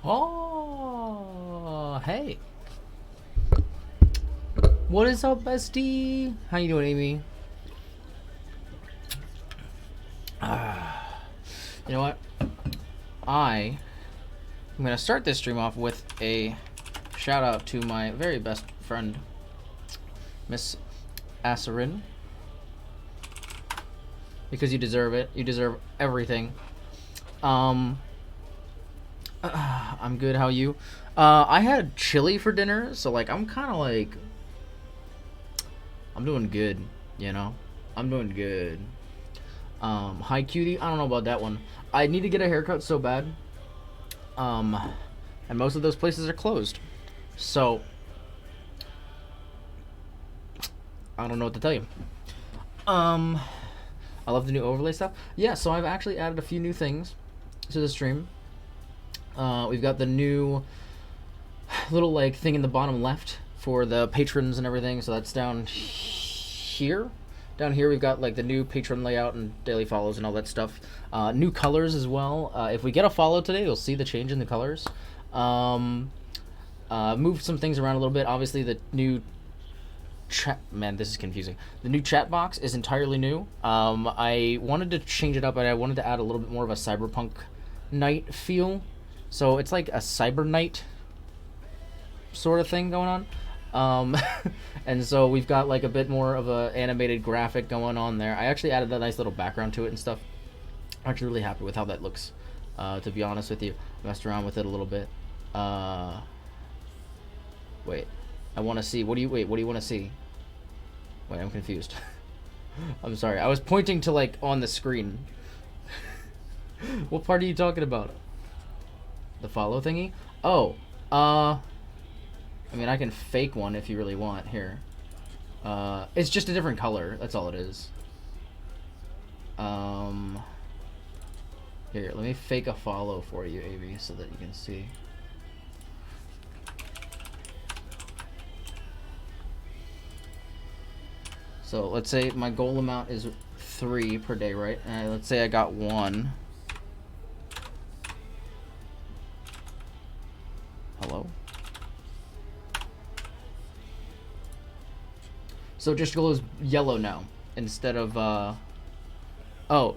Oh, hey. What is up, bestie? How you doing, Amy? You know what? I'm going to start this stream off with a shout out to my very best friend, Miss Asarin. Because you deserve it. You deserve everything. I'm good. How are you? I had chili for dinner, so like I'm kind of like I'm doing good, you know. I'm doing good. Hi cutie. I don't know about that one. I need to get a haircut so bad. And most of those places are closed. So I don't know what to tell you. I love the new overlay stuff. Yeah, so I've actually added a few new things to the stream. We've got the new little like thing in the bottom left for the patrons and everything. So that's down here. Down here we've got like the new patron layout and daily follows and all that stuff. New colors as well. If we get a follow today, you'll see the change in the colors. Moved some things around a little bit. Obviously the new chat, man, this is confusing. The new chat box is entirely new. I wanted to change it up, and I wanted to add a little bit more of a Cyberpunk night feel. So it's like a cyber night sort of thing going on. And so we've got like a bit more of a animated graphic going on there. I actually added a nice little background to it and stuff. I'm actually really happy with how that looks, to be honest with you. Messed around with it a little bit. Wait, I want to see. What do you want to see? Wait, I'm confused. I'm sorry. I was pointing to like on the screen. What part are you talking about? The follow thingy? Oh, I mean, I can fake one if you really want. Here. It's just a different color. That's all it is. Here, let me fake a follow for you, AB, so that you can see. So let's say my goal amount is 3 per day, right? And let's say I got 1. Hello? So it just glows yellow now instead of oh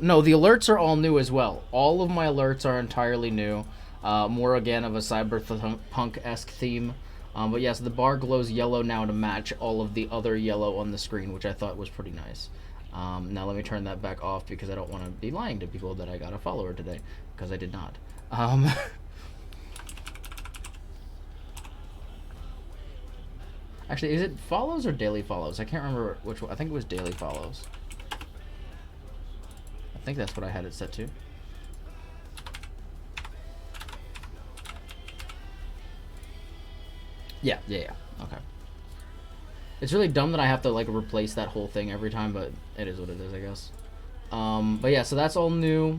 no, the alerts are all new as well. All of my alerts are entirely new. More again of a cyberpunk-esque theme. But yes, the bar glows yellow now to match all of the other yellow on the screen, which I thought was pretty nice. Now let me turn that back off because I don't want to be lying to people that I got a follower today, because I did not. Actually, is it follows or daily follows? I can't remember which one. I think it was daily follows. I think that's what I had it set to. Yeah. Okay. It's really dumb that I have to like replace that whole thing every time, but it is what it is, I guess. But yeah, so that's all new.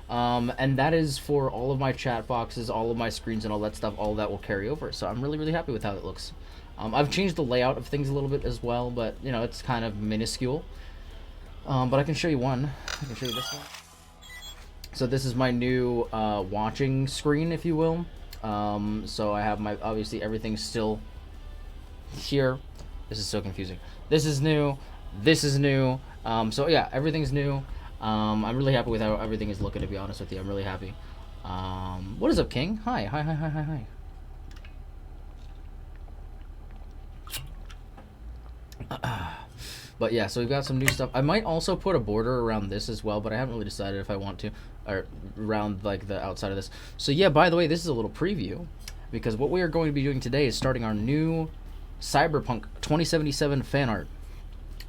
And that is for all of my chat boxes, all of my screens and all that stuff. All that will carry over. So I'm really happy with how it looks. I've changed the layout of things a little bit as well, but you know, it's kind of minuscule. But I can show you one. I can show you this one. So this is my new watching screen, if you will. So I have my, obviously everything's still here. This is so confusing. This is new. This is new. So yeah, everything's new. I'm really happy with how everything is looking, to be honest with you. I'm really happy. What is up, King? Hi. But yeah, so we've got some new stuff. I might also put a border around this as well, but I haven't really decided if I want to, or around like the outside of this. So yeah, by the way, this is a little preview, because what we are going to be doing today is starting our new Cyberpunk 2077 fan art,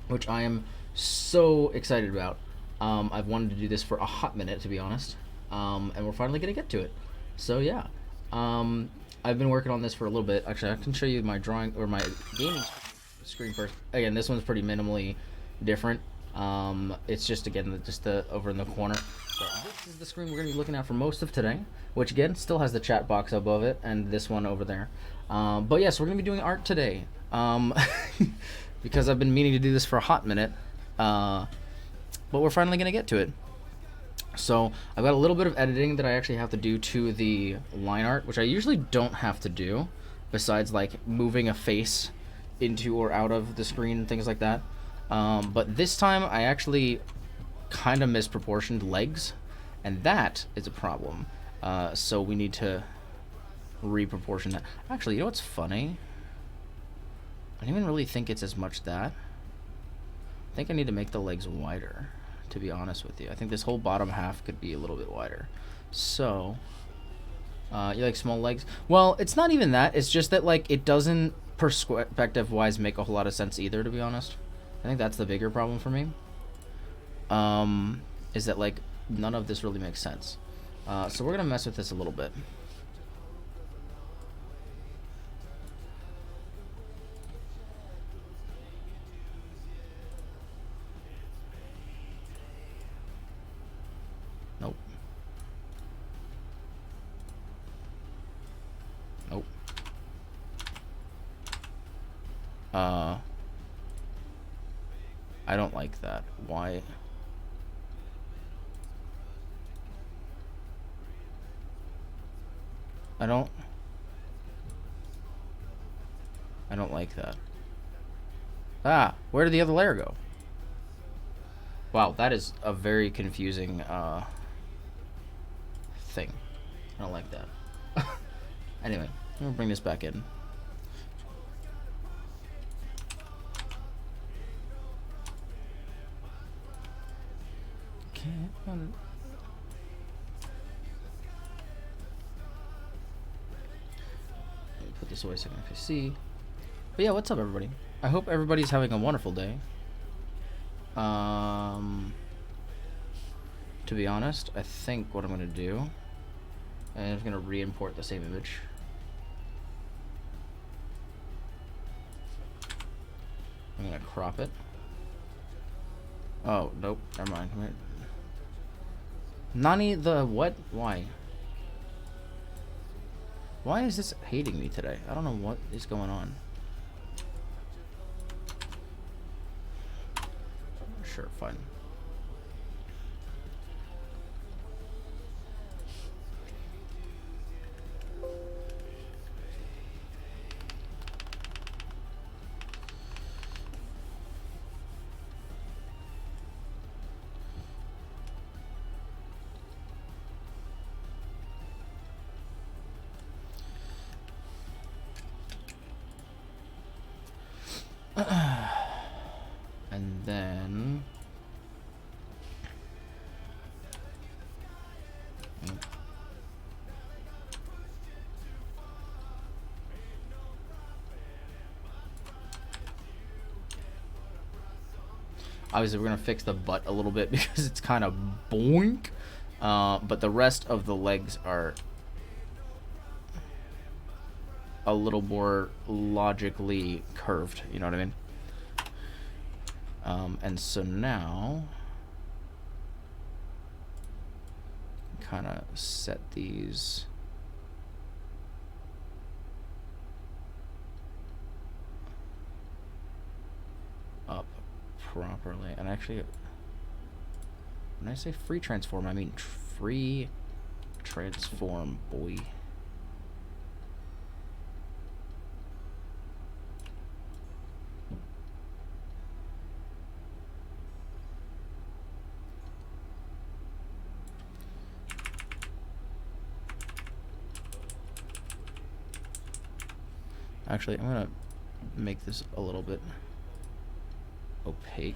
which I am so excited about. I've wanted to do this for a hot minute, to be honest, and we're finally gonna get to it. So yeah, I've been working on this for a little bit. Actually, I can show you my drawing or my gaming screen first. Again, this one's pretty minimally different. It's just, again, just the over in the corner. But this is the screen we're going to be looking at for most of today, which again still has the chat box above it and this one over there. But yes, we're going to be doing art today, because I've been meaning to do this for a hot minute, but we're finally going to get to it. So I've got a little bit of editing that I actually have to do to the line art, which I usually don't have to do, besides like moving a face into or out of the screen and things like that. But this time I actually kind of misproportioned legs, and that is a problem. So we need to reproportion that. Actually, you know what's funny? I don't even really think it's as much that. I think I need to make the legs wider, to be honest with you. I think this whole bottom half could be a little bit wider. So, you like small legs? Well, it's not even that. It's just that, like, it doesn't, perspective-wise, make a whole lot of sense either, to be honest. I think that's the bigger problem for me. Is that, like, none of this really makes sense. So we're going to mess with this a little bit. Nope. Nope. I don't like that. Why? I don't like that. Ah, where did the other layer go? Wow, that is a very confusing thing. I don't like that. Anyway, I'm gonna bring this back in. Put this away so I can see. But yeah, what's up, everybody? I hope everybody's having a wonderful day. To be honest, I think what I'm gonna do, and I'm gonna re-import the same image. I'm gonna crop it. Oh, nope, never mind. Nani the what? Why? Why is this hating me today? I don't know what is going on. Sure, fine. And then obviously we're gonna fix the butt a little bit because it's kind of boink, but the rest of the legs are a little more logically curved, you know what I mean? And so now kind of set these up properly. And actually, when I say free transform, I mean free transform, boy. Actually, I'm gonna make this a little bit opaque.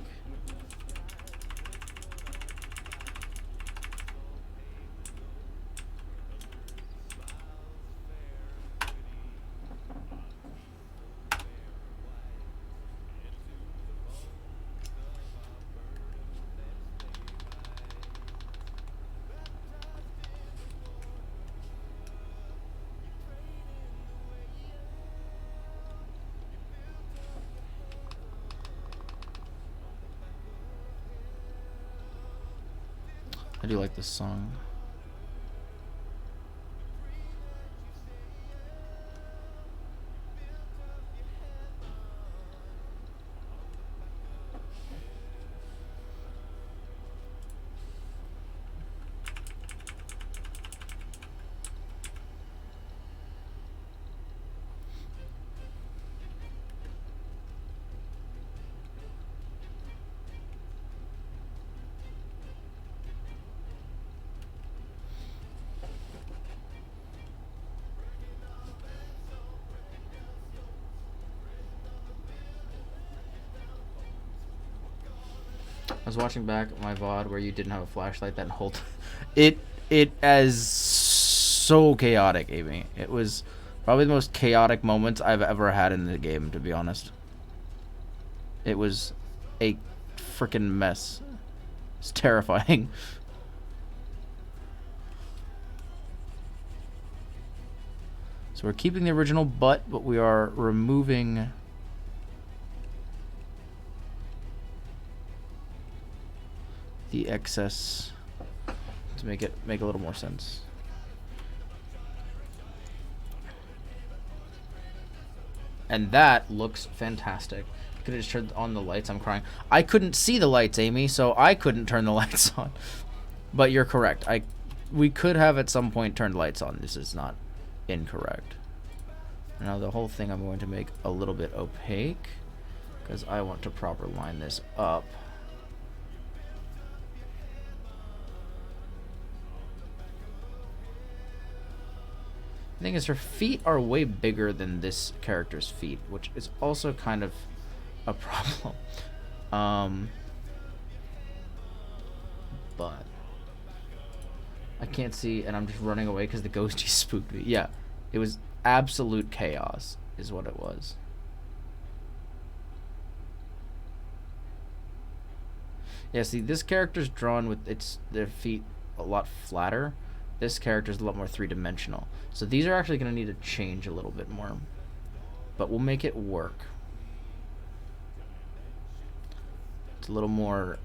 I do like this song. was watching back my VOD where you didn't have a flashlight that whole it is so chaotic, Amy. It was probably the most chaotic moments I've ever had in the game, to be honest. It was a freaking mess. It's terrifying. So we're keeping the original butt, but we are removing the excess to make a little more sense. And that looks fantastic. Could have just turned on the lights. I'm crying. I couldn't see the lights, Amy, so I couldn't turn the lights on. But you're correct. We could have at some point turned lights on. This is not incorrect. Now the whole thing I'm going to make a little bit opaque because I want to proper line this up. The thing is, her feet are way bigger than this character's feet, which is also kind of a problem. But I can't see, and I'm just running away because the ghosty spooked me. Yeah, it was absolute chaos, is what it was. Yeah, see, this character's drawn with their feet a lot flatter. This character's a lot more three-dimensional. So these are actually going to need to change a little bit more. But we'll make it work. It's a little more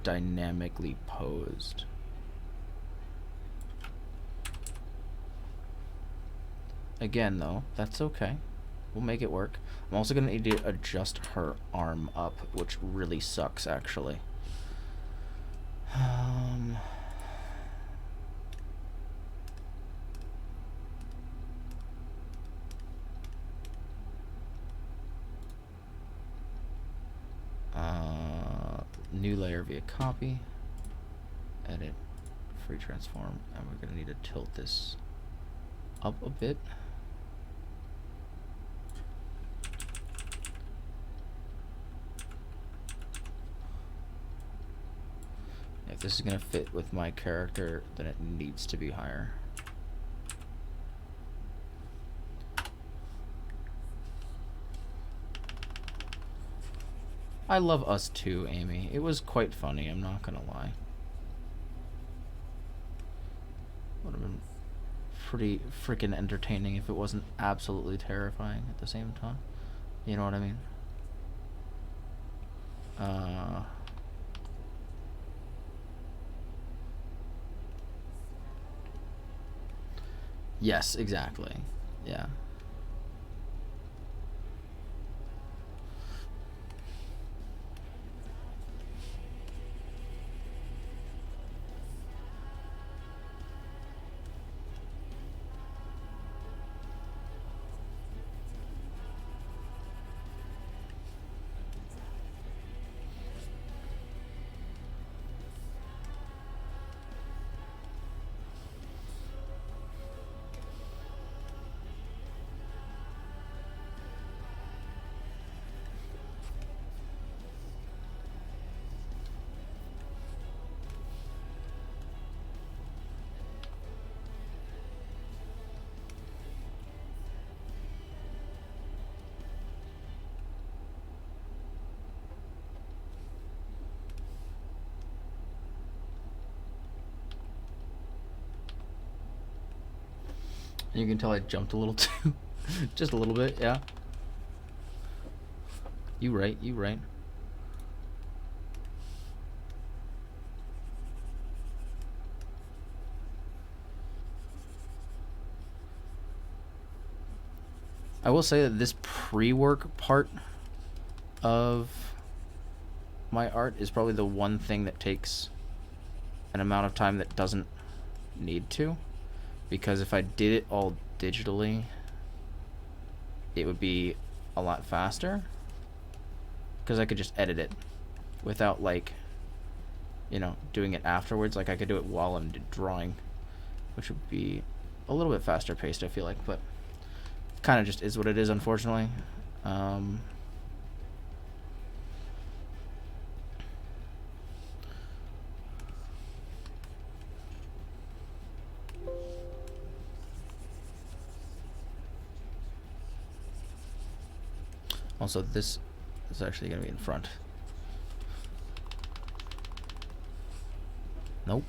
dynamically posed. Again, though, that's okay. We'll make it work. I'm also going to need to adjust her arm up, which really sucks, actually. New layer via copy, edit, free transform, and we're going to need to tilt this up a bit. If this is going to fit with my character, then it needs to be higher. I love Us too, Amy. It was quite funny, I'm not gonna lie. Would have been pretty freaking entertaining if it wasn't absolutely terrifying at the same time. You know what I mean? Yes, exactly. Yeah. You can tell I jumped a little too. Just a little bit, yeah. You right, you right. I will say that this pre-work part of my art is probably the one thing that takes an amount of time that doesn't need to. Because if I did it all digitally, it would be a lot faster. Because I could just edit it without, like, you know, doing it afterwards. Like, I could do it while I'm drawing, which would be a little bit faster paced, I feel like. But kind of just is what it is, unfortunately. Also, this is actually gonna be in front. Nope.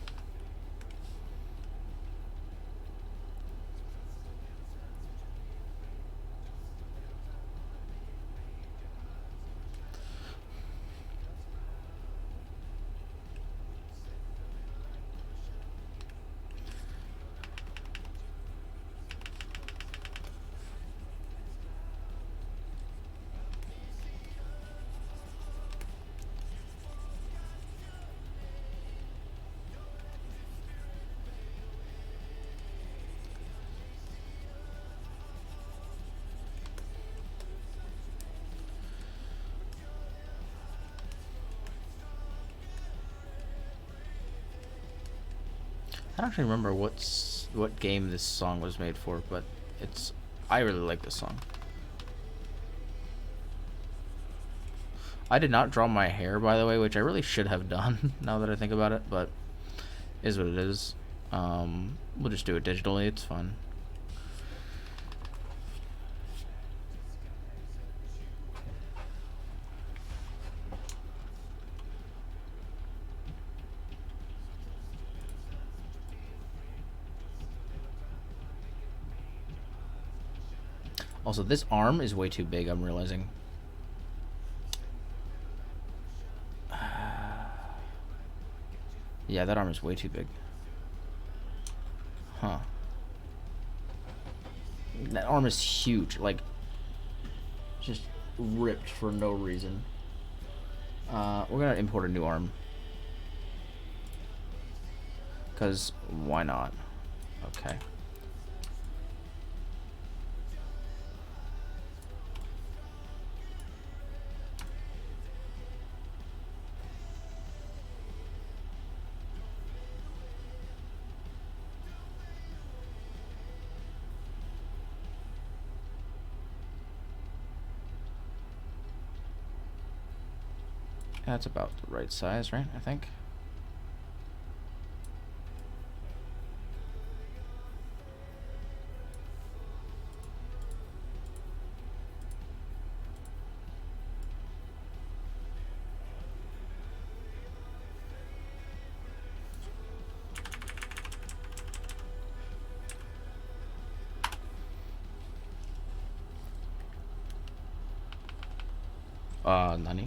I don't actually remember what game this song was made for, but I really like this song. I did not draw my hair, by the way, which I really should have done now that I think about it, but is what it is. We'll just do it digitally, it's fun. Also, this arm is way too big, I'm realizing. Yeah, that arm is way too big. Huh. That arm is huge, like, just ripped for no reason. We're gonna import a new arm. Because, why not? Okay. That's about the right size, right? I think. Nani?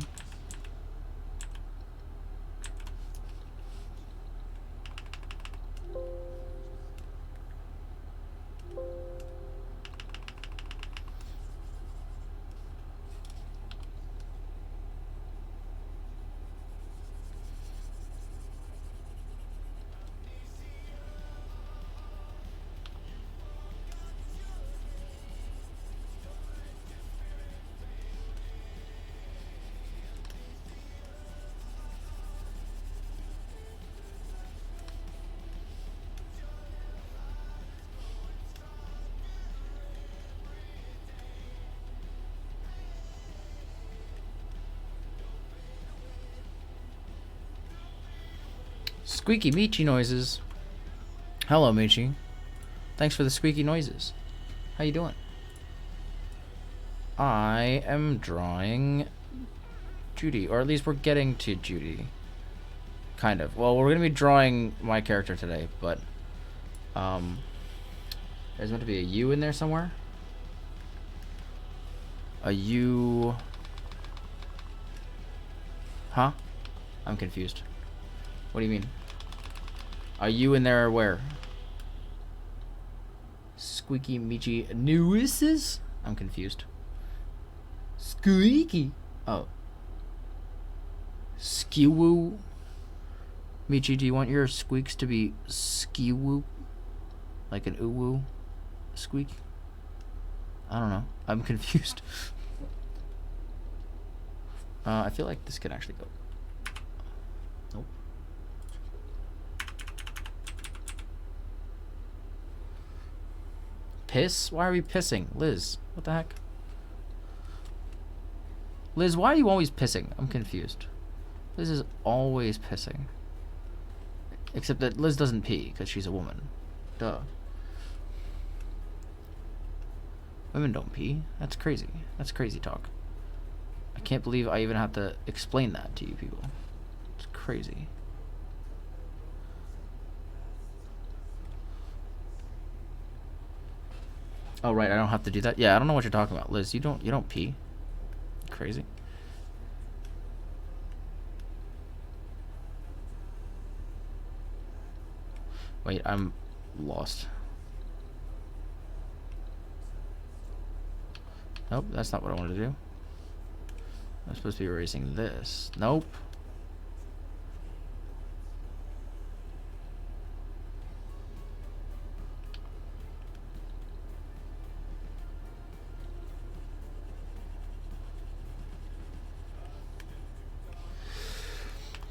Squeaky Michi noises. Hello, Michi. Thanks for the squeaky noises. How you doing? I am drawing Judy, or at least we're getting to Judy. Kind of. Well, we're gonna be drawing my character today, but there's meant to be a U in there somewhere. A U. Huh? I'm confused. What do you mean? Are you in there or where? Squeaky Michi nuises? I'm confused. Squeaky. Oh. Skew. Michi, do you want your squeaks to be skew? Like an oo squeak? I don't know. I'm confused. I feel like this can actually go. Nope. Piss? Why are we pissing? Liz, what the heck? Liz, why are you always pissing? I'm confused. Liz is always pissing. Except that Liz doesn't pee, because she's a woman. Duh. Women don't pee. That's crazy. That's crazy talk. I can't believe I even have to explain that to you people. It's crazy. Oh right, I don't have to do that. Yeah, I don't know what you're talking about, Liz. You don't pee. Crazy. Wait, I'm lost. Nope, that's not what I wanted to do. I'm supposed to be erasing this. Nope.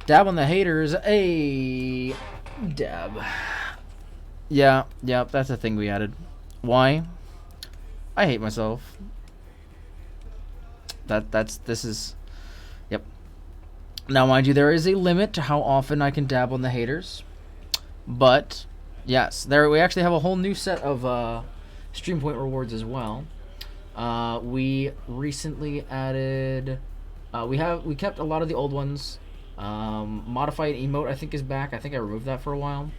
Dab on the haters. A dab. Yeah, that's a thing we added. Why? I hate myself. This is, yep. Now, mind you, there is a limit to how often I can dab on the haters, but yes, we actually have a whole new set of stream point rewards as well. We recently added, we kept a lot of the old ones. Modified emote I think is back. I think I removed that for a while.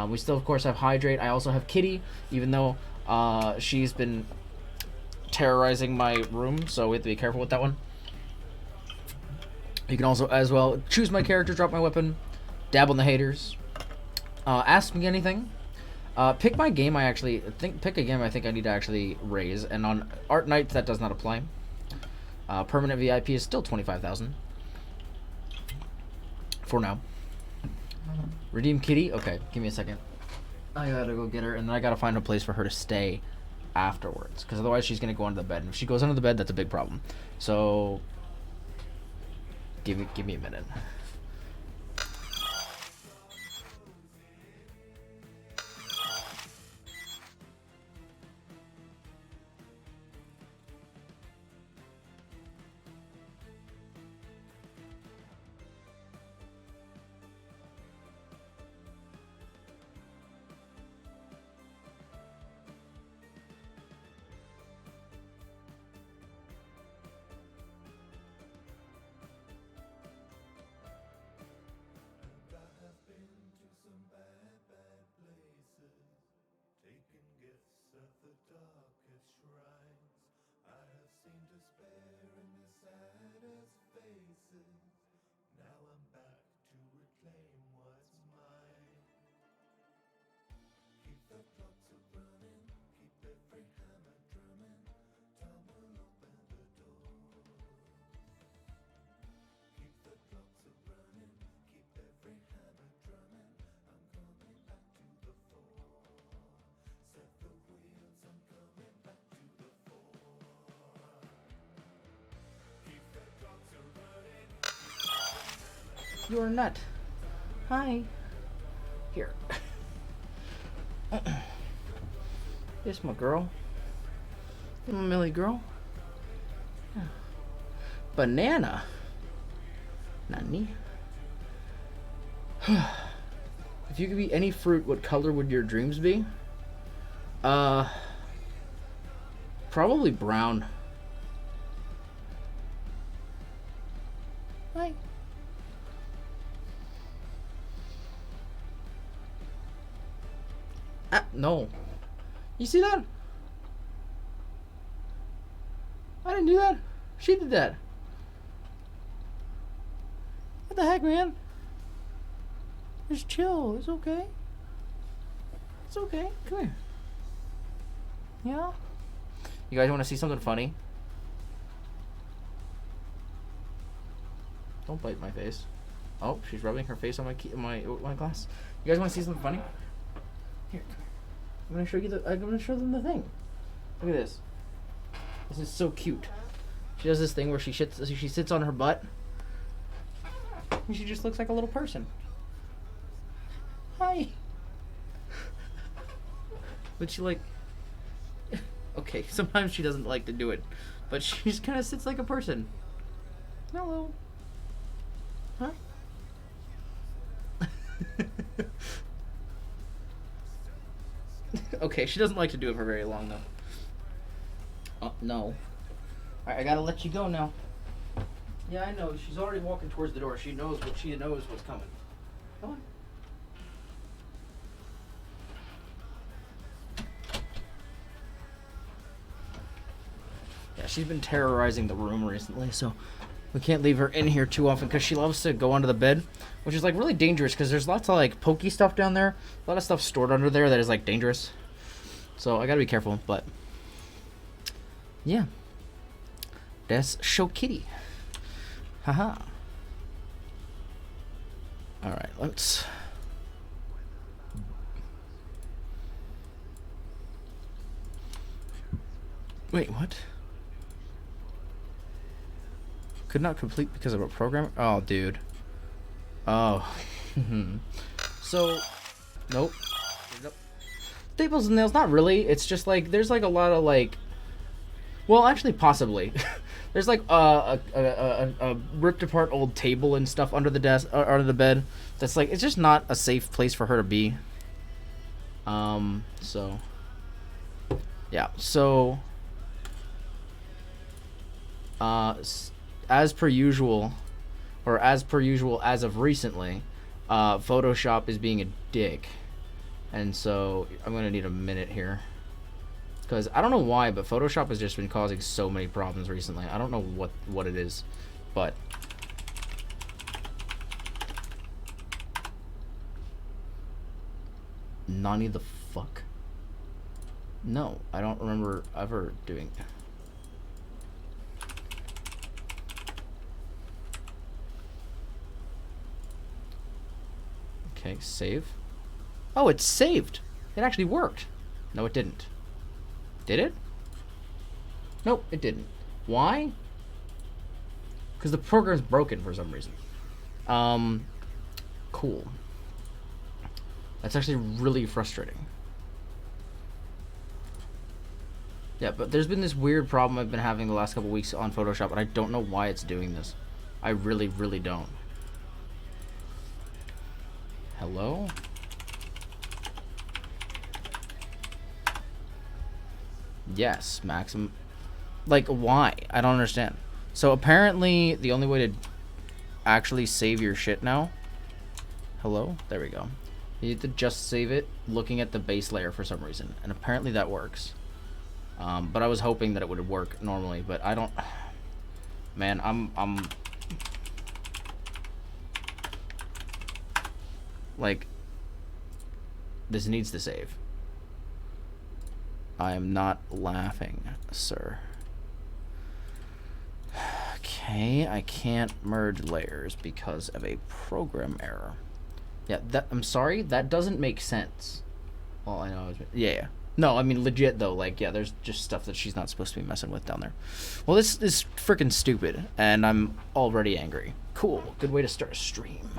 We still of course have hydrate. I also have Kitty, even though she's been terrorizing my room, so we have to be careful with that one. You can also as well choose my character, drop my weapon, dab on the haters, ask me anything, pick my game. Pick a game I think I need to actually raise, and on Art Nights that does not apply. Permanent VIP is still 25,000 for now. Redeem Kitty. Okay, give me a second. I gotta go get her, and then I gotta find a place for her to stay afterwards, because otherwise she's gonna go under the bed, and if she goes under the bed, that's a big problem. So give me a minute. You're a nut. Hi. Here. This my girl. My Millie girl. Banana. Nani? If you could be any fruit, what color would your dreams be? Probably brown. Hi. No. You see that? I didn't do that. She did that. What the heck, man? Just chill. It's okay. It's okay. Come here. Yeah? You guys want to see something funny? Don't bite my face. Oh, she's rubbing her face on my glass. You guys want to see something funny? Here, come here. I'm gonna show them the thing. Look at this. This is so cute. She does this thing where she sits on her butt, and she just looks like a little person. Hi. But she like. Okay, sometimes she doesn't like to do it, but she just kind of sits like a person. Hello. Huh? Okay, she doesn't like to do it for very long, though. Oh, no. Alright, I gotta let you go now. Yeah, I know. She's already walking towards the door. She knows what's coming. Come on. Yeah, she's been terrorizing the room recently, so we can't leave her in here too often because she loves to go under the bed, which is like really dangerous because there's lots of like pokey stuff down there, a lot of stuff stored under there that is like dangerous. So I gotta be careful, but yeah, that's show kitty. Haha. All right, let's. Wait, what? Could not complete because of a program. Oh, dude. Oh. So, nope. Staples and nails, not really. It's just like there's like a lot of like. Well, actually, possibly. There's like a ripped apart old table and stuff under the desk, under the bed. That's like it's just not a safe place for her to be. So. Yeah. So. As per usual, or as per usual as of recently, Photoshop is being a dick. And so I'm going to need a minute here. Because I don't know why, but Photoshop has just been causing so many problems recently. I don't know what it is, but... Nani the fuck? No, I don't remember ever doing... Okay, save. Oh, it's saved. It actually worked. No, it didn't. Did it? Nope, it didn't. Why? Because the program's broken for some reason. Cool. That's actually really frustrating. Yeah, but there's been this weird problem I've been having the last couple weeks on Photoshop, and I don't know why it's doing this. I really, really don't. Hello? Yes, maximum. Like, why? I don't understand. So apparently, the only way to actually save your shit now. Hello? There we go. You need to just save it looking at the base layer for some reason. And apparently that works. But I was hoping that it would work normally, but I don't... Man, I'm... Like, this needs to save. I am not laughing, sir. Okay, I can't merge layers because of a program error. Yeah, I'm sorry, that doesn't make sense. Well, I know. Yeah. No, I mean legit though. Like, yeah, there's just stuff that she's not supposed to be messing with down there. Well, this is freaking stupid, and I'm already angry. Cool, good way to start a stream.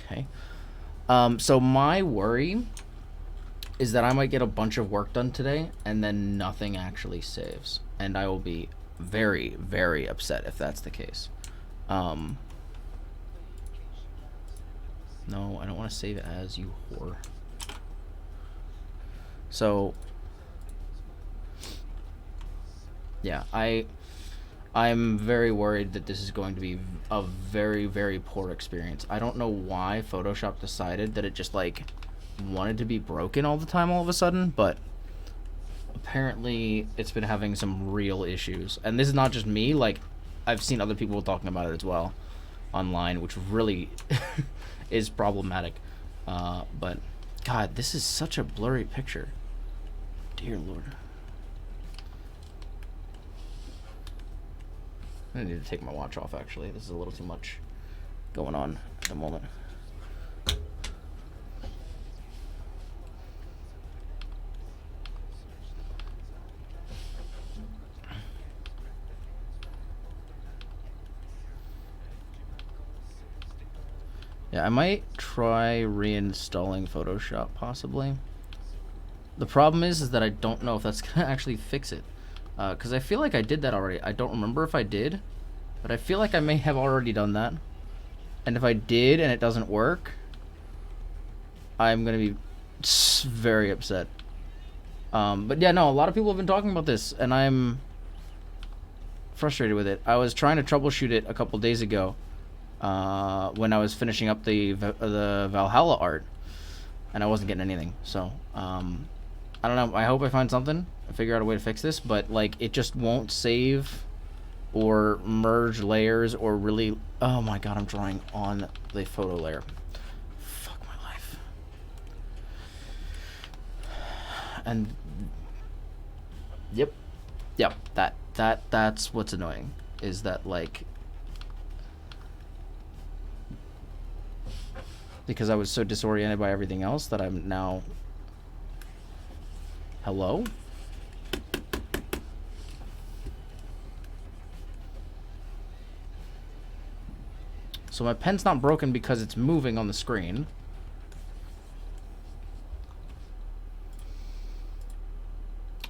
Okay. So my worry is that I might get a bunch of work done today and then nothing actually saves. And I will be very, very upset if that's the case. No, I don't want to save as, you whore. So, yeah, I'm very worried that this is going to be a very, very poor experience. I don't know why Photoshop decided that it just, like, wanted to be broken all the time all of a sudden, but apparently it's been having some real issues. And this is not just me, like, I've seen other people talking about it as well online, which really is problematic. But, God, this is such a blurry picture. Dear Lord. I need to take my watch off, actually. This is a little too much going on at the moment. Yeah, I might try reinstalling Photoshop, possibly. The problem is that I don't know if that's going to actually fix it. Because I feel like I did that already. I don't remember if I did, but I feel like I may have already done that. And if I did and it doesn't work, I'm going to be very upset. But yeah, no, a lot of people have been talking about this, and I'm frustrated with it. I was trying to troubleshoot it a couple days ago when I was finishing up the Valhalla art, and I wasn't getting anything. So I don't know. I hope I find something. I figure out a way to fix this, but like it just won't save or merge layers or really. Oh my god, I'm drawing on the photo layer. Fuck my life. And yep, that's what's annoying, is that like, because I was so disoriented by everything else that I'm now. Hello? So my pen's not broken because it's moving on the screen.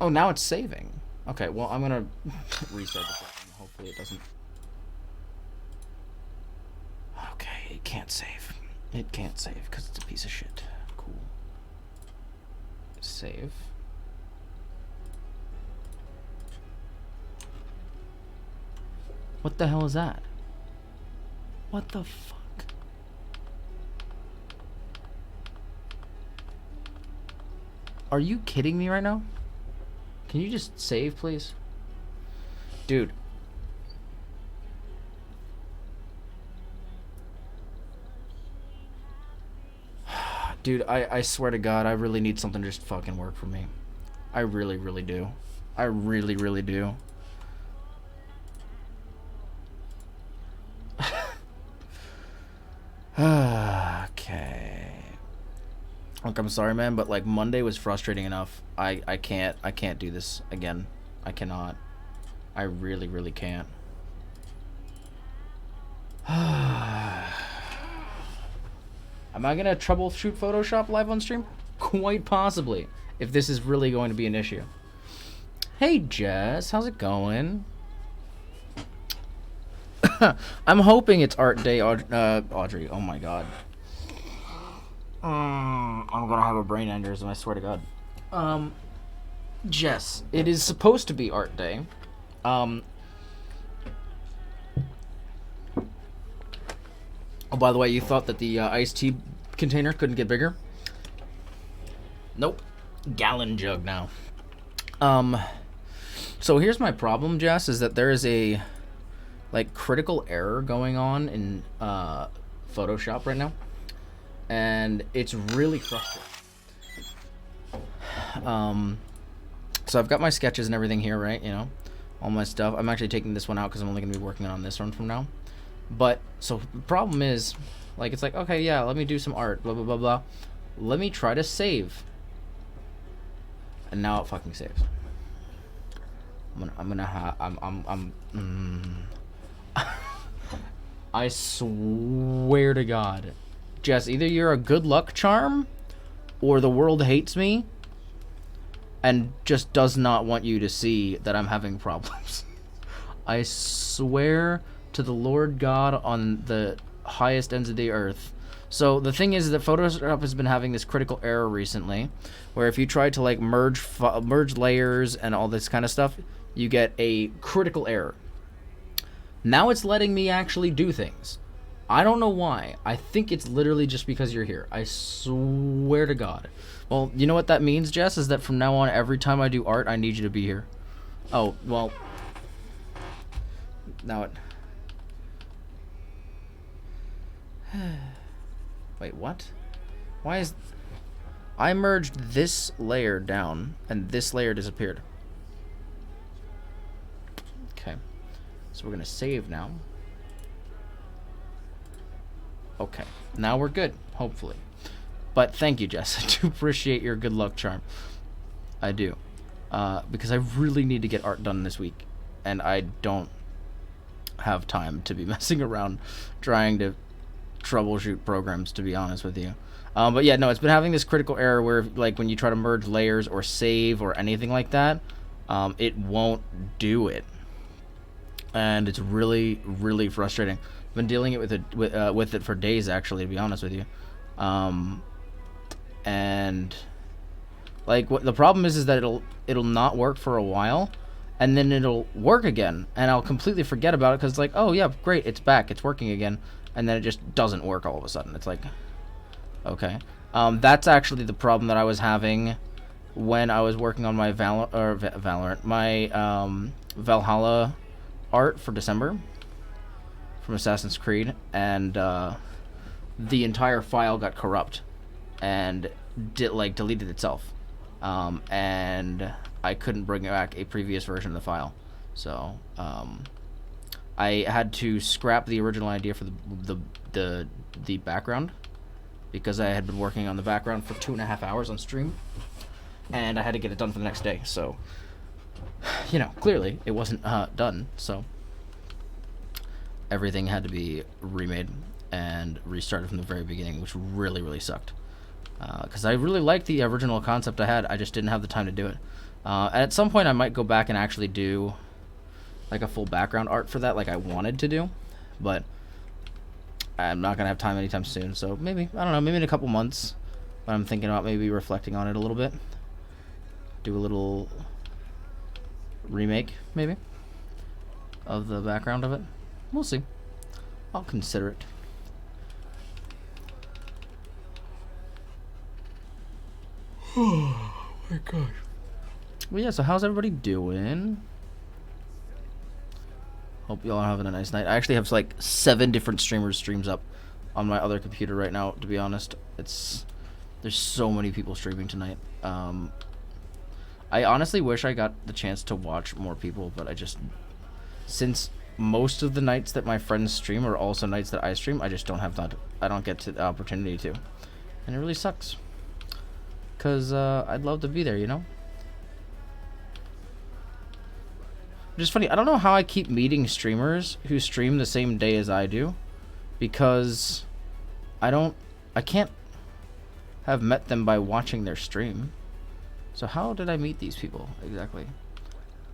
Oh, now it's saving. Okay, well, I'm gonna restart the thing. Hopefully it doesn't. Okay, it can't save. It can't save because it's a piece of shit. Cool. Save. What the hell is that? What the fuck? Are you kidding me right now? Can you just save, please? Dude. Dude, I swear to God, I really need something to just fucking work for me. I really, really do. I really, really do. Okay. Look, I'm sorry, man, but like Monday was frustrating enough. I can't do this again. I cannot. I really, really can't. Am I gonna troubleshoot Photoshop live on stream? Quite possibly, if this is really going to be an issue. Hey Jess, how's it going? I'm hoping it's art day, Audrey. Oh my god. I'm gonna have a brain aneurysm, I swear to god. Jess, it is supposed to be art day. Oh, by the way, you thought that the iced tea container couldn't get bigger? Nope. Gallon jug now. So here's my problem, Jess, is that there is a like critical error going on in Photoshop right now, and it's really frustrating. So I've got my sketches and everything here, right? You know, all my stuff. I'm actually taking this one out because I'm only gonna be working on this one from now. But so the problem is, like, it's like, okay, yeah, let me do some art, blah blah blah blah. Let me try to save, and now it fucking saves. I swear to God, Jess, either you're a good luck charm, or the world hates me, and just does not want you to see that I'm having problems. I swear to the Lord God on the highest ends of the earth. So the thing is that Photoshop has been having this critical error recently, where if you try to like merge layers and all this kind of stuff, you get a critical error. Now it's letting me actually do things. I don't know why. I think it's literally just because you're here. I swear to God. Well, you know what that means, Jess? Is that from now on, every time I do art, I need you to be here. Oh, well. Now it... Wait, what? Why is... I merged this layer down, and this layer disappeared. Okay. So we're going to save now. Okay. Now we're good, hopefully. But thank you, Jess. I do appreciate your good luck charm. I do. Because I really need to get art done this week. And I don't have time to be messing around trying to troubleshoot programs, to be honest with you. But yeah, no, it's been having this critical error where, like, when you try to merge layers or save or anything like that, it won't do it. And it's really, really frustrating. I've been dealing with it for days, actually, to be honest with you. And like, what the problem is that it'll not work for a while, and then it'll work again, and I'll completely forget about it because it's like, oh yeah, great, it's back, it's working again, and then it just doesn't work all of a sudden. It's like, okay. That's actually the problem that I was having when I was working on my Valorant, my Valhalla art for December from Assassin's Creed, and the entire file got corrupt and deleted itself, and I couldn't bring back a previous version of the file, so I had to scrap the original idea for the background, because I had been working on the background for 2.5 hours on stream, and I had to get it done for the next day. So, you know, clearly it wasn't done. So everything had to be remade and restarted from the very beginning, which really, really sucked. Because I really liked the original concept I had. I just didn't have the time to do it. At some point, I might go back and actually do like a full background art for that, like I wanted to do, but I'm not gonna have time anytime soon. So maybe, I don't know, maybe in a couple months, when I'm thinking about maybe reflecting on it a little bit, do a little remake maybe of the background of it. We'll see. I'll consider it. Oh my gosh. Well, yeah, so how's everybody doing? Hope y'all are having a nice night. I actually have like 7 different streams up on my other computer right now, to be honest. There's so many people streaming tonight. I honestly wish I got the chance to watch more people, but since most of the nights that my friends stream are also nights that I stream, I just don't have that. I don't get the opportunity to. And it really sucks. Because I'd love to be there, you know? Just funny, I don't know how I keep meeting streamers who stream the same day as I do, because I can't have met them by watching their stream. So how did I meet these people exactly?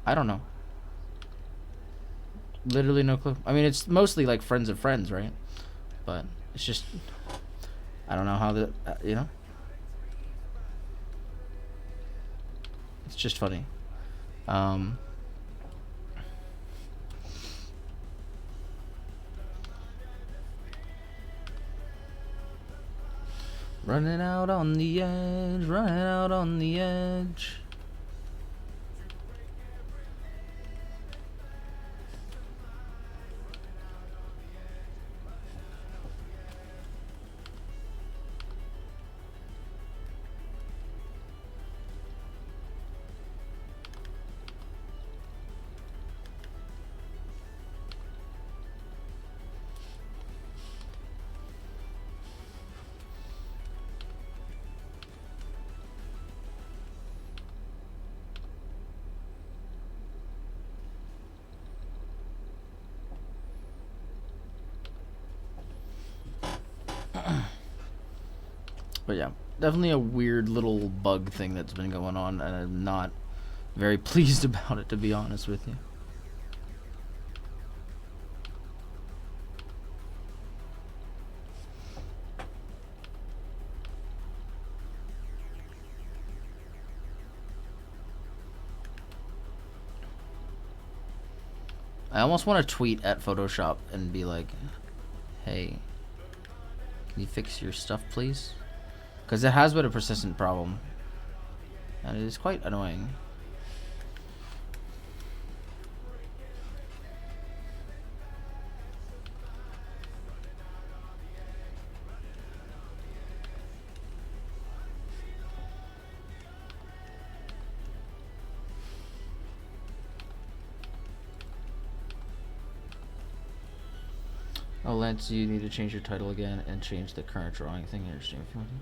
I don't know. Literally no clue. I mean, it's mostly like friends of friends, right? But it's just, I don't know how you know? It's just funny. Running out on the edge, running out on the edge. But yeah, definitely a weird little bug thing that's been going on, and I'm not very pleased about it, to be honest with you. I almost want to tweet at Photoshop and be like, hey, can you fix your stuff, please? Because it has been a persistent problem, and it is quite annoying. Oh, Lance, you need to change your title again and change the current drawing thing in your stream if you want to.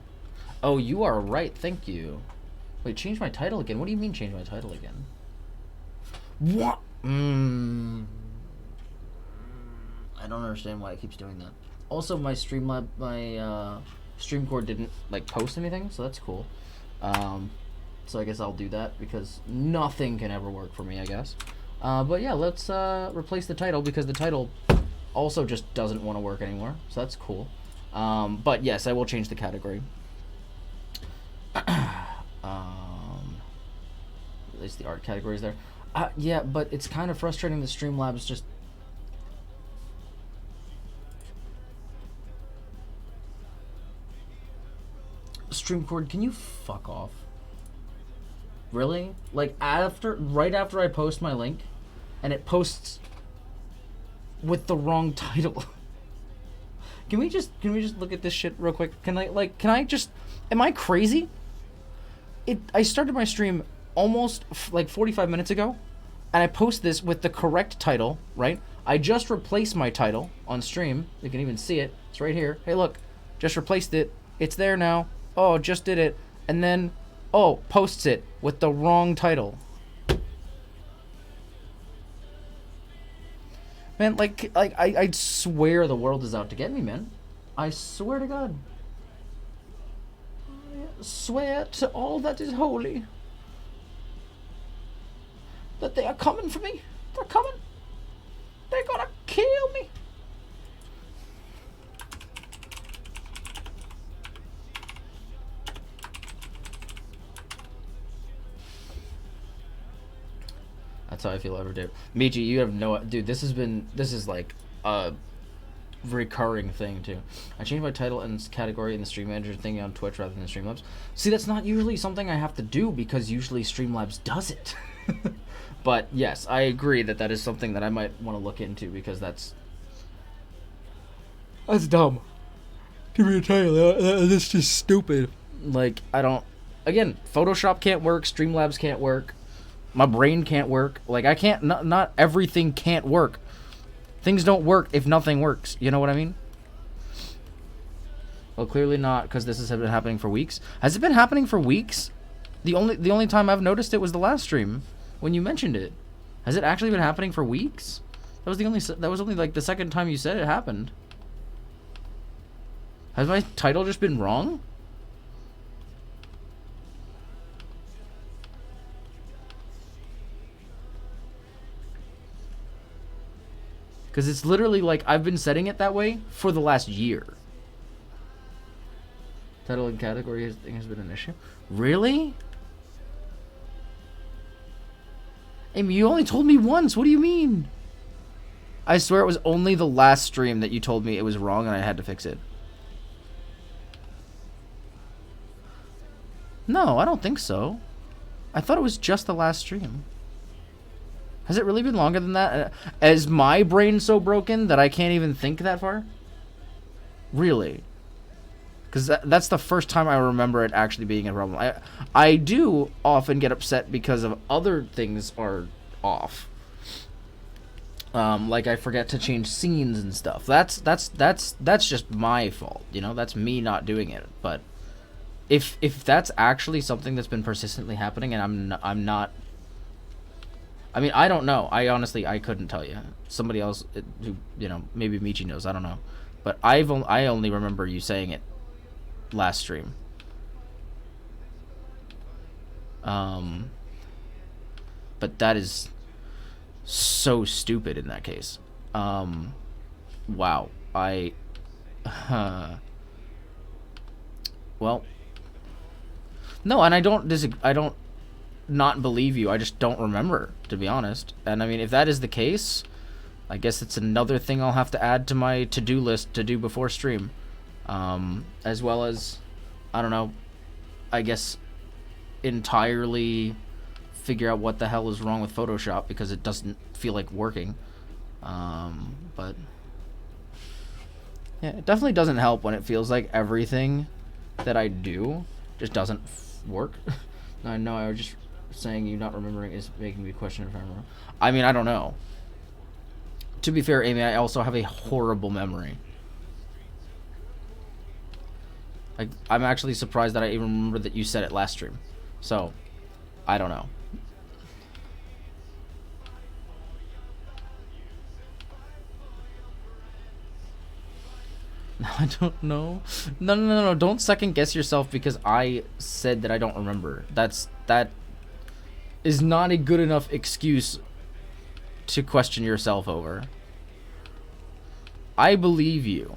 Oh, you are right. Thank you. Wait, change my title again? What do you mean change my title again? What? I don't understand why it keeps doing that. Also, my Streamlab, my Streamcore didn't like post anything, so that's cool. So I guess I'll do that because nothing can ever work for me, I guess. But yeah, let's replace the title because the title also just doesn't want to work anymore. So that's cool. But yes, I will change the category. At least the art categories there. Yeah, but it's kind of frustrating that Streamlabs just... Streamcord, can you fuck off? Really? Like, right after I post my link, and it posts with the wrong title. Can we just look at this shit real quick? Can I just... Am I crazy? I started my stream almost like 45 minutes ago, and I post this with the correct title, right? I just replaced my title on stream. You can even see it. It's right here. Hey, look. Just replaced it. It's there now. Oh, just did it. And then, oh, posts it with the wrong title. Man, I swear the world is out to get me, man. I swear to God. I swear to all that is holy that they are coming for me. They're coming. They're gonna kill me. That's how I feel every day. Michi, you have no... Dude, this is like a recurring thing, too. I changed my title and category in the Stream Manager thing on Twitch rather than Streamlabs. See, that's not usually something I have to do because usually Streamlabs does it. But, yes, I agree that is something that I might want to look into because that's dumb. Give me a title. That's just stupid. Like, I don't... Again, Photoshop can't work. Streamlabs can't work. My brain can't work. Like, I can't... Not everything can't work. Things don't work if nothing works. You know what I mean? Well, clearly not, because this has been happening for weeks. Has it been happening for weeks? The only time I've noticed it was the last stream, when you mentioned it. Has it actually been happening for weeks? That was only like the second time you said it happened. Has my title just been wrong? Because it's literally like I've been setting it that way for the last year. Title and category has been an issue. Really? Amy, you only told me once. What do you mean? I swear it was only the last stream that you told me it was wrong and I had to fix it. No, I don't think so. I thought it was just the last stream. Has it really been longer than that? Is my brain so broken that I can't even think that far? Really? Because that's the first time I remember it actually being a problem. I do often get upset because of other things are off. Like I forget to change scenes and stuff. That's just my fault, you know? That's me not doing it. But if that's actually something that's been persistently happening and I'm not... I mean, I don't know. I couldn't tell you. Somebody else who, you know, maybe Michi knows, I don't know. But I only remember you saying it last stream. But that is so stupid in that case. Wow. Well, no, and I don't not believe you. I just don't remember, to be honest. And I mean, if that is the case, I guess it's another thing I'll have to add to my to-do list to do before stream. As well as, I don't know, I guess entirely figure out what the hell is wrong with Photoshop because it doesn't feel like working. But yeah, it definitely doesn't help when it feels like everything that I do just doesn't work. I know I was just saying you not remembering is making me question if I remember. I mean, I don't know. To be fair, Amy, I also have a horrible memory. I'm actually surprised that I even remember that you said it last stream. So, I don't know. I don't know. No. Don't second guess yourself because I said that I don't remember. That is not a good enough excuse to question yourself over. I believe you.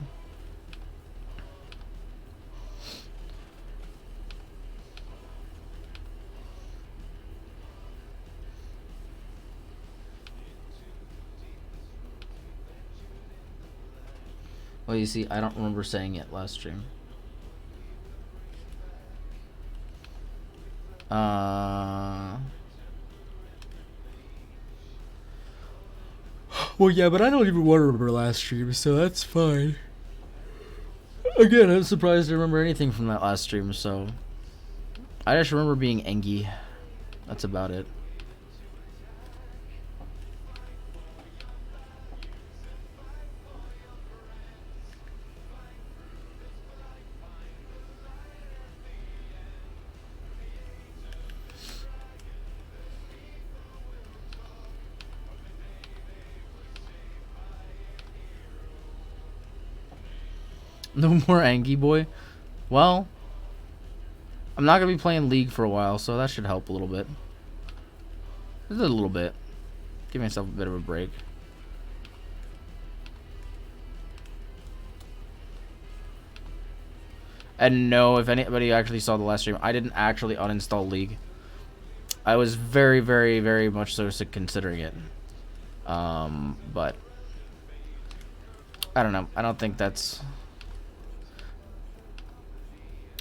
Well, you see, I don't remember saying it last stream. Well, yeah, but I don't even want to remember last stream, so that's fine. Again, I'm surprised I remember anything from that last stream, so I just remember being angry. That's about it. No more Angie Boy? Well, I'm not going to be playing League for a while, so that should help a little bit. Just a little bit. Give myself a bit of a break. And no, if anybody actually saw the last stream, I didn't actually uninstall League. I was very, very, very much so considering it. But I don't know. I don't think that's...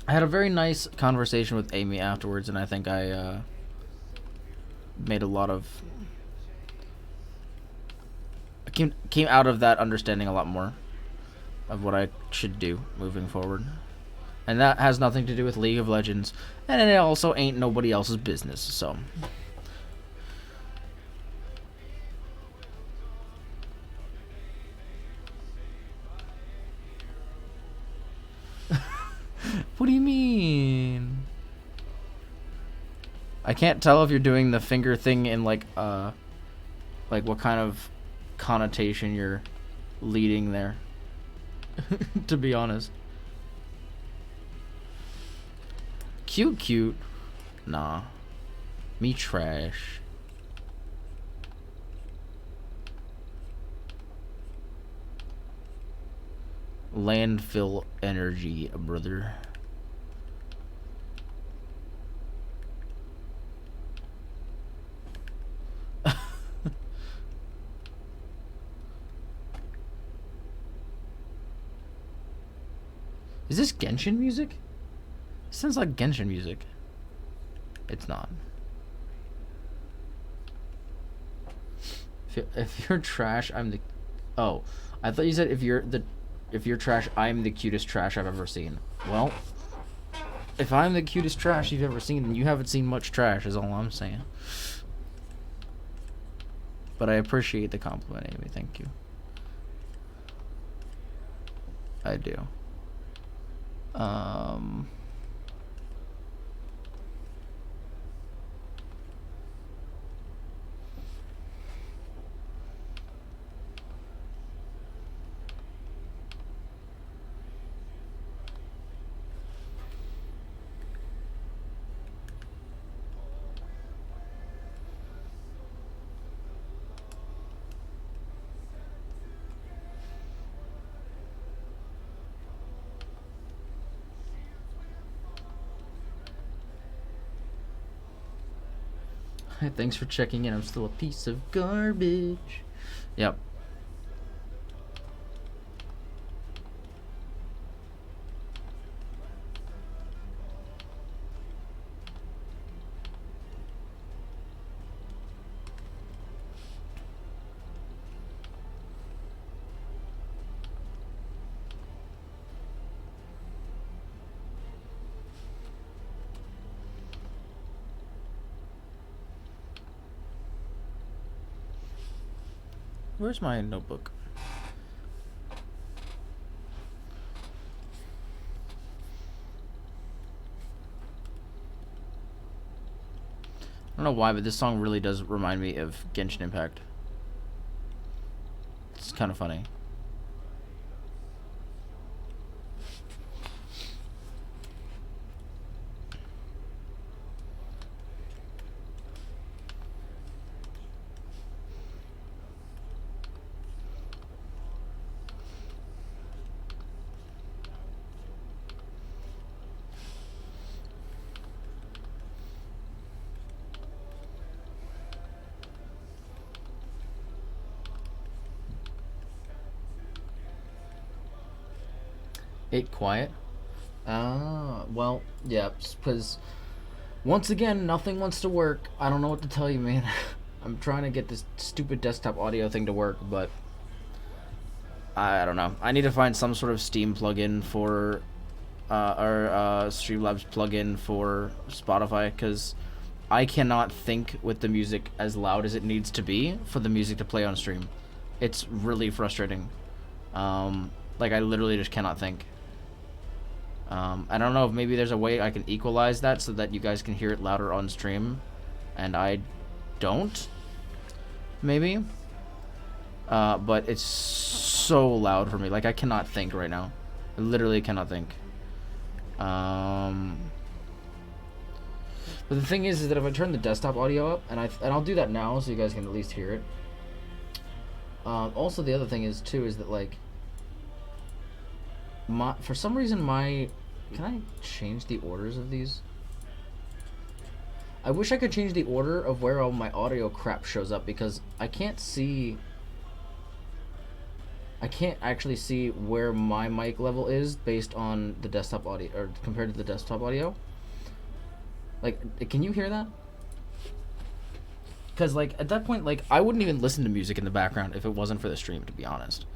I had a very nice conversation with Amy afterwards, and I think I made a lot of... I came out of that understanding a lot more of what I should do moving forward. And that has nothing to do with League of Legends, and it also ain't nobody else's business, so... What do you mean? I can't tell if you're doing the finger thing in like what kind of connotation you're leading there. To be honest. Cute. Nah. Me trash. Landfill energy, brother. Is this Genshin music? It sounds like Genshin music. It's not. If you're trash, I'm the... Oh, I thought you said if you're trash, I'm the cutest trash I've ever seen. Well, if I'm the cutest trash you've ever seen, then you haven't seen much trash, is all I'm saying. But I appreciate the compliment, Amy. Thank you. I do. Thanks for checking in. I'm still a piece of garbage. Yep. Where's my notebook? I don't know why, but this song really does remind me of Genshin Impact. It's kind of funny. It quiet? Well, yeah, because once again, nothing wants to work. I don't know what to tell you, man. I'm trying to get this stupid desktop audio thing to work, but I don't know. I need to find some sort of Steam plugin for, or Streamlabs plugin for Spotify, because I cannot think with the music as loud as it needs to be for the music to play on stream. It's really frustrating. Like, I literally just cannot think. I don't know if maybe there's a way I can equalize that so that you guys can hear it louder on stream, and I don't. Maybe. But it's so loud for me. Like, I cannot think right now. I literally cannot think. But the thing is that if I turn the desktop audio up, and I'll do that now so you guys can at least hear it. Also, the other thing is too is that, like, for some reason can I change the orders of these? I wish I could change the order of where all my audio crap shows up, because I can't actually see where my mic level is based on the desktop audio, or compared to the desktop audio. Like, can you hear that? Because, like, at that point, like, I wouldn't even listen to music in the background if it wasn't for the stream, to be honest.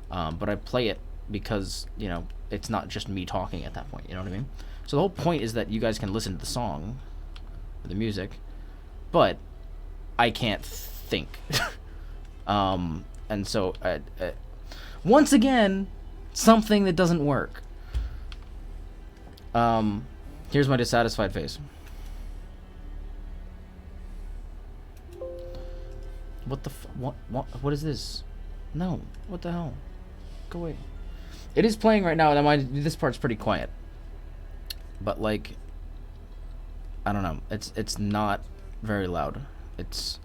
But I play it because, you know, it's not just me talking at that point, you know what I mean? So the whole point is that you guys can listen to the song, or the music, but I can't think. And so, once again, something that doesn't work. Here's my dissatisfied face. What the what is this? No, what the hell? Go away. It is playing right now, and mind, this part's pretty quiet. But, like, I don't know. It's not very loud. It's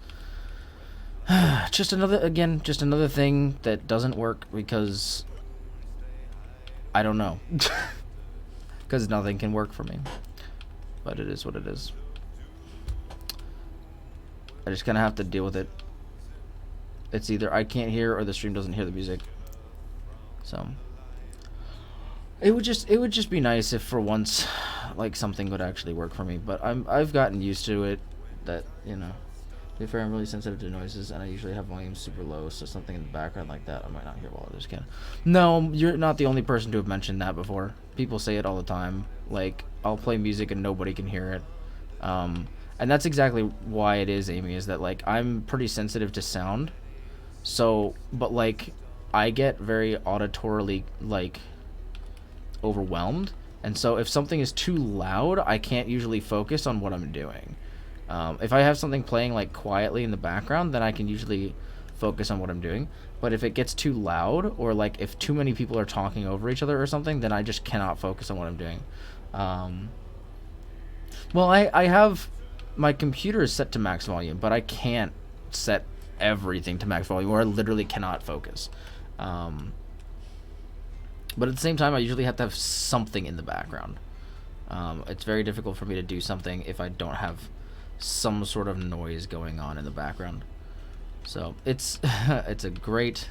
just another thing that doesn't work because I don't know. Because nothing can work for me. But it is what it is. I just kind of have to deal with it. It's either I can't hear or the stream doesn't hear the music. So it would just be nice if for once, like, something would actually work for me. But I've gotten used to it. That, you know, to be fair, I'm really sensitive to noises, and I usually have volume super low, so something in the background like that I might not hear while others can. No, you're not the only person to have mentioned that before. People say it all the time. Like, I'll play music and nobody can hear it. And that's exactly why it is, Amy, is that, like, I'm pretty sensitive to sound. So, but, like, I get very auditorily, like, overwhelmed, and so if something is too loud, I can't usually focus on what I'm doing. If I have something playing, like, quietly in the background, then I can usually focus on what I'm doing. But if it gets too loud, or, like, if too many people are talking over each other or something, then I just cannot focus on what I'm doing. Well, I have my computer is set to max volume, but I can't set everything to max volume, or I literally cannot focus. But at the same time, I usually have to have something in the background. It's very difficult for me to do something if I don't have some sort of noise going on in the background. So it's it's a great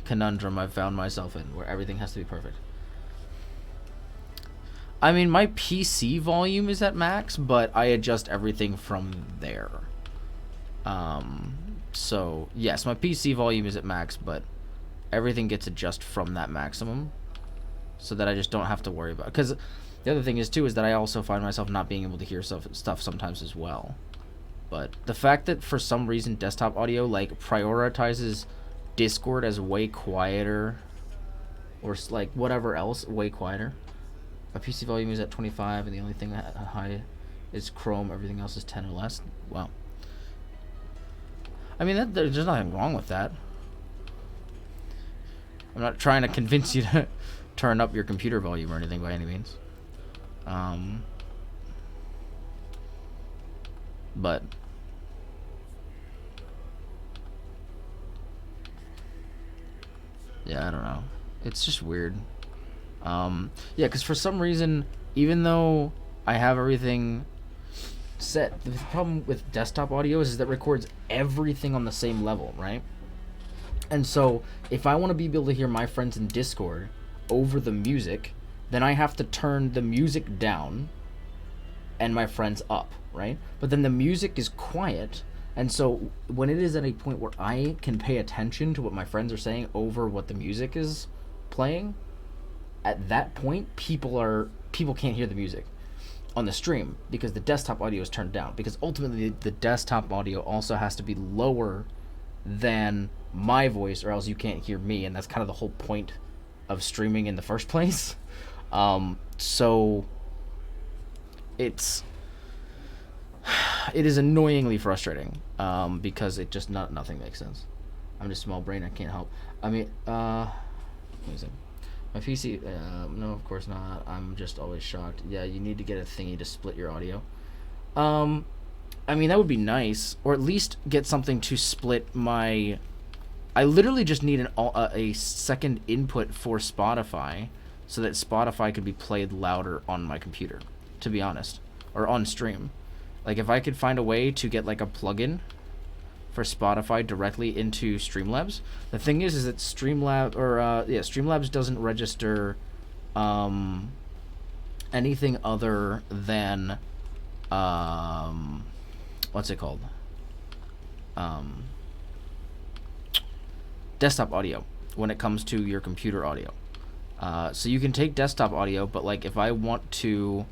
conundrum I've found myself in, where everything has to be perfect. I mean, my PC volume is at max, but I adjust everything from there. So yes, my PC volume is at max, but everything gets adjusted from that maximum, so that I just don't have to worry about it. Because the other thing is too is that I also find myself not being able to hear stuff sometimes as well. But the fact that for some reason desktop audio, like, prioritizes Discord as way quieter, or, like, whatever else way quieter. My PC volume is at 25, and the only thing high is Chrome. Everything else is 10 or less. Wow. I mean, there's nothing wrong with that. I'm not trying to convince you to turn up your computer volume or anything by any means. But yeah, I don't know. It's just weird. Yeah, because for some reason, even though I have everything set, the problem with desktop audio is that it records everything on the same level, right? And so if I want to be able to hear my friends in Discord over the music, then I have to turn the music down and my friends up, right? But then the music is quiet, and so when it is at a point where I can pay attention to what my friends are saying over what the music is playing, at that point people can't hear the music on the stream because the desktop audio is turned down, because ultimately the desktop audio also has to be lower than my voice, or else you can't hear me, and that's kind of the whole point of streaming in the first place. So it is annoyingly frustrating, because it just nothing makes sense. I'm just small brain, I can't help. I mean, let me see. My PC, no, of course not. I'm just always shocked. Yeah, you need to get a thingy to split your audio. I mean, that would be nice, or at least get something to split my... I literally just need a second input for Spotify, so that Spotify could be played louder on my computer, to be honest, or on stream. Like, if I could find a way to get like a plugin for Spotify directly into Streamlabs. The thing is that Streamlabs doesn't register anything other than what's it called? Desktop audio when it comes to your computer audio. So you can take desktop audio, but like if I want to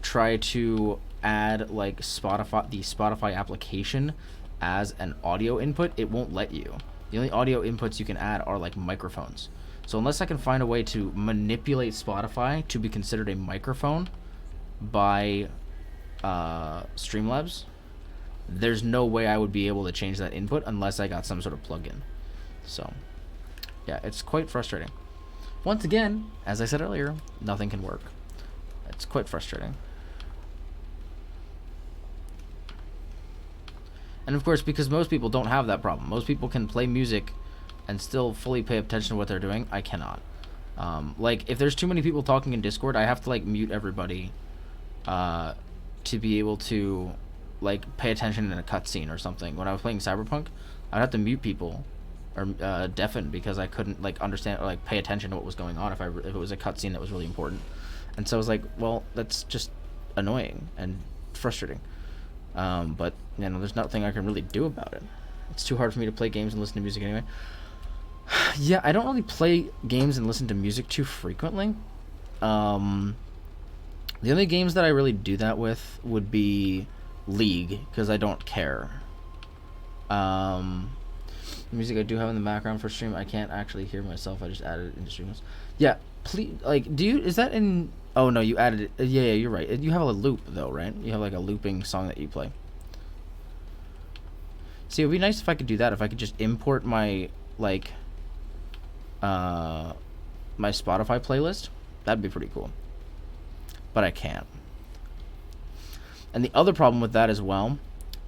try to add like the Spotify application as an audio input, it won't let you. The only audio inputs you can add are like microphones. So unless I can find a way to manipulate Spotify to be considered a microphone by Streamlabs, there's no way I would be able to change that input unless I got some sort of plugin. So yeah, it's quite frustrating. Once again, as I said earlier, nothing can work. It's quite frustrating. And of course, because most people don't have that problem. Most people can play music and still fully pay attention to what they're doing. I cannot. Like, if there's too many people talking in Discord, I have to, like, mute everybody to be able to, like, pay attention in a cutscene or something. When I was playing Cyberpunk, I'd have to mute people or deafen because I couldn't, like, understand or, like, pay attention to what was going on if it was a cutscene that was really important. And so I was like, well, that's just annoying and frustrating. But, you know, there's nothing I can really do about it. It's too hard for me to play games and listen to music anyway. Yeah, I don't really play games and listen to music too frequently. The only games that I really do that with would be League, because I don't care. The music I do have in the background for stream, I can't actually hear myself. I just added it into streams. Yeah, please, like, is that in... Oh, no, you added it. Yeah, you're right. You have a loop, though, right? You have, like, a looping song that you play. See, it would be nice if I could do that. If I could just import my, like, my Spotify playlist. That'd be pretty cool. But I can't. And the other problem with that as well,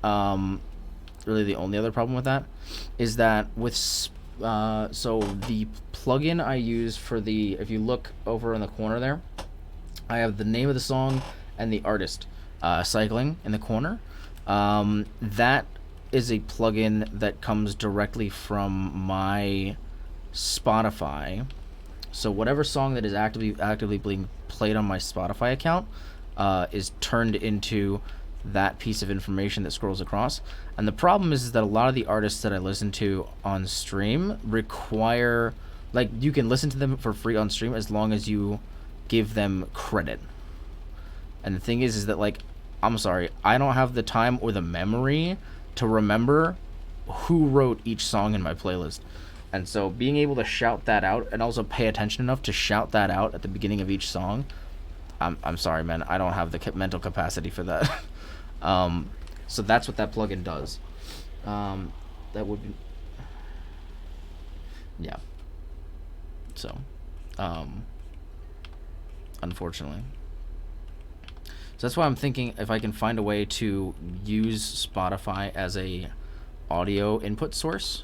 really the only other problem with that, is that with... so the plugin I use for the... If you look over in the corner there, I have the name of the song and the artist cycling in the corner. That is a plugin that comes directly from my Spotify. So whatever song that is actively being played on my Spotify account is turned into that piece of information that scrolls across. And the problem is that a lot of the artists that I listen to on stream require, like, you can listen to them for free on stream as long as you give them credit. And the thing is that, like, I'm sorry, I don't have the time or the memory to remember who wrote each song in my playlist. And so being able to shout that out and also pay attention enough to shout that out at the beginning of each song, I'm sorry, man, I don't have the mental capacity for that. So that's what that plugin does. That would be... Yeah. So, unfortunately. So that's why I'm thinking if I can find a way to use Spotify as a audio input source,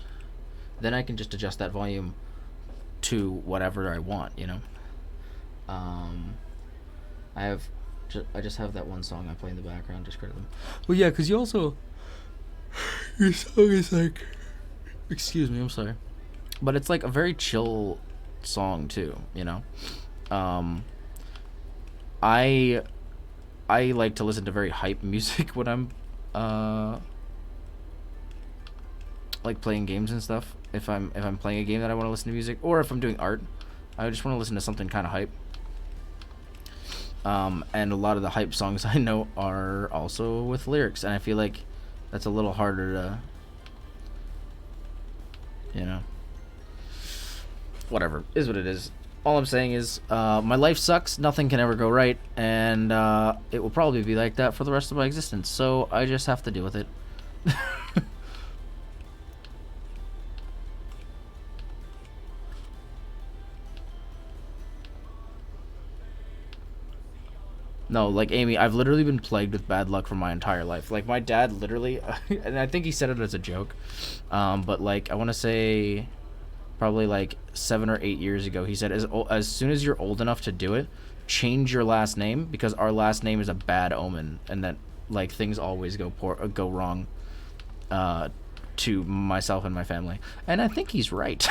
then I can just adjust that volume to whatever I want, you know. I just have that one song I play in the background, just credit them. Well, yeah, because you also... Your song is like... Excuse me, I'm sorry. But it's like a very chill song too, you know. Um, I I like to listen to very hype music when I'm like playing games and stuff. If I'm playing a game that I want to listen to music, or if I'm doing art, I just want to listen to something kind of hype. And a lot of the hype songs I know are also with lyrics, and I feel like that's a little harder to, you know, whatever, is what it is. All I'm saying is, my life sucks, nothing can ever go right, and it will probably be like that for the rest of my existence, so I just have to deal with it. No, like Amy, I've literally been plagued with bad luck for my entire life. Like my dad literally, and I think he said it as a joke, but like I want to say, probably like 7 or 8 years ago, he said as soon as you're old enough to do it, change your last name because our last name is a bad omen, and that like things always go wrong, to myself and my family. And I think he's right,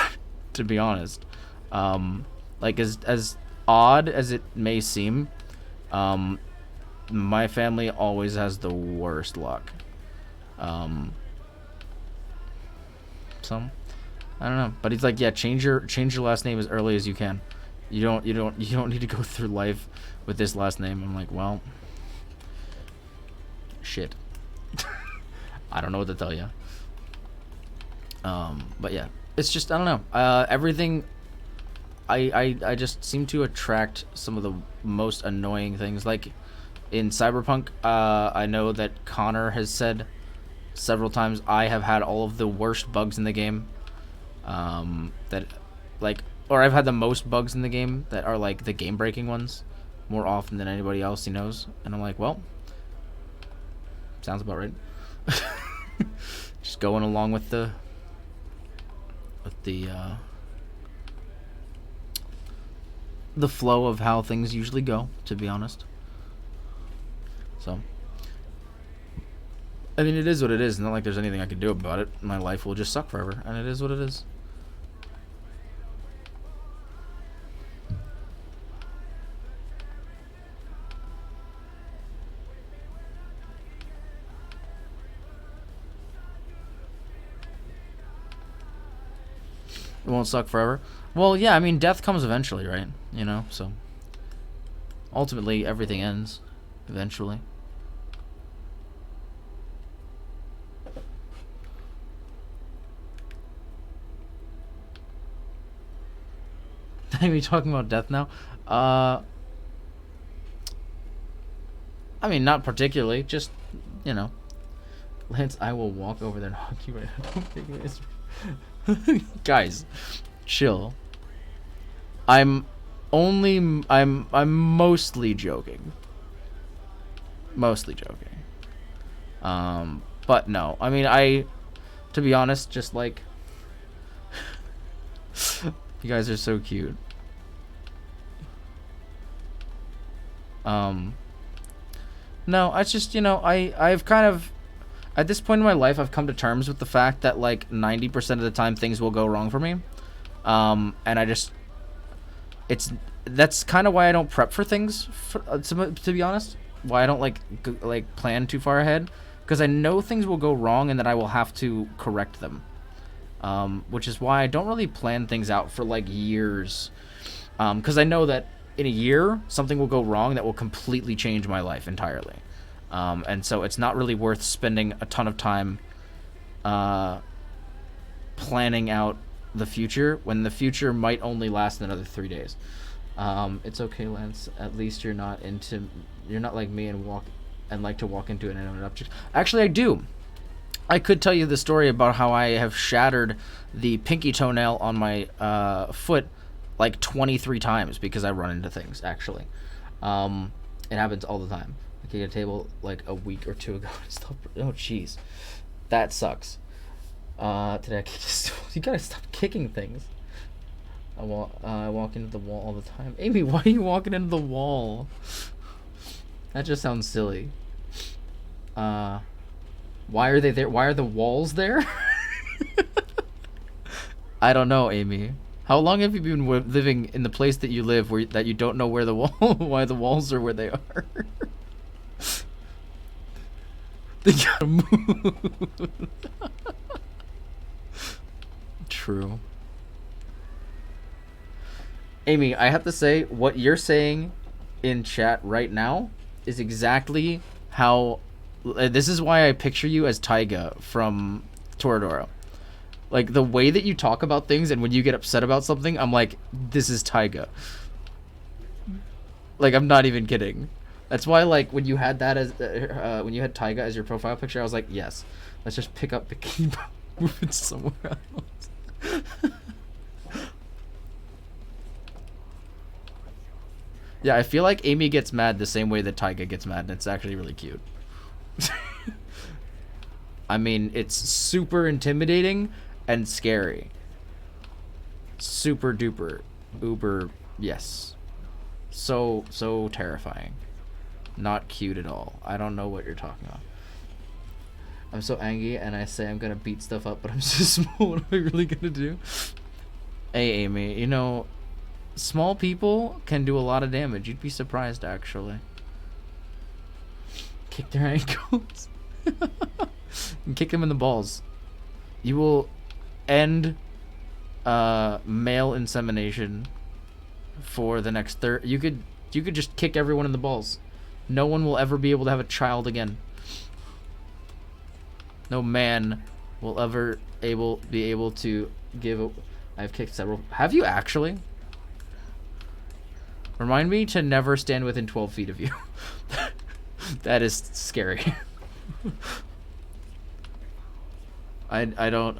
to be honest. Like as odd as it may seem. My family always has the worst luck. So I don't know, but he's like, yeah, change your last name as early as you can. You don't need to go through life with this last name. I'm like, well, shit. I don't know what to tell you. But yeah, it's just, I don't know. Everything. I just seem to attract some of the most annoying things. Like in Cyberpunk, I know that Connor has said several times I have had all of the worst bugs in the game. That like, or I've had the most bugs in the game that are like the game breaking ones more often than anybody else he knows. And I'm like, well, sounds about right. Just going along with the flow of how things usually go, to be honest. So, I mean, it is what it is. Not like there's anything I can do about it. My life will just suck forever, and it is what it is. It won't suck forever. Well, yeah, I mean, death comes eventually, right? You know, so ultimately everything ends eventually. Are we talking about death now? I mean, not particularly. Just, you know, Lance, I will walk over there and hug you right now. Guys, chill. I'm mostly joking. Mostly joking. But no. I mean, to be honest, just like you guys are so cute. No, it's just, you know, I've kind of, at this point in my life, I've come to terms with the fact that like 90% of the time things will go wrong for me. And that's kind of why I don't prep for things, to be honest. Why I don't like plan too far ahead, because I know things will go wrong and that I will have to correct them. Which is why I don't really plan things out for like years, because I know that in a year something will go wrong that will completely change my life entirely. And so it's not really worth spending a ton of time planning out the future when the future might only last another 3 days. It's okay, Lance. At least you're not like me and like to walk into an inanimate object. Actually, I do. I could tell you the story about how I have shattered the pinky toenail on my foot like 23 times because I run into things, actually. It happens all the time. I kicked a table like a week or two ago. Oh, jeez. That sucks. Today I kicked a stool. You gotta stop kicking things. I walk into the wall all the time. Amy, why are you walking into the wall? That just sounds silly. Why are they there? Why are the walls there? I don't know, Amy. How long have you been living in the place that you live where that you don't know where the wall why the walls are where they are? They gotta move. True. Amy, I have to say, what you're saying in chat right now is exactly how... This is why I picture you as Taiga from Toradora. Like, the way that you talk about things and when you get upset about something, I'm like, this is Taiga. Like, I'm not even kidding. That's why, like, when you had that as... when you had Taiga as your profile picture, I was like, yes. Let's just pick up Bikini, move it somewhere else. Yeah, I feel like Amy gets mad the same way that Taiga gets mad, and it's actually really cute. I mean, it's super intimidating and scary. Super duper. Uber, yes. So terrifying. Not cute at all. I don't know what you're talking about. I'm so angry and I say I'm gonna beat stuff up, but I'm so small. What am I really gonna do? Hey, Amy, you know, small people can do a lot of damage. You'd be surprised, actually. Kick their ankles. And kick them in the balls. You will end male insemination for the next you could just kick everyone in the balls. No one will ever be able to have a child again. No man will ever be able to give a... I've kicked several... Have you actually? Remind me to never stand within 12 feet of you. That is scary. I don't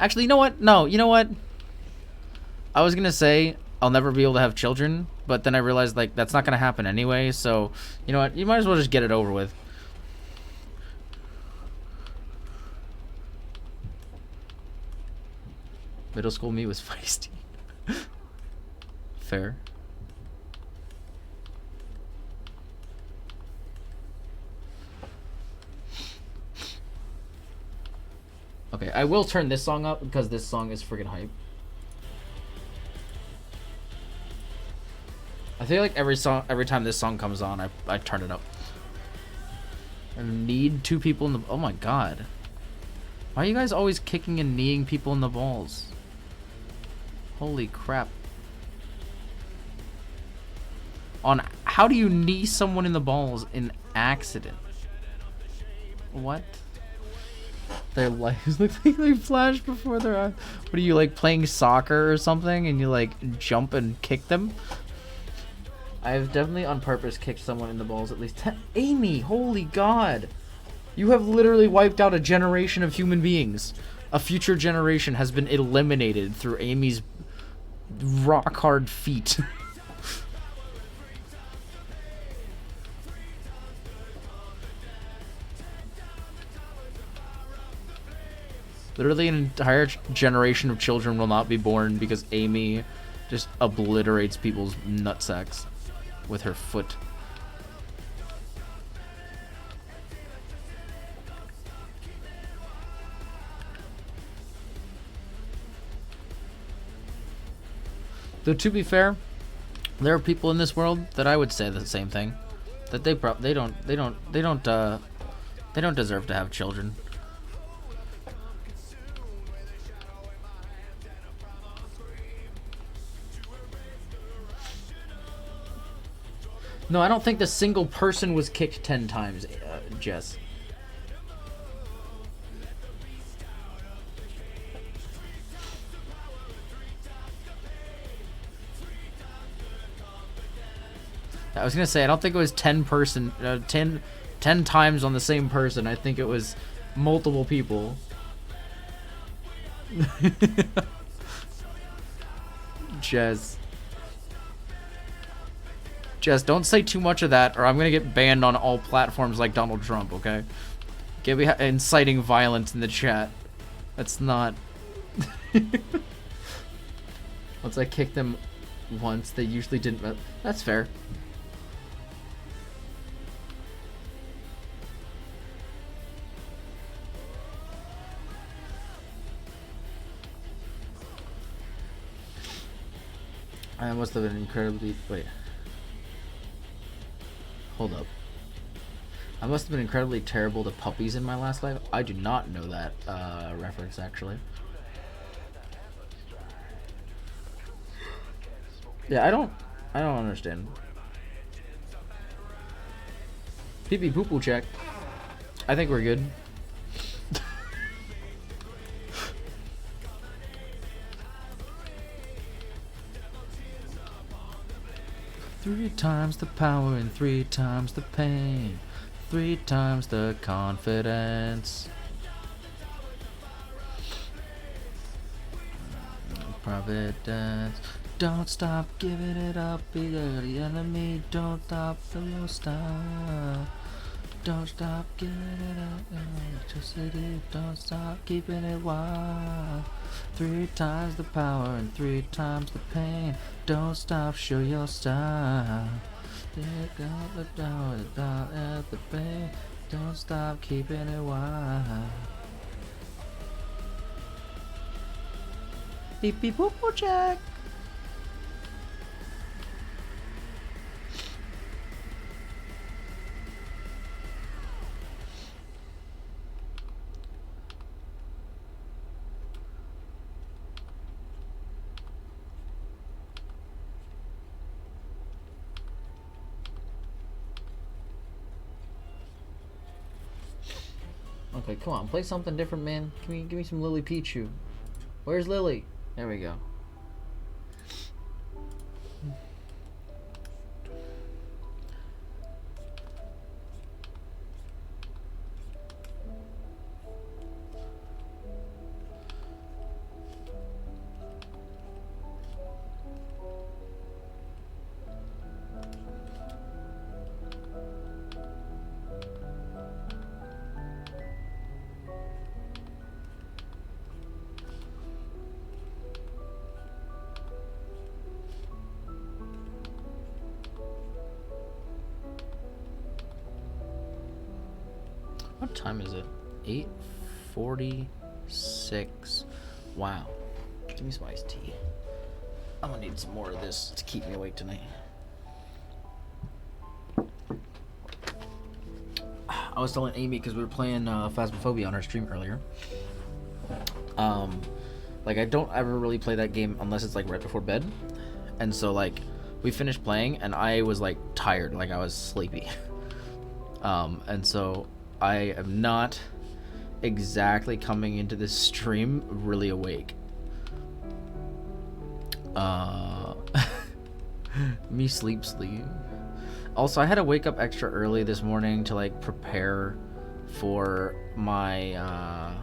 Actually, you know what? No, you know what? I was gonna say I'll never be able to have children, but then I realized, like, that's not gonna happen anyway, so you know what? You might as well just get it over with. Middle school me was feisty. Fair. Okay, I will turn this song up because this song is friggin' hype. I feel like every time this song comes on, I turn it up. I need two people in the... Oh my god. Why are you guys always kicking and kneeing people in the balls? Holy crap. How do you knee someone in the balls in accident? What? Their lives look like they flash before their eyes. What are you, like, playing soccer or something and you, like, jump and kick them? I've definitely on purpose kicked someone in the balls at least 10... Amy, holy god. You have literally wiped out a generation of human beings. A future generation has been eliminated through Amy's rock hard feet. Literally an entire generation of children will not be born because Amy just obliterates people's nutsacks with her foot. Though to be fair, there are people in this world that I would say the same thing, that they don't deserve to have children. No, I don't think the single person was kicked 10 times, Jess. I was gonna say, I don't think it was 10 times on the same person. I think it was multiple people. Jess, don't say too much of that, or I'm gonna get banned on all platforms like Donald Trump, okay? Get me inciting violence in the chat. That's not... Once I kick them once, they usually didn't... That's fair. I must have been incredibly... Wait. Hold up. I must have been incredibly terrible to puppies in my last life. I do not know that reference, actually. Yeah, I don't understand. Pee pee poo poo check. I think we're good. Three times the power and 3 times the pain. 3 times the confidence. Providence. Don't stop giving it up, be the enemy. Don't stop till you stop. Don't stop giving it up, electricity. Don't stop keeping it wild. 3 times the power and 3 times the pain. Don't stop, show your style. Take out the power, down at the pain. Don't stop keeping it wild. Beep beep boop boop check. Okay, come on, play something different, man. Give me some Lily Pichu. Where's Lily? There we go. What time is it? 8:46. Wow. Give me some iced tea. I'm gonna need some more of this to keep me awake tonight. I was telling Amy because we were playing Phasmophobia on our stream earlier. Like I don't ever really play that game unless it's like right before bed, and so like we finished playing and I was like tired, like I was sleepy. And so I am not exactly coming into this stream really awake. Me sleep. Also, I had to wake up extra early this morning to like prepare for my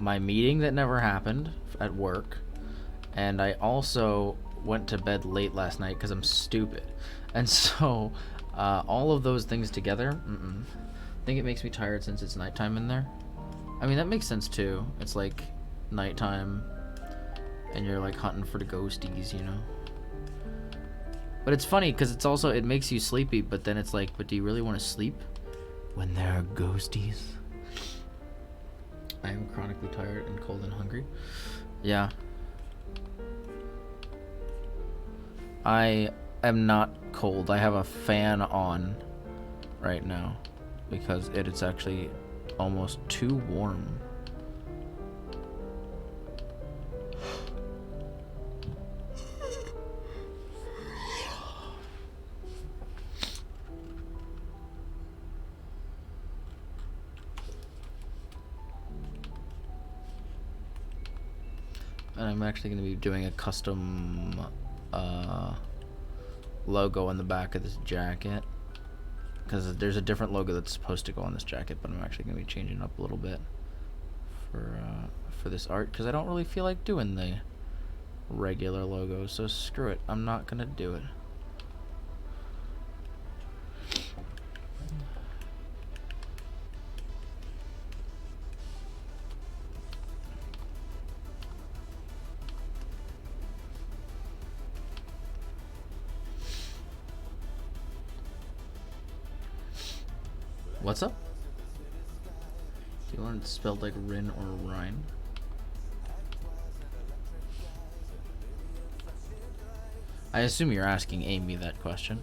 my meeting that never happened at work, and I also went to bed late last night because I'm stupid, and so all of those things together, I think it makes me tired since it's nighttime in there. I mean, that makes sense too. It's like nighttime and you're like hunting for the ghosties, you know. But it's funny because it's also, it makes you sleepy, but then it's like, but do you really want to sleep when there are ghosties? I am chronically tired and cold and hungry. Yeah. I am not cold. I have a fan on right now because it's actually almost too warm. And I'm actually going to be doing a custom logo on the back of this jacket, because there's a different logo that's supposed to go on this jacket, but I'm actually going to be changing it up a little bit for this art, because I don't really feel like doing the regular logo, so screw it, I'm not going to do it. What's up? Do you want it spelled like Rin or Rhine? I assume you're asking Amy that question.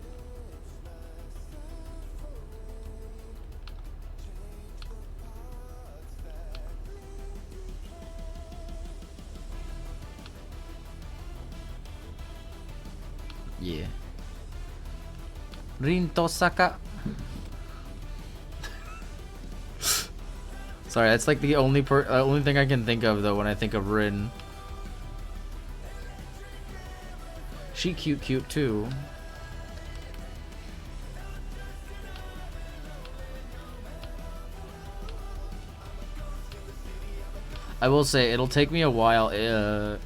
Yeah. Rinto Saka. Sorry, that's like the only thing I can think of though when I think of Rin. She cute too. I will say it'll take me a while to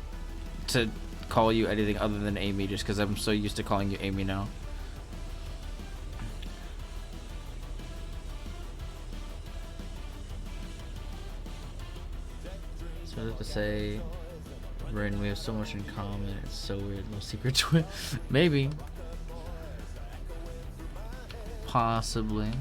call you anything other than Amy, just because I'm so used to calling you Amy now. So to say, Rin, we have so much in common. It's so weird. No secret twin. Maybe. Possibly.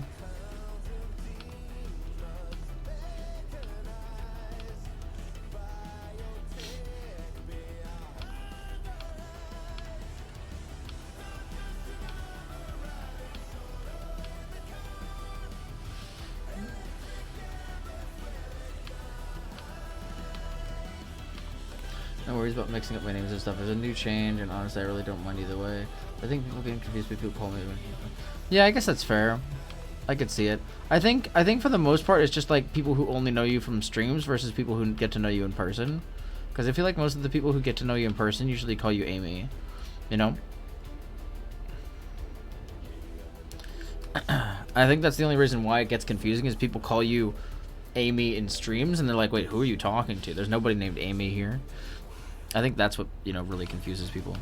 No worries about mixing up my names and stuff. There's a new change, and honestly, I really don't mind either way. I think people getting confused with people call me. Yeah, I guess that's fair. I could see it. I think for the most part, it's just like people who only know you from streams versus people who get to know you in person. Because I feel like most of the people who get to know you in person usually call you Amy. You know? I think that's the only reason why it gets confusing is people call you Amy in streams, and they're like, wait, who are you talking to? There's nobody named Amy here. I think that's what, you know, really confuses people.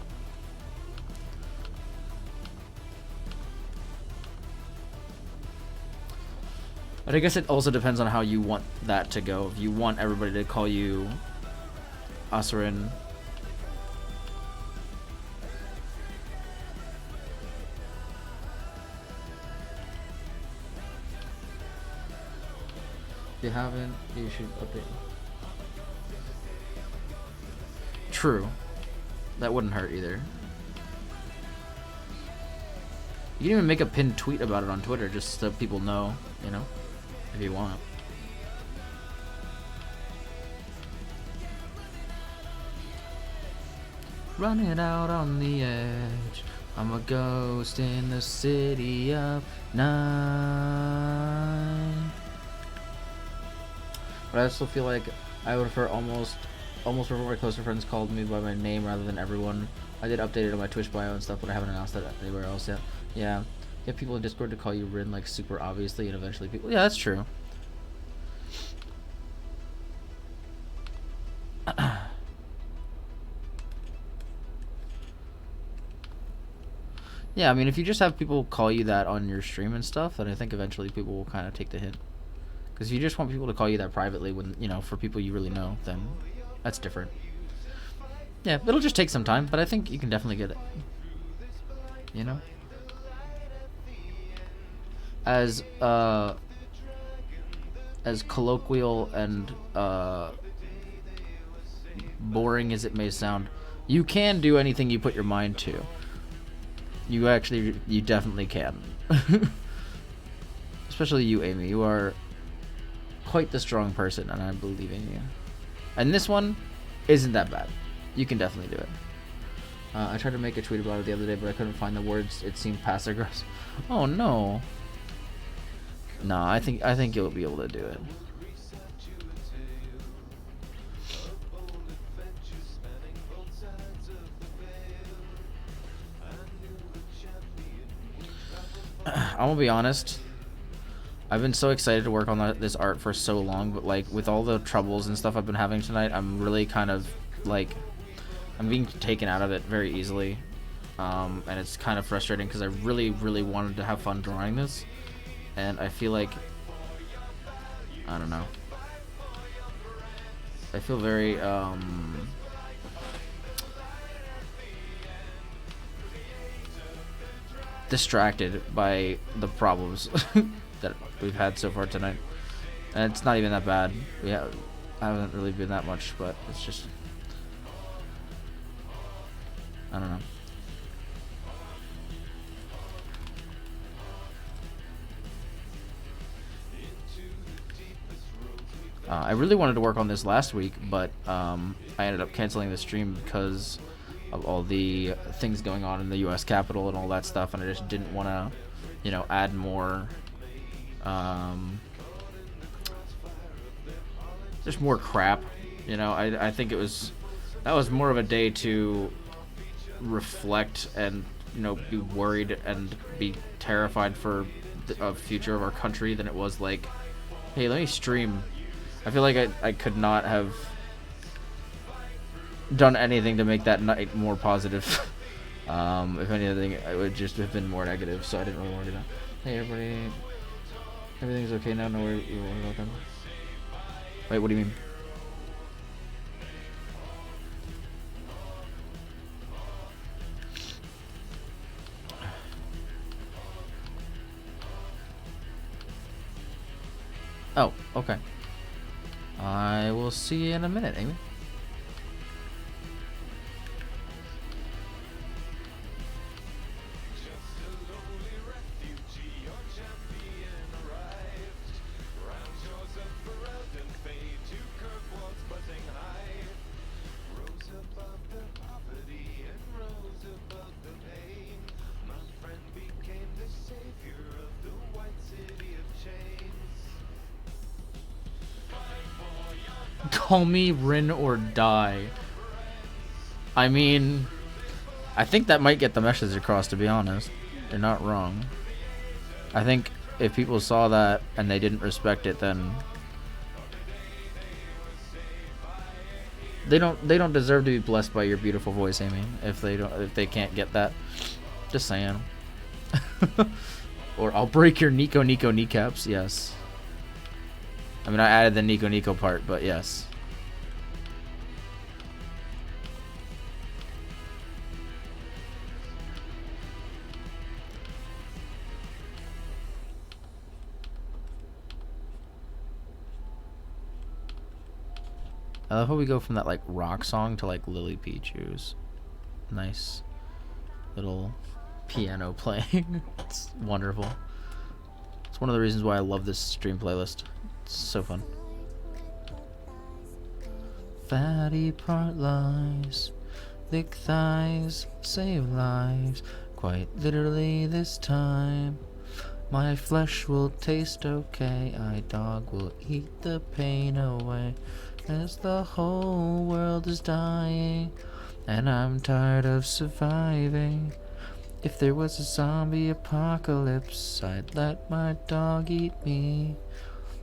But I guess it also depends on how you want that to go. If you want everybody to call you Asurin. If you haven't, you should update. True. That wouldn't hurt either. You can even make a pinned tweet about it on Twitter just so people know, you know, if you want. Running out on the edge, I'm a ghost in the city of night. But I also feel like I would prefer almost prefer my closer friends called me by my name rather than everyone. I did update it on my Twitch bio and stuff, but I haven't announced that anywhere else yet. Yeah. You have people in Discord to call you Rin like super obviously, and eventually people. Yeah, that's true. Yeah, I mean, if you just have people call you that on your stream and stuff, then I think eventually people will kind of take the hint. Because if you just want people to call you that privately, when, you know, for people you really know, then that's different. Yeah, it'll just take some time, but I think you can definitely get it. You know? As colloquial and boring as it may sound, you can do anything you put your mind to. You definitely can. Especially you, Amy. You are quite the strong person, and I believe in you. And this one isn't that bad. You can definitely do it. I tried to make a tweet about it the other day, but I couldn't find the words. It seemed passive aggressive. Oh no. No, I think you'll be able to do it. I'm gonna be honest. I've been so excited to work on this art for so long, but like with all the troubles and stuff I've been having tonight, I'm really kind of like I'm being taken out of it very easily, and it's kind of frustrating because I really wanted to have fun drawing this, and I feel like I don't know. I feel very distracted by the problems that we've had so far tonight, and it's not even that bad. I haven't really been that much, but it's just I don't know. I really wanted to work on this last week, but I ended up canceling the stream because of all the things going on in the U.S. Capitol and all that stuff, and I just didn't want to, you know, add more, just more crap. You know, I think that was more of a day to reflect and, you know, be worried and be terrified for the future of our country than it was like, hey, let me stream. I feel like I could not have done anything to make that night more positive. If anything, it would just have been more negative, so I didn't really want to do that. Hey, everybody. Everything's okay now? No worry about them. Wait, what do you mean? Oh, okay. I will see you in a minute, Amy. Call me Rin or die. I mean, I think that might get the message across, to be honest. You're not wrong. I think if people saw that and they didn't respect it, then they don't deserve to be blessed by your beautiful voice, Amy. If they can't get that. Just saying. Or I'll break your Nico kneecaps. Yes. I mean, I added the Nico part, but yes. I love how we go from that like rock song to like Lily Pichu's nice little piano playing. It's wonderful. It's one of the reasons why I love this stream playlist. It's so fun. Fatty part lies, thick thighs, save lives. Quite literally this time. My flesh will taste okay. I dog will eat the pain away. As the whole world is dying, and I'm tired of surviving. If there was a zombie apocalypse, I'd let my dog eat me.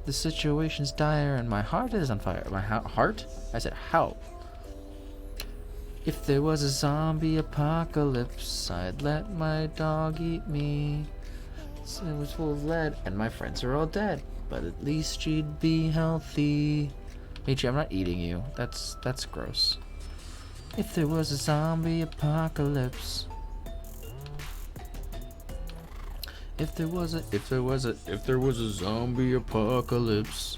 The situation's dire and my heart is on fire. My heart? I said how? If there was a zombie apocalypse, I'd let my dog eat me. It was full of lead and my friends are all dead, but at least she'd be healthy. Michi, I'm not eating you. That's gross. If there was a zombie apocalypse. If there was a zombie apocalypse.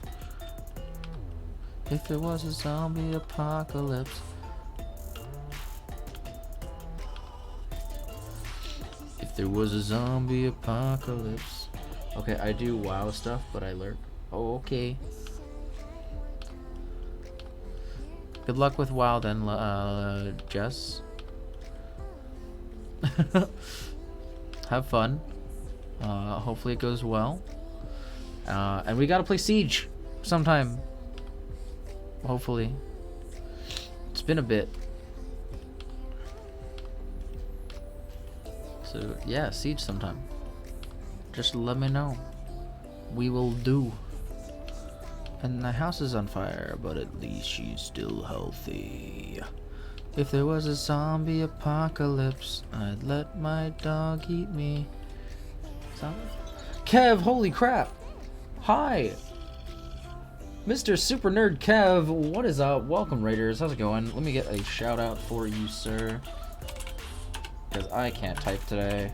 If there was a zombie apocalypse. If there was a zombie apocalypse. Okay, I do WoW stuff, but I lurk. Oh, okay. Good luck with WoW then, Jess. Have fun. Hopefully it goes well. And we gotta play Siege sometime. Hopefully. It's been a bit. So, yeah, Siege sometime. Just let me know. We will do. And the house is on fire, but at least she's still healthy. If there was a zombie apocalypse, I'd let my dog eat me. Kev, holy crap! Hi! Mr. Super Nerd Kev, what is up? Welcome, Raiders. How's it going? Let me get a shout out for you, sir. Because I can't type today.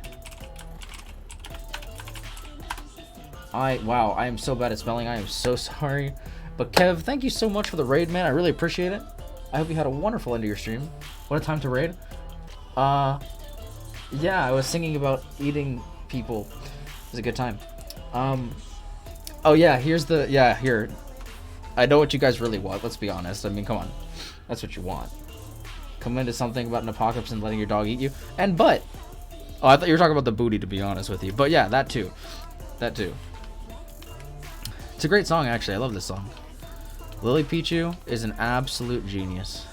Wow, I am so bad at spelling. I am so sorry. But Kev, thank you so much for the raid, man. I really appreciate it. I hope you had a wonderful end of your stream. What a time to raid. Yeah, I was singing about eating people. It was a good time. Oh yeah, here's the, yeah, here. I know what you guys really want. Let's be honest. I mean, come on. That's what you want. Come into something about an apocalypse and letting your dog eat you. And but. Oh, I thought you were talking about the booty, to be honest with you. But yeah, that too. That too. It's a great song, actually. I love this song. Lily Pichu is an absolute genius.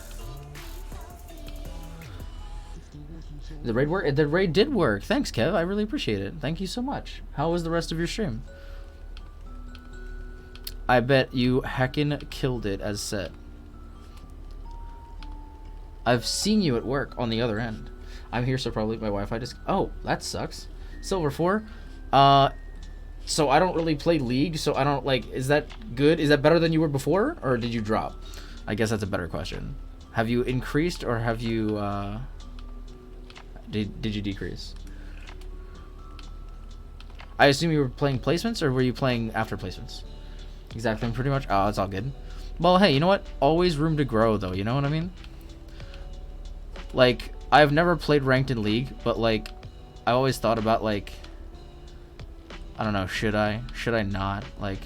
The raid work? The raid did work. Thanks, Kev. I really appreciate it. Thank you so much. How was the rest of your stream? I bet you heckin' killed it as said. I've seen you at work on the other end. I'm here, so probably my Wi-Fi just... Oh, that sucks. Silver 4. So I don't really play League, so I don't, like... Is that good? Is that better than you were before? Or did you drop? I guess that's a better question. Have you increased, or have you, Did you decrease? I assume you were playing placements, or were you playing after placements? Exactly, pretty much. Oh, it's all good. Well, hey, you know what? Always room to grow, though. You know what I mean? Like, I've never played ranked in League, but, like, I always thought about, like, I don't know, should I? Should I not? Like,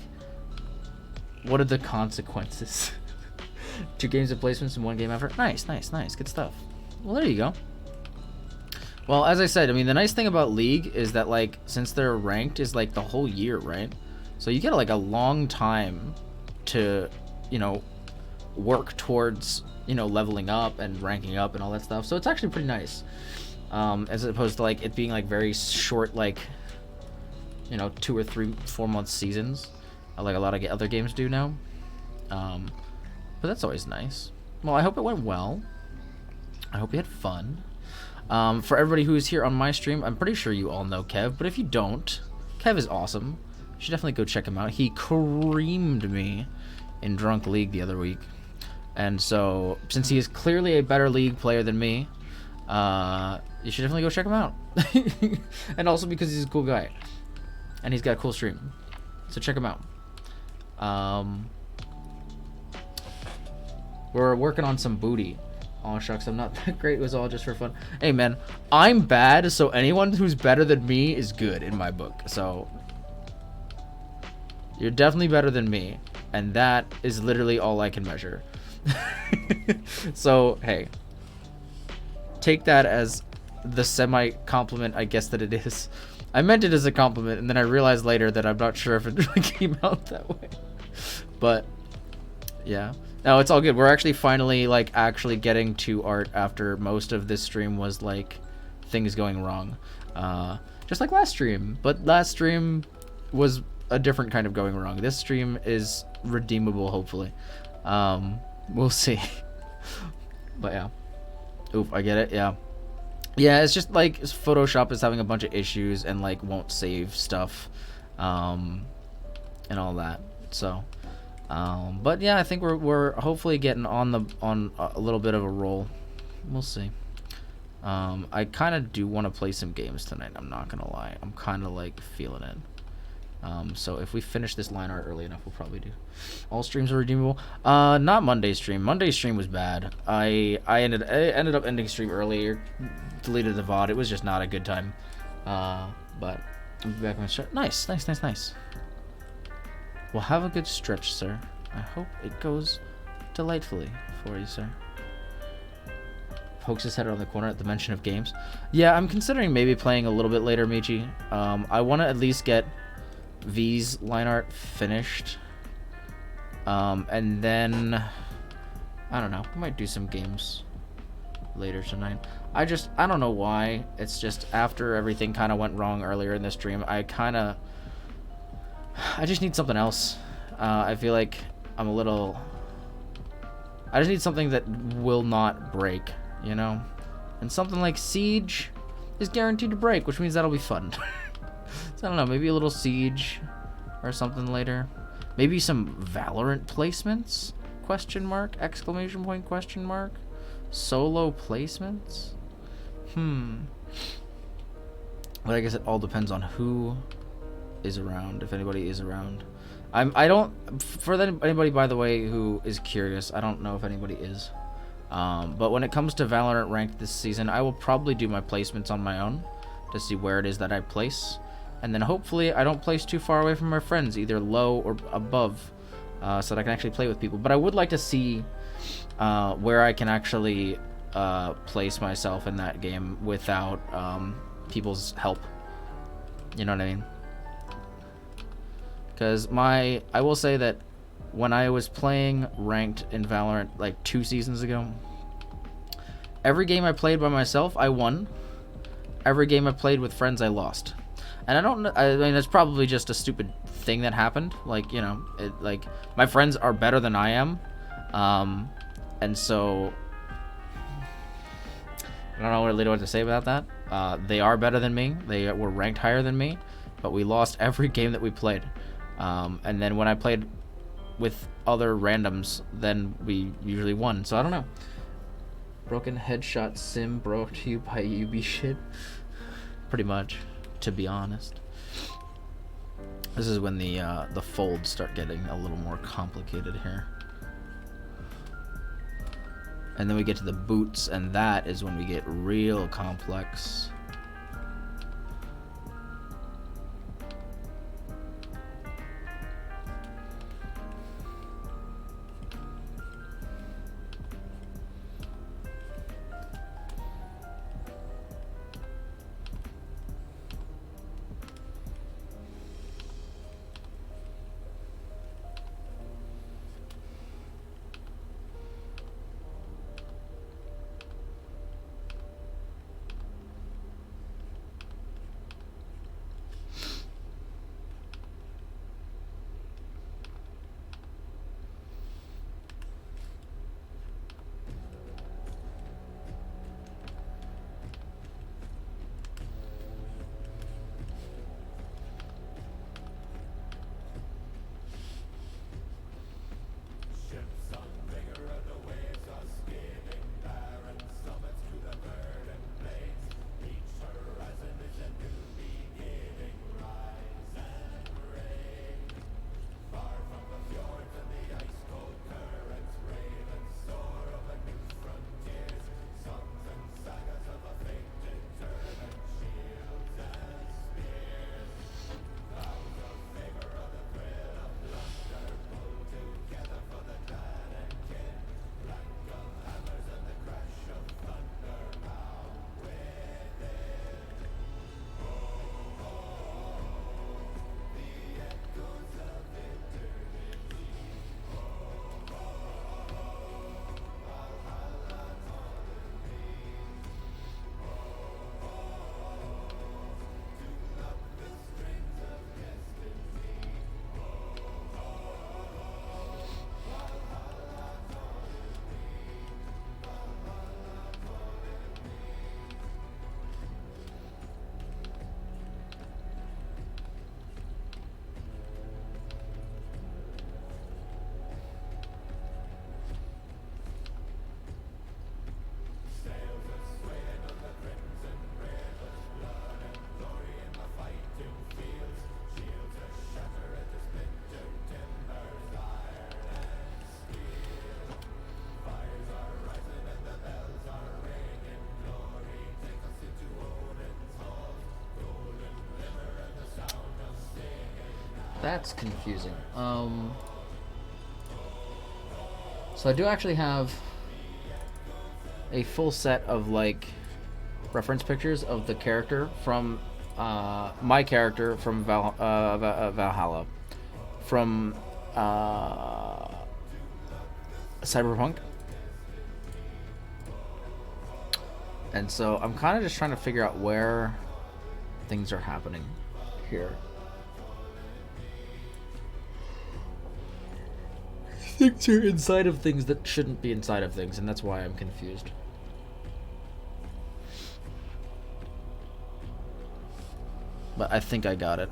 what are the consequences? 2 games of placements and 1 game effort? Nice, nice, nice. Good stuff. Well, there you go. Well, as I said, I mean, the nice thing about League is that, like, since they're ranked is, like, the whole year, right? So you get, like, a long time to, you know, work towards, you know, leveling up and ranking up and all that stuff. So it's actually pretty nice. As opposed to, like, it being, like, very short, like, you know, 2 or 3, 4 month seasons. Like a lot of other games do now. But that's always nice. Well, I hope it went well. I hope you had fun. For everybody who is here on my stream, I'm pretty sure you all know Kev, but if you don't, Kev is awesome. You should definitely go check him out. He creamed me in Drunk League the other week. And so, since he is clearly a better League player than me, you should definitely go check him out. And also because he's a cool guy. And he's got a cool stream. So check him out. We're working on some booty. Oh shucks, I'm not that great. It was all just for fun. Hey man, I'm bad, so anyone who's better than me is good in my book. So you're definitely better than me, and that is literally all I can measure. So hey, take that as the semi compliment I guess that it is. I meant it as a compliment, and then I realized later that I'm not sure if it really came out that way. But yeah. No, it's all good. We're actually finally, like, actually getting to art after most of this stream was, like, things going wrong. Just like last stream. But last stream was a different kind of going wrong. This stream is redeemable, hopefully. We'll see. But, yeah. Oof, I get it, yeah. Yeah, it's just, like, Photoshop is having a bunch of issues and, like, won't save stuff. And all that. So... but yeah, I think we're hopefully getting on a little bit of a roll. We'll see. I kind of do want to play some games tonight. I'm not gonna lie. I'm kind of like feeling it. So if we finish this line art early enough, we'll probably do. All streams are redeemable. Not Monday's stream. Monday's stream was bad. I ended up ending stream early. Deleted the VOD. It was just not a good time. But I'm back on the nice. Well, have a good stretch, sir. I hope it goes delightfully for you, sir. Pokes his head around the corner at the mention of games. Yeah, I'm considering maybe playing a little bit later, Michi. I want to at least get V's line art finished. And then... I don't know. We might do some games later tonight. I don't know why. It's just after everything kind of went wrong earlier in this stream, I just need something else. I feel like I'm a little... I just need something that will not break, you know? And something like Siege is guaranteed to break, which means that'll be fun. So I don't know, maybe a little Siege or something later. Maybe some Valorant placements? Question mark? Exclamation point? Question mark? Solo placements? But I guess it all depends on who... is around, if anybody is around. For anybody, by the way, who is curious, I don't know if anybody is. But when it comes to Valorant ranked this season, I will probably do my placements on my own to see where it is that I place. And then hopefully I don't place too far away from my friends, either low or above. so that I can actually play with people. But I would like to see where I can actually place myself in that game without people's help. You know what I mean? Because I will say that when I was playing ranked in Valorant like 2 seasons ago, every game I played by myself, I won. Every game I played with friends, I lost. And I don't know, I mean, it's probably just a stupid thing that happened. Like, you know, like, my friends are better than I am. And so, I don't know really what to say about that. They are better than me. They were ranked higher than me. But we lost every game that we played. And then when I played with other randoms, then we usually won. So I don't know. Broken headshot sim brought to you by UB shit. Pretty much, to be honest. This is when the folds start getting a little more complicated here. And then we get to the boots, and that is when we get real complex. That's confusing. So I do actually have a full set of like reference pictures of the character from my character from Valhalla, from Cyberpunk. And so I'm kind of just trying to figure out where things are happening here. Things are inside of things that shouldn't be inside of things, and that's why I'm confused. But I think I got it.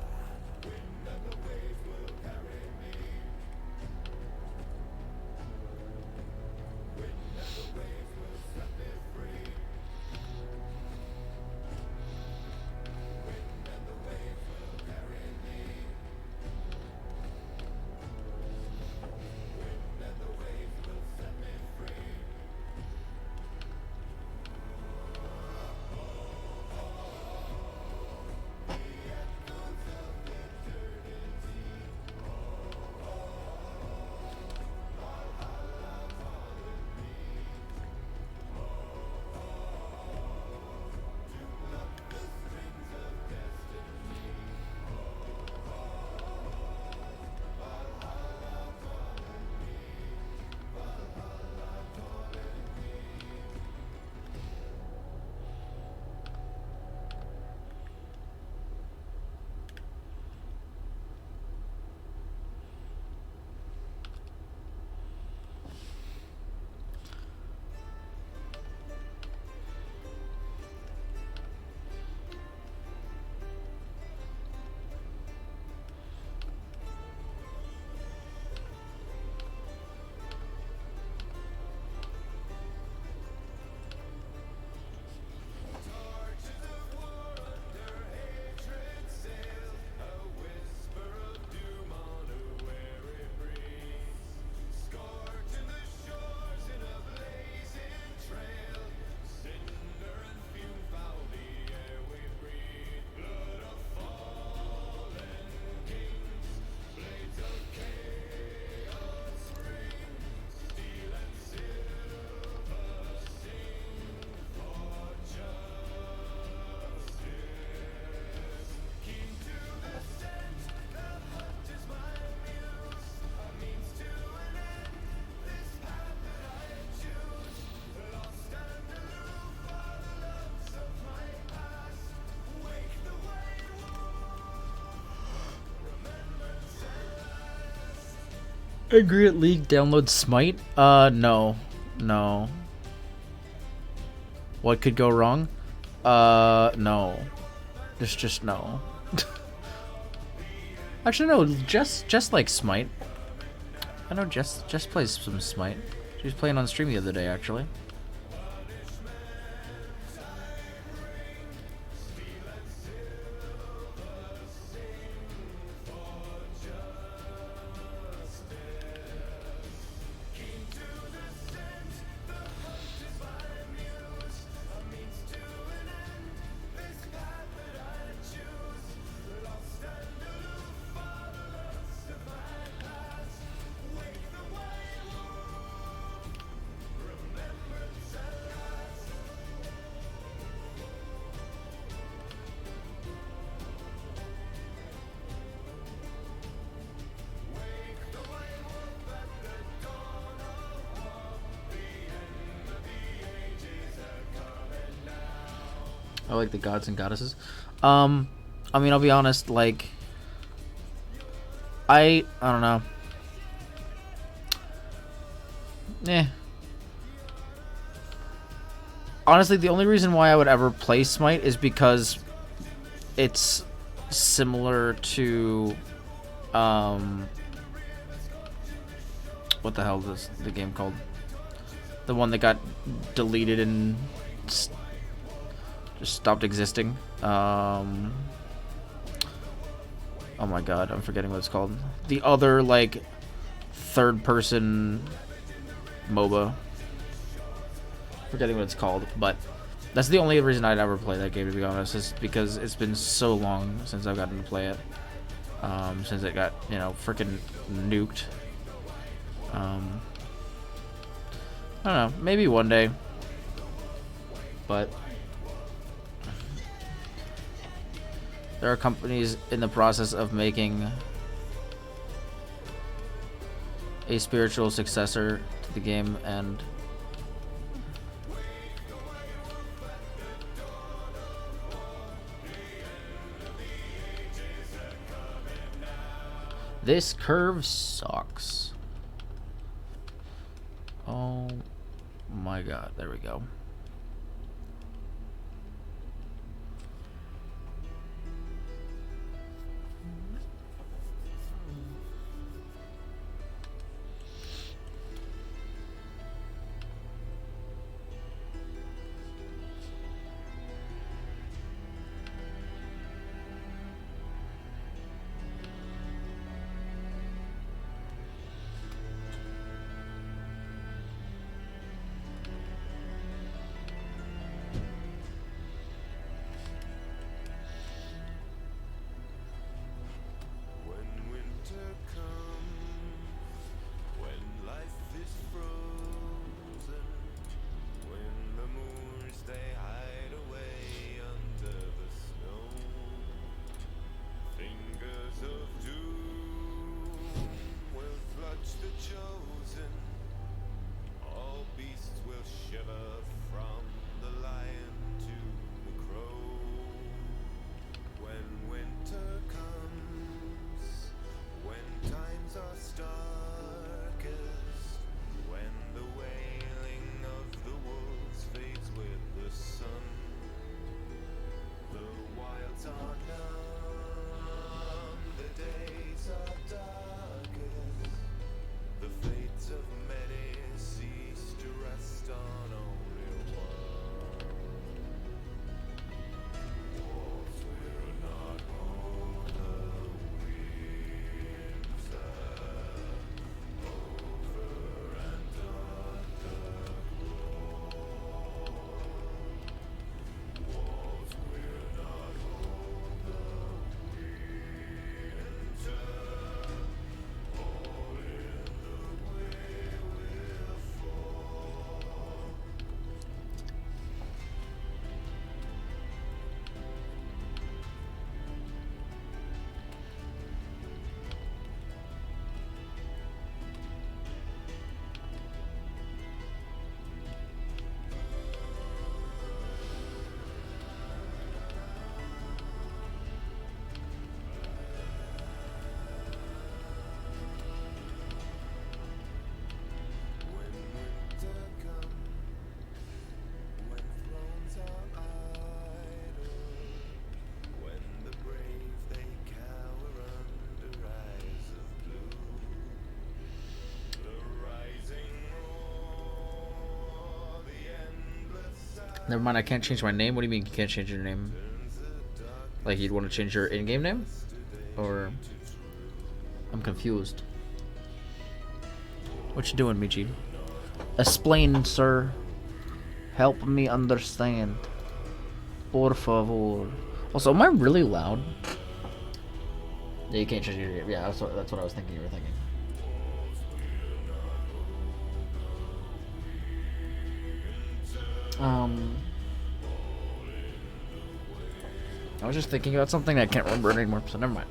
Angry at League download Smite? No. No. What could go wrong? No. Just no. Actually, no. Just like Smite. I know Jess plays some Smite. She was playing on stream the other day, actually. I like the gods and goddesses. I mean, I'll be honest, like, I don't know. Honestly, the only reason why I would ever play Smite is because it's similar to, what the hell is the game called? The one that got deleted and just stopped existing. Oh my god, I'm forgetting what it's called. The other, like, third-person MOBA. Forgetting what it's called, but that's the only reason I'd ever play that game, to be honest, is because it's been so long since I've gotten to play it. Since it got, you know, freaking nuked. I don't know, maybe one day. But there are companies in the process of making a spiritual successor to the game, and this curve sucks. Oh my god, there we go. Never mind, I can't change my name. What do you mean you can't change your name? Like, you'd want to change your in-game name? Or... I'm confused. What you doing, Michi? Explain, sir. Help me understand. Por favor. Also, am I really loud? Yeah, you can't change your name. Yeah, that's what I was thinking you were thinking. I was just thinking about something I can't remember it anymore, so never mind.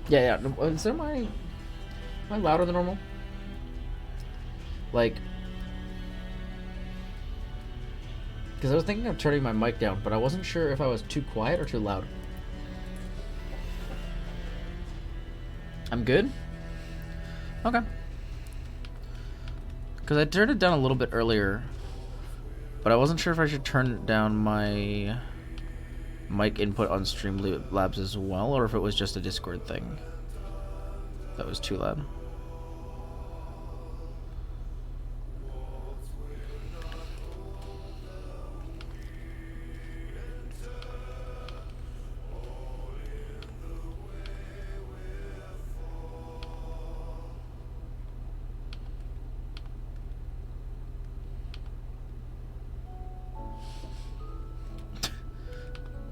Yeah. Is there am I louder than normal? Like, because I was thinking of turning my mic down, but I wasn't sure if I was too quiet or too loud. I'm good? Okay. Because I turned it down a little bit earlier, but I wasn't sure if I should turn down my mic input on Streamlabs as well, or if it was just a Discord thing that was too loud.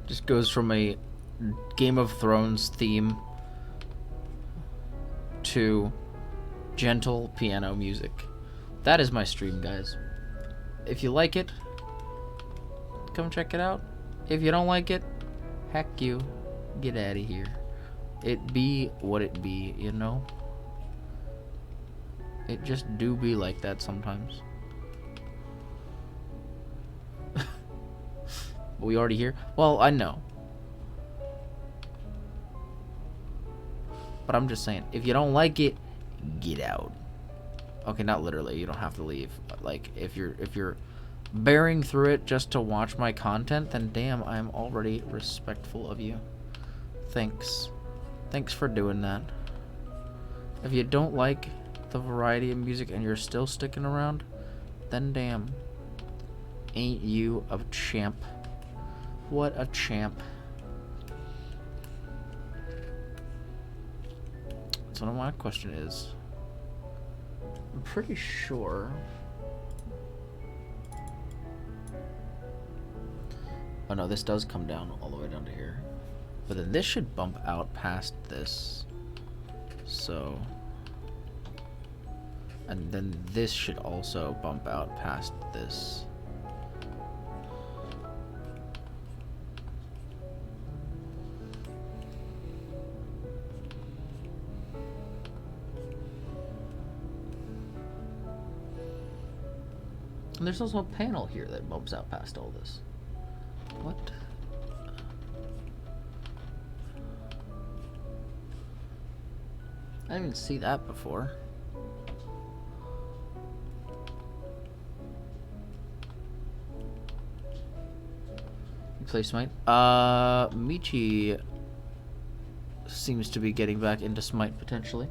Just goes from a Game of Thrones theme to gentle piano music. That is my stream, guys. If you like it, come check it out. If you don't like it, heck you. Get out of here. It be what it be, you know? It just do be like that sometimes. We already here? Well, I know. But I'm just saying, if you don't like it, get out. Okay, not literally, you don't have to leave. But like, if you're bearing through it just to watch my content, then damn, I'm already respectful of you. Thanks. Thanks for doing that. If you don't like the variety of music and you're still sticking around, then damn. Ain't you a champ? What a champ. So my question is, I'm pretty sure. Oh no, this does come down all the way down to here. But then this should bump out past this. So. And then this should also bump out past this. And there's also a panel here that bumps out past all this. What? I didn't even see that before. You play Smite? Michi seems to be getting back into Smite potentially.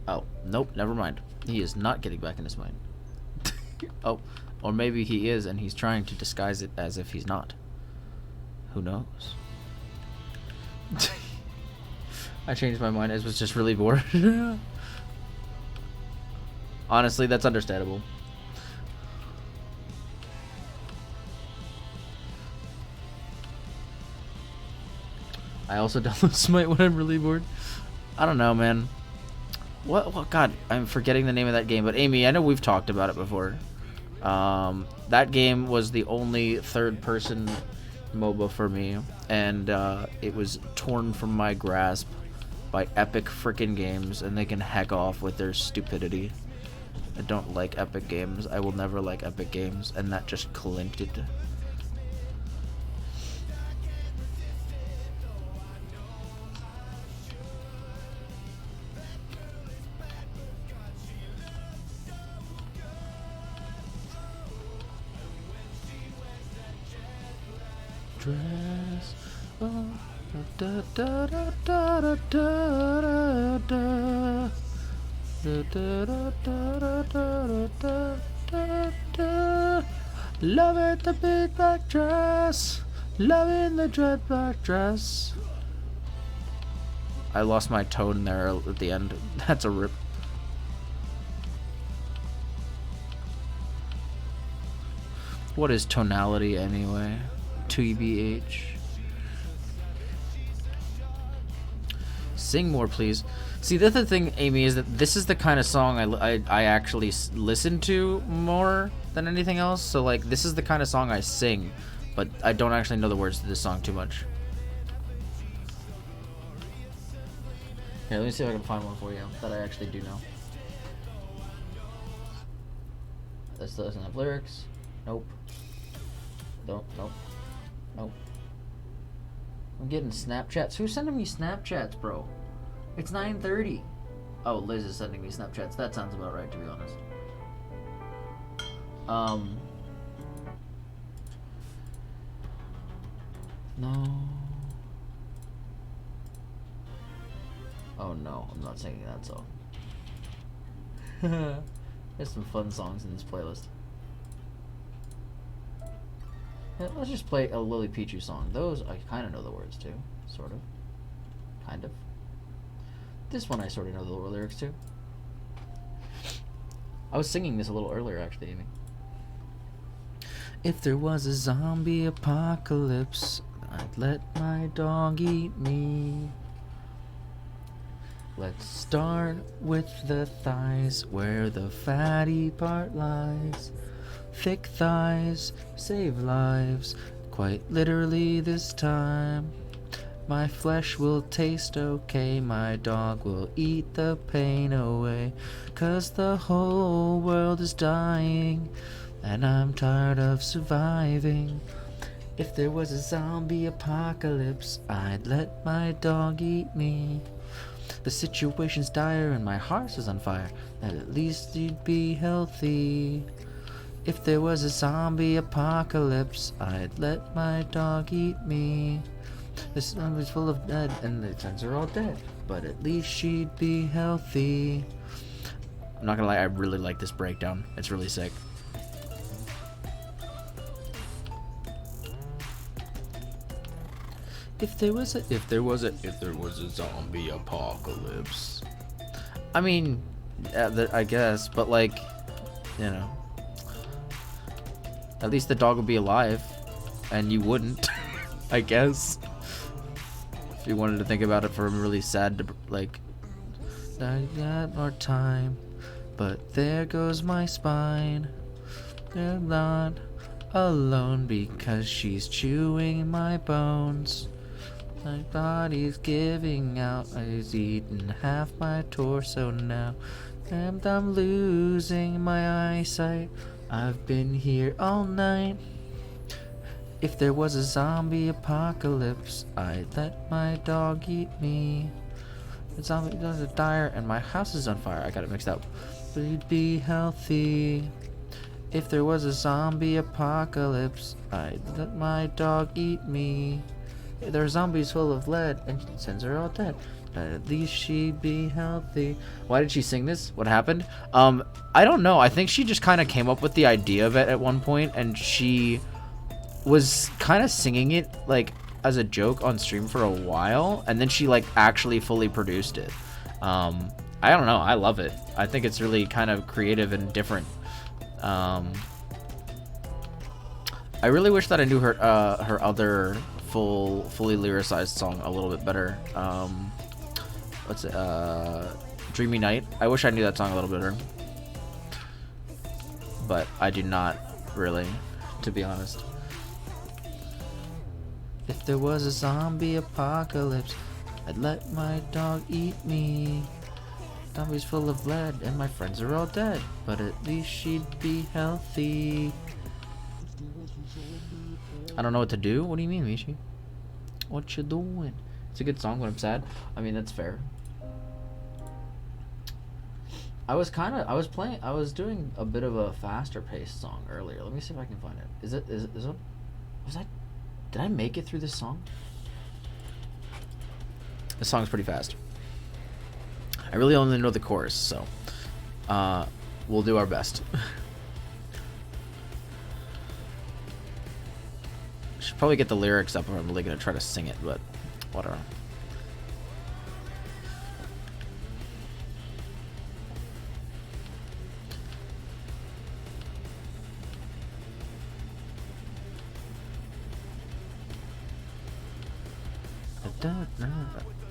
Oh, nope, never mind. He is not getting back into Smite. Oh, or maybe he is and he's trying to disguise it as if he's not. Who knows? I changed my mind. I was just really bored. Honestly, that's understandable. I also download Smite when I'm really bored. I don't know, man. What? God, I'm forgetting the name of that game. But Amy, I know we've talked about it before. That game was the only third-person MOBA for me, and it was torn from my grasp by Epic frickin' Games, and they can heck off with their stupidity. I don't like Epic Games. I will never like Epic Games, and that just clinked it. Dress. Oh, da, da, da, da, da, da, da, Love it, the big black dress. Loving the jet black dress. I lost my tone there at the end. That's a rip. What is tonality anyway? TBH. Sing more, please. See, the other thing, Amy, is that this is the kind of song I actually listen to more than anything else. So, like, this is the kind of song I sing, but I don't actually know the words to this song too much. Here, let me see if I can find one for you that I actually do know. This doesn't have lyrics. Nope. Nope. I'm getting Snapchats. Who's sending me Snapchats, bro? It's 9:30. Oh, Liz is sending me Snapchats. That sounds about right, to be honest. No. Oh no, I'm not singing that song. There's some fun songs in this playlist. Yeah, let's just play a Lily Pichu song. Those I kind of know the words to, sort of, kind of. This one I sort of know the lyrics to. I was singing this a little earlier, actually, Amy. If there was a zombie apocalypse, I'd let my dog eat me. Let's start with the thighs, where the fatty part lies. Thick thighs save lives, quite literally this time. My flesh will taste okay, my dog will eat the pain away. 'Cause the whole world is dying, and I'm tired of surviving. If there was a zombie apocalypse, I'd let my dog eat me. The situation's dire and my heart is on fire, and at least you'd be healthy. If there was a zombie apocalypse, I'd let my dog eat me. This zombie's full of dead, and the friends are all dead, but at least she'd be healthy. I'm not gonna lie, I really like this breakdown. It's really sick. If there was a zombie apocalypse. I mean, I guess, but like, you know, at least the dog would be alive, and you wouldn't, I guess. If you wanted to think about it from really sad to, like, I got more time, but there goes my spine. They're not alone because she's chewing my bones. My body's giving out, I've eaten half my torso now, and I'm losing my eyesight. I've been here all night. If there was a zombie apocalypse, I'd let my dog eat me. The zombie does are dire and my house is on fire. I got it mixed up. But you'd be healthy. If there was a zombie apocalypse, I'd let my dog eat me. There are zombies full of lead, and since they're all dead, but at least she'd be healthy. Why did she sing this? What happened? I don't know. I think she just kind of came up with the idea of it at one point, and she was kind of singing it like as a joke on stream for a while, and then she like actually fully produced it. I don't know. I love it. I think it's really kind of creative and different. I really wish that I knew her other fully lyricized song a little bit better. What's it? Dreamy Night. I wish I knew that song a little better, but I do not really, to be honest. If there was a zombie apocalypse, I'd let my dog eat me. Zombie's full of lead and my friends are all dead, but at least she'd be healthy. I don't know what to do. What do you mean, Michi? What you doing? It's a good song when I'm sad. I mean, that's fair. I was doing a bit of a faster paced song earlier. Let me see if I can find it. Did I make it through this song? This song's pretty fast. I really only know the chorus, so We'll do our best. Should probably get the lyrics up if I'm really gonna try to sing it, but whatever.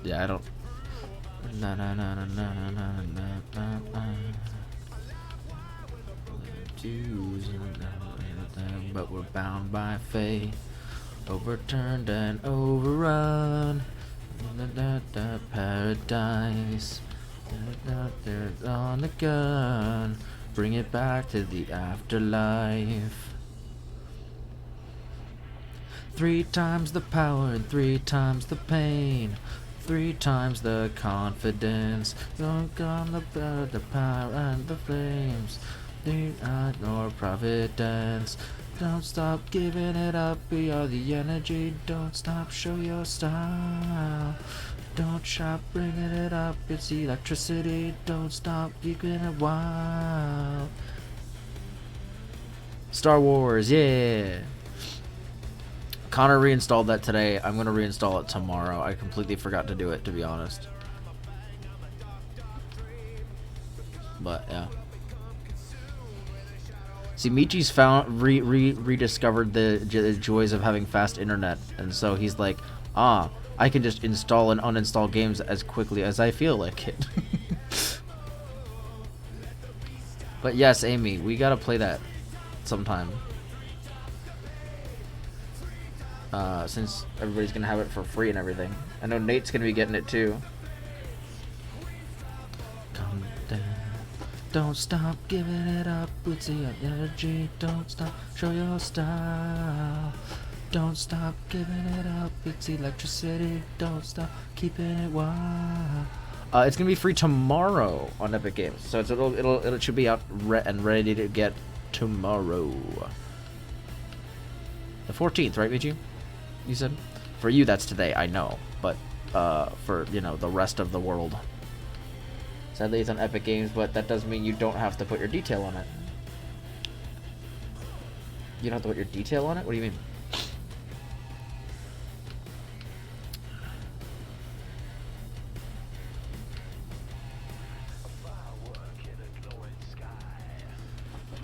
Yeah, I don't. But we're bound by fate, overturned and overrun. Paradise, there's on the gun. Bring it back to the afterlife. 3 times the power and 3 times the pain. 3 times the confidence. Don't on the power and the flames. Nor providence. Don't stop giving it up. We are the energy. Don't stop. Show your style. Don't stop bringing it up. It's electricity. Don't stop keeping it wild. Star Wars, yeah. Connor reinstalled that today. I'm gonna reinstall it tomorrow. I completely forgot to do it, to be honest. But yeah. See, Michi's rediscovered the joys of having fast internet, and so he's like, I can just install and uninstall games as quickly as I feel like it. But yes, Amy, we gotta play that sometime. Since everybody's gonna have it for free and everything. I know Nate's gonna be getting it too. Come down. Don't stop giving it up. It's the energy. Don't stop. Show your style. Don't stop giving it up. It's electricity. Don't stop keeping it wild. It's gonna be free tomorrow on Epic Games, so it should be out and ready to get tomorrow. The 14th, right, Michi? You said? For you, that's today, I know. But, for, the rest of the world. Sadly, it's on Epic Games, but that does mean you don't have to put your detail on it. You don't have to put your detail on it? What do you mean?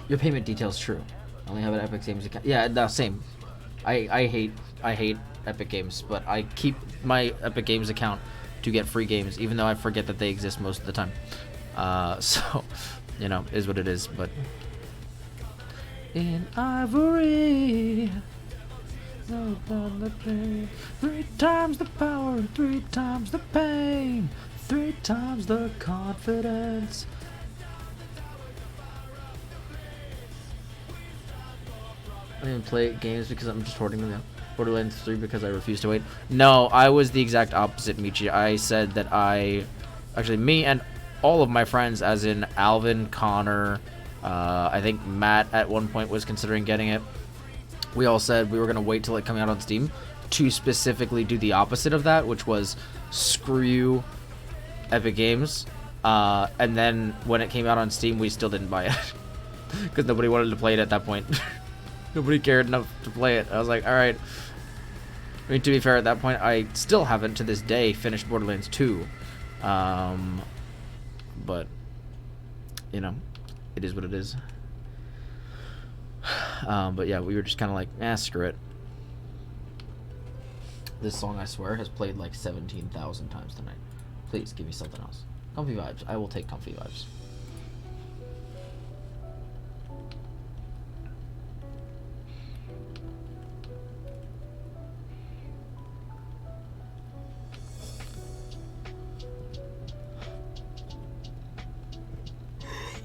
Your payment detail's true. I only have an Epic Games account. Yeah, no, same. I hate Epic Games, but I keep my Epic Games account to get free games, even though I forget that they exist most of the time. So, is what it is. But in ivory, no on the pain. 3 times the power, 3 times the pain, 3 times the confidence. I didn't play games because I'm just hoarding them now. Borderlands 3 because I refuse to wait. No, I was the exact opposite, Michi. I said that me and all of my friends, as in Alvin, Connor, I think Matt at one point was considering getting it. We all said we were going to wait till it came out on Steam to specifically do the opposite of that, which was screw Epic Games. And then when it came out on Steam, we still didn't buy it because nobody wanted to play it at that point. Nobody cared enough to play it. I was like, alright. I mean, to be fair, at that point, I still haven't, to this day, finished Borderlands 2. But, it is what it is. But yeah, we were just kind of like, screw it. This song, I swear, has played like 17,000 times tonight. Please, give me something else. Comfy vibes. I will take comfy vibes.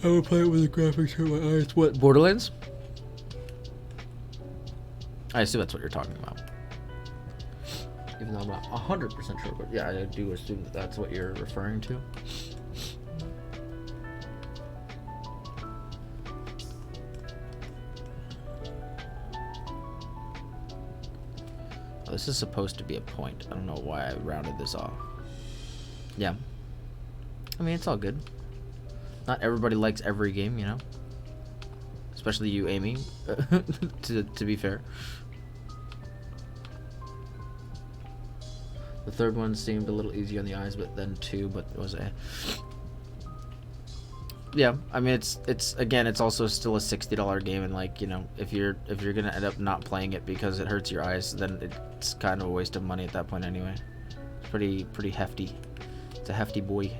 I would play it with the graphics hurt my eyes. What, Borderlands? I assume that's what you're talking about. Even though I'm not 100% sure, but yeah, I do assume that that's what you're referring to. Oh, this is supposed to be a point. I don't know why I rounded this off. Yeah. I mean, it's all good. Not everybody likes every game, you know? Especially you, Amy, to be fair. The third one seemed a little easier on the eyes, but then 2, but it was a... Yeah, I mean, it's again, it's also still a $60 game, and like, you know, if you're gonna end up not playing it because it hurts your eyes, then it's kind of a waste of money at that point anyway. It's pretty hefty. It's a hefty boy.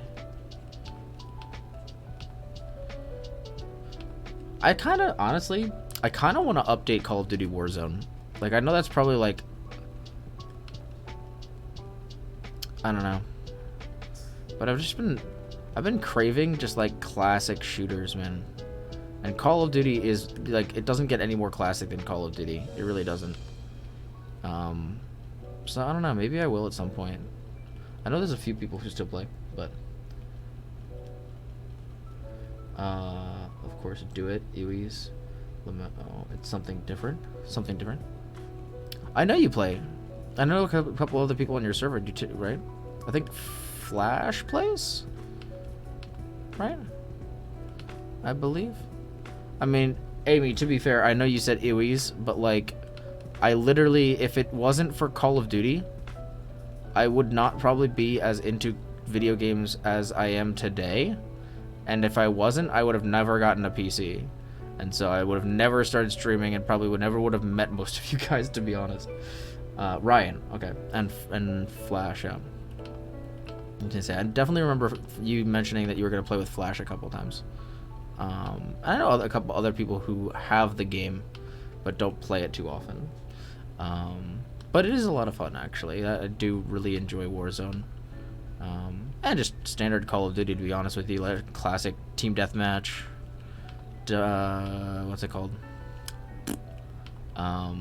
I kind of want to update Call of Duty Warzone. Like, I know that's probably like, I don't know, but I've been craving just like classic shooters, man. And Call of Duty is like, it doesn't get any more classic than Call of Duty. It really doesn't. So I don't know, maybe I will at some point. I know there's a few people who still play, but of course, do it, Ewies. Oh, it's something different. Something different. I know you play. I know a couple other people on your server do too, right? I think Flash plays, right? I believe. I mean, Amy, to be fair, I know you said Ewies, but like, I literally, if it wasn't for Call of Duty, I would not probably be as into video games as I am today. And if I wasn't, I would have never gotten a PC. And so I would have never started streaming, and probably would have met most of you guys, to be honest. Ryan, okay, and Flash, yeah. I was gonna say, I definitely remember you mentioning that you were gonna play with Flash a couple times. I know a couple other people who have the game, but don't play it too often. But it is a lot of fun, actually. I do really enjoy Warzone. And just standard Call of Duty, to be honest with you, like classic team deathmatch. What's it called? Oh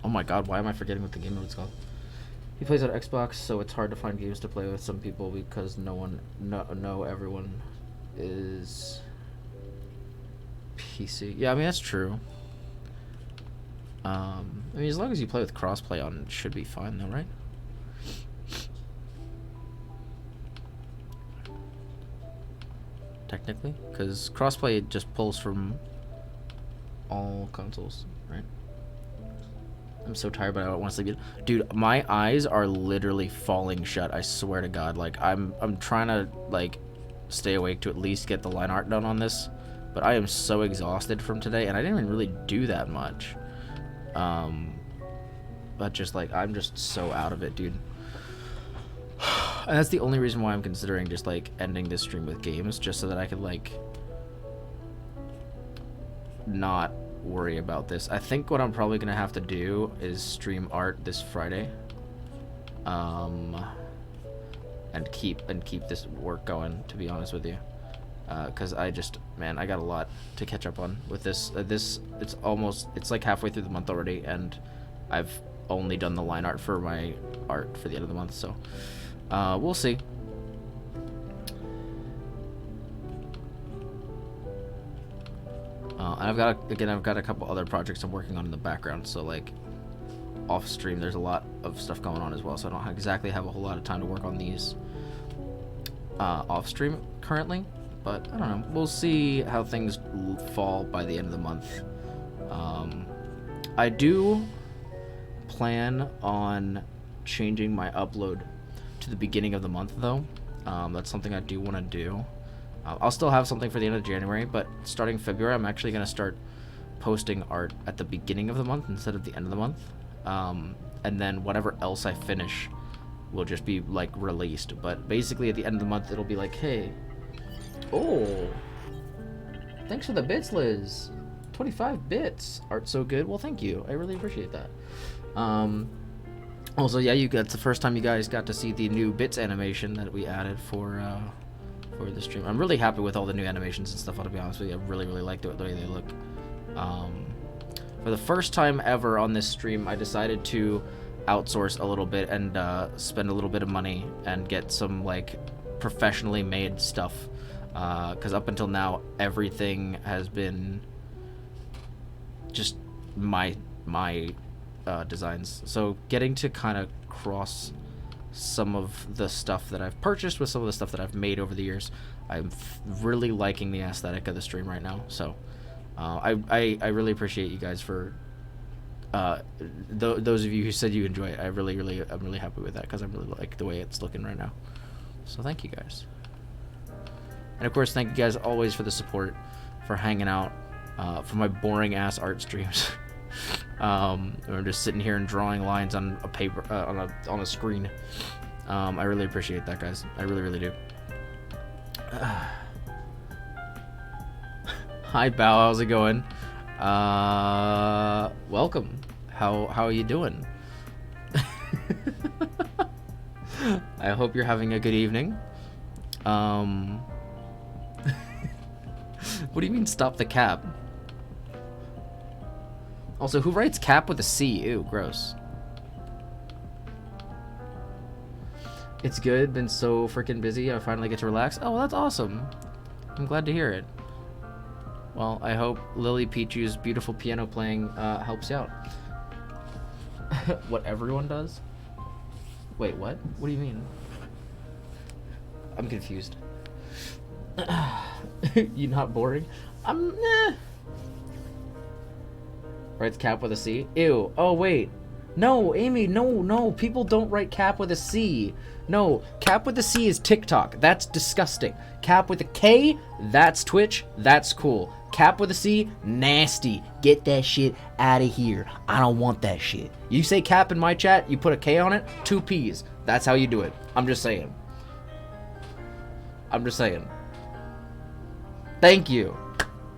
my god, why am I forgetting what the game mode's called? He plays on Xbox, so it's hard to find games to play with some people because everyone is PC. Yeah, I mean, that's true. I mean, as long as you play with crossplay on, it should be fine though, right? Technically, because crossplay just pulls from all consoles, right? I'm so tired, but I don't want to sleep yet. Dude, my eyes are literally falling shut. I swear to God. Like, I'm trying to like stay awake to at least get the line art done on this, but I am so exhausted from today, and I didn't even really do that much. But just like, I'm just so out of it, dude. And that's the only reason why I'm considering just like ending this stream with games, just so that I could like not worry about this. I think what I'm probably gonna have to do is stream art this Friday, and keep this work going, to be honest with you, because I just, man, I got a lot to catch up on with this. It's like halfway through the month already, and I've only done the line art for my art for the end of the month, so we'll see. And I've got a couple other projects I'm working on in the background, so like off stream there's a lot of stuff going on as well, so I don't exactly have a whole lot of time to work on these off stream currently, but I don't know, we'll see how things fall by the end of the month. I do plan on changing my upload to the beginning of the month though. That's something I do want to do. I'll still have something for the end of January, but starting February, I'm actually going to start posting art at the beginning of the month instead of the end of the month. And then whatever else I finish will just be like released. But basically at the end of the month, it'll be like, hey, oh, thanks for the bits, Liz. 25 bits. Art's so good. Well, thank you. I really appreciate that. Also, yeah, that's the first time you guys got to see the new bits animation that we added for the stream. I'm really happy with all the new animations and stuff, I'll be honest with you. I really like the way they look. For the first time ever on this stream, I decided to outsource a little bit and spend a little bit of money and get some like professionally made stuff, because up until now everything has been just my designs. So getting to kind of cross some of the stuff that I've purchased with some of the stuff that I've made over the years. I'm really liking the aesthetic of the stream right now, so I really appreciate you guys for those of you who said you enjoy it. I'm really happy with that, because I really like the way it's looking right now. So thank you guys. And of course, thank you guys always for the support, for hanging out, for my boring ass art streams. I'm just sitting here and drawing lines on a paper, on a screen. I really appreciate that, guys. I really do. Hi, Bao. How's it going? Welcome. How are you doing? I hope you're having a good evening. What do you mean stop the cap? Also, who writes cap with a C? Ew, gross. It's good. Been so freaking busy. I finally get to relax. Oh, well, that's awesome. I'm glad to hear it. Well, I hope Lily Pichu's beautiful piano playing helps you out. What everyone does? Wait, what? What do you mean? I'm confused. You not boring? Writes cap with a C? Ew. Oh, wait. No, Amy, no. People don't write cap with a C. No, cap with a C is TikTok. That's disgusting. Cap with a K? That's Twitch. That's cool. Cap with a C? Nasty. Get that shit out of here. I don't want that shit. You say cap in my chat, you put a K on it, 2 P's. That's how you do it. I'm just saying. Thank you.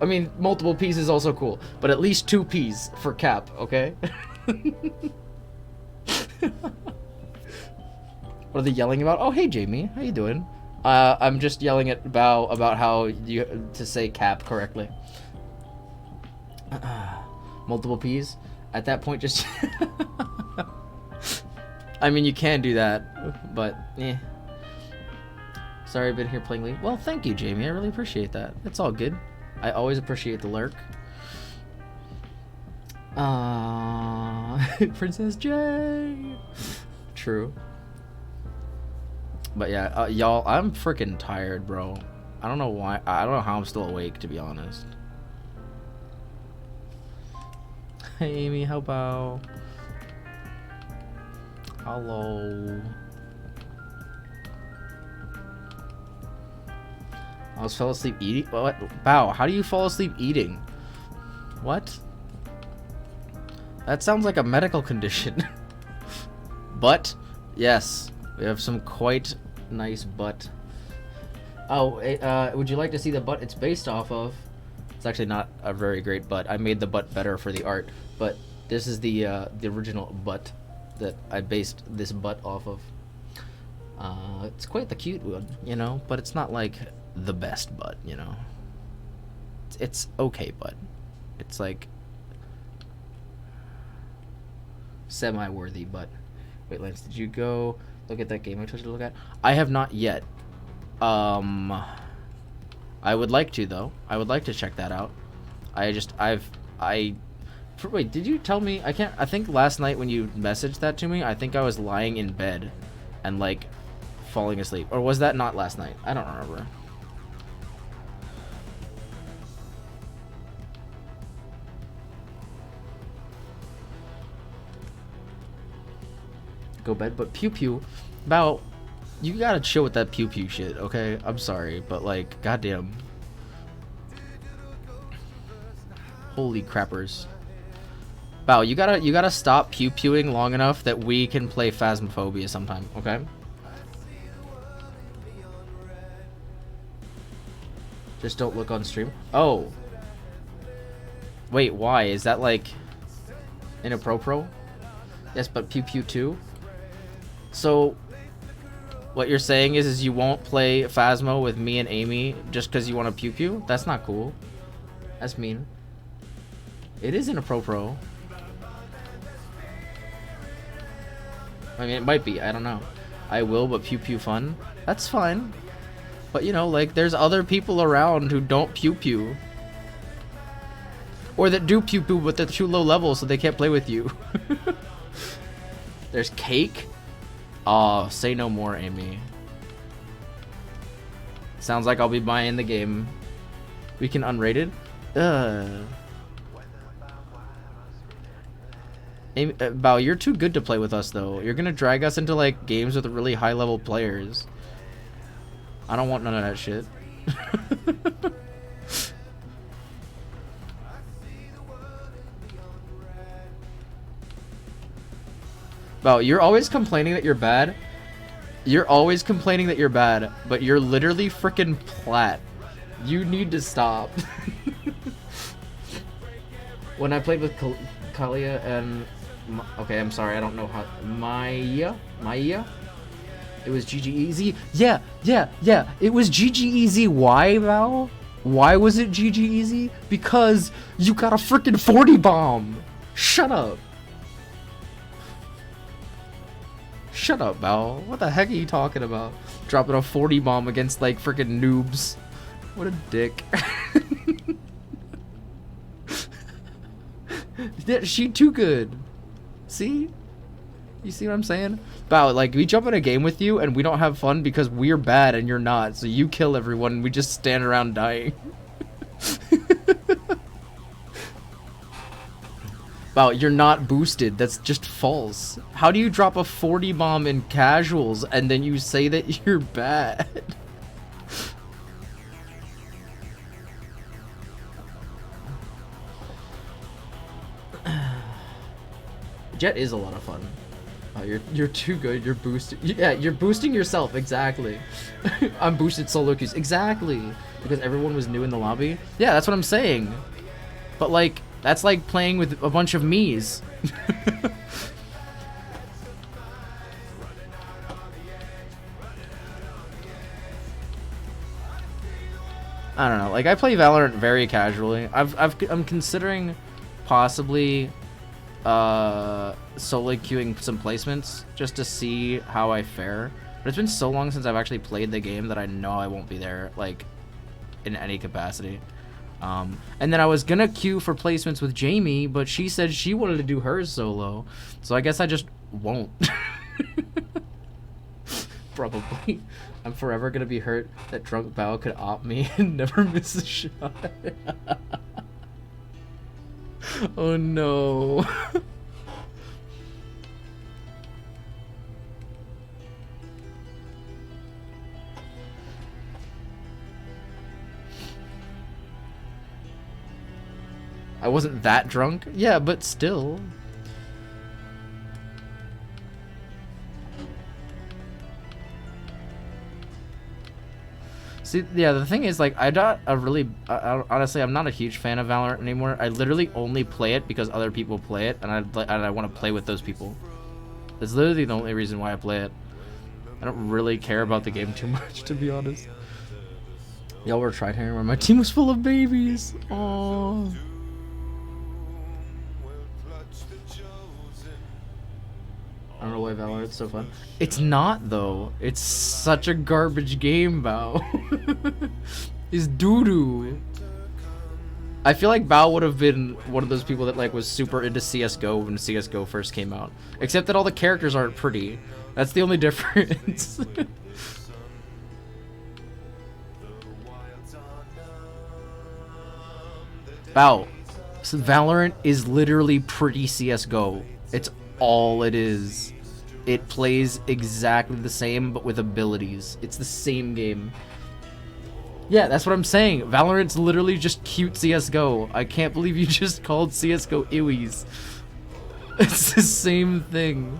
I mean, multiple P's is also cool, but at least 2 P's for cap, okay? What are they yelling about? Oh, hey, Jamie. How you doing? I'm just yelling at Bao about how to say cap correctly. Multiple P's? At that point, just... I mean, you can do that, but, eh. Sorry, I've been here playing League. Well, thank you, Jamie. I really appreciate that. It's all good. I always appreciate the lurk. Princess J. True. But yeah, y'all, I'm freaking tired, bro. I don't know why. I don't know how I'm still awake, to be honest. Hey, Amy, how about? Hello. I was fell asleep eating? What? Wow, how do you fall asleep eating? What? That sounds like a medical condition. But, yes, we have some quite nice butt. Oh, would you like to see the butt it's based off of? It's actually not a very great butt. I made the butt better for the art, but this is the original butt that I based this butt off of. It's quite the cute one, you know, but it's not like the best butt, you know. It's okay butt. It's like semi-worthy butt. Wait, Lance, did you go look at that game I told you to look at? I have not yet. I would like to, though. I would like to check that out. Wait, did you tell me? I think last night when you messaged that to me, I think I was lying in bed and, like, falling asleep. Or was that not last night? I don't remember. Go bed, but pew pew. Bao, you gotta chill with that pew pew shit, okay? I'm sorry, but like, goddamn. Holy crappers. Bao, you gotta stop pew pewing long enough that we can play Phasmophobia sometime, okay? Just don't look on stream. Oh. Wait, why? Is that like inappropriate? Yes, but pew pew too. So, what you're saying is you won't play Phasmo with me and Amy just because you want to pew pew? That's not cool. That's mean. It is inappropriate. I mean, it might be. I don't know. I will, but pew pew fun. That's fine. But, you know, like, there's other people around who don't pew pew. Or that do pew pew, but they're too low level, so they can't play with you. There's Cake. Oh, say no more, Amy. Sounds like I'll be buying the game. We can unrated. Amy, Bao, you're too good to play with us though. You're gonna drag us into like games with really high level players. I don't want none of that shit. Bao, you're always complaining that you're bad. You're always complaining that you're bad, but you're literally freaking plat. You need to stop. When I played with Kalia and... Okay, I'm sorry, I don't know how... Maya? It was GG Easy? Yeah, it was GG Easy. Why, Val? Why was it GG Easy? Because you got a freaking 40 bomb! Shut up. Shut up, Val. What the heck are you talking about? Dropping a 40 bomb against, like, freaking noobs. What a dick. Yeah, she too good. See? You see what I'm saying? Val, like, we jump in a game with you and we don't have fun because we're bad and you're not. So you kill everyone and we just stand around dying. Wow, you're not boosted. That's just false. How do you drop a 40 bomb in casuals and then you say that you're bad? Jet is a lot of fun. Oh, you're too good. You're boosted. Yeah, you're boosting yourself. Exactly. I'm boosted solo queues. Exactly. Because everyone was new in the lobby. Yeah, that's what I'm saying. But like, that's like playing with a bunch of me's. I don't know. Like, I play Valorant very casually. I'm considering possibly solo queuing some placements just to see how I fare. But it's been so long since I've actually played the game that I know I won't be there, like, in any capacity. And then I was gonna queue for placements with Jamie, but she said she wanted to do hers solo. So I guess I just won't. Probably. I'm forever gonna be hurt that Drunk Bao could opt me and never miss a shot. Oh no. I wasn't that drunk. Yeah, but still. See, yeah, the thing is, like, honestly, I'm not a huge fan of Valorant anymore. I literally only play it because other people play it, and I want to play with those people. That's literally the only reason why I play it. I don't really care about the game too much, to be honest. Y'all were tried here where my team was full of babies. Aww. I don't know why Valorant's so fun. It's not, though. It's such a garbage game, Bao. It's doo-doo. I feel like Bao would have been one of those people that, like, was super into CSGO when CSGO first came out. Except that all the characters aren't pretty. That's the only difference. Bao. So Valorant is literally pretty CSGO. It's all it is. It plays exactly the same, but with abilities. It's the same game. Yeah, that's what I'm saying. Valorant's literally just cute CSGO. I can't believe you just called CSGO Iwis. It's the same thing.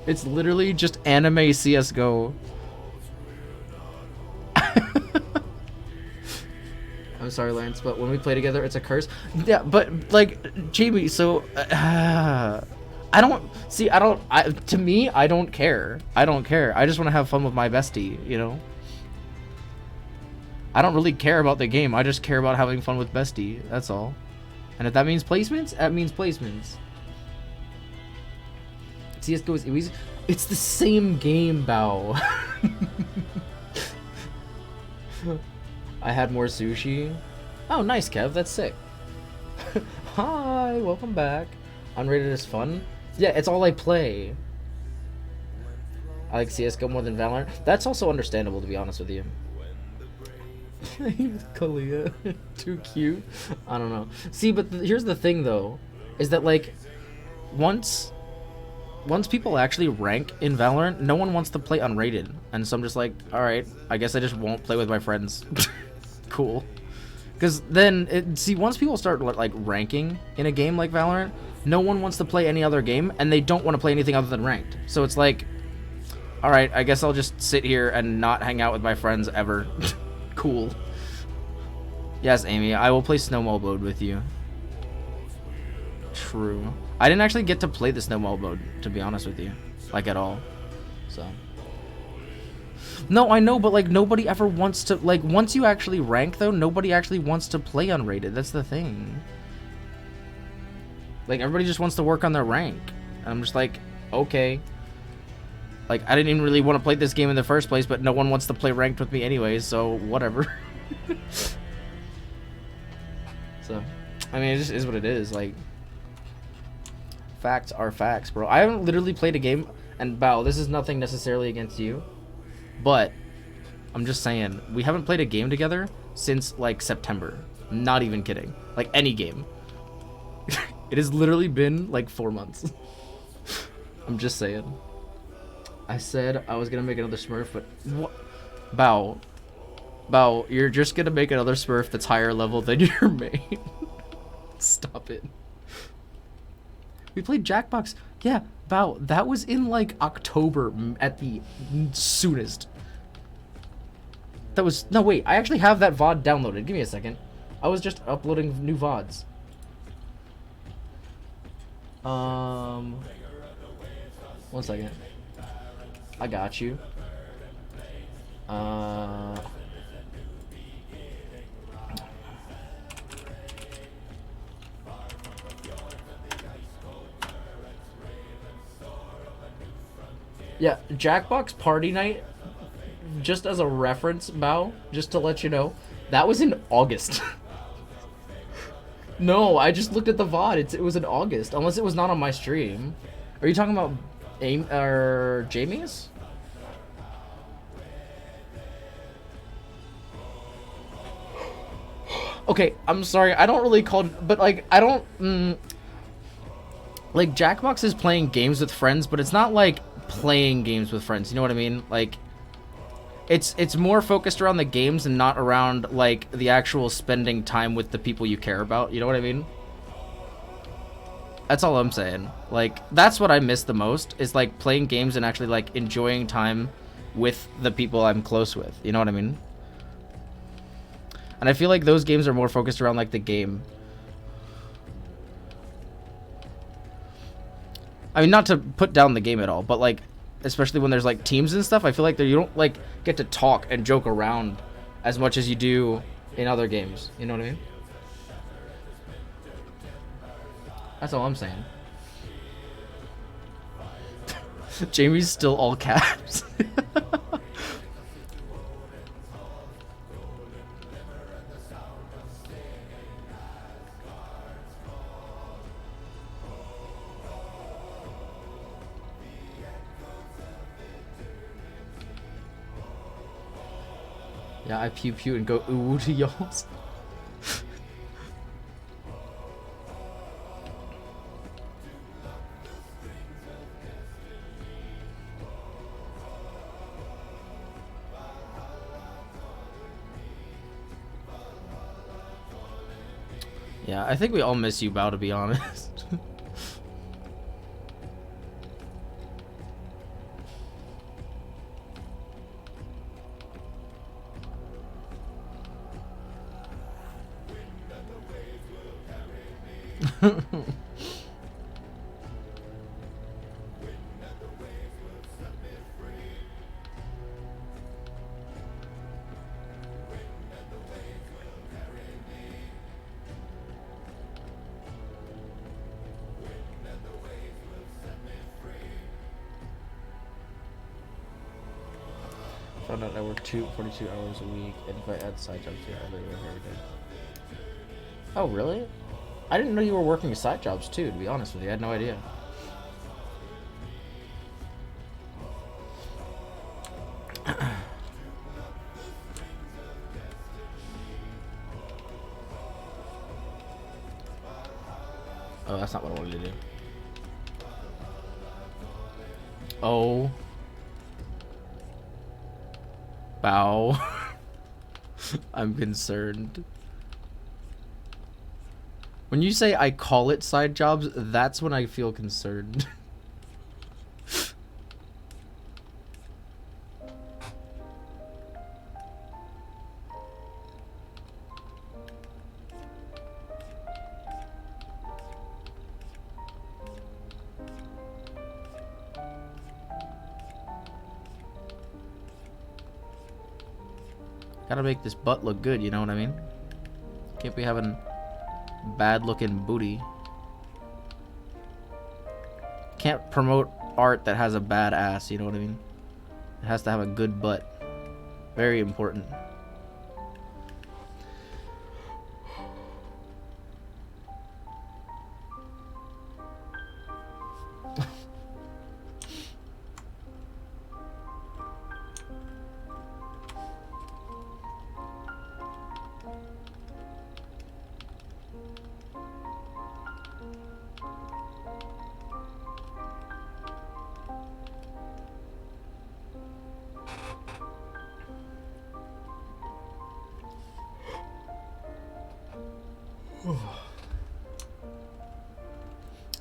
It's literally just anime CSGO. I'm sorry, Lance, but when we play together, it's a curse. Yeah, but, like, Jamie, so... to me, I don't care. I don't care. I just want to have fun with my bestie, you know? I don't really care about the game. I just care about having fun with bestie. That's all. And if that means placements, that means placements. CSGO is easy. It's the same game, Bao. I had more sushi. Oh, nice, Kev. That's sick. Hi, welcome back. Unrated is fun. Yeah, it's all I play. I like CS:GO more than Valorant. That's also understandable, to be honest with you. Kalia, too cute. I don't know. See, but here's the thing, though, is that like once people actually rank in Valorant, no one wants to play unrated, and so I'm just like, all right, I guess I just won't play with my friends. Cool. Because then, once people start like ranking in a game like Valorant, no one wants to play any other game, and they don't want to play anything other than ranked. So it's like, all right, I guess I'll just sit here and not hang out with my friends ever. Cool. Yes, Amy, I will play snowball mode with you. True. I didn't actually get to play the snowball mode, to be honest with you, like at all. So. No, I know, but like nobody ever wants to, like, once you actually rank though, nobody actually wants to play unrated. That's the thing. Like everybody just wants to work on their rank. And I'm just like, okay. Like I didn't even really want to play this game in the first place, but no one wants to play ranked with me anyways, so whatever. So, I mean, it just is what it is. Like, facts are facts, bro. I haven't literally played a game, and Bao, this is nothing necessarily against you, but I'm just saying, we haven't played a game together since, like, September. I'm not even kidding. Like, any game. It has literally been, like, 4 months. I'm just saying. I said I was gonna make another Smurf, but what? Bao, you're just gonna make another Smurf that's higher level than your main. Stop it. We played Jackbox. Yeah, Bao, that was in like October at the soonest. That was, no wait, I actually have that VOD downloaded. Give me a second. I was just uploading new VODs. One second. I got you. Yeah, Jackbox Party Night, just as a reference, Bao, just to let you know, that was in August. No, I just looked at the VOD. It was in August, unless it was not on my stream. Are you talking about Jamie's? Okay, I'm sorry. I don't really call, but like I don't. Like Jackbox is playing games with friends, but it's not like playing games with friends. You know what I mean? Like, it's more focused around the games and not around like the actual spending time with the people you care about. You know what I mean? That's all I'm saying. Like, that's what I miss the most, is like playing games and actually like enjoying time with the people I'm close with. You know what I mean? And I feel like those games are more focused around like the game. I mean, not to put down the game at all, but like, especially when there's like teams and stuff, I feel like you don't like get to talk and joke around as much as you do in other games. You know what I mean? That's all I'm saying. Jamie's still all caps. Yeah, I pew pew and go ooh to y'alls. Yeah, I think we all miss you, Bao, to be honest. Found out I work 42 hours a week, and if I add side jobs here, I'll live every day. Oh, really? I didn't know you were working side jobs too, to be honest with you. I had no idea. Oh, that's not what I wanted to do. Oh. Bow. I'm concerned. When you say I call it side jobs, that's when I feel concerned. Gotta make this butt look good, you know what I mean? Can't be having bad looking booty. Can't promote art that has a bad ass, you know what I mean? It has to have a good butt. Very important.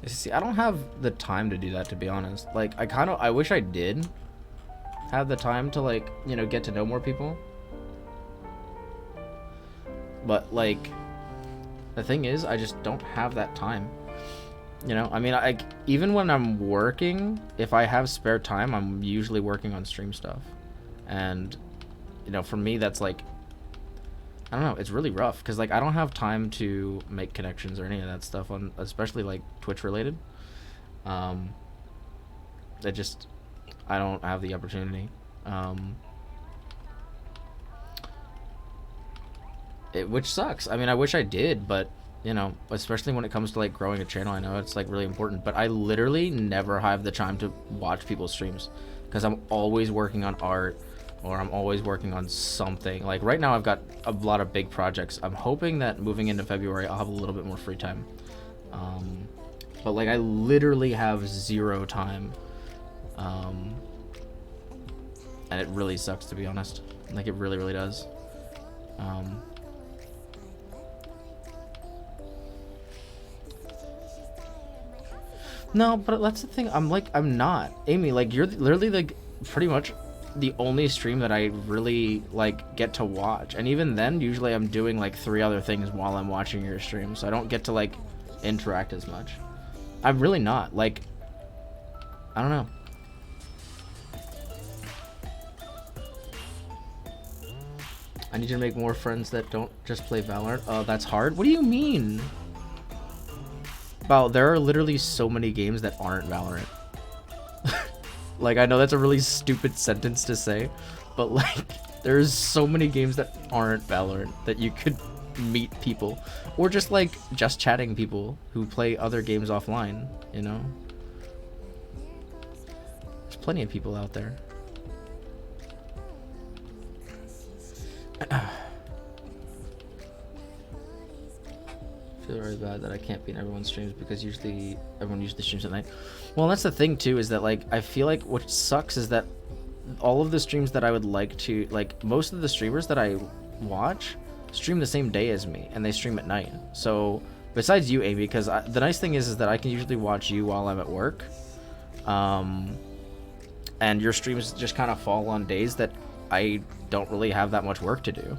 See, I don't have the time to do that, to be honest. Like, I wish I did have the time to, like, you know, get to know more people. But, like, the thing is, I just don't have that time. You know, I mean, even when I'm working, if I have spare time, I'm usually working on stream stuff. And, you know, for me, that's, like, I don't know, it's really rough because, like, I don't have time to make connections or any of that stuff on, especially like Twitch related. I don't have the opportunity. Which sucks. I mean, I wish I did, but you know, especially when it comes to like growing a channel, I know it's like really important, but I literally never have the time to watch people's streams because I'm always working on art. Or I'm always working on something. Like right now I've got a lot of big projects. I'm hoping that moving into February I'll have a little bit more free time. But like I literally have zero time. And it really sucks, to be honest. Like it really, really does. No, but that's the thing. I'm not. Amy, like you're literally like pretty much the only stream that I really like get to watch, and even then usually I'm doing like 3 other things while I'm watching your stream, so I don't get to like interact as much. I'm really not, like, I don't know. I need you to make more friends that don't just play Valorant. Oh, that's hard. What do you mean? Wow, there are literally so many games that aren't Valorant. Like, I know that's a really stupid sentence to say, but like, there's so many games that aren't Valorant that you could meet people, or just like just chatting people who play other games offline, you know? There's plenty of people out there. I feel really bad that I can't be in everyone's streams because everyone usually streams at night. Well, that's the thing too, is that like I feel like what sucks is that all of the streams that I would like to, like most of the streamers that I watch stream the same day as me, and they stream at night. So besides you, Amy, because the nice thing is that I can usually watch you while I'm at work, and your streams just kind of fall on days that I don't really have that much work to do.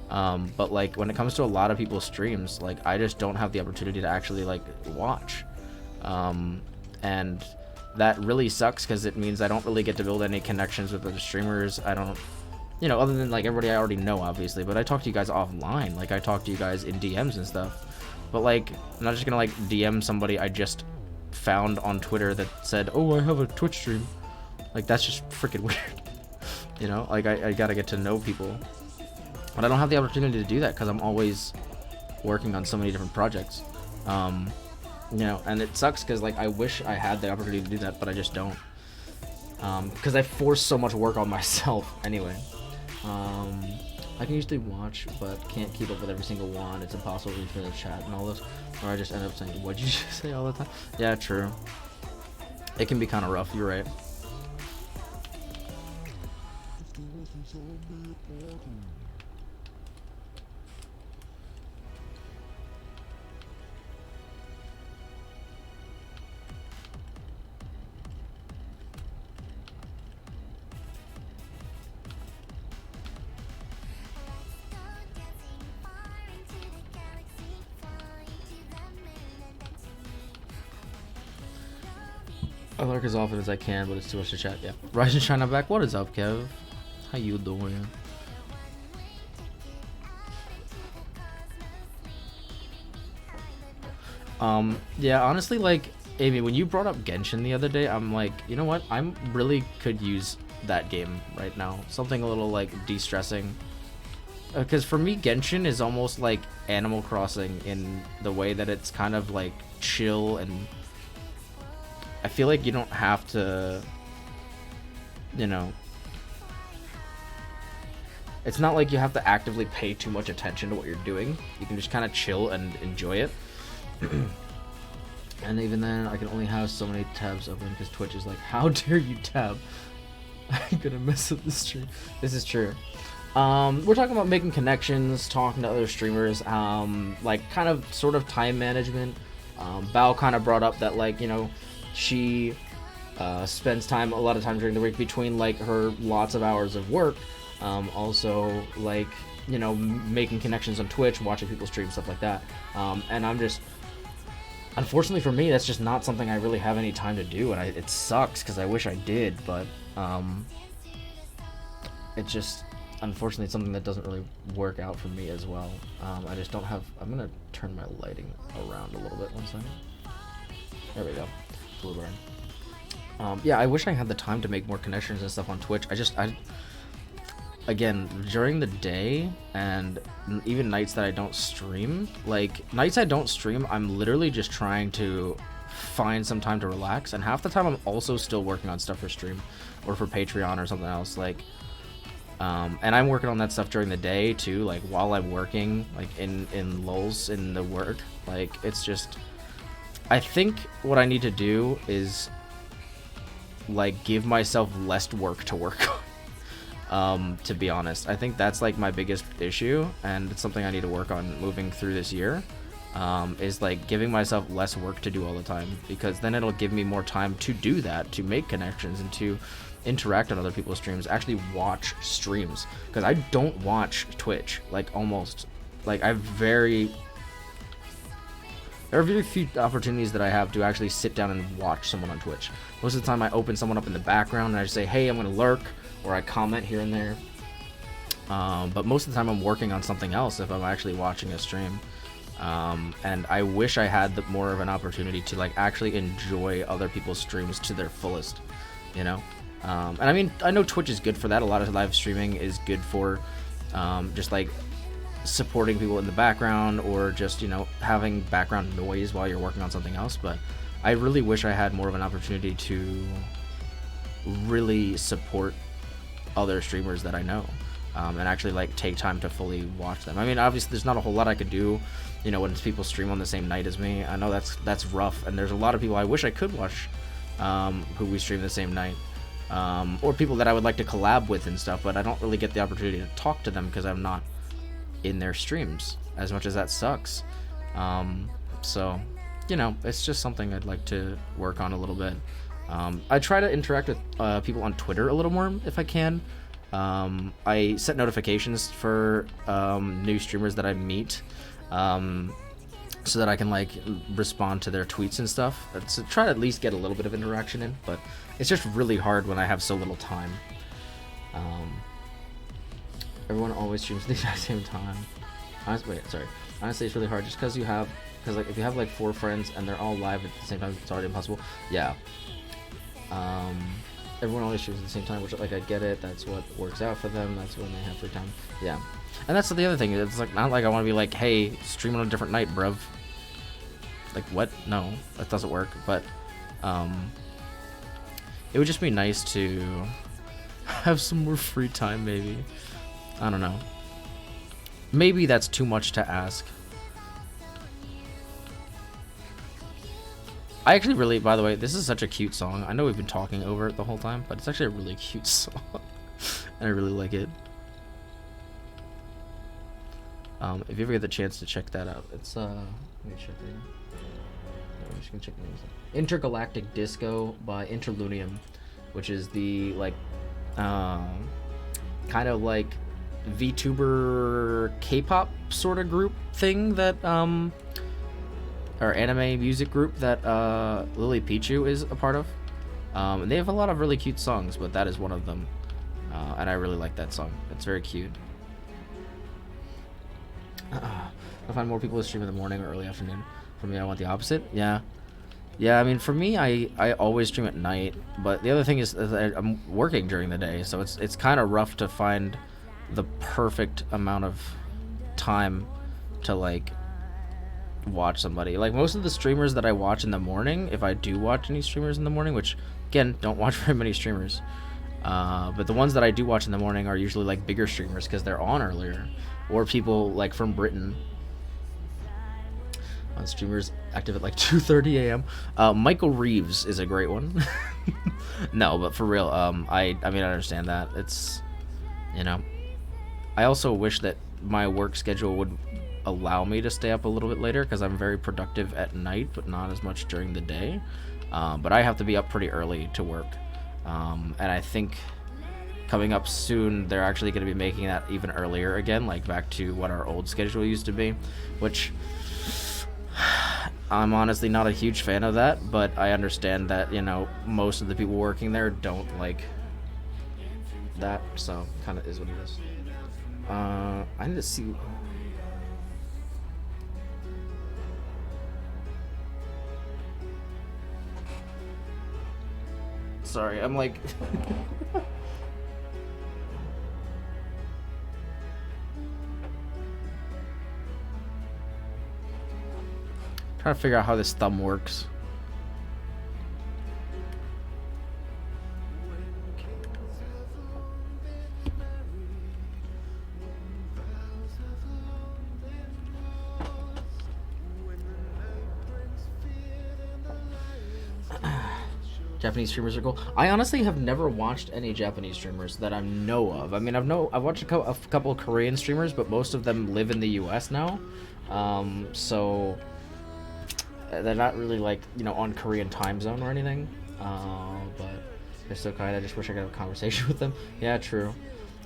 But like when it comes to a lot of people's streams, like I just don't have the opportunity to actually like watch, and that really sucks because it means I don't really get to build any connections with other streamers. I don't, you know, other than like everybody I already know, obviously, but I talk to you guys offline. Like I talk to you guys in DMs and stuff, but like I'm not just gonna like DM somebody I just found on Twitter that said, oh, I have a Twitch stream. Like that's just freaking weird. You know, like I gotta get to know people. But I don't have the opportunity to do that because I'm always working on so many different projects. You know, and it sucks because like I wish I had the opportunity to do that, but I just don't. Because I force so much work on myself anyway. I can usually watch, but can't keep up with every single one. It's impossible to read for the chat and all this. Or I just end up saying, what'd you just say all the time? Yeah, true. It can be kind of rough, you're right. I lurk as often as I can, but it's too much to chat. Yeah. Rising China back. What is up, Kev? How you doing? Yeah, honestly, like, Amy, when you brought up Genshin the other day, I'm like, you know what? I'm really could use that game right now. Something a little, like, de-stressing. Because for me, Genshin is almost like Animal Crossing in the way that it's kind of, like, chill, and I feel like you don't have to, you know, it's not like you have to actively pay too much attention to what you're doing. You can just kind of chill and enjoy it. And even then, I can only have so many tabs open because Twitch is like, how dare you tab? I'm gonna mess up the stream. This is true. We're talking about making connections, talking to other streamers, like kind of sort of time management. Bao kind of brought up that, like, you know, she spends time a lot of time during the week between like her lots of hours of work, also like, you know, making connections on Twitch, watching people stream, stuff like that. And I'm just, unfortunately for me, that's just not something I really have any time to do, and it sucks because I wish I did, but it just, unfortunately, it's something that doesn't really work out for me as well. I just don't have, I'm gonna turn my lighting around a little bit, 1 second. There we go. Blue burn. Yeah, I wish I had the time to make more connections and stuff on Twitch. Again, during the day and even nights that I don't stream, like nights I don't stream, I'm literally just trying to find some time to relax, and half the time I'm also still working on stuff for stream or for Patreon or something else, like, and I'm working on that stuff during the day too, like while I'm working, like in lulls in the work. Like, it's just, I think what I need to do is like give myself less work to work on. To be honest, I think that's like my biggest issue, and it's something I need to work on moving through this year, is like giving myself less work to do all the time, because then it'll give me more time to do that, to make connections and to interact on other people's streams, actually watch streams, because I don't watch Twitch, like almost, like there are very few opportunities that I have to actually sit down and watch someone on Twitch. Most of the time I open someone up in the background and I just say, hey, I'm gonna lurk, or I comment here and there, but most of the time I'm working on something else if I'm actually watching a stream, and I wish I had more of an opportunity to like actually enjoy other people's streams to their fullest, you know. And I mean, I know Twitch is good for that. A lot of live streaming is good for just like supporting people in the background, or just, you know, having background noise while you're working on something else, but I really wish I had more of an opportunity to really support other streamers that I know, and actually like take time to fully watch them. I mean, obviously there's not a whole lot I could do, you know, when people stream on the same night as me. I know that's rough, and there's a lot of people I wish I could watch who we stream the same night, or people that I would like to collab with and stuff, but I don't really get the opportunity to talk to them because I'm not in their streams, as much as that sucks. So, you know, it's just something I'd like to work on a little bit. I try to interact with people on Twitter a little more if I can. I set notifications for new streamers that I meet, so that I can like respond to their tweets and stuff. To try to at least get a little bit of interaction in, but it's just really hard when I have so little time. Everyone always streams at the exact same time. Honestly, it's really hard just because like if you have like 4 friends and they're all live at the same time, it's already impossible. Yeah. Everyone always streams at the same time, which, like, I get it. That's what works out for them. That's when they have free time. Yeah. And that's the other thing. It's like not like I want to be like, hey, stream on a different night, bruv. Like, what? No, that doesn't work. But it would just be nice to have some more free time, maybe. I don't know. maybe that's too much to ask. I actually really, by the way, this is such a cute song. I know we've been talking over it the whole time, but it's actually a really cute song. And I really like it. If you ever get the chance to check that out, it's let me check it. I'm just gonna check the name. Intergalactic Disco by Interlunium, which is the like kind of like VTuber K-pop sort of group thing that or anime music group that Lily Pichu is a part of. And they have a lot of really cute songs, but that is one of them. And I really like that song. It's very cute. I find more people to stream in the morning or early afternoon. For me, I want the opposite. Yeah. Yeah, I mean, for me, I always stream at night. But the other thing is that I'm working during the day, so it's kind of rough to find the perfect amount of time to, like, watch somebody. Like, most of the streamers that I watch in the morning, if I do watch any streamers in the morning, which, again, don't watch very many streamers, but the ones that I do watch in the morning are usually, like, bigger streamers because they're on earlier. Or people, like, from Britain. Streamers active at, like, 2:30 a.m. Michael Reeves is a great one. No, but for real, I mean, I understand that. It's, you know. I also wish that my work schedule would allow me to stay up a little bit later because I'm very productive at night, but not as much during the day. But I have to be up pretty early to work. And I think coming up soon, they're actually going to be making that even earlier again, like back to what our old schedule used to be, which I'm honestly not a huge fan of that, but I understand that, you know, most of the people working there don't like that, so kind of is what it is. I need to see. Sorry, I'm like trying to figure out how this thumb works. Japanese streamers are cool. I honestly have never watched any Japanese streamers that I know of. I mean, I've watched a couple of Korean streamers, but most of them live in the US now. So they're not really, like, you know, on Korean time zone or anything. But they're so kind. I just wish I could have a conversation with them. Yeah, true.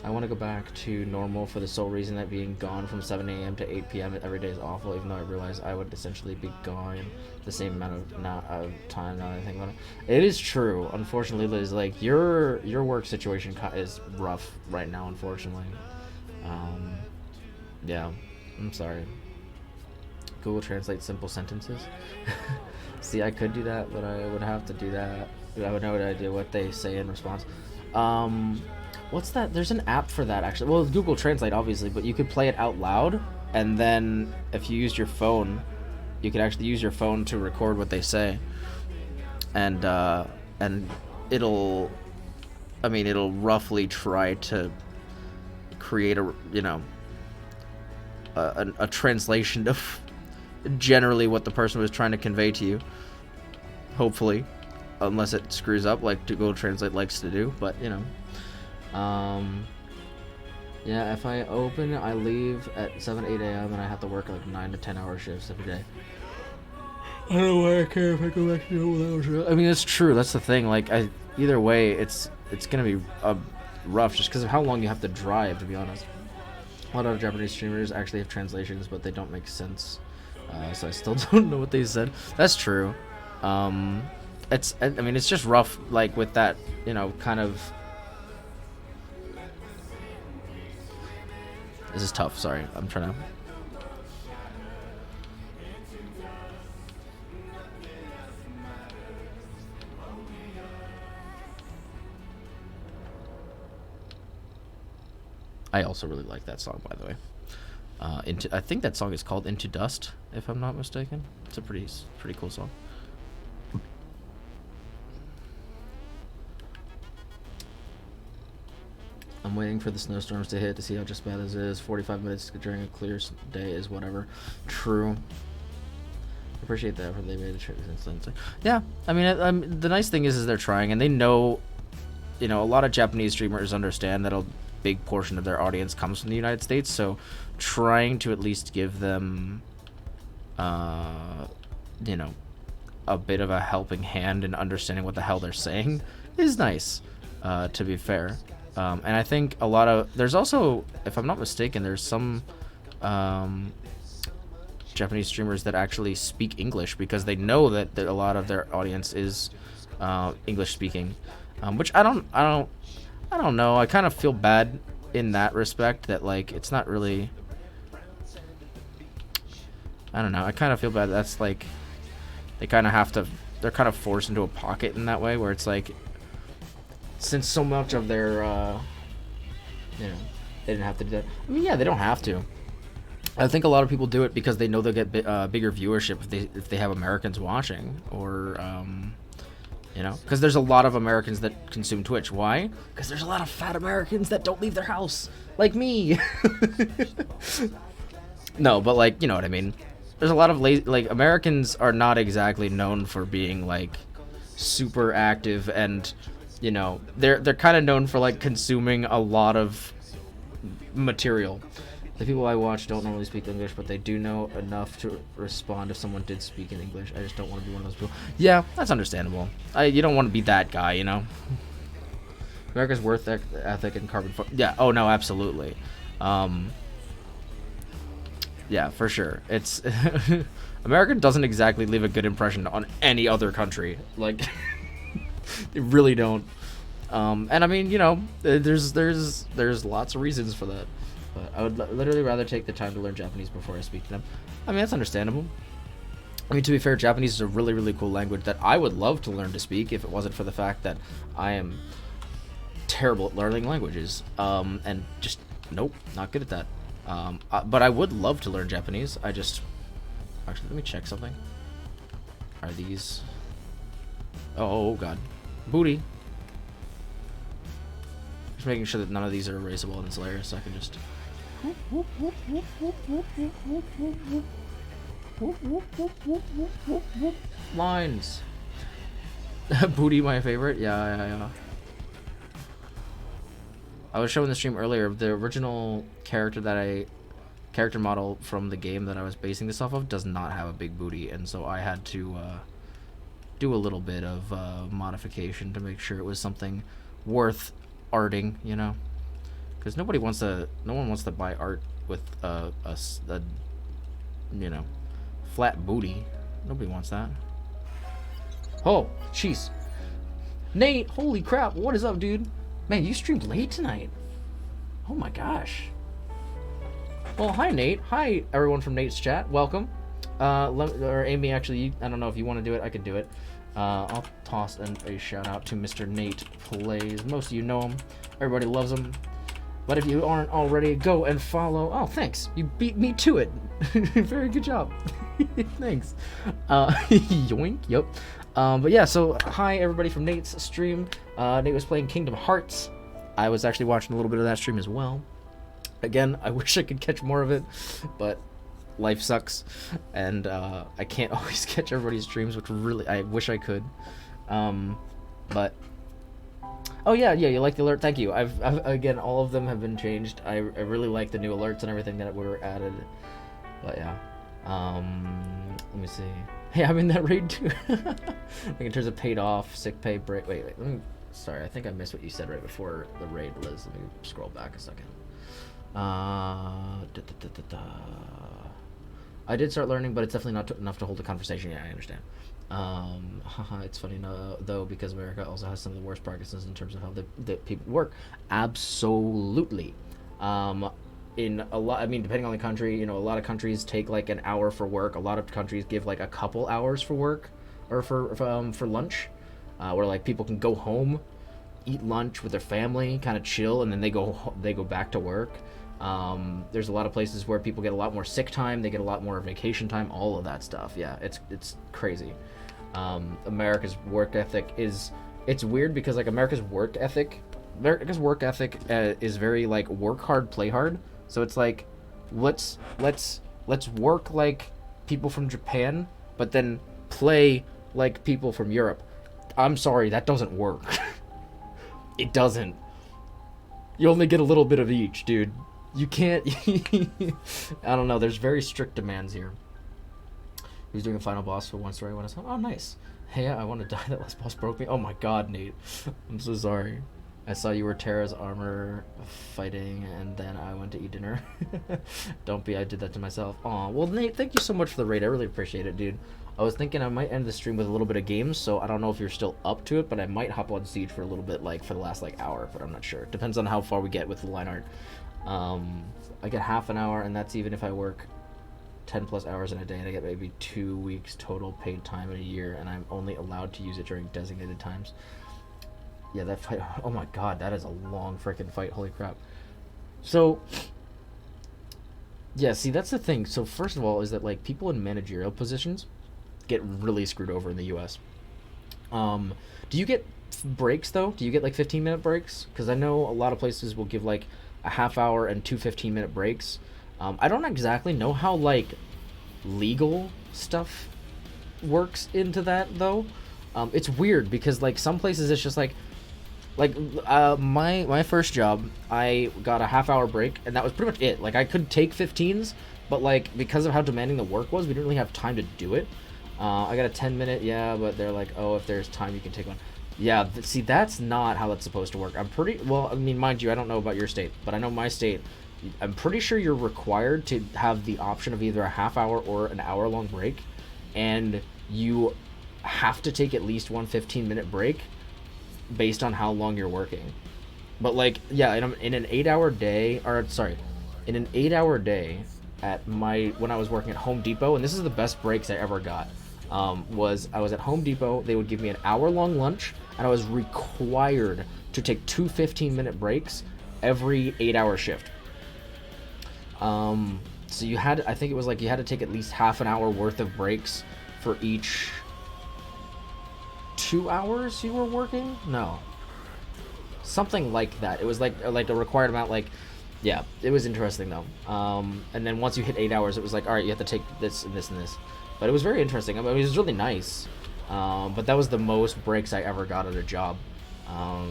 I want to go back to normal for the sole reason that being gone from 7 a.m. to 8 p.m. every day is awful, even though I realize I would essentially be gone the same amount of time now that I think about it. It is true. Unfortunately, Liz, like, your work situation is rough right now, unfortunately. Yeah, I'm sorry. Google Translate simple sentences. See, I could do that, but I would have to do that. I would know what they say in response. What's that? There's an app for that, actually. Well, Google Translate, obviously, but you could play it out loud, and then if you used your phone, you could actually use your phone to record what they say, and it'll roughly try to create a translation of generally what the person was trying to convey to you, hopefully, unless it screws up like Google Translate likes to do, but, you know. Yeah, if I open, I leave at 8 a.m. and I have to work like 9 to 10 hour shifts every day. I don't know why I care if I go back to normal hours. I mean, it's true. That's the thing. Like, either way, it's gonna be rough just because of how long you have to drive, to be honest. A lot of Japanese streamers actually have translations, but they don't make sense. So I still don't know what they said. That's true. I mean, it's just rough, like, with that, you know, kind of. This is tough, sorry. I'm trying to. I also really like that song, by the way. I think that song is called Into Dust, if I'm not mistaken. It's a pretty cool song. I'm waiting for the snowstorms to hit to see how just bad this is. 45 minutes during a clear day is whatever. True. Appreciate the effort they made to try this. Yeah, I mean, the nice thing is they're trying, and they know, you know, a lot of Japanese streamers understand that a big portion of their audience comes from the United States, so trying to at least give them, you know, a bit of a helping hand in understanding what the hell they're saying is nice, to be fair. And I think a lot of, there's also, if I'm not mistaken, there's some Japanese streamers that actually speak English because they know that a lot of their audience is English speaking, which I don't know. I kind of feel bad in that respect that, like, it's not really, I don't know. I kind of feel bad. That's like, they kind of have to, they're kind of forced into a pocket in that way where it's like, since so much of their, you know, they didn't have to do that. I mean, yeah, they don't have to. I think a lot of people do it because they know they'll get bigger viewership if they have Americans watching, or, you know, because there's a lot of Americans that consume Twitch. Why? Because there's a lot of fat Americans that don't leave their house, like me. No, but, like, you know what I mean. There's a lot of like, Americans are not exactly known for being, like, super active, and, you know, they're kind of known for, like, consuming a lot of material. The people I watch don't normally speak English, but they do know enough to respond if someone did speak in English. I just don't want to be one of those people. Yeah, that's understandable. You don't want to be that guy, you know? America's worth ethic and carbon... Yeah, oh no, absolutely. Yeah, for sure. It's... America doesn't exactly leave a good impression on any other country. Like, they really don't. And I mean, you know, there's lots of reasons for that. But I would literally rather take the time to learn Japanese before I speak to them. I mean, that's understandable. I mean, to be fair, Japanese is a really, really cool language that I would love to learn to speak if it wasn't for the fact that I am terrible at learning languages. And just, nope, not good at that. But I would love to learn Japanese. I just... Actually, let me check something. Are these... Oh, God. Booty. Just making sure that none of these are erasable in this layer, so I can just... Lines. Booty, my favorite. Yeah. I was showing the stream earlier. The original character model from the game that I was basing this off of does not have a big booty, and so I had to do a little bit of modification to make sure it was something worth arting, you know. Because no one wants to buy art with a you know, flat booty. Nobody wants that. Oh, jeez. Nate, holy crap, what is up, dude? Man, you streamed late tonight. Oh my gosh. Well, hi, Nate. Hi, everyone from Nate's chat. Welcome. Or Amy, actually, I don't know if you want to do it. I could do it. I'll toss a shout out to Mr. Nate Plays. Most of you know him. Everybody loves him. But if you aren't already, go and follow. Oh, thanks. You beat me to it. Very good job. Thanks. Yoink. Yep. But yeah, so hi everybody from Nate's stream. Nate was playing Kingdom Hearts. I was actually watching a little bit of that stream as well. Again, I wish I could catch more of it, but life sucks, and I can't always catch everybody's streams, which really I wish I could. But oh yeah, you like the alert? Thank you. I've again, all of them have been changed. I really like the new alerts and everything that were added. But yeah, let me see. Hey, I'm in that raid too. Like in terms of paid off, sick pay, break. Wait. Let me. Sorry, I think I missed what you said right before the raid, Liz. Let me scroll back a second. I did start learning, but it's definitely not enough to hold a conversation. Yeah, I understand. It's funny though, because America also has some of the worst practices in terms of how the people work. Absolutely. In a lot, I mean, depending on the country, you know, a lot of countries take like an hour for work. A lot of countries give like a couple hours for work, or for lunch, where like people can go home, eat lunch with their family, kind of chill, and then they go back to work. There's a lot of places where people get a lot more sick time, they get a lot more vacation time, all of that stuff. Yeah, it's crazy. America's work ethic it's weird because like America's work ethic because work ethic is very like work hard, play hard. So it's like, let's work like people from Japan, but then play like people from Europe. I'm sorry, that doesn't work. It doesn't. You only get a little bit of each, dude. You can't. I don't know. There's very strict demands here. He was doing a final boss for one story when I saw. Oh, nice. Hey, I want to die. That last boss broke me. Oh my god, Nate. I'm so sorry. I saw you were Terra's armor fighting, and then I went to eat dinner. Don't be. I did that to myself. Aw. Well, Nate, thank you so much for the raid. I really appreciate it, dude. I was thinking I might end the stream with a little bit of games, so I don't know if you're still up to it, but I might hop on Siege for a little bit, like, for the last, like, hour, but I'm not sure. Depends on how far we get with the line art. I get half an hour, and that's even if I work 10 plus hours in a day, and I get maybe 2 weeks total paid time in a year, and I'm only allowed to use it during designated times. Yeah, that fight, oh my god, that is a long freaking fight, holy crap. So, yeah, see, that's the thing. So, first of all, is that, like, people in managerial positions get really screwed over in the US. Do you get breaks, though? Do you get, like, 15-minute breaks? Because I know a lot of places will give, like, a half hour and 2 15-minute breaks. I don't exactly know how, like, legal stuff works into that, though. It's weird because, like, some places it's just, like, my first job, I got a half-hour break, and that was pretty much it. Like, I could take 15s, but, like, because of how demanding the work was, we didn't really have time to do it. I got a 10-minute, yeah, but they're like, oh, if there's time, you can take one. Yeah, see, that's not how that's supposed to work. Well, I mean, mind you, I don't know about your state, but I know my state, I'm pretty sure you're required to have the option of either a half-hour or an hour-long break, and you have to take at least one 15-minute break based on how long you're working. But, like, yeah, in an 8-hour day, in an 8-hour day when I was working at Home Depot, and this is the best breaks I ever got, I was at Home Depot. They would give me an hour-long lunch, and I was required to take 2 15-minute breaks every 8-hour shift. So you had, I think it was like you had to take at least half an hour worth of breaks for each 2 hours you were working? No. Something like that. It was like a required amount, like, yeah, it was interesting though. And then once you hit 8 hours, it was like, all right, you have to take this and this and this. But it was very interesting. I mean, it was really nice. But that was the most breaks I ever got at a job. I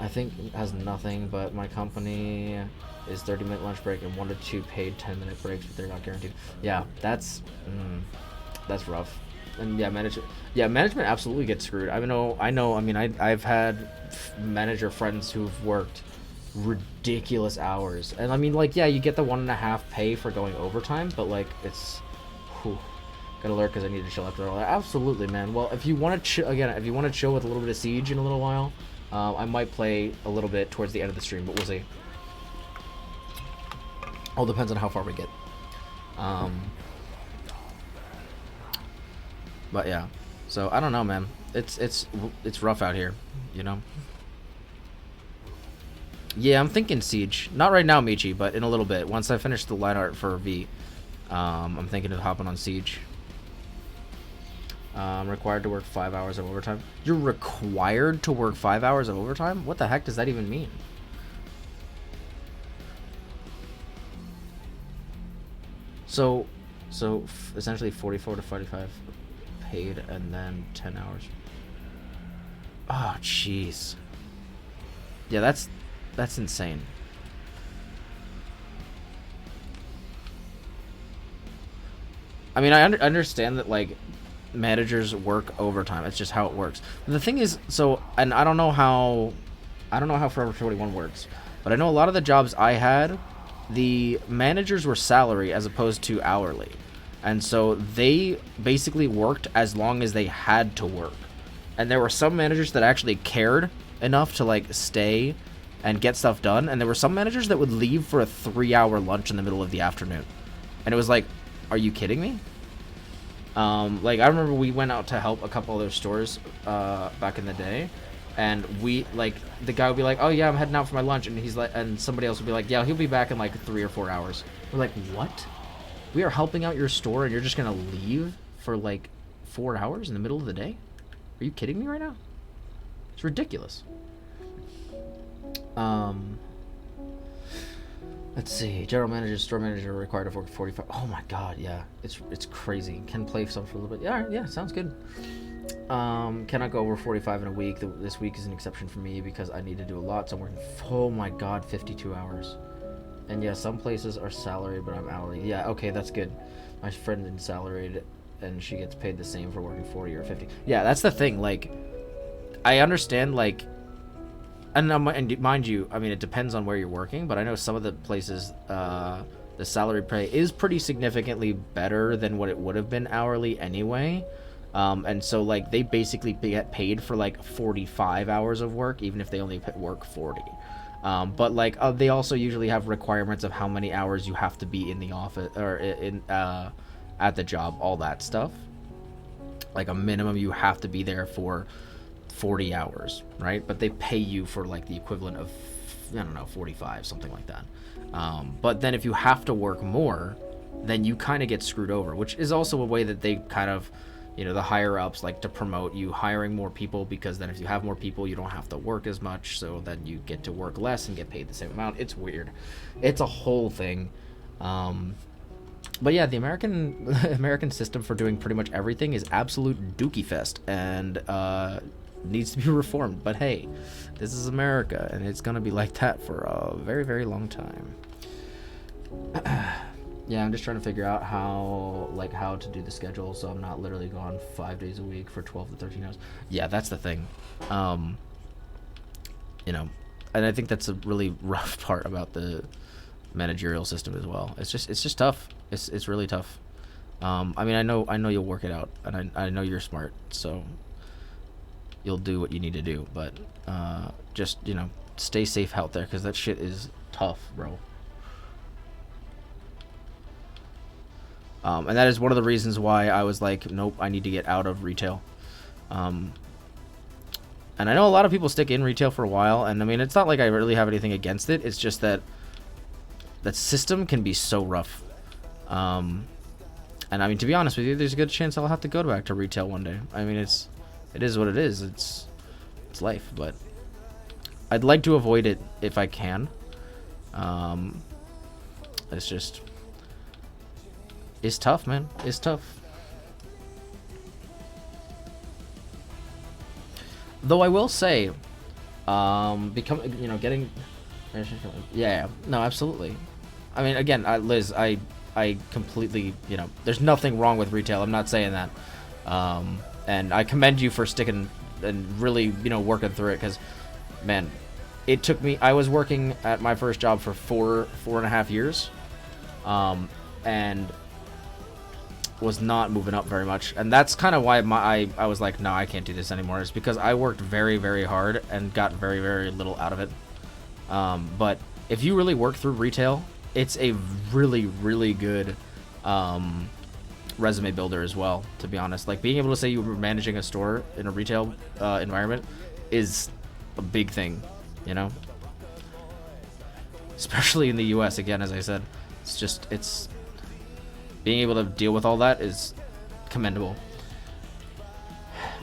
think it has nothing, but my company is 30-minute lunch break and 1 to 2 paid 10-minute breaks, but they're not guaranteed. Yeah, that's rough. And yeah, management absolutely gets screwed. I know. I mean, I've had manager friends who've worked ridiculous hours, and I mean, like, yeah, you get the 1.5 pay for going overtime, but like, it's, gotta lurk because I need to chill after all that. Absolutely, man. Well, if you want to chill again, if you want to chill with a little bit of Siege in a little while, I might play a little bit towards the end of the stream, but we'll see. All depends on how far we get. But yeah, so I don't know, man. It's rough out here, you know. Yeah, I'm thinking Siege. Not right now, Michi, but in a little bit. Once I finish the line art for V, I'm thinking of hopping on Siege. I'm required to work 5 hours of overtime. You're required to work 5 hours of overtime? What the heck does that even mean? So essentially 44 to 45 paid, and then 10 hours. Oh, jeez. Yeah, that's insane. I mean, I understand that, like, managers work overtime. It's just how it works. But the thing is, so, and I don't know how Forever 41 works, but I know a lot of the jobs I had, the managers were salary as opposed to hourly. And so they basically worked as long as they had to work. And there were some managers that actually cared enough to, like, stay and get stuff done. And there were some managers that would leave for a 3-hour lunch in the middle of the afternoon. And it was like, are you kidding me? Like, I remember we went out to help a couple other stores back in the day. And the guy would be like, oh yeah, I'm heading out for my lunch. And he's like, and somebody else would be like, yeah, he'll be back in like 3 or 4 hours. We're like, what? We are helping out your store and you're just gonna leave for like 4 hours in the middle of the day? Are you kidding me right now? It's ridiculous. Um, let's see. General manager, store manager are required to work 45. Oh my god, yeah. It's crazy. Can play some for a little bit. Yeah, yeah, sounds good. Cannot go over 45 in a week. This week is an exception for me because I need to do a lot. So I'm working, oh my god, 52 hours. And yeah, some places are salaried, but I'm hourly. Yeah, okay, that's good. My friend is salaried, and she gets paid the same for working 40 or 50. Yeah, that's the thing. Like, I understand, like, and mind you, I mean, it depends on where you're working, but I know some of the places, the salary pay is pretty significantly better than what it would have been hourly anyway. And so, like, they basically get paid for, like, 45 hours of work, even if they only work 40. But, like, they also usually have requirements of how many hours you have to be in the office, or at the job, all that stuff. Like, a minimum you have to be there for 40 hours, right? But they pay you for, like, the equivalent of, I don't know, 45, something like that. But then if you have to work more, then you kind of get screwed over, which is also a way that they kind of, you know, the higher ups like to promote you hiring more people, because then if you have more people, you don't have to work as much, so then you get to work less and get paid the same amount. It's weird. It's a whole thing. But yeah, the American system for doing pretty much everything is absolute dookie fest, and needs to be reformed. But hey, this is America, and it's gonna be like that for a very, very long time. Yeah, I'm just trying to figure out how to do the schedule so I'm not literally gone 5 days a week for 12 to 13 hours. Yeah, that's the thing. You know, and I think that's a really rough part about the managerial system as well. It's just tough. It's really tough. I mean, I know you'll work it out, and I know you're smart, so you'll do what you need to do. But just, you know, stay safe out there, because that shit is tough, bro. And that is one of the reasons why I was like, nope, I need to get out of retail. And I know a lot of people stick in retail for a while, and I mean, it's not like I really have anything against it. It's just that that system can be so rough. And I mean, to be honest with you, there's a good chance I'll have to go back to retail one day. I mean, it is what it is. It's life, but I'd like to avoid it if I can. It's tough, man. It's tough. Though I will say, getting, yeah, no, absolutely. I mean, again, Liz, I completely, you know, there's nothing wrong with retail. I'm not saying that. And I commend you for sticking and really, you know, working through it, because, man, it took me, I was working at my first job for four and a half years, and was not moving up very much, and that's kind of why I was like, no, I can't do this anymore. It's because I worked very, very hard and got very, very little out of it. But if you really work through retail, it's a really, really good resume builder as well, to be honest. Like, being able to say you were managing a store in a retail environment is a big thing, you know, especially in the US. Again, as I said, it's being able to deal with all that is commendable.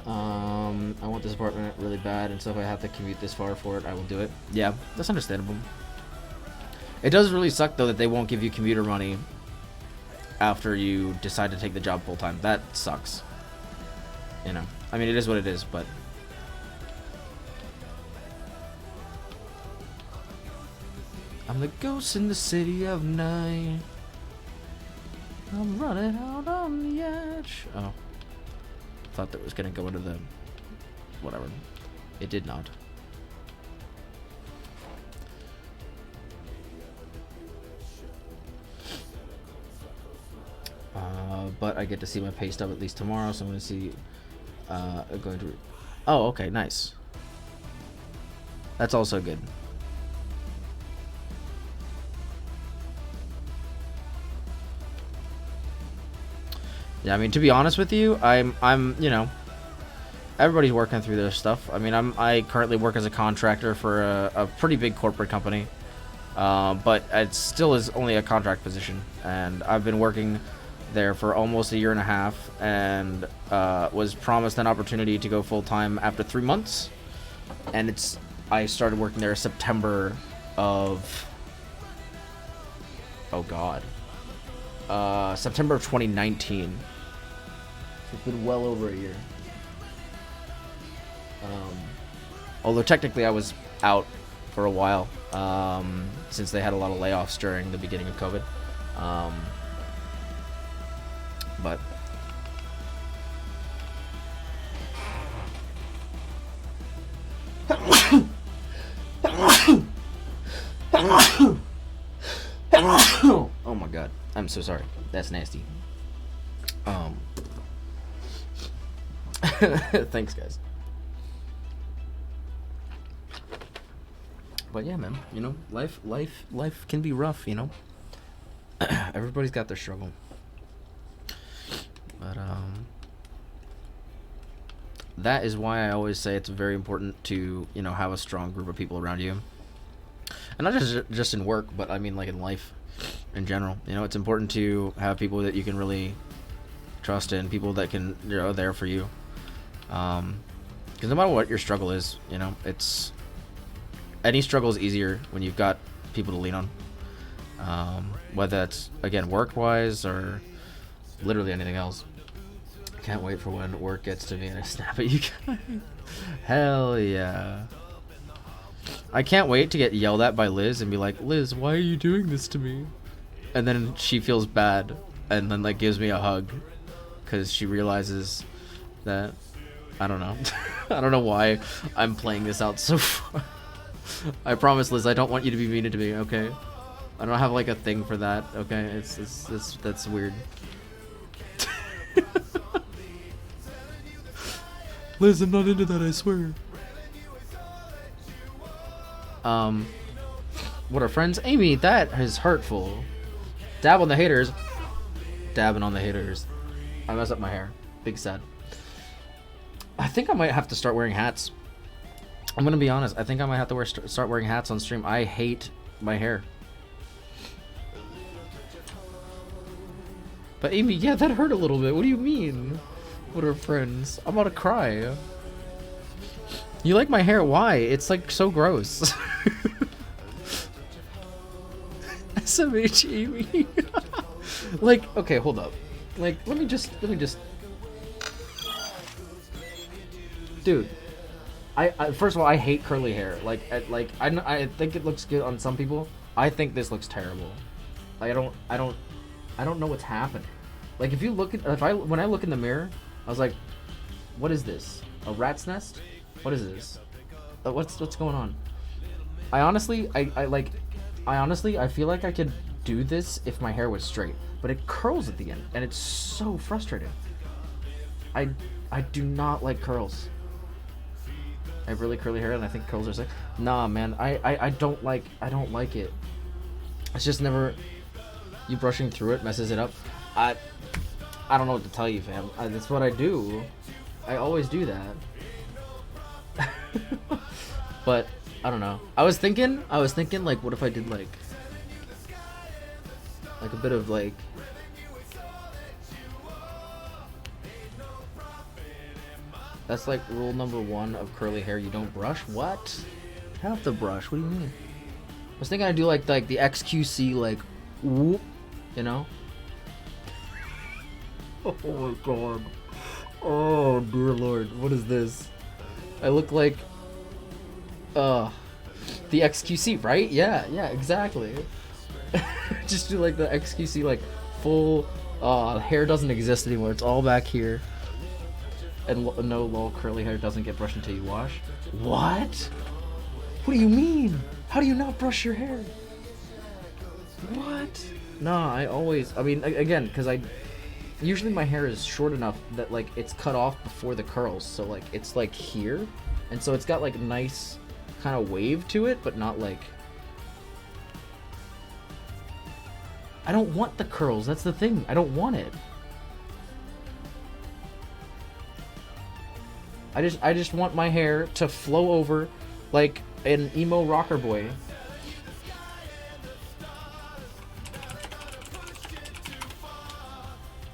I want this apartment really bad, and so if I have to commute this far for it, I will do it. Yeah, that's understandable. It does really suck, though, that they won't give you commuter money after you decide to take the job full time. That sucks. You know, I mean, it is what it is, but I'm the ghost in the city of night. I'm running out on the edge. Oh. Thought that was going to go into the... whatever. It did not. But I get to see my pay stub at least tomorrow, so I'm going to see... going to... Oh, okay, nice. That's also good. Yeah, I mean, to be honest with you, I'm, you know, everybody's working through their stuff. I mean, I currently work as a contractor for a pretty big corporate company, but it still is only a contract position, and I've been working there for almost a year and a half, and was promised an opportunity to go full time after 3 months, and I started working there September of, oh god, September of 2019. So it's been well over a year. Although technically I was out for a while, since they had a lot of layoffs during the beginning of COVID. But oh my god, I'm so sorry. That's nasty. Thanks, guys. But yeah, man, you know, life can be rough, you know. Everybody's got their struggle. But that is why I always say it's very important to, you know, have a strong group of people around you. And not just in work, but I mean like in life in general. You know, it's important to have people that you can really trust in, people that can, you know, are there for you. Because no matter what your struggle is, you know, it's any struggle is easier when you've got people to lean on. Whether that's, again, work-wise or literally anything else. Can't wait for when work gets to me and I snap at you guys. Hell yeah. I can't wait to get yelled at by Liz and be like, Liz, why are you doing this to me? And then she feels bad and then like gives me a hug because she realizes that, I don't know. I don't know why I'm playing this out so far. I promise, Liz, I don't want you to be mean to me, okay? I don't have like a thing for that, okay? It's that's weird. Liz, I'm not into that, I swear. What are friends? Amy, that is hurtful. Dab on the haters. Dabbing on the haters. I messed up my hair. Big sad. I think I might have to start wearing hats. I'm gonna be honest. I think I might have to start wearing hats on stream. I hate my hair. But Amy, yeah, that hurt a little bit. What do you mean? What are friends? I'm about to cry. You like my hair? Why? It's like so gross. SMH Amy. Like, okay, hold up. Like, let me just. Dude, I first of all, I hate curly hair. Like, I think it looks good on some people. I think this looks terrible. Like, I don't know what's happening. Like, if you look at, when I look in the mirror, I was like, what is this? A rat's nest? What is this? What's going on? I honestly feel like I could do this if my hair was straight, but it curls at the end, and it's so frustrating. I do not like curls. I have really curly hair, and I think curls are sick. Nah, man, I don't like it. It's just never. You brushing through it messes it up. I don't know what to tell you, fam. That's what I do. I always do that. But I don't know. I was thinking like, what if I did like a bit of like. That's like rule number 1 of curly hair. You don't brush. What? Have to brush. What do you mean? I was thinking I'd do like the XQC like, whoop, you know. Oh my god. Oh dear lord. What is this? I look like the XQC, right? Yeah, exactly. Just do like the XQC like full hair doesn't exist anymore. It's all back here. And no little curly hair doesn't get brushed until you wash. What? What do you mean? How do you not brush your hair? What? Nah, I mean, again, because usually my hair is short enough that like it's cut off before the curls, so like it's like here, and so it's got like nice kind of wave to it, but not like. I don't want the curls. That's the thing. I don't want it. I just want my hair to flow over like an emo rocker boy.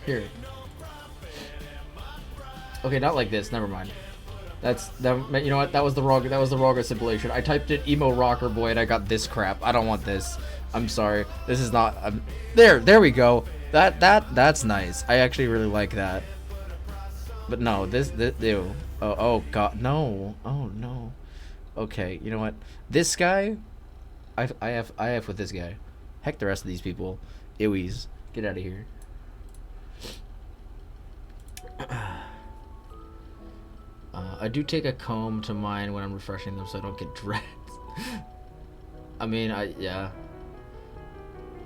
Here. Okay, not like this. Never mind. that. You know what? That was the wrong assimilation. I typed in emo rocker boy and I got this crap. I don't want this. I'm sorry. This is not. There we go. That's nice. I actually really like that. But no, this ew. Oh god, no. Oh no. Okay, you know what? This guy, I have with this guy. Heck, the rest of these people, ewies, get out of here. I do take a comb to mine when I'm refreshing them so I don't get dreads. I mean, yeah.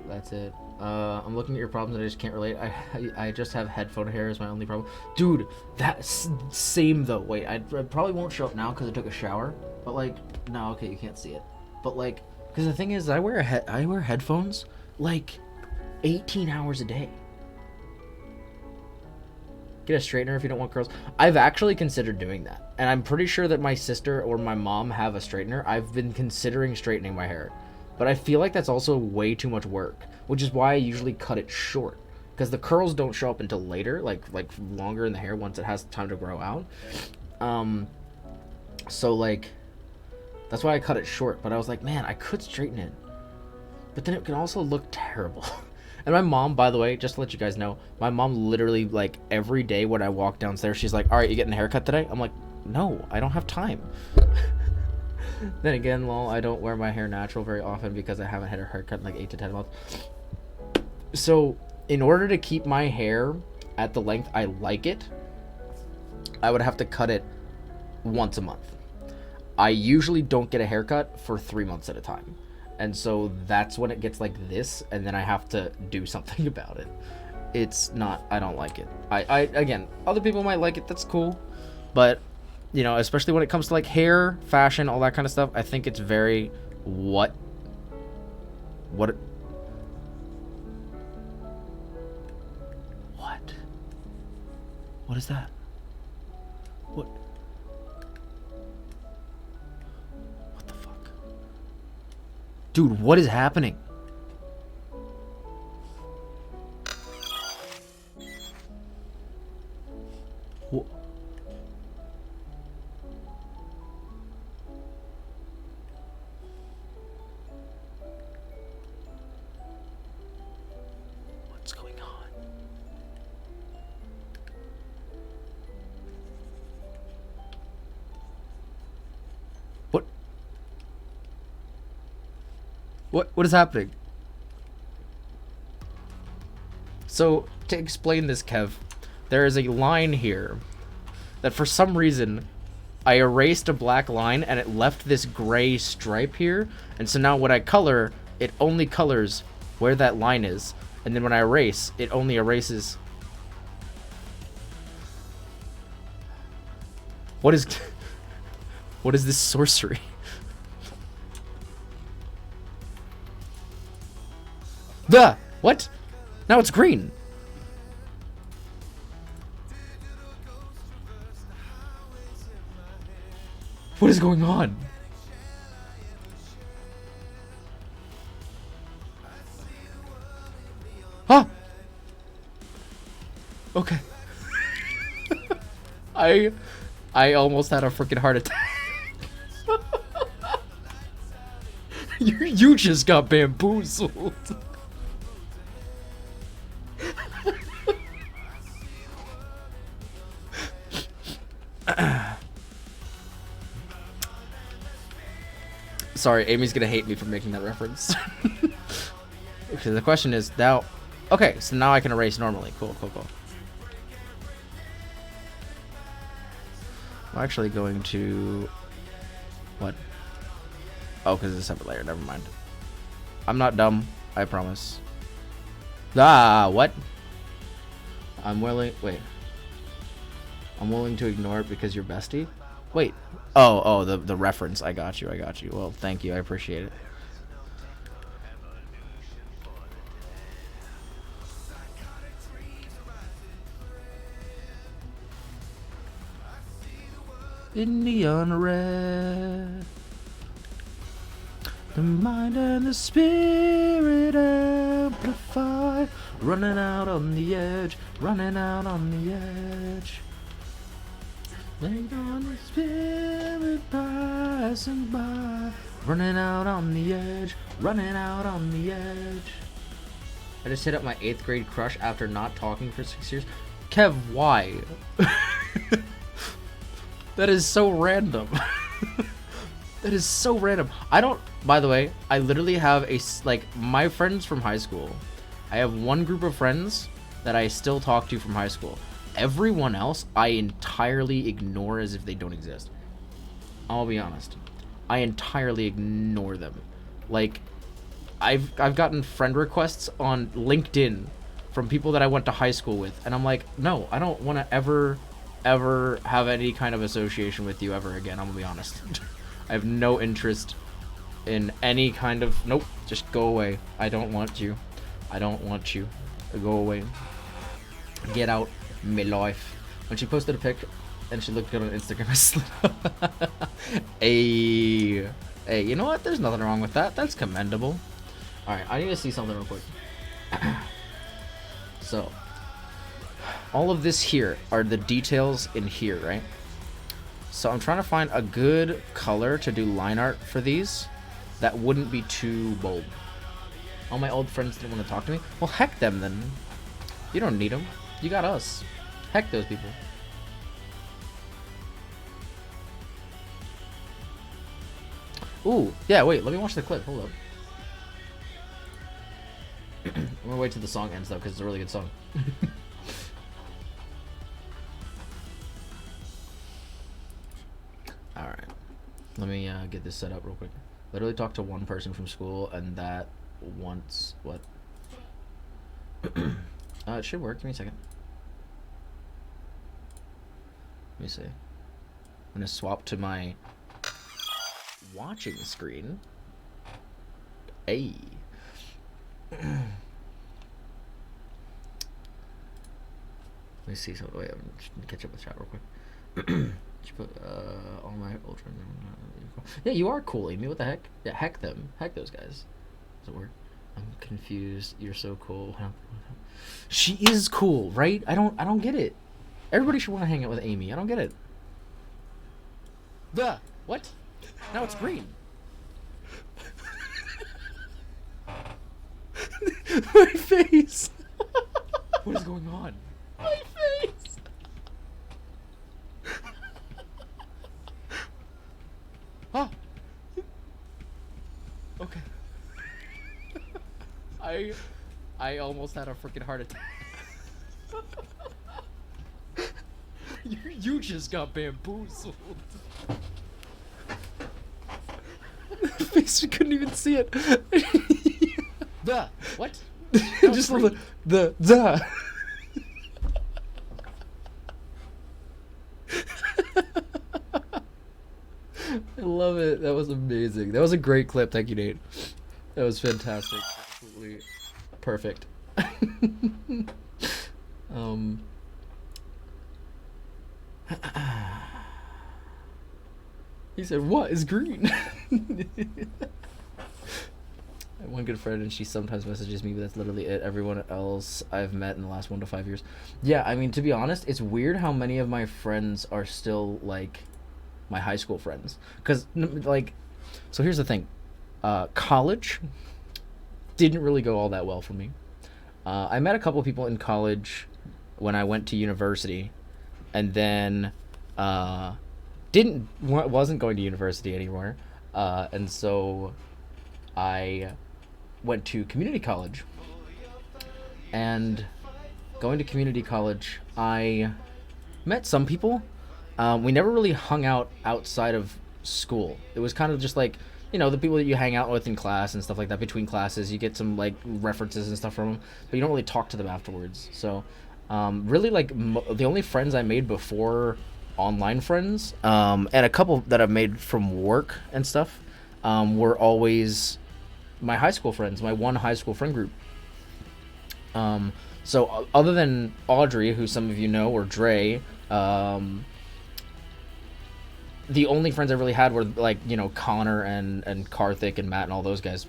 That's it. I'm looking at your problems and I just can't relate. I just have headphone hair is my only problem. Dude, that's same though. Wait, I probably won't show up now because I took a shower. But like, no, okay, you can't see it. But like, because the thing is, I wear headphones like 18 hours a day. Get a straightener if you don't want curls. I've actually considered doing that. And I'm pretty sure that my sister or my mom have a straightener. I've been considering straightening my hair. But I feel like that's also way too much work, which is why I usually cut it short. Because the curls don't show up until later, like longer in the hair once it has time to grow out. So like, that's why I cut it short. But I was like, man, I could straighten it. But then it can also look terrible. And my mom, by the way, just to let you guys know, my mom literally, like, every day when I walk downstairs, she's like, all right, you getting a haircut today? I'm like, no, I don't have time. Then again, lol, I don't wear my hair natural very often because I haven't had a haircut in like 8 to 10 months. So, in order to keep my hair at the length I like it, I would have to cut it once a month. I usually don't get a haircut for 3 months at a time. And so that's when it gets like this, and then I have to do something about it. It's not, I don't like it. I again, other people might like it, that's cool. But, you know, especially when it comes to like hair, fashion, all that kind of stuff, I think it's very, what is that? What the fuck? Dude, what is happening? What's going on? What is happening? So, to explain this, Kev, there is a line here that for some reason I erased a black line and it left this gray stripe here, and so now when I color, it only colors where that line is, and then when I erase, it only erases. What is this sorcery? Duh! What? Now it's green. What is going on? Huh? Okay. I almost had a freaking heart attack. You just got bamboozled. Sorry, Amy's gonna hate me for making that reference. Okay, the question is now. Okay, so now I can erase normally. Cool. I'm actually going to. What? Oh, because it's a separate layer. Never mind. I'm not dumb. I promise. What? I'm willing. Wait. I'm willing to ignore it because you're bestie. Wait. Oh, the reference. I got you. Well, thank you. I appreciate it. In neon red, the mind and the spirit amplify, running out on the edge. Late on the spirit passing by, running out on the edge, running out on the edge. I just hit up my 8th grade crush after not talking for 6 years. Kev, why? That is so random. That is so random. I don't, by the way, I literally have my friends from high school. I have one group of friends that I still talk to from high school. Everyone else, I entirely ignore as if they don't exist. I'll be honest. I entirely ignore them. Like, I've gotten friend requests on LinkedIn from people that I went to high school with, and I'm like, no, I don't want to ever have any kind of association with you ever again. I'm gonna be honest. I have no interest in any kind of, nope, just go away. I don't want you. I don't want you. Go away. Get out my life. When she posted a pic and she looked good on Instagram, I slid up. Hey, you know what? There's nothing wrong with that. That's commendable. Alright, I need to see something real quick. So, all of this here are the details in here, right? So I'm trying to find a good color to do line art for these that wouldn't be too bold. All my old friends didn't want to talk to me. Well, heck them then. You don't need them. You got us. Heck those people. Ooh, yeah, wait, let me watch the clip. Hold up. I'm gonna wait till the song ends though, because it's a really good song. Alright. Let me get this set up real quick. Literally talked to one person from school, and that once... What? It should work. Give me a second. Let me see. I'm gonna swap to my watching screen. Hey. Let me see. So wait, I'm just gonna catch up with chat real quick. Put all my ultra. Yeah, you are cool, Amy. What the heck? Yeah, heck them. Heck those guys. Does it work? I'm confused. You're so cool. She is cool, right? I don't get it. Everybody should want to hang out with Amy. I don't get it. The what? Now it's green. My face. What is going on? My face. Ah. Okay. I almost had a freaking heart attack. You just got bamboozled. Face, you couldn't even see it. The what? Just the. I love it. That was amazing. That was a great clip. Thank you, Nate. That was fantastic. Absolutely perfect. He said, "What is green?" I have one good friend, and she sometimes messages me, but that's literally it. Everyone else I've met in the last 1 to 5 years. Yeah, I mean, to be honest, it's weird how many of my friends are still like my high school friends. Because, like, so here's the thing. College didn't really go all that well for me. I met a couple of people in college when I went to university, and then wasn't going to university anymore, and so I went to community college. And going to community college, I met some people. We never really hung out outside of school. It was kind of just like, you know, the people that you hang out with in class and stuff like that. Between classes, you get some like references and stuff from them, but you don't really talk to them afterwards. So really, like, the only friends I made before online friends, and a couple that I've made from work and stuff, were always my high school friends, my one high school friend group. So other than Audrey, who some of you know, or Dre, the only friends I really had were, like, you know, Connor and Karthik and Matt and all those guys,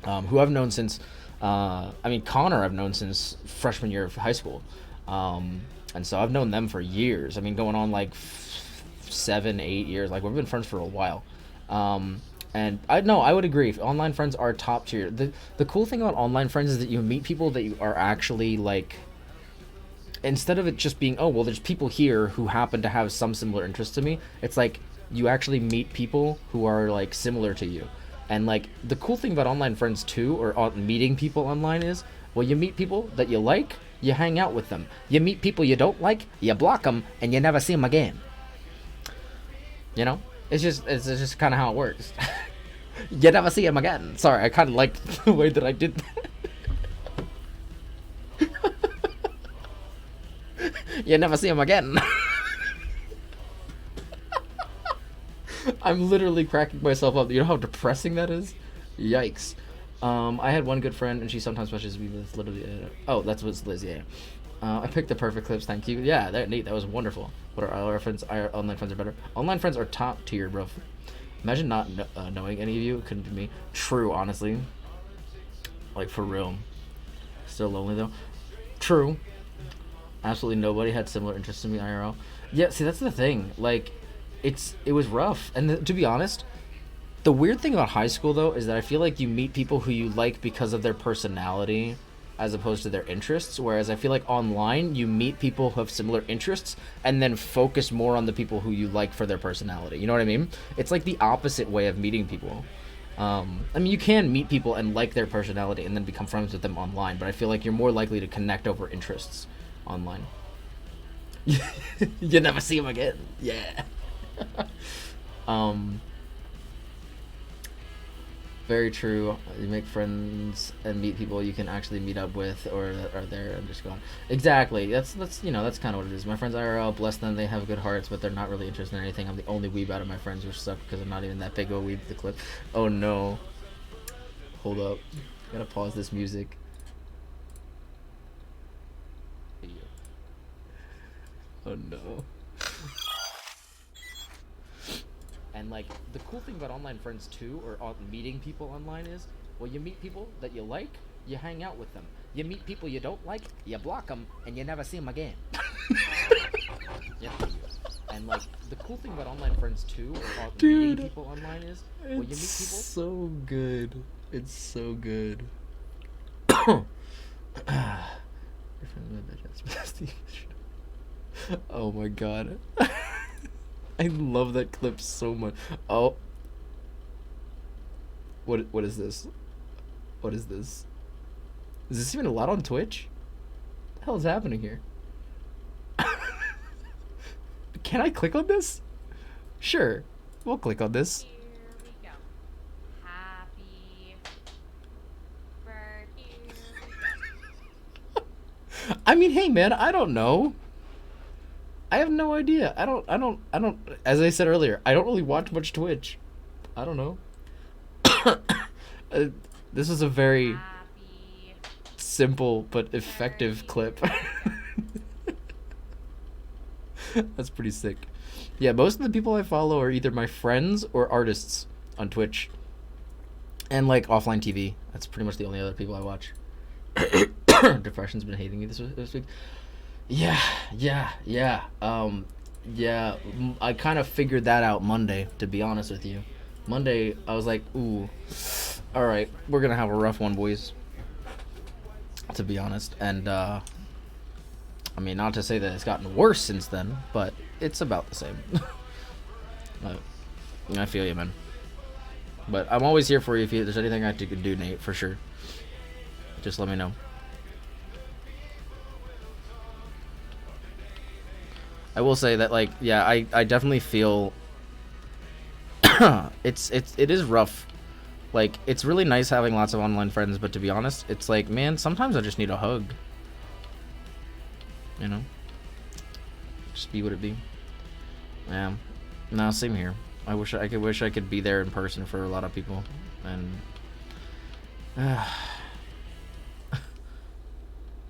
who I've known since, I mean, Connor I've known since freshman year of high school. And And so I've known them for years. I mean, going on like 7, 8 years. Like we've been friends for a while. And I would agree. Online friends are top tier. The cool thing about online friends is that you meet people that you are actually like. Instead of it just being, oh well, there's people here who happen to have some similar interests to me. It's like you actually meet people who are like similar to you. And like the cool thing about online friends too, or meeting people online is, well, you meet people that you like, you hang out with them. You meet people you don't like, you block them, and you never see them again. You know, it's just kind of how it works. You never see them again. Sorry, I kind of liked the way that I did that. You never see them again. I'm literally cracking myself up. You know how depressing that is? Yikes. I had one good friend, and she sometimes messages me. That's literally oh, that's what's Liz. Yeah. I picked the perfect clips. Thank you. Yeah, that neat. That was wonderful. But our friends, our online friends are better. Online friends are top tier, bro. Imagine not knowing any of you. It couldn't be me. True, honestly. Like for real. Still lonely though. True. Absolutely nobody had similar interests to me IRL. Yeah, see that's the thing. Like, it was rough. And to be honest, the weird thing about high school though is that I feel like you meet people who you like because of their personality, as opposed to their interests. Whereas I feel like online you meet people who have similar interests and then focus more on the people who you like for their personality. You know what I mean? It's like the opposite way of meeting people. I mean, you can meet people and like their personality and then become friends with them online, but I feel like you're more likely to connect over interests online. You never see them again. Yeah. Very true. You make friends and meet people you can actually meet up with or are there and just gone. Exactly. That's you know, that's kind of what it is. My friends IRL, bless them, they have good hearts, but they're not really interested in anything. I'm the only weeb out of my friends, which sucks because I'm not even that big of a weeb. The clip. Oh no. Hold up. I gotta pause this music. Oh no. And like the cool thing about online friends too, or meeting people online is, well, you meet people that you like, you hang out with them. You meet people you don't like, you block them, and you never see them again. Yeah. And like the cool thing about online friends too, or meeting people online is, well, you meet people. So good. It's so good. Oh my god. I love that clip so much. Oh. What is this? What is this? Is this even allowed on Twitch? What the hell is happening here? Can I click on this? Sure. We'll click on this. Here we go. Happy birthday. I mean, hey man, I don't know. I have no idea. I don't, as I said earlier, I don't really watch much Twitch. I don't know. This is a very Happy simple but effective clip. That's pretty sick. Yeah, most of the people I follow are either my friends or artists on Twitch. And like offline TV. That's pretty much the only other people I watch. Depression's been hating me this week. Yeah. I kind of figured that out Monday, to be honest with you. Monday, I was like, ooh, all right, we're gonna have a rough one, boys. To be honest, and I mean, not to say that it's gotten worse since then, but it's about the same. I feel you, man. But I'm always here for you if there's anything I could do, Nate, for sure. Just let me know. I will say that, like, yeah, I definitely feel it is rough. Like, it's really nice having lots of online friends, but to be honest, it's like, man, sometimes I just need a hug. You know? Just be what it be. Yeah. No, same here. I wish I could be there in person for a lot of people, and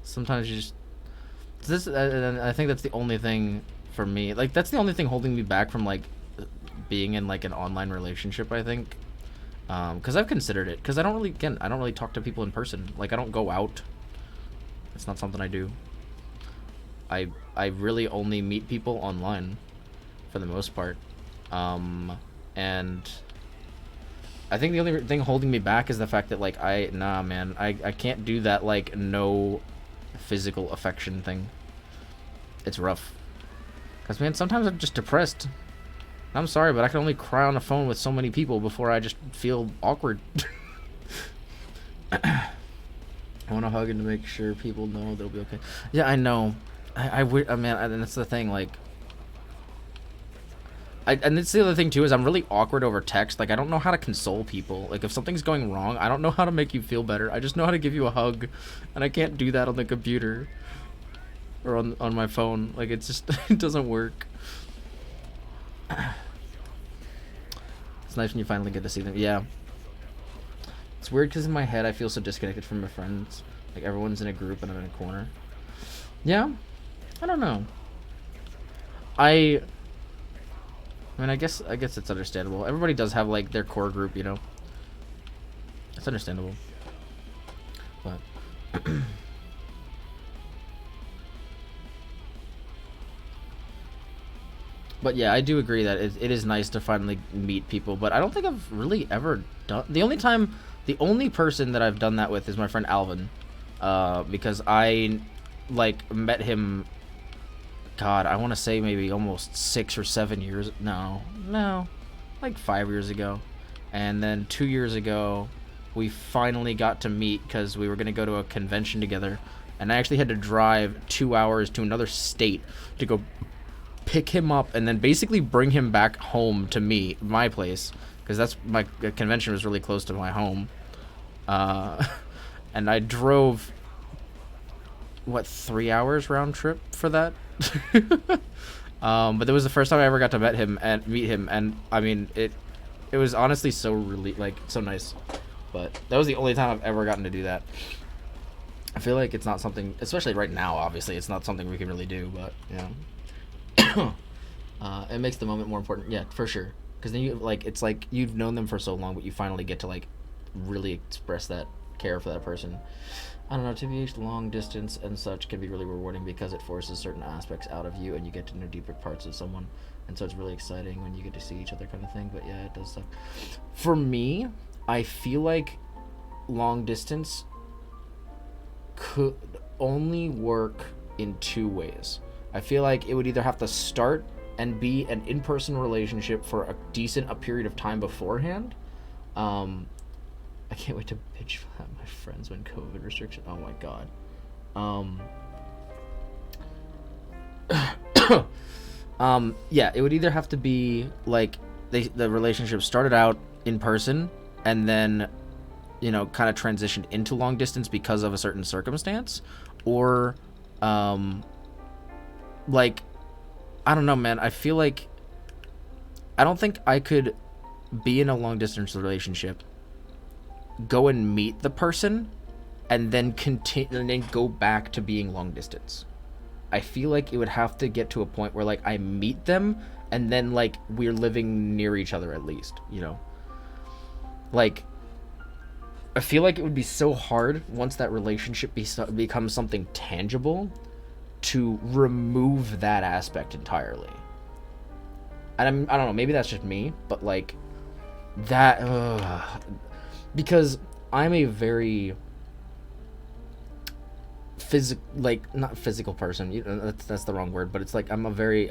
sometimes you just I think that's the only thing for me. Like, that's the only thing holding me back from like being in like an online relationship, I think. Because I've considered it. Because I don't really talk to people in person. Like, I don't go out. It's not something I do. I really only meet people online for the most part. And I think the only thing holding me back is the fact that like nah man, I can't do that like no physical affection thing. It's rough. Cause man, sometimes I'm just depressed. I'm sorry, but I can only cry on the phone with so many people before I just feel awkward. I want to hug and to make sure people know they'll be okay. Yeah, I know. I man, and that's the thing. Like, and it's the other thing too is I'm really awkward over text. Like, I don't know how to console people. Like, if something's going wrong, I don't know how to make you feel better. I just know how to give you a hug, and I can't do that on the computer or on my phone. Like, it's just it doesn't work. It's nice when you finally get to see them. Yeah. It's weird because in my head I feel so disconnected from my friends. Like everyone's in a group and I'm in a corner. Yeah, I don't know. I mean, I guess it's understandable. Everybody does have like their core group, you know. It's understandable. But but yeah, I do agree that it is nice to finally meet people. But I don't think I've really ever done. The only person that I've done that with is my friend Alvin, because I like met him. God, I want to say maybe almost 6 or 7 years. No, like 5 years ago, and then 2 years ago, we finally got to meet because we were gonna go to a convention together, and I actually had to drive 2 hours to another state to go pick him up and then basically bring him back home to me, my place, because that's my convention was really close to my home. And I drove 3 hours round trip for that. But that was the first time I ever got to meet him, and I mean it was honestly so really like so nice. But that was the only time I've ever gotten to do that. I feel like it's not something, especially right now, obviously it's not something we can really do, but yeah. It makes the moment more important. Yeah, for sure. Because then it's like you've known them for so long, but you finally get to like really express that care for that person. I don't know, TBH, long distance and such can be really rewarding because it forces certain aspects out of you and you get to know deeper parts of someone. And so it's really exciting when you get to see each other kind of thing. But yeah, it does suck. For me, I feel like long distance could only work in 2 ways. I feel like it would either have to start and be an in-person relationship for a period of time beforehand. I can't wait to bitch at my friends when COVID restriction. Oh my god. Yeah, it would either have to be like the relationship started out in person and then, you know, kind of transitioned into long distance because of a certain circumstance, or like, I don't know, man. I feel like I don't think I could be in a long distance relationship, go and meet the person, and then continue and then go back to being long distance. I feel like it would have to get to a point where like I meet them and then like we're living near each other at least, you know. Like, I feel like it would be so hard once that relationship becomes something tangible to remove that aspect entirely. And I don't know, maybe that's just me, but like that, because I'm a very not physical person. You know, that's the wrong word, but it's like I'm a very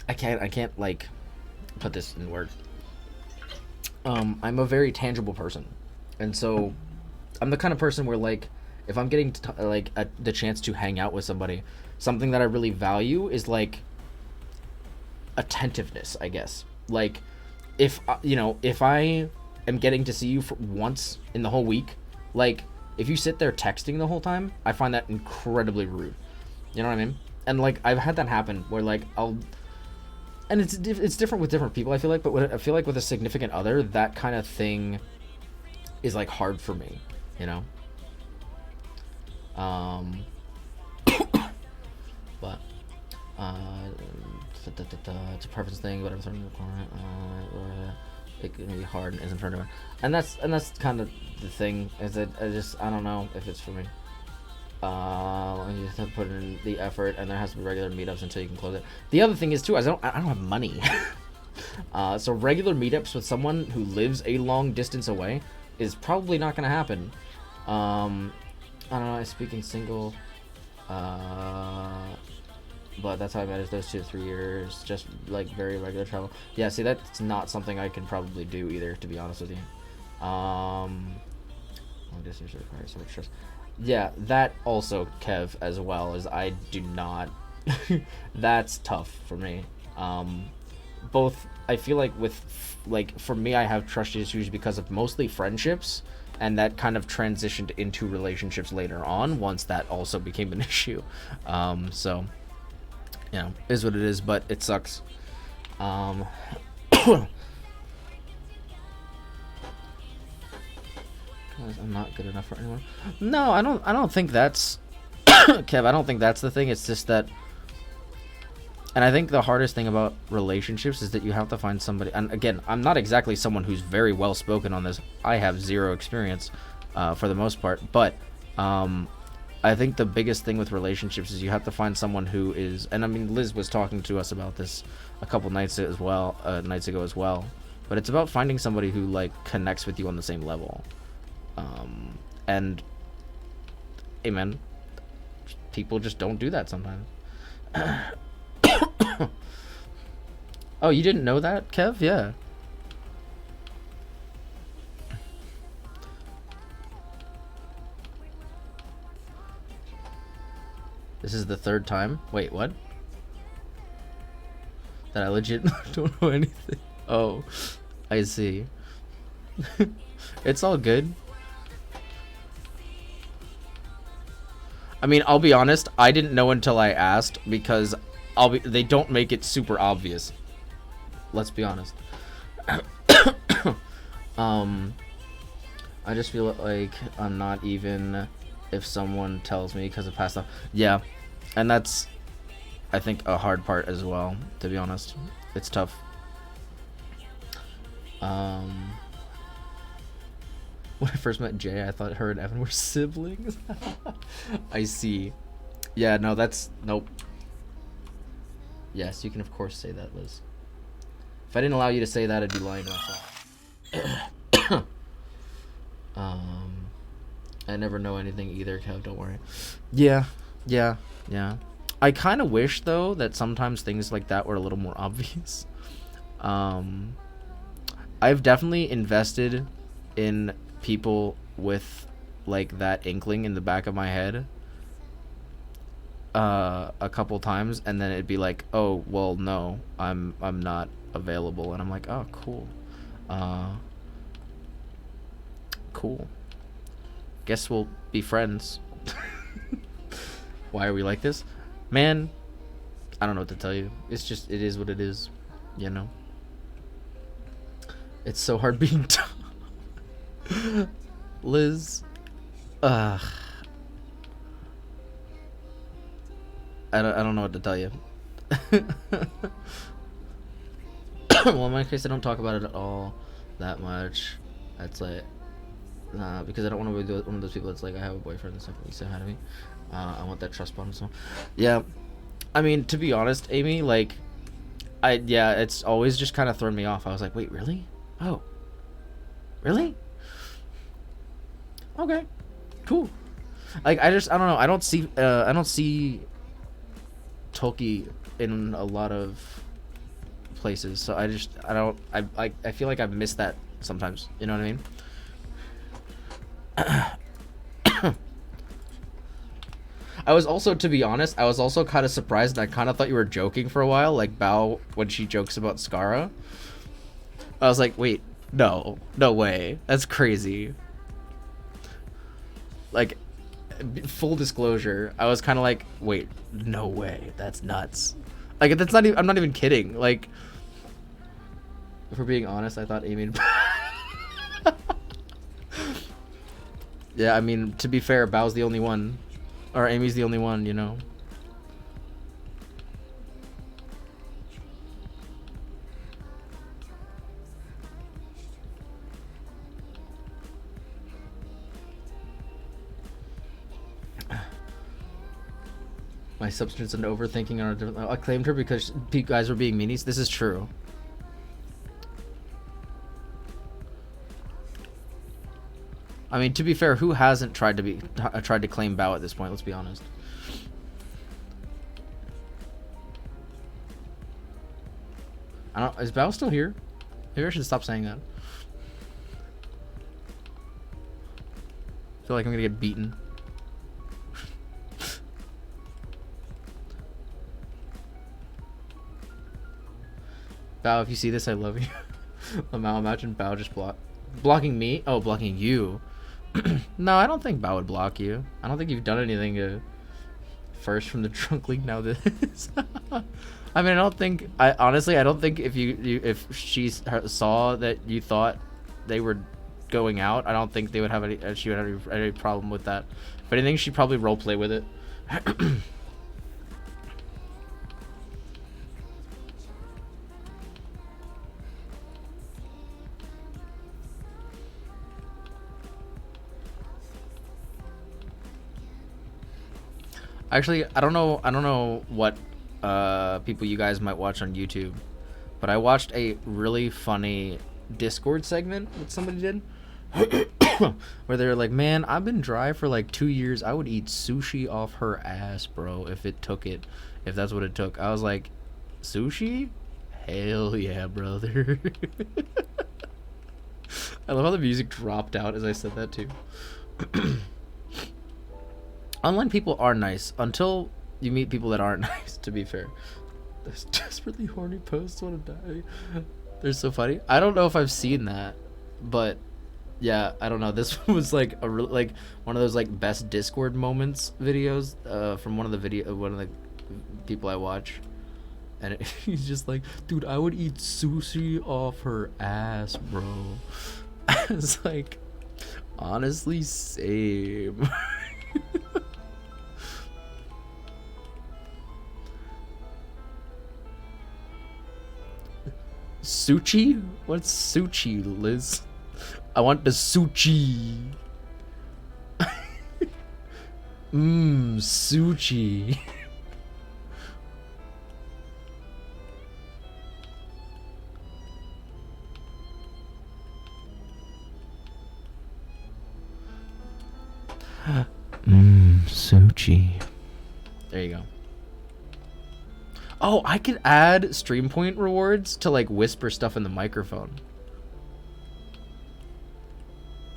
I can't like put this in words. I'm a very tangible person, and so I'm the kind of person where like if I'm getting the chance to hang out with somebody, something that I really value is like attentiveness, I guess. Like if I am getting to see you for once in the whole week, like if you sit there texting the whole time, I find that incredibly rude. You know what I mean? And like I've had that happen where like and it's different with different people, I feel like, but I feel like with a significant other, that kind of thing is like hard for me, you know. But it's a preference thing, whatever. it can be hard and isn't for everyone. And that's kind of the thing, is that I don't know if it's for me. You have to put in the effort, and there has to be regular meetups until you can close it. The other thing is too, I don't have money. So regular meetups with someone who lives a long distance away is probably not gonna happen. I don't know. Speaking single, but that's how I managed those 2 to 3 years. Just like very regular travel. Yeah. See, that's not something I can probably do either, to be honest with you. Long distance requires so much stress. Yeah, that also, Kev, as well, as I do not. That's tough for me. Both, I feel like for me, I have trust issues because of mostly friendships, and that kind of transitioned into relationships later on once that also became an issue. So, you know, is what it is, but it sucks. I'm not good enough for anyone. No, I don't think that's Kev, I don't think that's the thing. It's just that, and I think the hardest thing about relationships is that you have to find somebody, and again, I'm not exactly someone who's very well spoken on this. I have zero experience for the most part, but I think the biggest thing with relationships is you have to find someone who is, and I mean, Liz was talking to us about this a couple nights ago as well, but it's about finding somebody who like connects with you on the same level. And amen, people just don't do that sometimes. Oh, you didn't know that, Kev? Yeah. This is the 3rd time. Wait, what? That I legit don't know anything. Oh, I see. It's all good. I mean, I'll be honest, I didn't know until I asked, because they don't make it super obvious. Let's be honest. I just feel like I'm not even if someone tells me because of past stuff. Yeah, and that's, I think, a hard part as well, to be honest. It's tough. When I first met Jay, I thought her and Evan were siblings. I see. Yeah, no, that's... Nope. Yes, you can of course say that, Liz. If I didn't allow you to say that, I'd be lying to myself. I never know anything either, Kev, don't worry. Yeah. I kind of wish, though, that sometimes things like that were a little more obvious. I've definitely invested in people with like that inkling in the back of my head a couple times, and then it'd be like, oh well, no, I'm not available, and I'm like, oh cool. Cool, guess we'll be friends. Why are we like this, man? I don't know what to tell you. It's just, it is what it is, you know. It's so hard being Liz, I don't know what to tell you. Well, in my case, I don't talk about it at all that much. It's like, because I don't want to be one of those people that's like, I have a boyfriend and stuff, and you say hi to me. I want that trust bond. So yeah, I mean, to be honest, Amy, like, it's always just kind of thrown me off. I was like, wait, really? Oh, really? Okay, cool. Like, I don't know. I don't see Tolkien in a lot of places, so I feel like I've missed that sometimes. You know what I mean? I was also, to be honest, kind of surprised, and I kind of thought you were joking for a while, like Bao when she jokes about Skara. I was like, wait, no way, that's crazy. Like, full disclosure, I was kind of like, wait, no way, that's nuts. Like, that's not even, I'm not even kidding. Like, if we're being honest, I thought Amy yeah, I mean, to be fair, Bao's the only one, or Amy's the only one, you know. My substance and overthinking on a different level. I claimed her because guys were being meanies. This is true. I mean, to be fair, who hasn't tried to claim Bao at this point? Let's be honest. Is Bao still here? Maybe I should stop saying that. I feel like I'm gonna get beaten. Bao, if you see this, I love you. Lamau, imagine Bao just blocking me. Oh, blocking you. No, I don't think Bao would block you. I don't think you've done anything first from the trunk league. Now this. I mean, honestly, I don't think if she saw that you thought they were going out, I don't think they would have she would have any problem with that. If anything, she'd probably roleplay with it. Actually, I don't know what people you guys might watch on YouTube, but I watched a really funny Discord segment that somebody did where they're like, man, I've been dry for like 2 years. I would eat sushi off her ass, bro, if that's what it took. I was like, sushi? Hell yeah, brother. I love how the music dropped out as I said that too. Online people are nice until you meet people that aren't nice, to be fair. Those desperately horny posts want to die. They're so funny. I don't know if I've seen that, but yeah, I don't know. This was like one of those like best Discord moments videos from one of the people I watch. And he's just like, dude, I would eat sushi off her ass, bro. It's like, honestly, same. Sushi? What's sushi, Liz? I want the sushi. Sushi. Sushi. There you go. Oh, I could add stream point rewards to like whisper stuff in the microphone.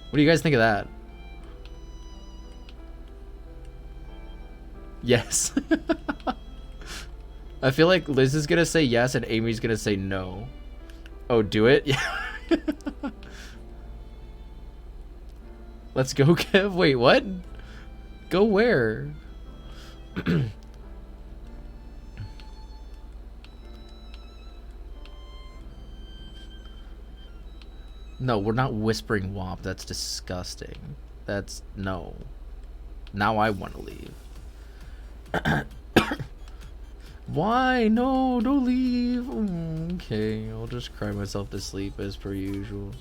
What do you guys think of that? Yes. I feel like Liz is gonna say yes and Amy's gonna say no. Oh, do it? Yeah. Let's go, Kev. Wait, what? Go where? No, we're not whispering WAP. That's disgusting. That's no. Now I want to leave. Why? No, don't leave. Okay, I'll just cry myself to sleep as per usual.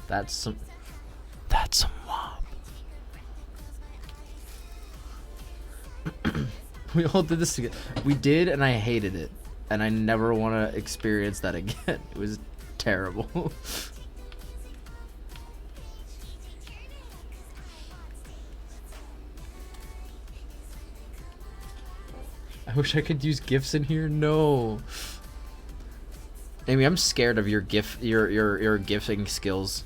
That's some WAP. We all did this together. We did, and I hated it. And I never want to experience that again. It was terrible. I wish I could use GIFs in here. No. Amy, I'm scared of your your gifting skills.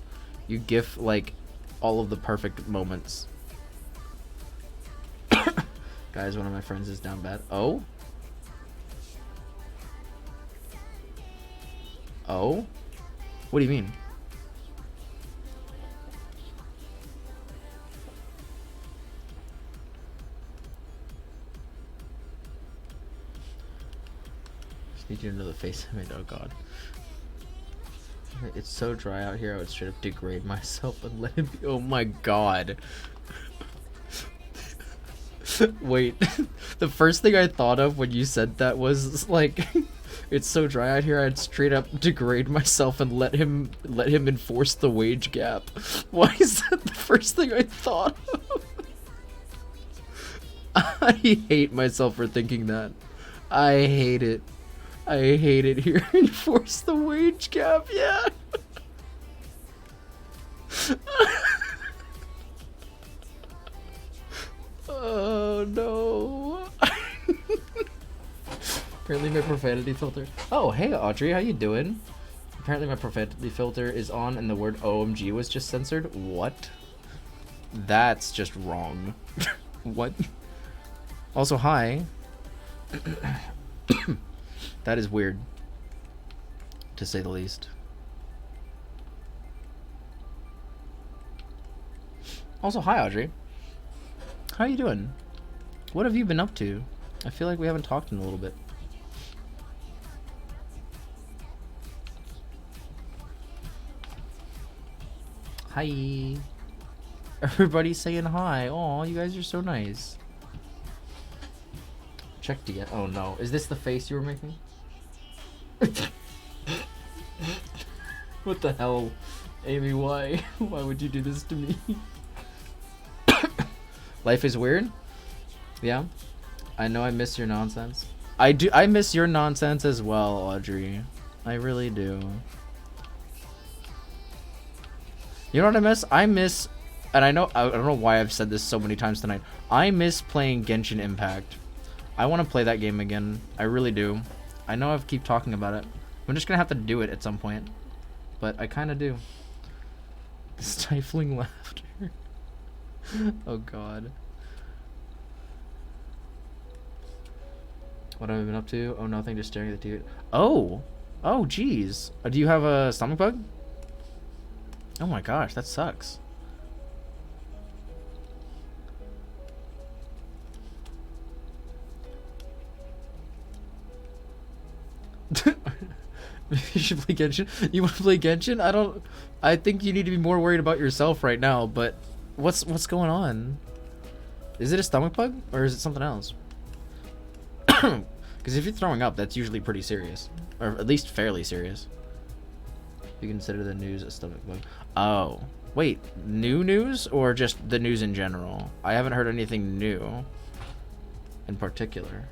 You gif like all of the perfect moments. Guys, one of my friends is down bad. Oh? Oh? What do you mean? Just need you to know the face I made. Oh god. It's so dry out here, I would straight up degrade myself and let it be. Oh my god. Wait, the first thing I thought of when you said that was like, it's so dry out here, I'd straight up degrade myself and let him enforce the wage gap. Why is that the first thing I thought of? I hate myself for thinking that. I hate it. I hate it here. Enforce the wage gap, yeah. Oh no. Apparently my profanity filter. Oh, hey Audrey, how you doing? Apparently my profanity filter is on and the word OMG was just censored. What? That's just wrong. What? Also, hi. That is weird, to say the least. Also, hi Audrey. How you doing? What have you been up to? I feel like we haven't talked in a little bit. Hi. Everybody's saying hi. Aw, you guys are so nice. Check to get. Oh no. Is this the face you were making? What the hell? Amy, why? Why would you do this to me? Life is weird? Yeah? I know I miss your nonsense. I miss your nonsense as well, Audrey. I really do. You know what I miss? I miss, and I don't know why I've said this so many times tonight. I miss playing Genshin Impact. I want to play that game again. I really do. I know I keep talking about it. I'm just gonna have to do it at some point. But I kind of do. Stifling laughter. Oh god. What have I been up to? Oh, nothing, just staring at the TV. Oh! Oh, jeez. Do you have a stomach bug? Oh my gosh, that sucks. Maybe you should play Genshin. You want to play Genshin? I think you need to be more worried about yourself right now, but what's going on? Is it a stomach bug or is it something else? Because if you're throwing up, that's usually pretty serious, or at least fairly serious. You consider the news a stomach bug. Oh, wait, new news or just the news in general? I haven't heard anything new in particular.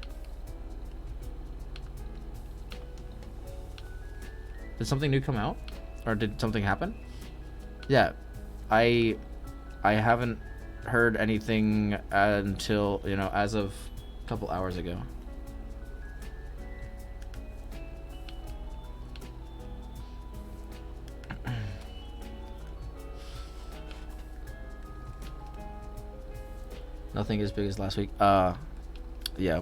Did something new come out? Or did something happen? Yeah, I haven't heard anything until, you know, as of a couple hours ago. Nothing as big as last week. Yeah.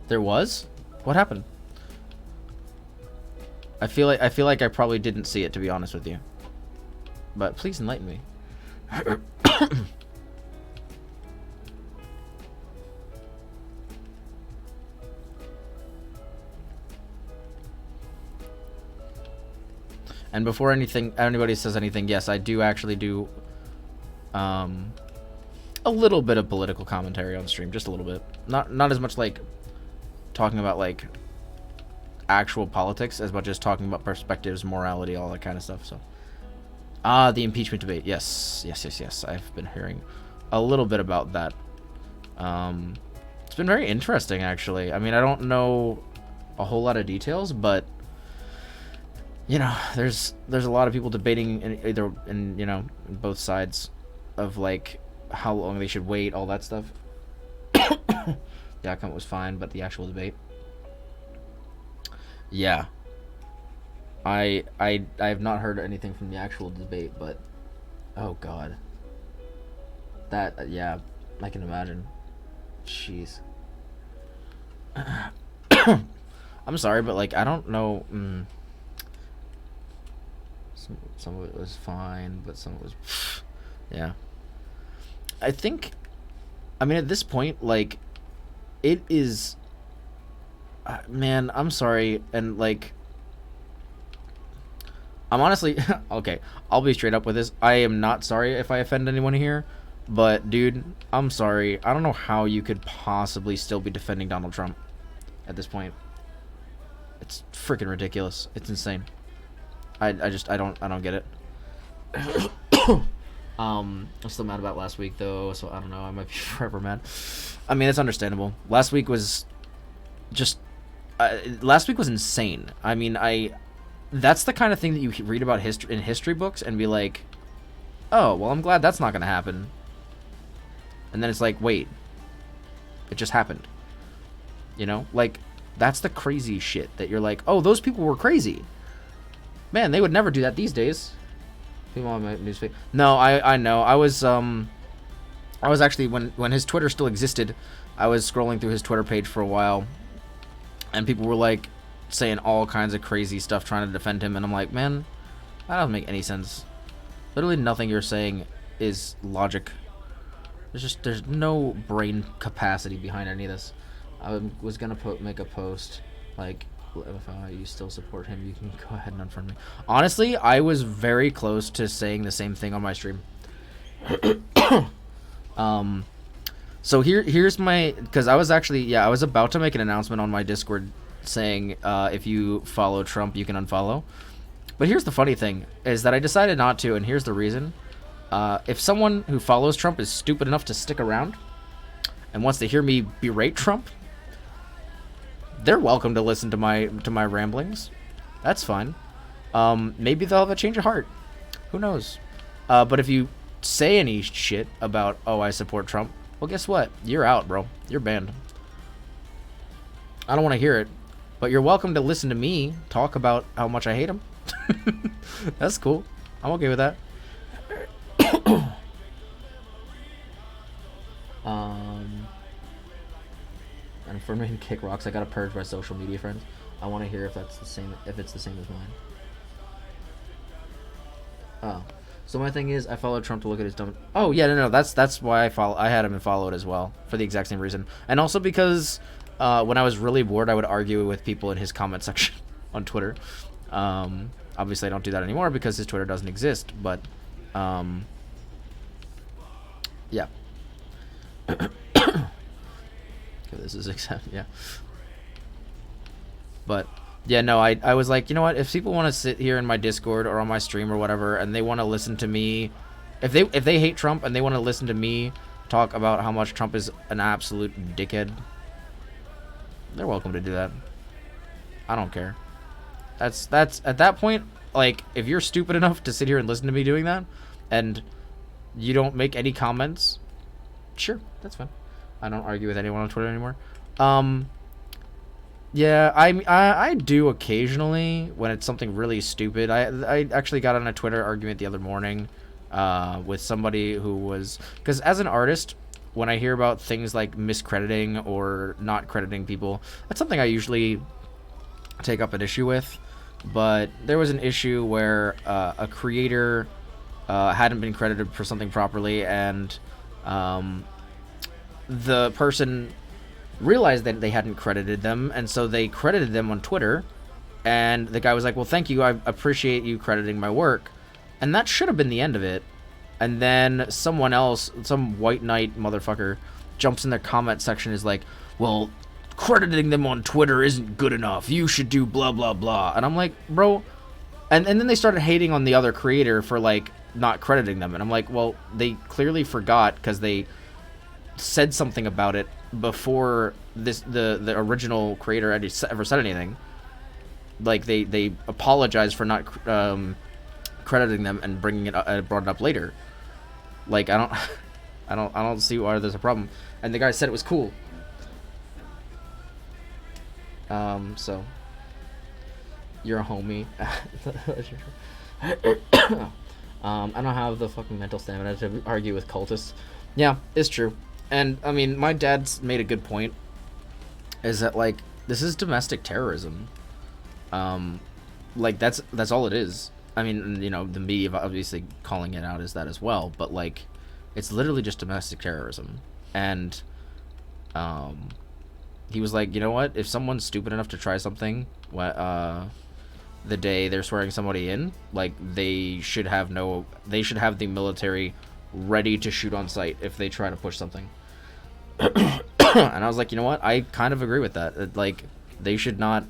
There was? What happened? I feel like I probably didn't see it, to be honest with you. But please enlighten me. And before anybody says anything, yes, I do actually do a little bit of political commentary on stream, just a little bit. Not as much like talking about like actual politics as much as talking about perspectives, morality, all that kind of stuff. So, the impeachment debate. Yes. I've been hearing a little bit about that. It's been very interesting, actually. I mean, I don't know a whole lot of details, but you know, there's a lot of people debating in you know, in both sides of like how long they should wait, all that stuff. The outcome was fine, but the actual debate, yeah, I have not heard anything from the actual debate, but oh god, that yeah, I can imagine. Jeez. I'm sorry, but like I don't know. Some of it was fine, but some of it was yeah. I think, I mean, at this point, like, it is, man, I'm sorry, and like, I'm honestly okay. I'll be straight up with this. I am not sorry if I offend anyone here, but dude, I'm sorry. I don't know how you could possibly still be defending Donald Trump at this point. It's freaking ridiculous. It's insane. I don't get it. I'm still mad about last week though, so I don't know. I might be forever mad. I mean, it's understandable. Last week was just last week was insane. I mean, that's the kind of thing that you read about in history books and be like, oh, well, I'm glad that's not going to happen. And then it's like, wait, it just happened. You know, like, that's the crazy shit that you're like, oh, those people were crazy. Man, they would never do that these days. People on my newsfeed. No, I know. I was actually, when his Twitter still existed, I was scrolling through his Twitter page for a while, and people were like saying all kinds of crazy stuff trying to defend him, and I'm like, man, that doesn't make any sense. Literally nothing you're saying is logic. There's no brain capacity behind any of this. I was gonna make a post like, if you still support him, you can go ahead and unfriend me. Honestly, I was very close to saying the same thing on my stream. So here's my, because I was actually, I was about to make an announcement on my Discord saying if you follow Trump, you can unfollow. But here's the funny thing, is that I decided not to, and here's the reason. If someone who follows Trump is stupid enough to stick around and wants to hear me berate Trump, they're welcome to listen to my ramblings. That's fine. Maybe they'll have a change of heart. Who knows? But if you say any shit about, oh, I support Trump, well, guess what? You're out, bro. You're banned. I don't want to hear it, but you're welcome to listen to me talk about how much I hate him. That's cool. I'm okay with that. And for me, kick rocks. I gotta purge my social media friends. I want to hear if that's the same. If it's the same as mine. Oh, so my thing is, I followed Trump to look at his dumb. Oh yeah, no, that's why I had him and followed as well for the exact same reason, and also because when I was really bored, I would argue with people in his comment section on Twitter. Obviously, I don't do that anymore because his Twitter doesn't exist. But yeah. This is yeah. But yeah, no, I was like, you know what, if people want to sit here in my Discord or on my stream or whatever, and they want to listen to me, if they hate Trump and they want to listen to me talk about how much Trump is an absolute dickhead, they're welcome to do that. I don't care. That's at that point, like, if you're stupid enough to sit here and listen to me doing that and you don't make any comments, sure, that's fine. I don't argue with anyone on Twitter anymore. Yeah, I do occasionally when it's something really stupid. I actually got on a Twitter argument the other morning with somebody who was, because as an artist, when I hear about things like miscrediting or not crediting people, that's something I usually take up an issue with. But there was an issue where a creator hadn't been credited for something properly, and the person realized that they hadn't credited them, and so they credited them on Twitter, and the guy was like, well, thank you, I appreciate you crediting my work. And that should have been the end of it. And then someone else, some white knight motherfucker, jumps in their comment section, is like, well, crediting them on Twitter isn't good enough, you should do blah blah blah. And I'm like, bro, and then they started hating on the other creator for like not crediting them, and I'm like, well, they clearly forgot because they said something about it before the original creator ever said anything. Like they apologized for not crediting them and bringing it brought it up later. Like I don't see why there's a problem. And the guy said it was cool. So you're a homie. I don't have the fucking mental stamina to argue with cultists. Yeah, it's true. And I mean, my dad's made a good point, is that like this is domestic terrorism. Like that's all it is. I mean, you know, the media obviously calling it out as that as well, but like it's literally just domestic terrorism. And he was like, you know what, if someone's stupid enough to try something, the day they're swearing somebody in, like, they should have the military ready to shoot on sight if they try to push something. And I was like, you know what? I kind of agree with that. Like, they should not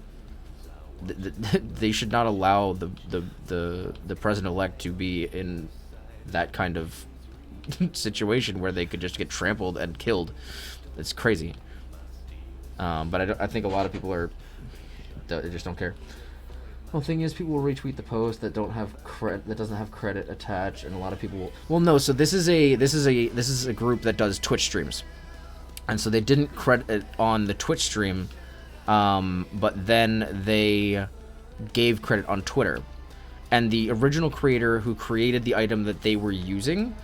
allow the president-elect to be in that kind of situation where they could just get trampled and killed. It's crazy. But I think a lot of people they just don't care. Well, the thing is, people will retweet the post that doesn't have credit attached, and a lot of people will. Well, no. So this is a group that does Twitch streams, and so they didn't credit on the Twitch stream, but then they gave credit on Twitter, and the original creator who created the item that they were using,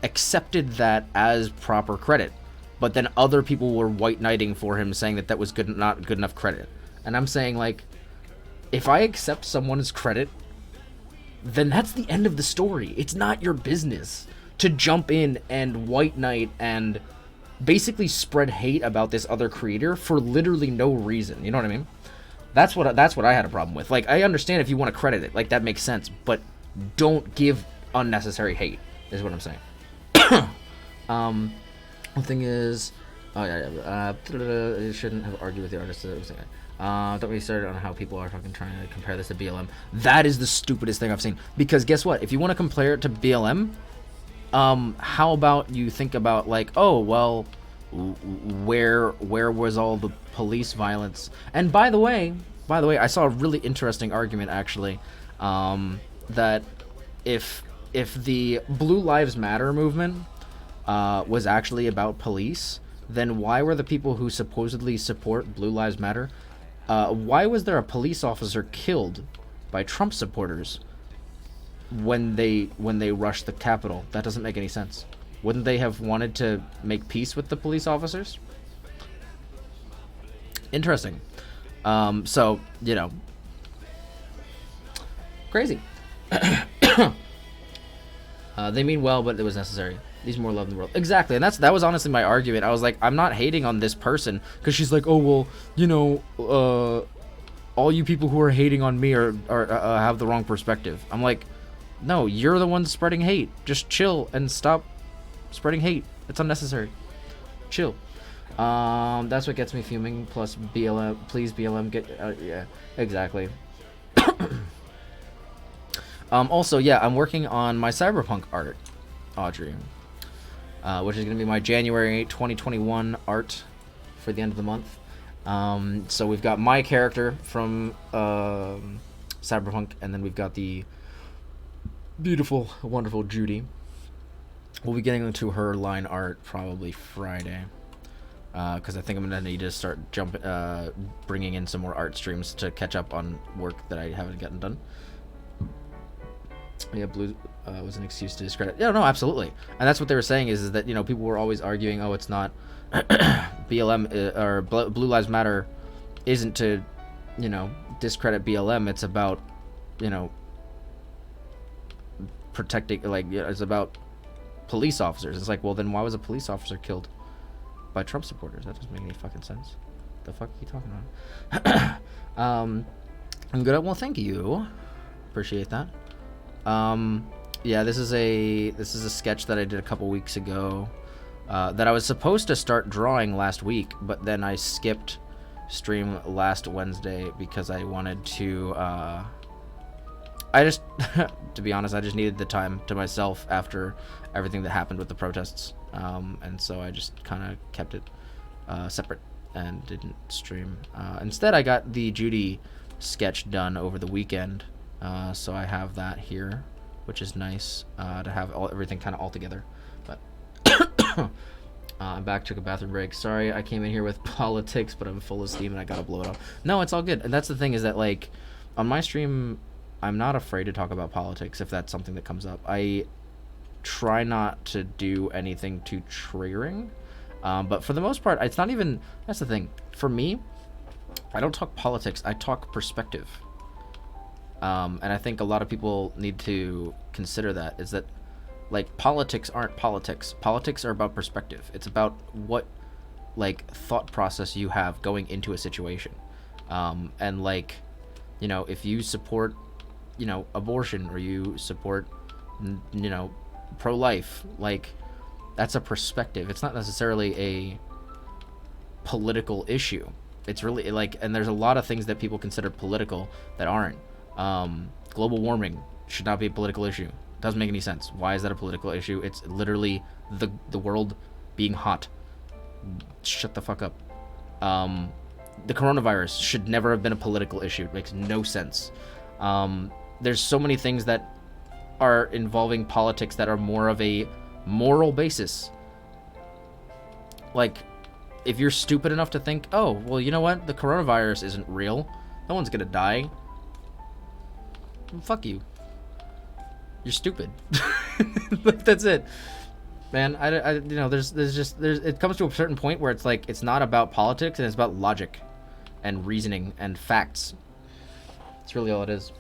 accepted that as proper credit, but then other people were white knighting for him, saying that was not good enough credit, and I'm saying, like, if I accept someone's credit, then that's the end of the story. It's not your business to jump in and white knight and basically spread hate about this other creator for literally no reason. You know what I mean? That's what I had a problem with. Like, I understand if you want to credit it, like, that makes sense, but don't give unnecessary hate, is what I'm saying. The thing is, you shouldn't have argued with the artist. Don't get me started on how people are fucking trying to compare this to BLM. That is the stupidest thing I've seen. Because guess what? If you want to compare it to BLM, how about you think about, like, oh, well, where was all the police violence? And by the way, I saw a really interesting argument, actually, that if the Blue Lives Matter movement was actually about police, then why were the people who supposedly support Blue Lives Matter, why was there a police officer killed by Trump supporters when they rushed the Capitol? That doesn't make any sense. Wouldn't they have wanted to make peace with the police officers? Interesting. So, you know, crazy. They mean well, but it was necessary. Needs more love in the world. Exactly, and that was honestly my argument. I was like, I'm not hating on this person, because she's like, oh, well, you know, all you people who are hating on me are have the wrong perspective. I'm like, no, you're the one spreading hate. Just chill and stop spreading hate. It's unnecessary. Chill. That's what gets me fuming. Plus BLM, please BLM, get yeah, exactly. Also, yeah, I'm working on my Cyberpunk art, Audrey, which is going to be my January 2021 art for the end of the month. So we've got my character from Cyberpunk, and then we've got the beautiful, wonderful Judy. We'll be getting into her line art probably Friday, because I think I'm going to need to start bringing in some more art streams to catch up on work that I haven't gotten done. Yeah, blue was an excuse to discredit. Yeah, no, absolutely. And that's what they were saying is that, you know, people were always arguing, oh, it's not BLM or Blue Lives Matter isn't to, you know, discredit BLM. It's about, you know, protecting, like, it's about police officers. It's like, well, then why was a police officer killed by Trump supporters? That doesn't make any fucking sense. The fuck are you talking about? I'm good at, well, thank you. Appreciate that. Yeah, this is a sketch that I did a couple weeks ago, that I was supposed to start drawing last week, but then I skipped stream last Wednesday because I wanted to, to be honest, I just needed the time to myself after everything that happened with the protests, and so I just kind of kept it, separate and didn't stream. Instead, I got the Judy sketch done over the weekend. So I have that here, which is nice, to have everything kind of all together. But I'm back, took a bathroom break. Sorry, I came in here with politics, but I'm full of steam and I gotta blow it off. No, it's all good. And that's the thing, is that, like, on my stream, I'm not afraid to talk about politics if that's something that comes up. I try not to do anything too triggering, but for the most part, it's not even, that's the thing. For me, I don't talk politics, I talk perspective. And I think a lot of people need to consider that, is that, like, politics aren't politics. Politics are about perspective. It's about what, like, thought process you have going into a situation. And, like, You know, if you support, you know, abortion, or you support, you know, pro-life, like, that's a perspective. It's not necessarily a political issue. It's really like, and there's a lot of things that people consider political that aren't. Global warming should not be a political issue. Doesn't make any sense. Why is that a political issue? It's literally the world being hot. Shut the fuck up. The coronavirus should never have been a political issue. It makes no sense. There's so many things that are involving politics that are more of a moral basis. Like, if you're stupid enough to think, oh, well, you know what? The coronavirus isn't real. No one's gonna die. Well, fuck you. You're stupid. Like, that's it. Man, I you know, there's it comes to a certain point where it's like, it's not about politics, and it's about logic and reasoning and facts. It's really all it is.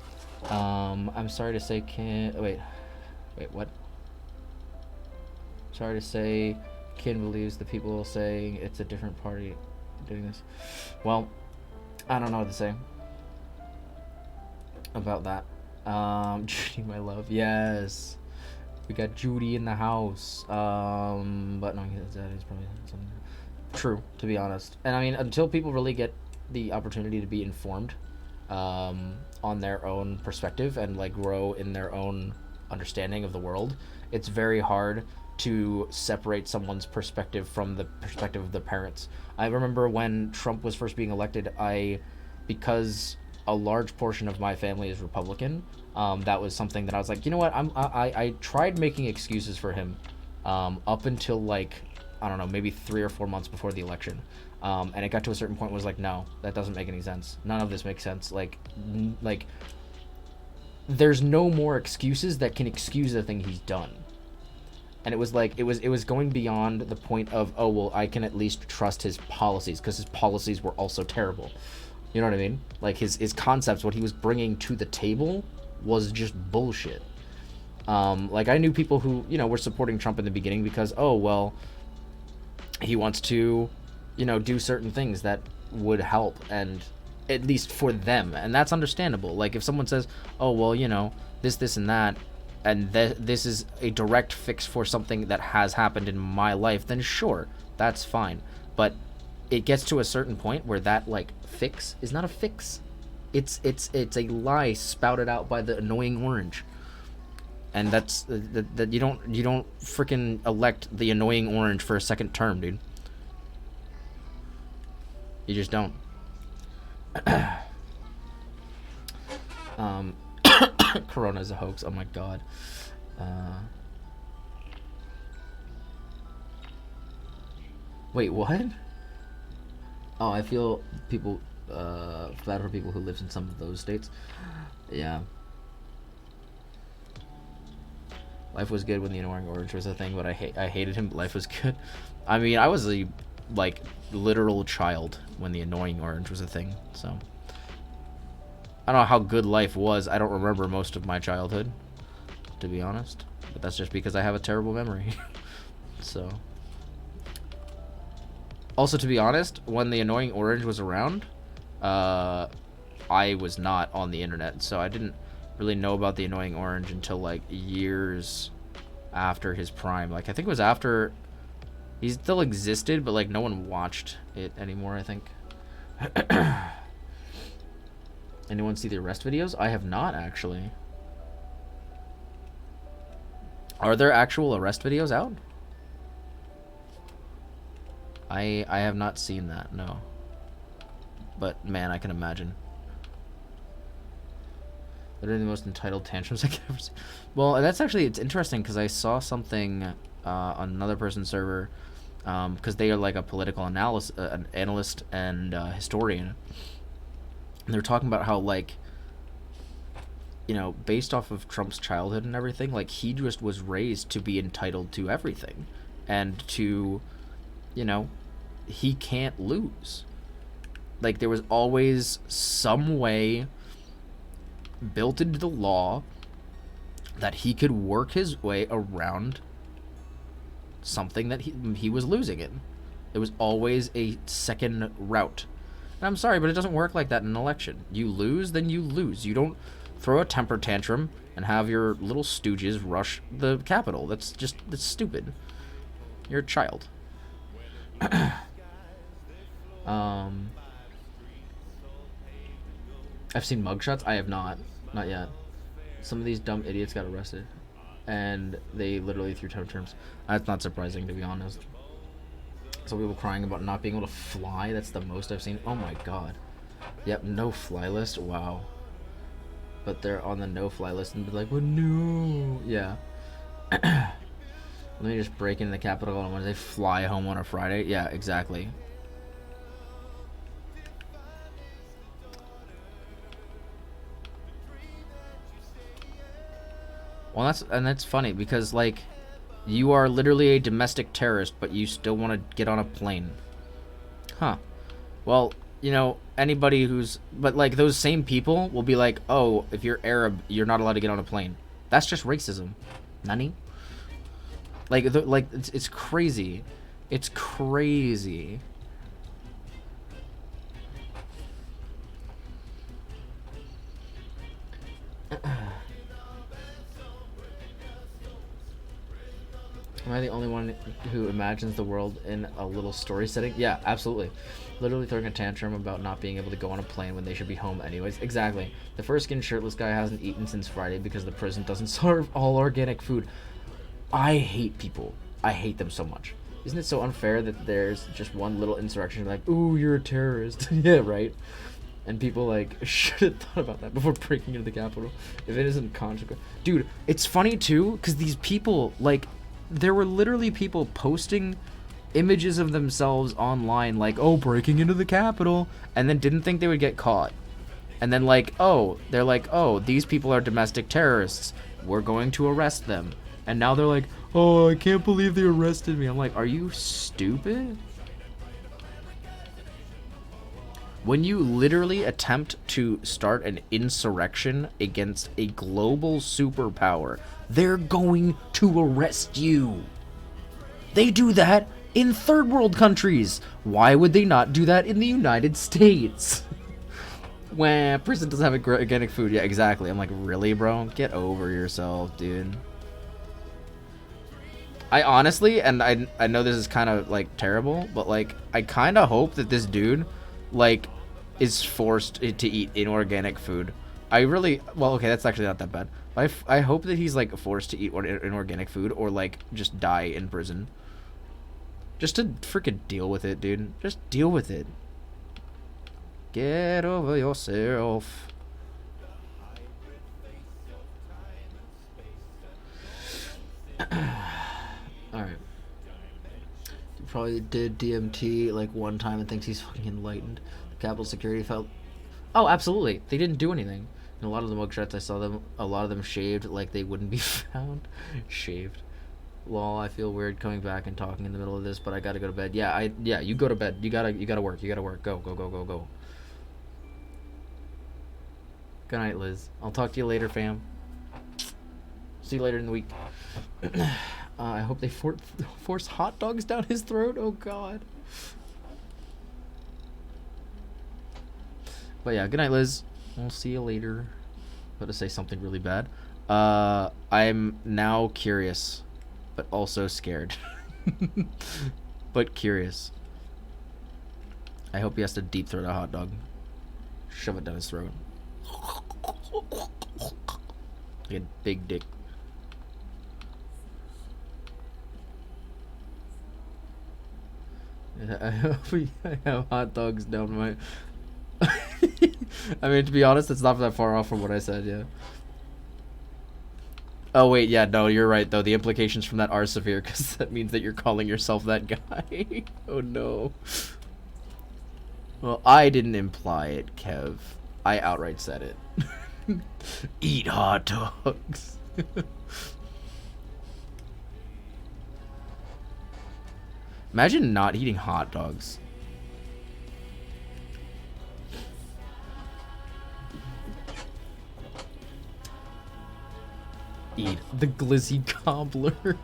I'm sorry to say, wait, what? Sorry to say, Kin believes the people saying it's a different party doing this. Well, I don't know what to say about that. Judy, my love, yes. We got Judy in the house. But no, that is probably something true, to be honest. And I mean, until people really get the opportunity to be informed on their own perspective and like grow in their own understanding of the world, it's very hard to separate someone's perspective from the perspective of their parents. I remember when Trump was first being elected, because a large portion of my family is Republican, that was something that I was like, you know what, I tried making excuses for him up until, like, I don't know, maybe 3 or 4 months before the election. And it got to a certain point where it was like, no, that doesn't make any sense. None of this makes sense. Like there's no more excuses that can excuse the thing he's done. And it was like, it was going beyond the point of, oh, well, I can at least trust his policies, because his policies were also terrible. You know what I mean? Like, his concepts, what he was bringing to the table was just bullshit. Like, I knew people who, you know, were supporting Trump in the beginning because, oh, well, he wants to, you know, do certain things that would help, and at least for them. And that's understandable. Like, if someone says, oh, well, you know, this, and that, and this is a direct fix for something that has happened in my life, then sure, that's fine. But it gets to a certain point where that, like, fix is not a fix. It's a lie spouted out by the annoying orange. And that's that you don't freaking elect the annoying orange for a second term, dude. You just don't. Corona is a hoax. Oh my god. Wait, what? Oh, I feel people bad for people who live in some of those states. Yeah. Life was good when the annoying orange was a thing, but I hated him. Life was good. I mean, I was a, like, literal child when the annoying orange was a thing, so I don't know how good life was. I don't remember most of my childhood, to be honest, but that's just because I have a terrible memory. So, also, to be honest, when the annoying orange was around, I was not on the internet, so I didn't really know about the annoying orange until, like, years after his prime. Like, I think it was after he still existed, but, like, no one watched it anymore, I think. Anyone see the arrest videos? I have not, actually. Are there actual arrest videos out? I have not seen that, no. But, man, I can imagine. Literally the most entitled tantrums I could ever see. Well, that's actually, it's interesting, because I saw something on another person's server, because they are like a political analyst and historian. And they're talking about how, like, you know, based off of Trump's childhood and everything, like, he just was raised to be entitled to everything. And to, you know, he can't lose. Like, there was always some way built into the law that he could work his way around something that he was losing in. There was always a second route. And I'm sorry, but it doesn't work like that in an election. You lose, then you lose. You don't throw a temper tantrum and have your little stooges rush the Capitol. That's stupid. You're a child. I've seen mugshots. I have not yet. Some of these dumb idiots got arrested, and they literally threw tantrums. That's not surprising, to be honest. So people crying about not being able to fly. That's the most I've seen. Oh my god. Yep, no fly list. Wow. But they're on the no fly list and be like, well, no. Yeah. Let me just break into the Capitol on Wednesday, fly home on a Friday. Yeah, exactly. Well, that's funny because, like, you are literally a domestic terrorist, but you still want to get on a plane. Huh. Well, you know, anybody who's... But, like, those same people will be like, oh, if you're Arab, you're not allowed to get on a plane. That's just racism. Nani? Like, it's crazy. It's crazy. Am I the only one who imagines the world in a little story setting? Yeah, absolutely. Literally throwing a tantrum about not being able to go on a plane when they should be home anyways. Exactly. The fur-skinned shirtless guy hasn't eaten since Friday because the prison doesn't serve all organic food. I hate people. I hate them so much. Isn't it so unfair that there's just one little insurrection like, ooh, you're a terrorist. Yeah, right? And people, like, should have thought about that before breaking into the Capitol. If it isn't consequent. Dude, it's funny, too, because these people, like... There were literally people posting images of themselves online like, oh, breaking into the Capitol, and then didn't think they would get caught. And then like, oh, they're like, oh, these people are domestic terrorists. We're going to arrest them. And now they're like, oh, I can't believe they arrested me. I'm like, are you stupid? When you literally attempt to start an insurrection against a global superpower, they're going to arrest you. They do that in third world countries. Why would they not do that in the United States? Wah, prison doesn't have organic food. Yeah, exactly. I'm like, really, bro? Get over yourself, dude. I honestly, and I know this is kind of, like, terrible, but, like, I kind of hope that this dude, like, is forced to eat inorganic food. I really... Well, okay, that's actually not that bad. I hope that he's, like, forced to eat inorganic food or, like, just die in prison. Just to freaking deal with it, dude. Just deal with it. Get over yourself. Alright. He probably did DMT, like, one time and thinks he's fucking enlightened. Capitol security felt... Oh, absolutely. They didn't do anything. And a lot of the mugshots I saw them, a lot of them shaved like they wouldn't be found. Shaved. Lol, I feel weird coming back and talking in the middle of this, but I gotta go to bed. Yeah, you go to bed. You gotta work. You gotta work. Go. Good night, Liz. I'll talk to you later, fam. See you later in the week. I hope they force hot dogs down his throat. Oh, God. But yeah, good night, Liz. We'll see you later. About to say something really bad. I'm now curious, but also scared. But curious. I hope he has to deep throat a hot dog. Shove it down his throat. Like a big dick. I hope I have hot dogs down my... I mean, to be honest, it's not that far off from what I said, yeah. Oh, wait, yeah, no, you're right, though. The implications from that are severe, because that means that you're calling yourself that guy. Oh, no. Well, I didn't imply it, Kev. I outright said it. Eat hot dogs. Imagine not eating hot dogs. Eat the glizzy cobbler.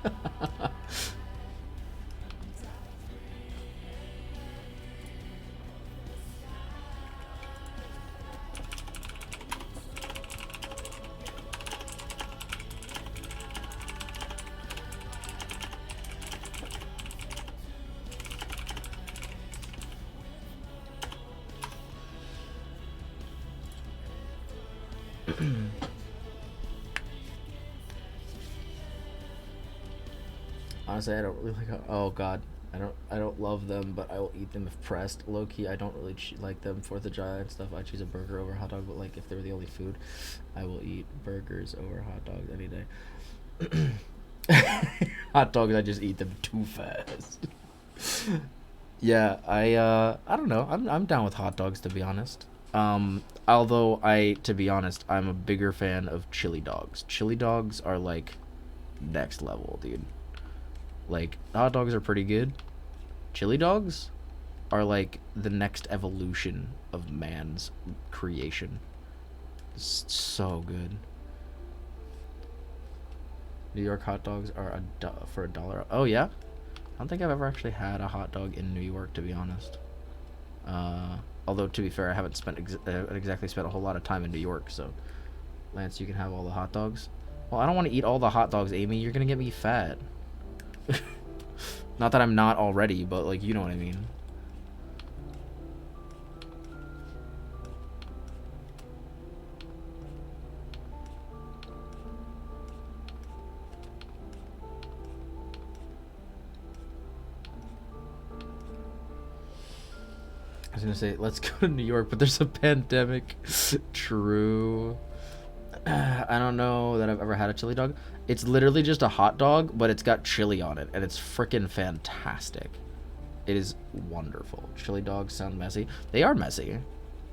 Honestly, I don't really like. Oh God, I don't love them, but I will eat them if pressed. Low key, I don't really like them. Fourth of July and stuff. I choose a burger over a hot dog, but like if they were the only food, I will eat burgers over hot dogs any day. Hot dogs, I just eat them too fast. Yeah, I don't know. I'm down with hot dogs, to be honest. Although to be honest, I'm a bigger fan of chili dogs. Chili dogs are like next level, dude. Like hot dogs are pretty good. Chili dogs are like the next evolution of man's creation. It's so good. New York hot dogs are for $1. Oh yeah, I don't think I've ever actually had a hot dog in New York, to be honest. Although to be fair, I haven't exactly spent a whole lot of time in New York. So, Lance, you can have all the hot dogs. Well, I don't want to eat all the hot dogs, Amy. You're gonna get me fat. Not that I'm not already, but like you know what I mean. I was gonna say, let's go to New York, but there's a pandemic. True. I don't know that I've ever had a chili dog. It's literally just a hot dog, but it's got chili on it, and it's freaking fantastic. It is wonderful. Chili dogs sound messy. They are messy,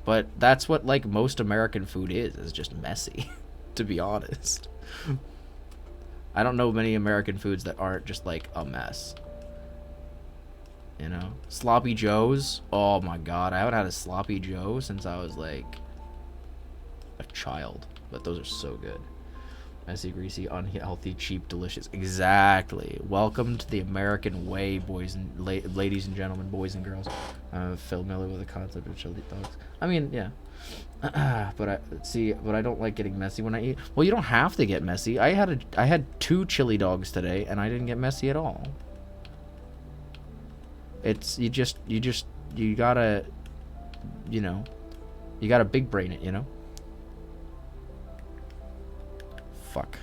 but that's what like most American food is just messy, to be honest. I don't know many American foods that aren't just like a mess. You know, sloppy joes. Oh my god, I haven't had a sloppy joe since I was like a child, but those are so good. Messy, greasy, unhealthy, cheap, delicious. Exactly. Welcome to the American way, boys and ladies and gentlemen, boys and girls. I'm familiar with the concept of chili dogs. I mean, yeah. But I don't like getting messy when I eat. Well, you don't have to get messy. I had 2 chili dogs today, and I didn't get messy at all. It's you gotta, you know, you gotta big brain it, you know. Fuck.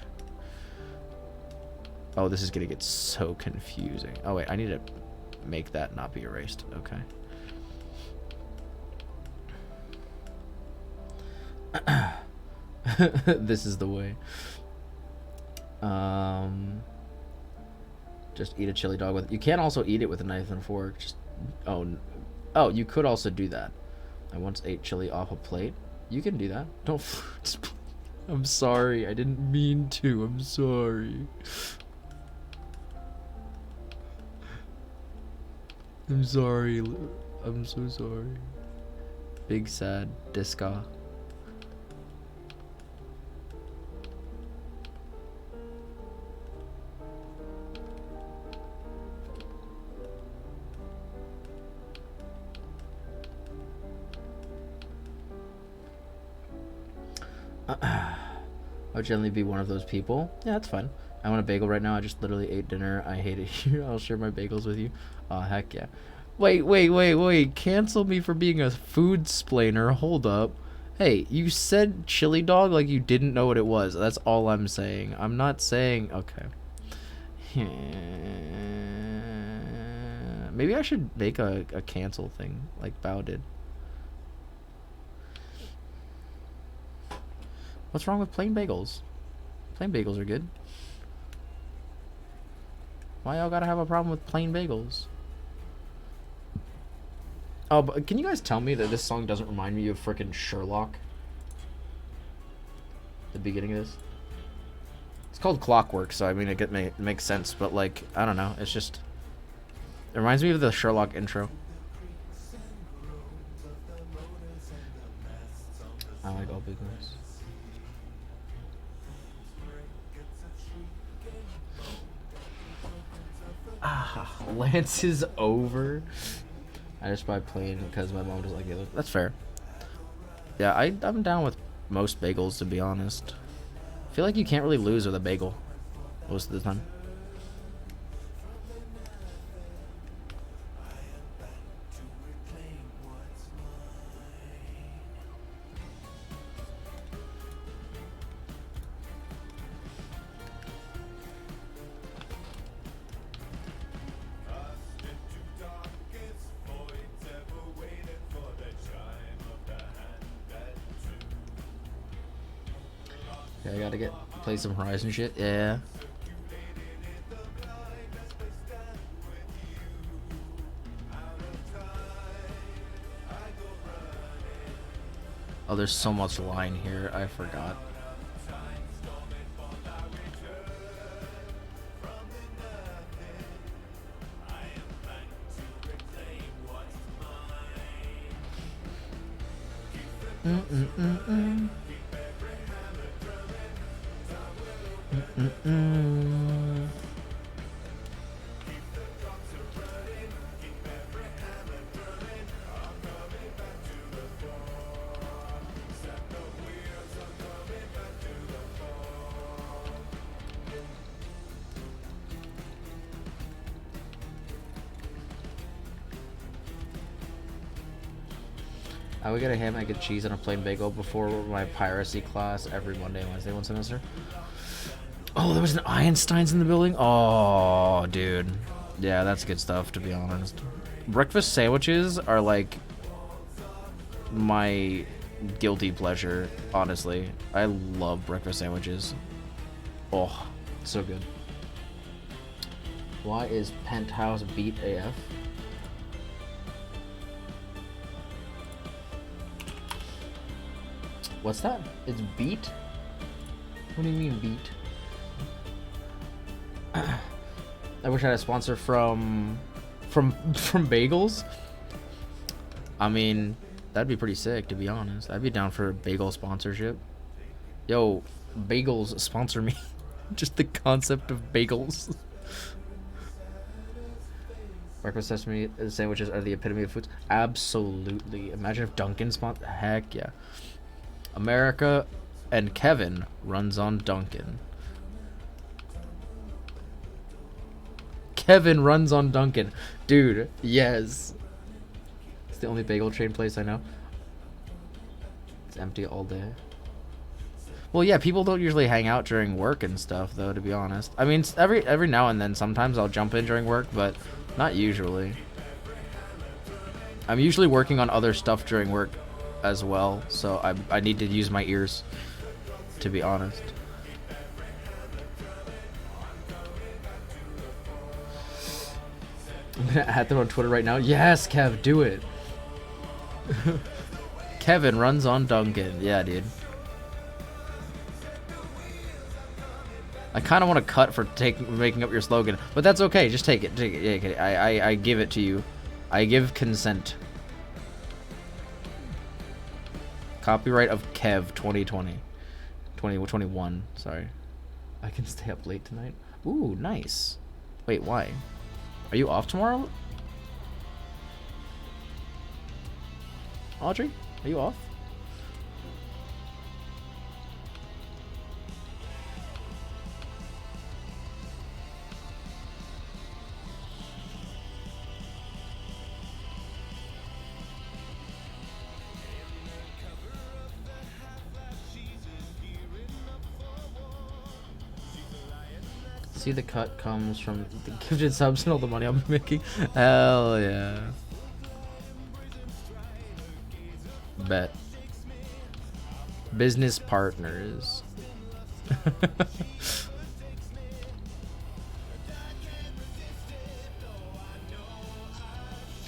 Oh, this is gonna get so confusing. Oh wait, I need to make that not be erased. Okay. This is the way. Just eat a chili dog with. You can also eat it with a knife and fork. Just oh, you could also do that. I once ate chili off a plate. You can do that. Don't. I'm sorry. I didn't mean to. I'm sorry. I'm sorry. I'm so sorry. Big sad disca. I would generally be one of those people. Yeah, that's fine. I want a bagel right now. I just literally ate dinner. I hate it here. I'll share my bagels with you. Oh, heck yeah. Wait. Cancel me for being a food splainer. Hold up. Hey, you said chili dog like you didn't know what it was. That's all I'm saying. I'm not saying... Okay. Maybe I should make a cancel thing like Bao did. What's wrong with plain bagels? Plain bagels are good. Why y'all gotta have a problem with plain bagels? Oh, but can you guys tell me that this song doesn't remind me of frickin' Sherlock? The beginning of this? It's called Clockwork, so I mean it makes sense, but like, I don't know, it's just... It reminds me of the Sherlock intro. I like all big ones. Lance is over. I just buy plain because my mom doesn't like the other. That's fair. Yeah, I'm down with most bagels, to be honest. I feel like you can't really lose with a bagel most of the time. Yeah, I gotta play some Horizon shit. Yeah. Oh, there's so much line here. I forgot. Mm-mm-mm-mm. Mm-mm-mm. I would get a ham, egg, and cheese, and a plain bagel before my piracy class every Monday and Wednesday one semester. Oh, there was an Einstein's in the building? Oh, dude. Yeah, that's good stuff, to be honest. Breakfast sandwiches are, like, my guilty pleasure, honestly. I love breakfast sandwiches. Oh, so good. Why is Penthouse beat AF? What's that? It's beat? What do you mean beat? I wish I had a sponsor from bagels. I mean, that'd be pretty sick, to be honest. I'd be down for a bagel sponsorship. Yo, bagels sponsor me. Just the concept of bagels. Breakfast sesame sandwiches are the epitome of foods. Absolutely. Imagine if Dunkin' sponsored. Heck yeah. America and Kevin runs on Dunkin'. Kevin runs on Dunkin'. Dude, yes. It's the only bagel chain place I know. It's empty all day. Well, yeah, people don't usually hang out during work and stuff, though, to be honest. I mean, every now and then, sometimes I'll jump in during work, but not usually. I'm usually working on other stuff during work as well, so I need to use my ears, to be honest. I'm gonna add them on Twitter right now. Yes, Kev, do it. Kevin runs on Dunkin'. Yeah, dude. I kind of want to cut for making up your slogan, but that's okay. Just take it. Take it. Yeah, I give it to you. I give consent. Copyright of Kev 2020. 2021, sorry. I can stay up late tonight. Ooh, nice. Wait, why? Are you off tomorrow? Audrey, are you off? See, the cut comes from the gifted subs and all the money I'm making. Hell yeah. Bet. Business partners.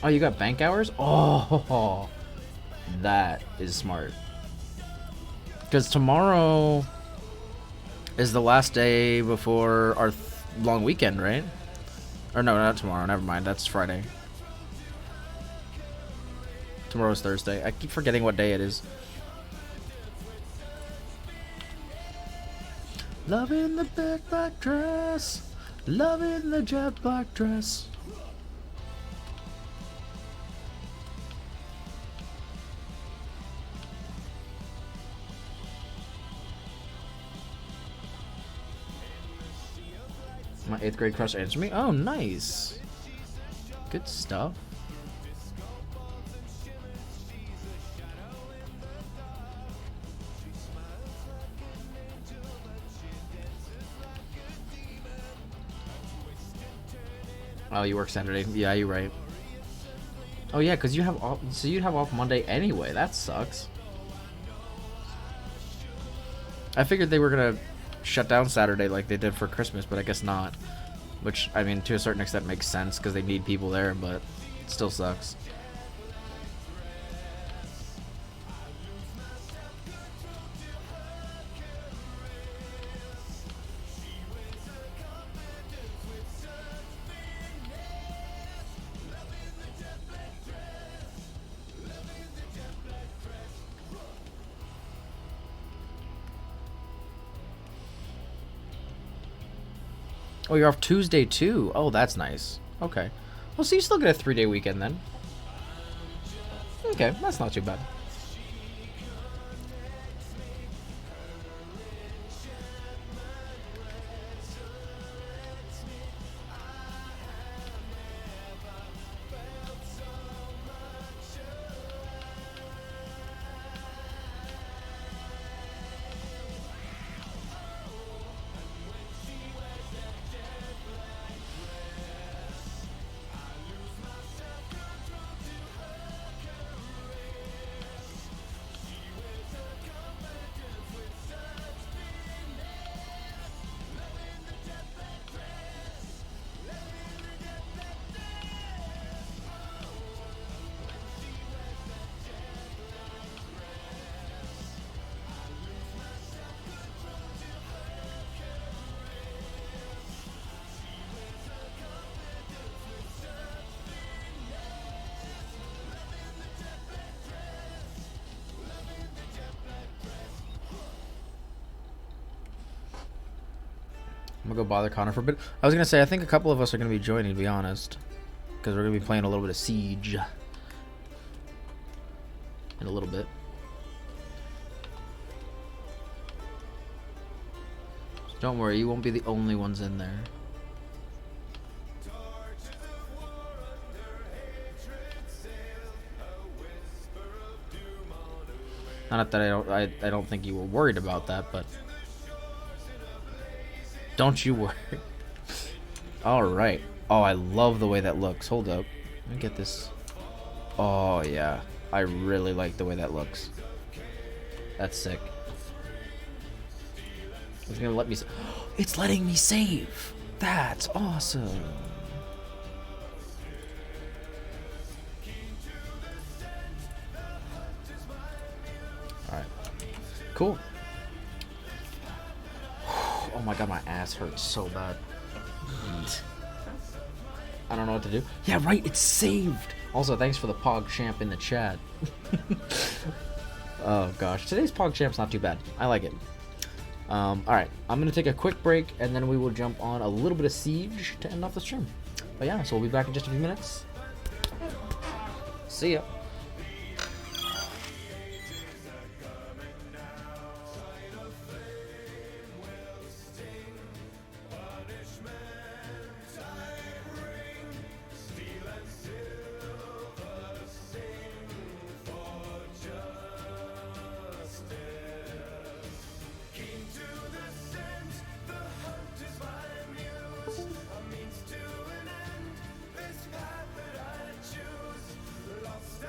Oh, you got bank hours? Oh, that is smart. Because tomorrow is the last day before our long weekend, right? Or no, not tomorrow. Never mind. That's Friday. Tomorrow's Thursday. I keep forgetting what day it is. Loving the jet black dress. Loving the jet black dress. My 8th grade crush answered me. Oh, nice. Good stuff. Oh, you work Saturday. Yeah, you're right. Oh, yeah, because you have off. So you'd have off Monday anyway. That sucks. I figured they were gonna shut down Saturday like they did for Christmas, but I guess not. Which, I mean, to a certain extent makes sense because they need people there, but it still sucks. Oh, you're off Tuesday too. Oh, that's nice. Okay. Well, so you still get a 3-day weekend then. Okay, that's not too bad. I'm gonna go bother Connor for a bit. I was gonna say, I think a couple of us are gonna be joining, to be honest. Because we're gonna be playing a little bit of Siege. In a little bit. So don't worry, you won't be the only ones in there. Not that I don't think you were worried about that, but don't you worry. Alright. Oh, I love the way that looks. Hold up. Let me get this. Oh, yeah. I really like the way that looks. That's sick. It's gonna let me... It's letting me save! That's awesome! Alright. Cool. Oh my god, my ass hurts so bad. I don't know what to do. Yeah, right, it's saved! Also, thanks for the PogChamp in the chat. Oh gosh, today's PogChamp's not too bad. I like it. Alright, I'm gonna take a quick break and then we will jump on a little bit of Siege to end off the stream. But yeah, so we'll be back in just a few minutes. See ya. Lost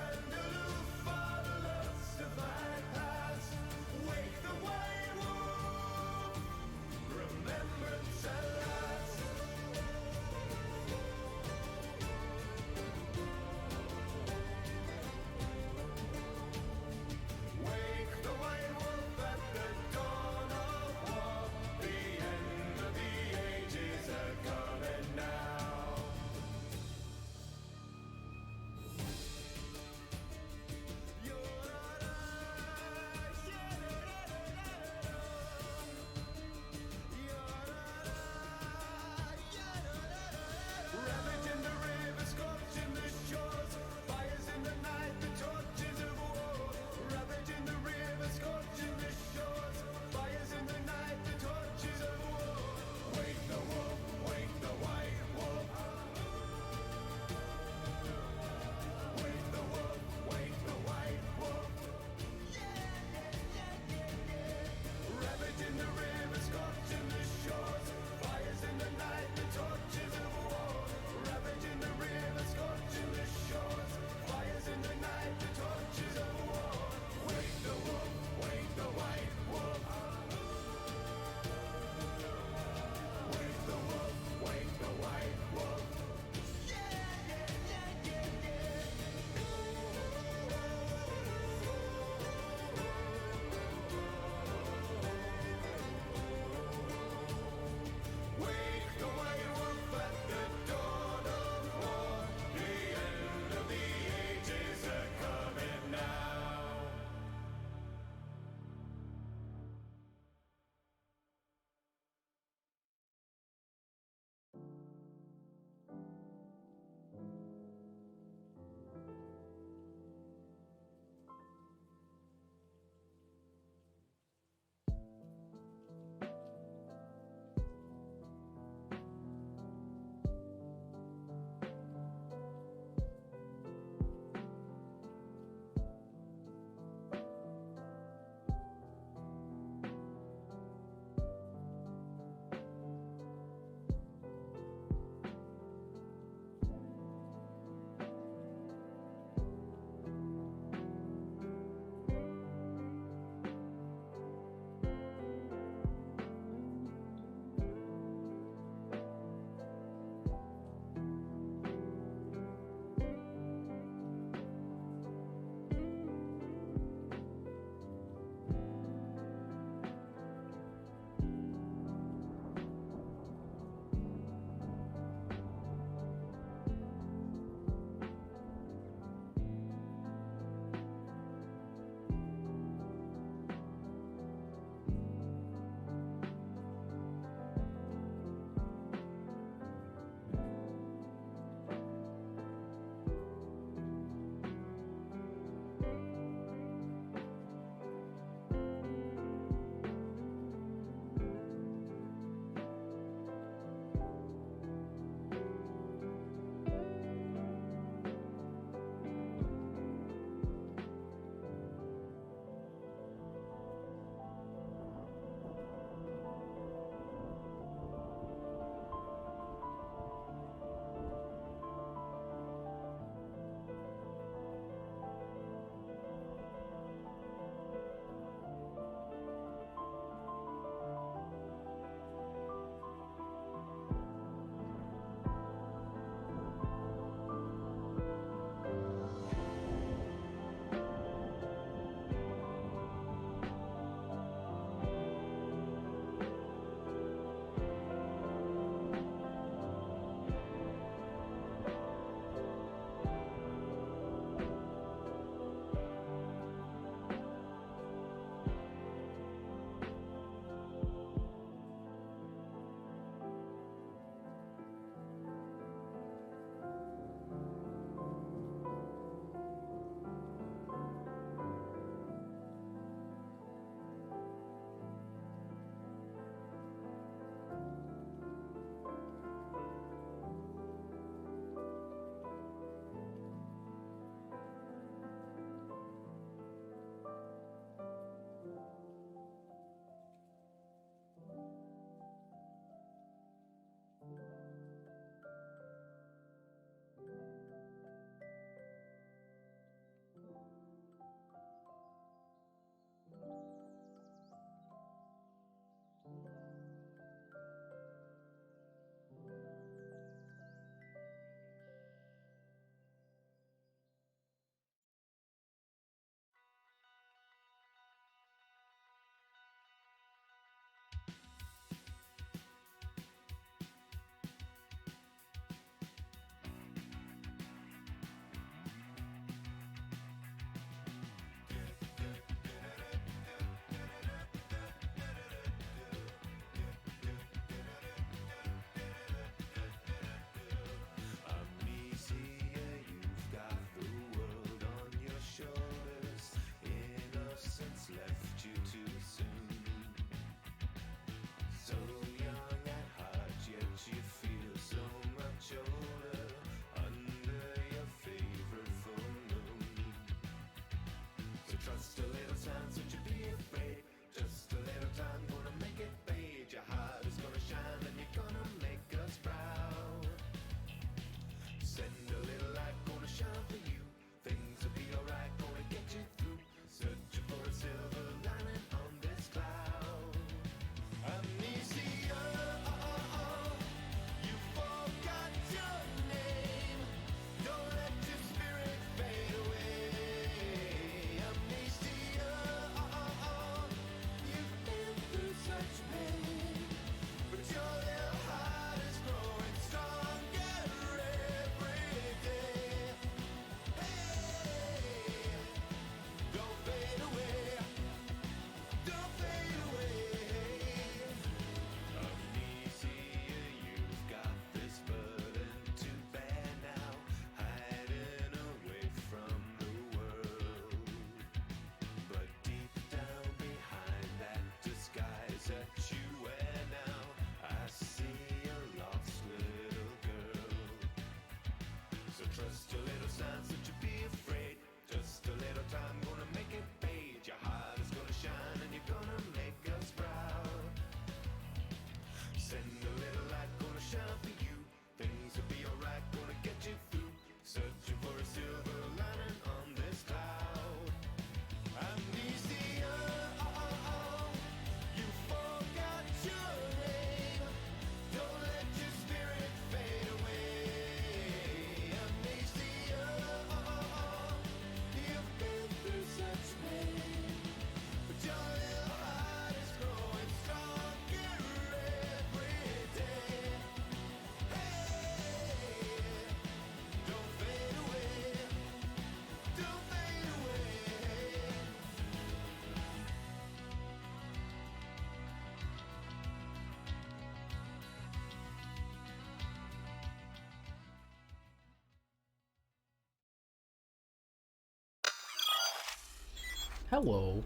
Hello.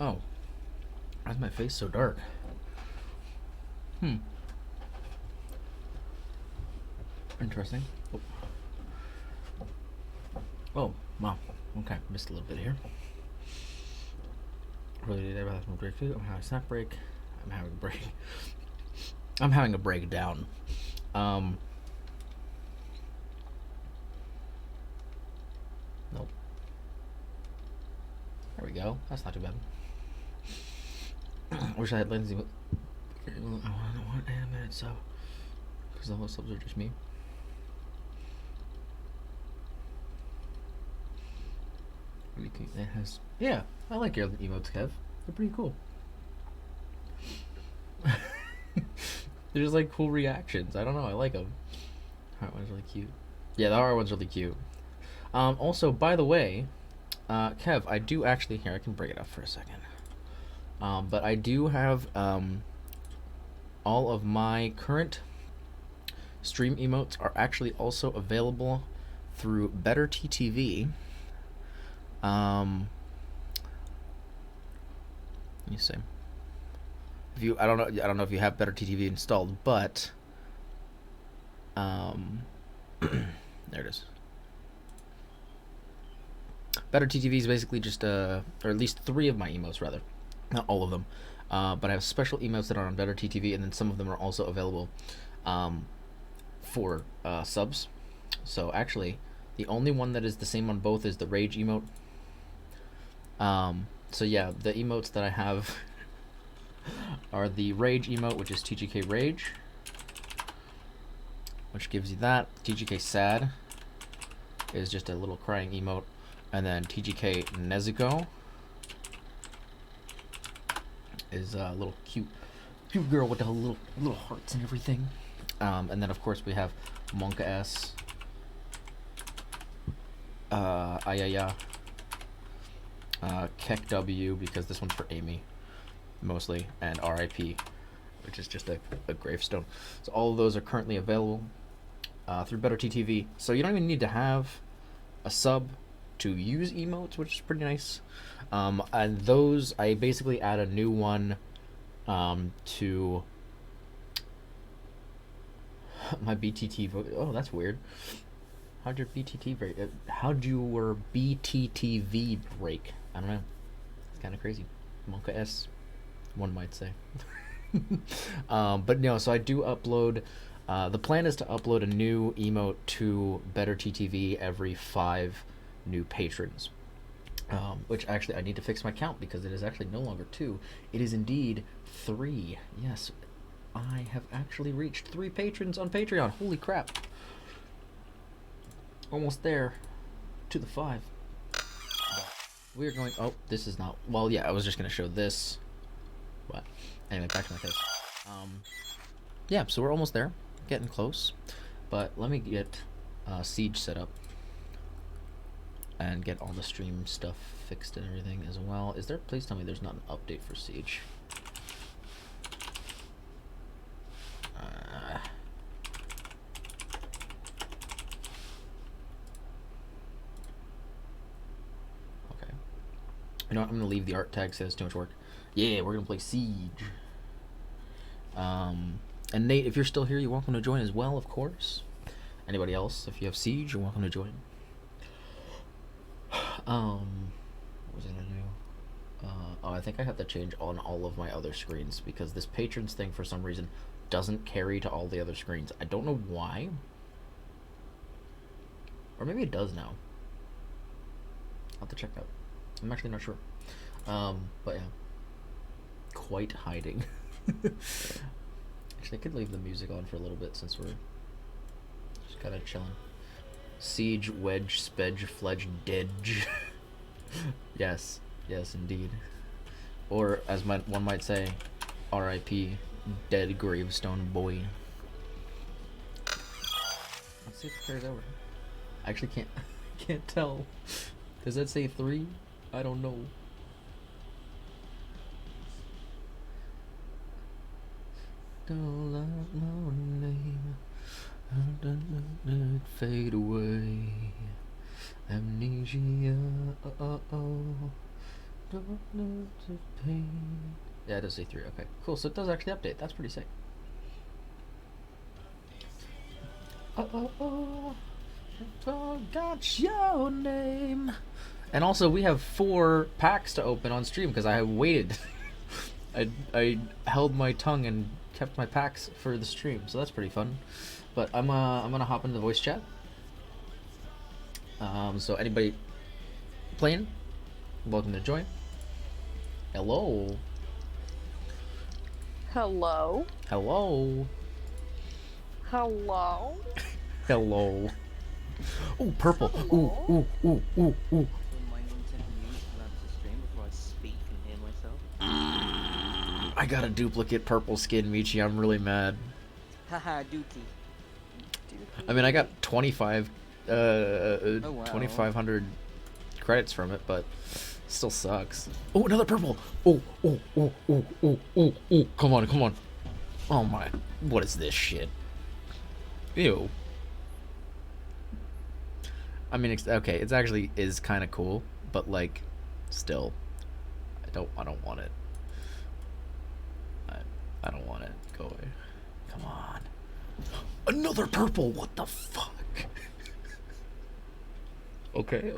Oh. Why is my face so dark? Interesting. Oh, wow. Okay, missed a little bit here. Really, I'm having a break too. I'm having a snack break. I'm having a break. I'm having a breakdown. Nope. There we go. That's not too bad. I wish I had Lindsay. I want animated sub because all the subs are just me. Really cute. It has. Yeah, I like your emotes, Kev. They're pretty cool. They're just like cool reactions. I don't know. I like them. Heart one's really cute. Yeah, the heart one's really cute. Also, by the way, Kev, I do actually here. I can bring it up for a second. But I do have all of my current stream emotes are actually also available through Better TTV. Let me see. If you, I don't know if you have Better TTV installed, but there it is. Better TTV is basically just or at least 3 of my emotes rather, not all of them, but I have special emotes that are on Better TTV, and then some of them are also available for subs. So actually, the only one that is the same on both is the Rage emote. So yeah, the emotes that I have are the Rage emote, which is TGK Rage, which gives you that. TGK Sad is just a little crying emote, and then TGK Nezuko is a little cute girl with the little hearts and everything. And then of course we have Monka S, Ayaya, Kek W, because this one's for Amy mostly, and RIP, which is just a gravestone. So all of those are currently available through Better TTV. So you don't even need to have a sub to use emotes, which is pretty nice. And those, I basically add a new one to my BTT vote. Oh, that's weird. How'd your BTT break? How'd your BTTV break? I don't know. It's kind of crazy. Monka S, one might say. But no, so I do upload. The plan is to upload a new emote to Better TTV every 5 new patrons. Which actually I need to fix my count because it is actually no longer 2. It is indeed 3. Yes, I have actually reached 3 patrons on Patreon. Holy crap. Almost there to the 5. We're going. Oh, this is not. Well, yeah, I was just going to show this. But anyway, back to my face. Yeah, so we're almost there. Getting close. But let me get Siege set up and get all the stream stuff fixed and everything as well. Is there? Please tell me there's not an update for Siege. Okay. You know what? I'm gonna leave the art tag. Says too much work. Yeah, we're gonna play Siege. And Nate, if you're still here, you're welcome to join as well, of course. Anybody else, if you have Siege, you're welcome to join. What was I gonna do? Oh, I think I have to change on all of my other screens because this patrons thing for some reason doesn't carry to all the other screens. I don't know why. Or maybe it does now. I'll have to check that. I'm actually not sure. But yeah. Quite hiding. Actually, I could leave the music on for a little bit since we're just kind of chilling. Siege, Wedge, Spedge, Fledge, Dedge. Yes, yes, indeed. Or, as one might say, R.I.P. Dead Gravestone Boy. Let's see if it carries over. I actually can't tell. Does that say 3? I don't know. Don't like my name. Fade away. Amnesia. Yeah, it does say 3. Okay, cool. So it does actually update. That's pretty sick. Forgot your name. And also, we have 4 packs to open on stream because I waited. I held my tongue and kept my packs for the stream, so that's pretty fun. But I'm gonna hop into the voice chat. So anybody playing, welcome to join. Hello. Hello. Hello. Hello. Hello. Oh, purple. Hello. Ooh. My Nintendo News allowed to stream before I speak and hear myself. I got a duplicate purple skin, Michi. I'm really mad. Haha, Dookie. I mean, I got 25, wow. 2,500 credits from it, but still sucks. Oh, another purple. Oh. Come on. Oh my, what is this shit? Ew. I mean, okay, it's actually is kind of cool, but like, still, I don't want it. I don't want it. Go away. Come on. Another purple. What the fuck? Okay.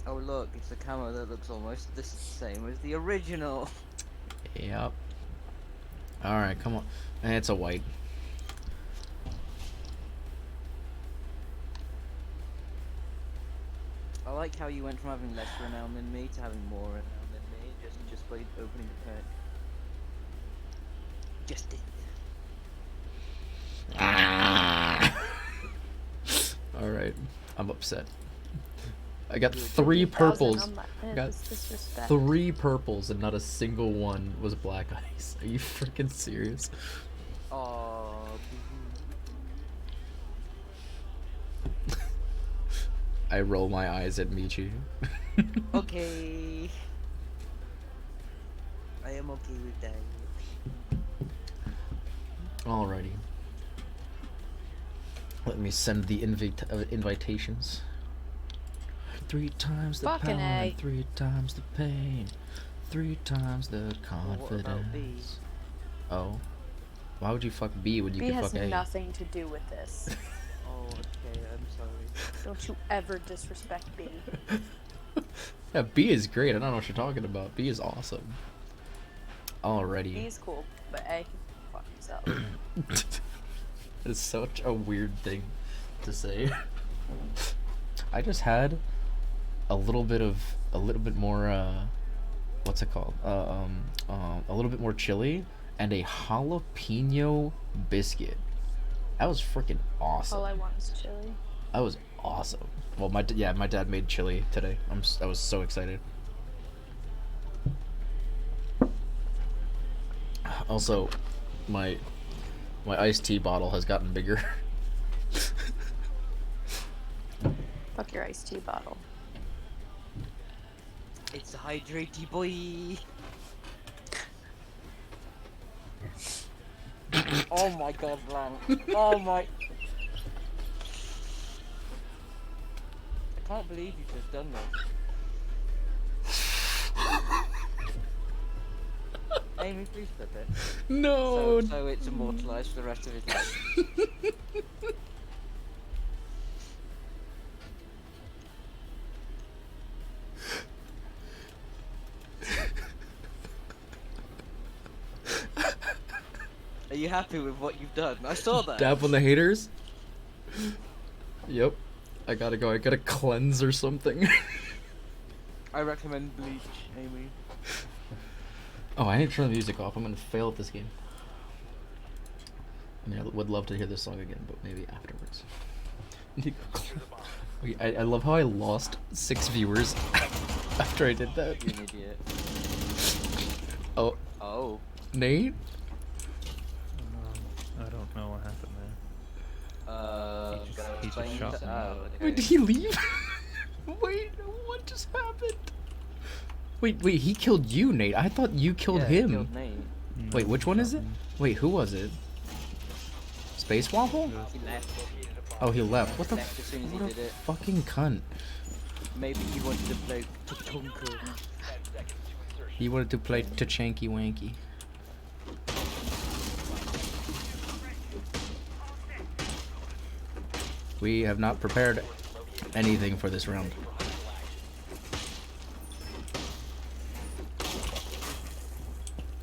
Oh look, it's a camera that looks almost the same as the original. Yep. Alright, come on. And it's a white. I like how you went from having less renown than me to having more renown than me just by opening the pack. Just did. Alright, I'm upset. I got 3 purples. I got 3 purples and not a single one was black ice. Are you freaking serious? Oh. I roll my eyes at Michi. Okay. I am okay with that. Alrighty. Let me send the invitations. 3 times the Fucking power, A. 3 times the pain, 3 times the what about B? confidence. Oh, why would you fuck B when you B can has fuck A? nothing to do with this. Oh, okay, I'm sorry. Don't you ever disrespect B. Yeah, B is great. I don't know what you're talking about. B is awesome. B Alrighty. is cool, but A can fuck himself. It's such a weird thing to say. I just had a little bit more what's it called? A little bit more chili and a jalapeno biscuit. That was freaking awesome. All I want is chili. That was awesome. Well, my dad made chili today. I was so excited. Also, my iced tea bottle has gotten bigger. Fuck your iced tea bottle. It's a hydratey boy. Oh my god, man. Oh my. I can't believe you've just done this. Amy, please flip it. No. So it's immortalized for the rest of his life. Are you happy with what you've done? I saw that. Dab on the haters. Yep. I gotta go. I gotta cleanse or something. I recommend bleach, Amy. Oh, I need to turn the music off. I'm gonna fail at this game. I mean, I would love to hear this song again, but maybe afterwards. Wait, I love how I lost 6 viewers after I did that. You're an idiot. Oh, Oh. Nate? I don't know what happened there. Gonna he just explain shot that- me. okay. Wait, did he leave? Wait, what just happened? Wait, he killed you, Nate. I thought you killed Yeah, him. Killed Nate. Wait, No, which one he is shot it? me. Wait, who was it? Space waffle? He left. Oh, he left. What the? Left as soon as he What a did it. fucking cunt. Maybe he wanted to play Tatunka. He wanted to play Tachanky Wanky. We have not prepared anything for this round.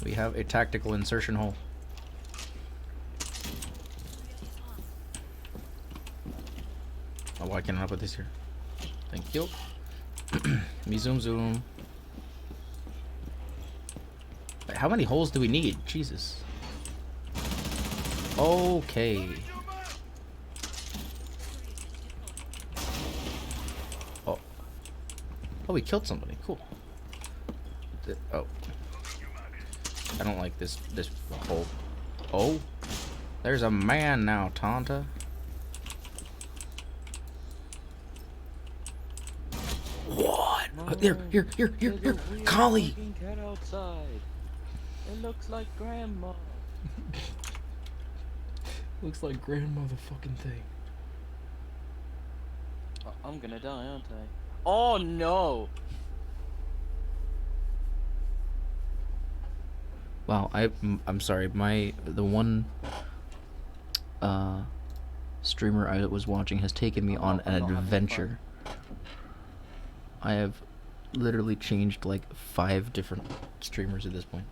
We have a tactical insertion hole. Oh, why can't I put this here? Thank you. Me zoom zoom. Wait, how many holes do we need? Jesus. Okay. Oh. Oh, we killed somebody. Cool. Oh. I don't like this hole. Oh. There's a man now, Tanta. What? No, Here. there's a weird Collie. fucking cat outside. It looks like grandma. Looks like grandma the fucking thing. I'm gonna die, aren't I? Oh no! Wow, I'm sorry. The one streamer I was watching has taken me on an adventure. I have literally changed like 5 different streamers at this point.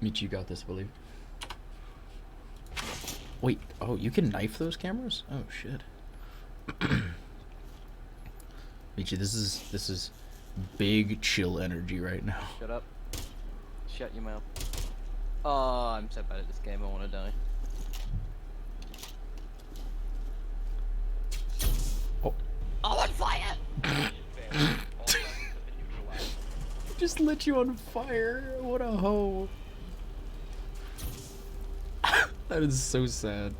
Michi, you got this, I believe. Wait, oh, you can knife those cameras? Oh shit. Michi, this is big chill energy right now. Shut up. Shut your mouth. Oh, I'm so bad at this game, I wanna die. Oh. I'm on fire! Just lit you on fire. What a hoe. That is so sad.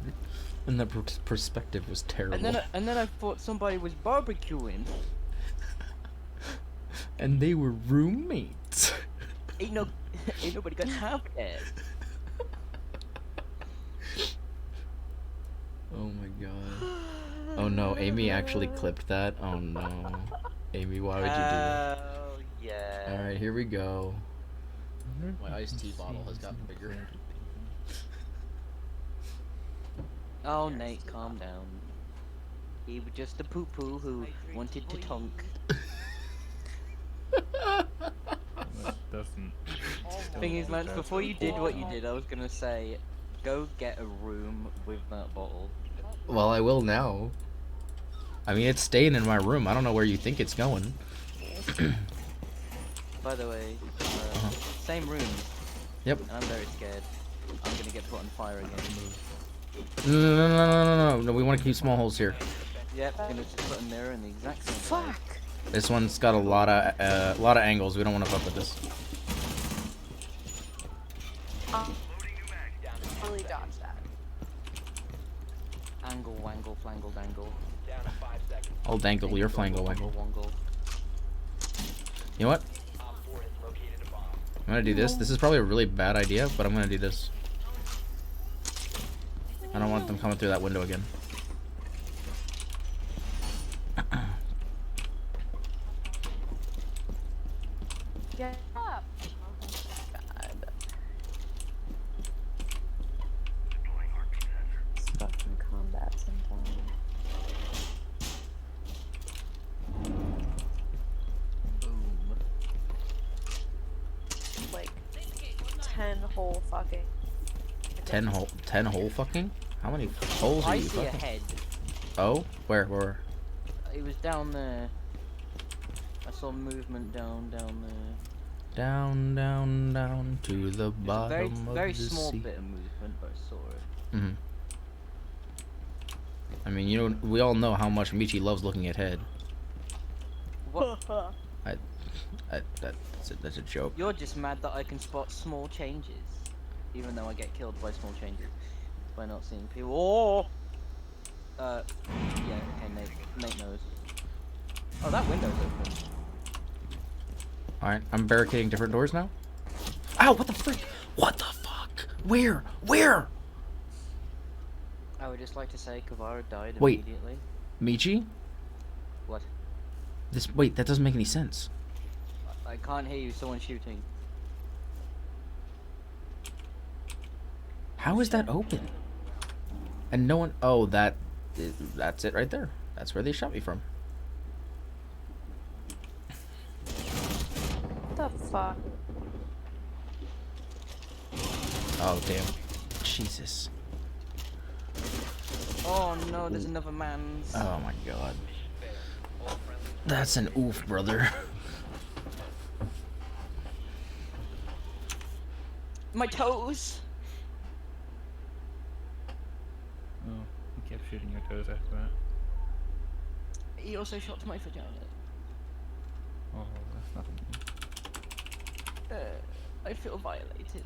And that perspective was terrible. And then I thought somebody was barbecuing. And they were roommates. Ain't nobody got half that. Oh my god. Oh no, Amy actually clipped that. Oh no. Amy, why would you do that? Oh yeah. Alright, here we go. My iced tea bottle has gotten bigger. Oh Nate, calm down. He was just a poo-poo who wanted to tonk. That doesn't. Thing is, Lance, before you did what you did, I was gonna say, go get a room with that bottle. Well, I will now. I mean, it's staying in my room. I don't know where you think it's going. By the way, same room. Yep. And I'm very scared. I'm gonna get put on fire again. No, we want to keep small holes here. Yep, gonna just put a mirror in the exact same place. Fuck. This one's got a lot of angles. We don't want to fuck with this. Really dodge that. Angle, wangle, flangle, dangle. I'll dangle your flangle wangle. Wangle. You know what? I'm gonna do this. This is probably a really bad idea, but I'm gonna do this. I don't want them coming through that window again. Get up. God. It's fucking combat sometimes. Boom. Like 10 whole fucking. 10 hole fucking? How many holes are I you see a fucking? head. Oh? Where? It was down there. I saw movement down there. Down to the It was a bottom very of the small sea. bit of movement, but I saw it. Mm-hmm. I mean, you know, we all know how much Michi loves looking at head. What? That's a joke. You're just mad that I can spot small changes, even though I get killed by small changes by not seeing people. Oh! Yeah, okay, Nate knows. Oh, that window's open. Alright, I'm barricading different doors now. Ow, what the frick? What the fuck? Where? would just like to say Kavara died Wait. immediately. Michi? What? Wait, that doesn't make any sense. I can't hear you. Someone's shooting. How is that open? And no one. Oh, that's it right there. That's where they shot me from. What the fuck? Oh damn. Jesus. Oh no, there's another man's. Oh my god. That's an oof, brother. My toes. Oh, you kept shooting your toes after that. He also shot my vagina. Oh, that's nothing. I feel violated.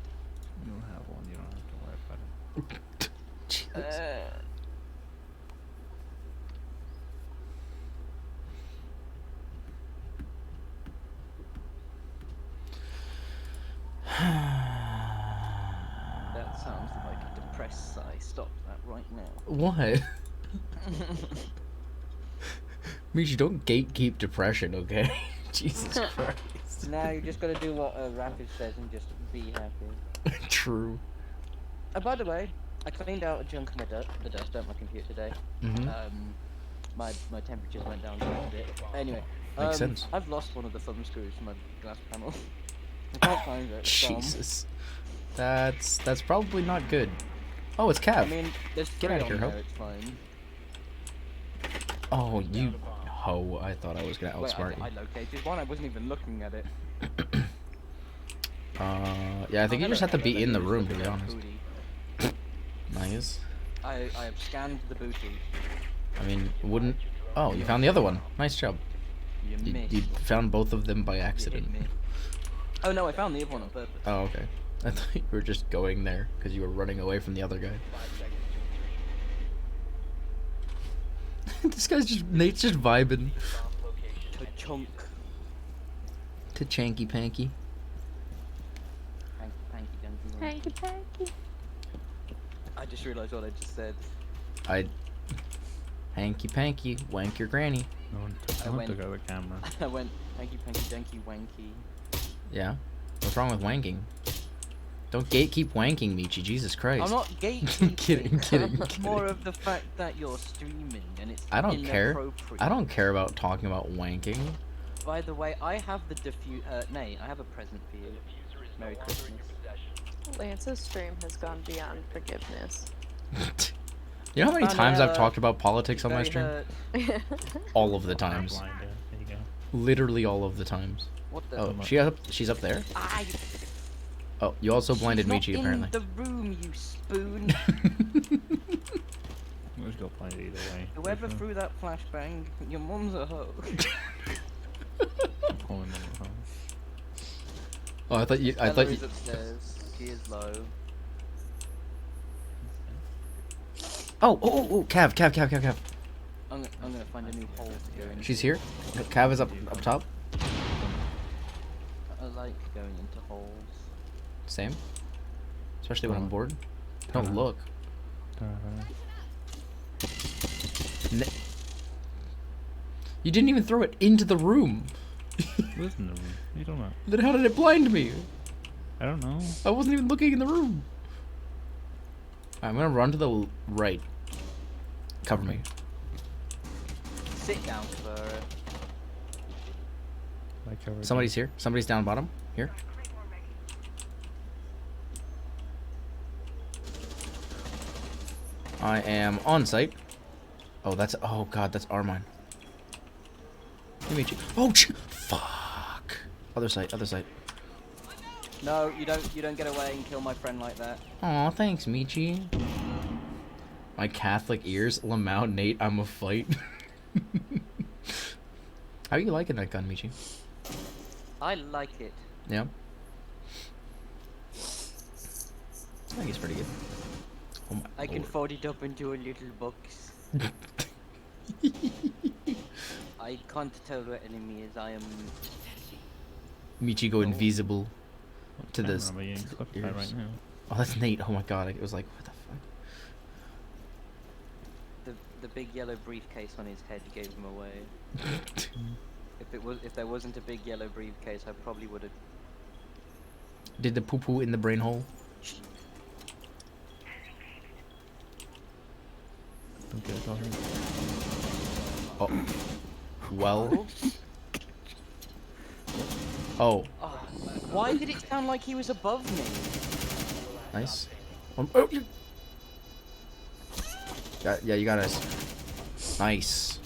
You don't have one. You don't have to worry about it. Jesus. That sounds like a depressed sigh. Stop that right now. What? Michi, don't gatekeep depression, okay? Jesus Christ. Now you just gotta do what Rapid says and just be happy. True. By the way, I cleaned out a chunk of the dust out my computer today. Mm-hmm. My temperatures went down quite a bit. Anyway, Makes sense. I've lost one of the thumb screws from my glass panel. I can't find it. It's gone. Jesus. That's probably not good. Oh, it's Cav. I mean, there's Get three outta on here, there, Ho. it's fine. Oh, you ho. I thought I was gonna Wait, outsmart I you. located one, I wasn't even looking at it. Yeah, I think you just have to be in the room, to Looking be at honest. booty. Nice. I have scanned the booty. I mean, wouldn't... Oh, you found the other one. Nice job. You missed. You found both of them by You hit accident. me. Oh no, I found the other one on purpose. Oh, okay. I thought you were just going there because you were running away from the other guy. This guy's just... Nate's just vibing. To chunk. To Chanky Panky. Hanky panky. I just realised what I just said. Hanky Panky, wank your granny. No one went- took out the camera. I went hanky panky danky wanky. Yeah? What's wrong with wanking? Don't gatekeep wanking, Michi. Jesus Christ. I'm not gatekeeping. Kidding. More of the fact that you're streaming and it's I don't care. inappropriate. I don't care about talking about wanking. By the way, I have the Nay, I have a present for you. Merry Christmas. Lance's stream has gone beyond forgiveness. You know how many Found times I've a talked about politics on my Very stream? hurt. All of the times. Blinder. There you go. Literally all of the times. What the? Oh, she's up there? Ah, Oh, you also blinded she's not Michi, apparently. in the room, you spoon. We'll just go blind either way. Whoever threw that flashbang, your mum's a hoe. Pulling them home. Oh, I thought you. Hillary's upstairs. She is low. Oh, Cav. I'm gonna find a new hole to go in. She's here. Cav is up top. I like going into holes. Same. Especially when I'm bored. Don't Uh-huh. look. You didn't even throw it into the room. Listen to me. You don't know. Then how did it blind me? I don't know. I wasn't even looking in the room. I'm gonna run to the right. Cover me. Sit down for. Like covered. Somebody's here. Somebody's down bottom. Here. I am on site. Oh, that's... Oh, God, that's our mine. Let me meet you. Oh, fuck. Other side. No, you don't get away and kill my friend like that. Aw, thanks, Michi. My Catholic ears. Lamau, Nate, I'm a fight. How are you liking that gun, Michi? I like it. Yeah? I think it's pretty good. Oh my I can lord. fold it up into a little box. I can't tell where enemy is. I am. Michi go invisible to this. Camera, but you ain't clipped that ears. right now. Oh, that's Nate. Oh my god. It was like, what the fuck? the big yellow briefcase on his head gave him away. If there wasn't a big yellow briefcase, I probably would have. Did the poo poo in the brain hole? Don't get it already. Oh. Well. Oh. Oh, why did it sound like he was above me? Nice. Oh, you. Yeah, you got us. Nice.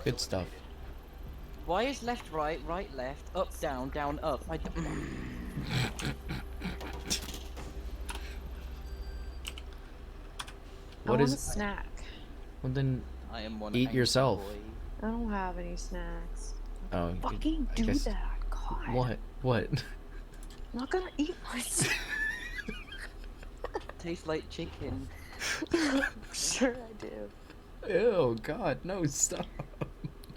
Good stuff. Why is left, right, right, left, up, down, up? I What want is? a snack. Well then, I am one eat angry yourself. boy. I don't have any snacks. Oh. you- Fucking I do guess- that, God. What? What? I'm not gonna eat myself. Tastes like chicken. Sure I do. Ew, God, no, stop.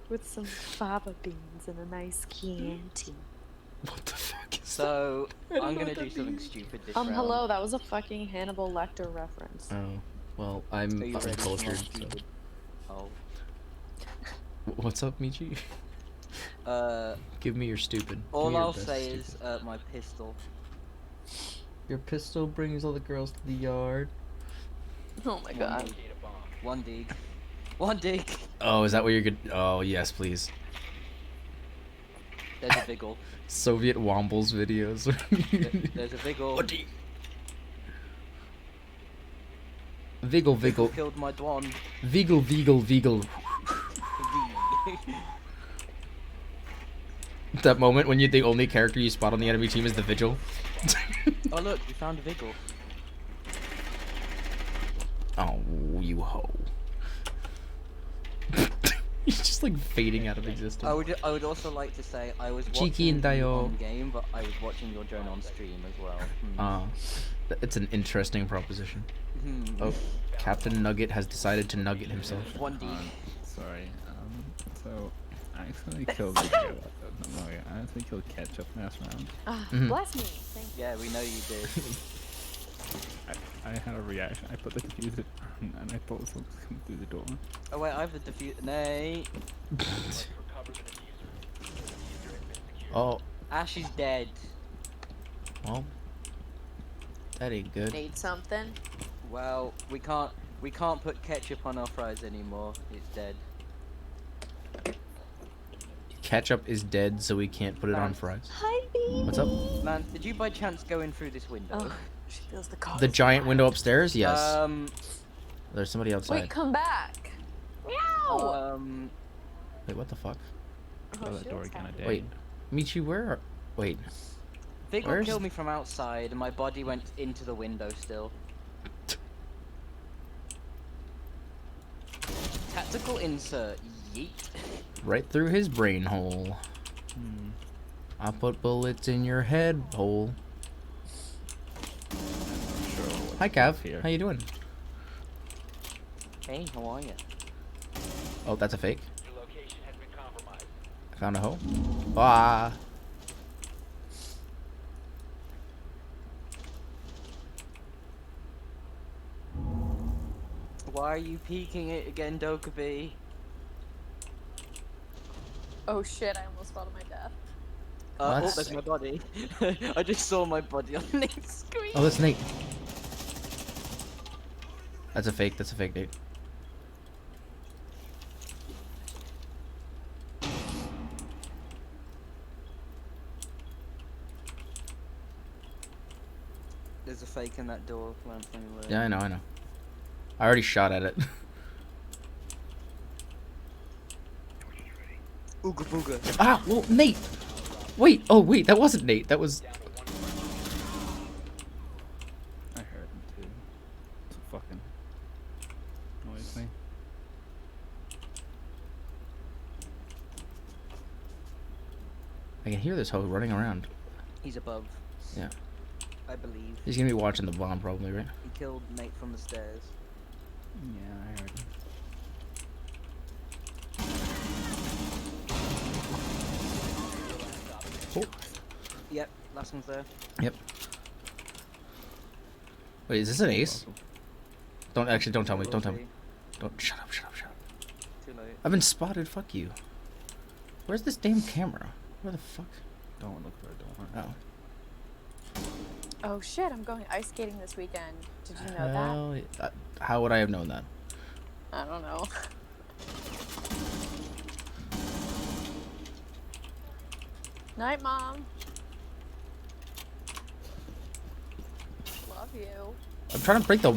With some fava beans and a nice Chianti. What the fuck is So I don't I'm know gonna what do that something means. stupid this round. Hello, that was a fucking Hannibal Lecter reference. that? Oh, well, I'm Are you ready for my uncultured. So. stupid? Oh. What's up, Michi? Give me your stupid. Give me All your I'll best say stupid. is my pistol. Your pistol brings all the girls to the yard. Oh my god. One dig. One dig. Oh, is that what you're good? Oh, yes, please. There's a Viggle. Soviet Wombles videos. There's a Viggle. Viggle, Viggle. Killed my Dwan. Viggle, Viggle, Viggle. That moment when the only character you spot on the enemy team is the Vigil. Oh look, we found a Viggle. Oh, you hoe. He's just like fading out of existence. I would also like to say I was Cheeky watching and you Dio. on game, but I was watching your drone on stream as well. It's an interesting proposition. Hmm. Oh, Captain Nugget has decided to nugget himself. One dig. Sorry. So I accidentally killed the I accidentally killed Ketchup last round. Mhm. Bless me. Thank you. Yeah, we know you did. I had a reaction. I put the diffuser on and I thought someone was coming through the door. Oh wait, I have the defuse. Nay. Oh, Ash is dead. well, that ain't good. Need something? Well, we can't put ketchup on our fries anymore. It's dead. Ketchup is dead, so we can't put it on Man. fries. Hi, B. What's up? Man, did you by chance go in through this window? Oh, she feels the cold. The giant window upstairs? Yes. There's somebody outside. Wait, come back. Meow. Wait, what the fuck? Oh, that she door was again. I happy. did. Wait, Michi, where are... Wait. Viggo Where's- killed me from outside, and my body went into the window still. Tactical insert. Yeet. Right through his brain hole. Hmm. I put bullets in your head hole. I'm not sure what's Hi, Cav. here. How you doing? Hey, how are you? Oh, that's a fake. I found a hoe. Ah. Why are you peeking it again, Dokkaby? Oh shit, I almost fell to my death. Oh, That's- there's my body. I just saw my body on the screen. Oh, that's Nate. That's a fake. That's a fake Nate. There's a fake in that door. Yeah, I know, I know. I already shot at it. Ooga booga. Ah, well, Nate! Wait, oh wait, that wasn't Nate. That was... I heard him too. It's a fucking noise thing. I can hear this hoe running around. He's above. Yeah. I believe. He's gonna be watching the bomb probably, right? He killed Nate from the stairs. Yeah, I heard him. Oh. Yep, last one's there. Yep. Wait, is this an ace? Don't tell me. Don't tell me. Don't shut up, shut up, shut up. Too late. I've been spotted. Fuck you. Where's this damn camera? Where the fuck? Don't look for it. Don't worry. Oh. Oh shit, I'm going ice skating this weekend. Did you know Hell yeah. How would I have known that? that? I don't know. Night, Mom. Love you. I'm trying to break the.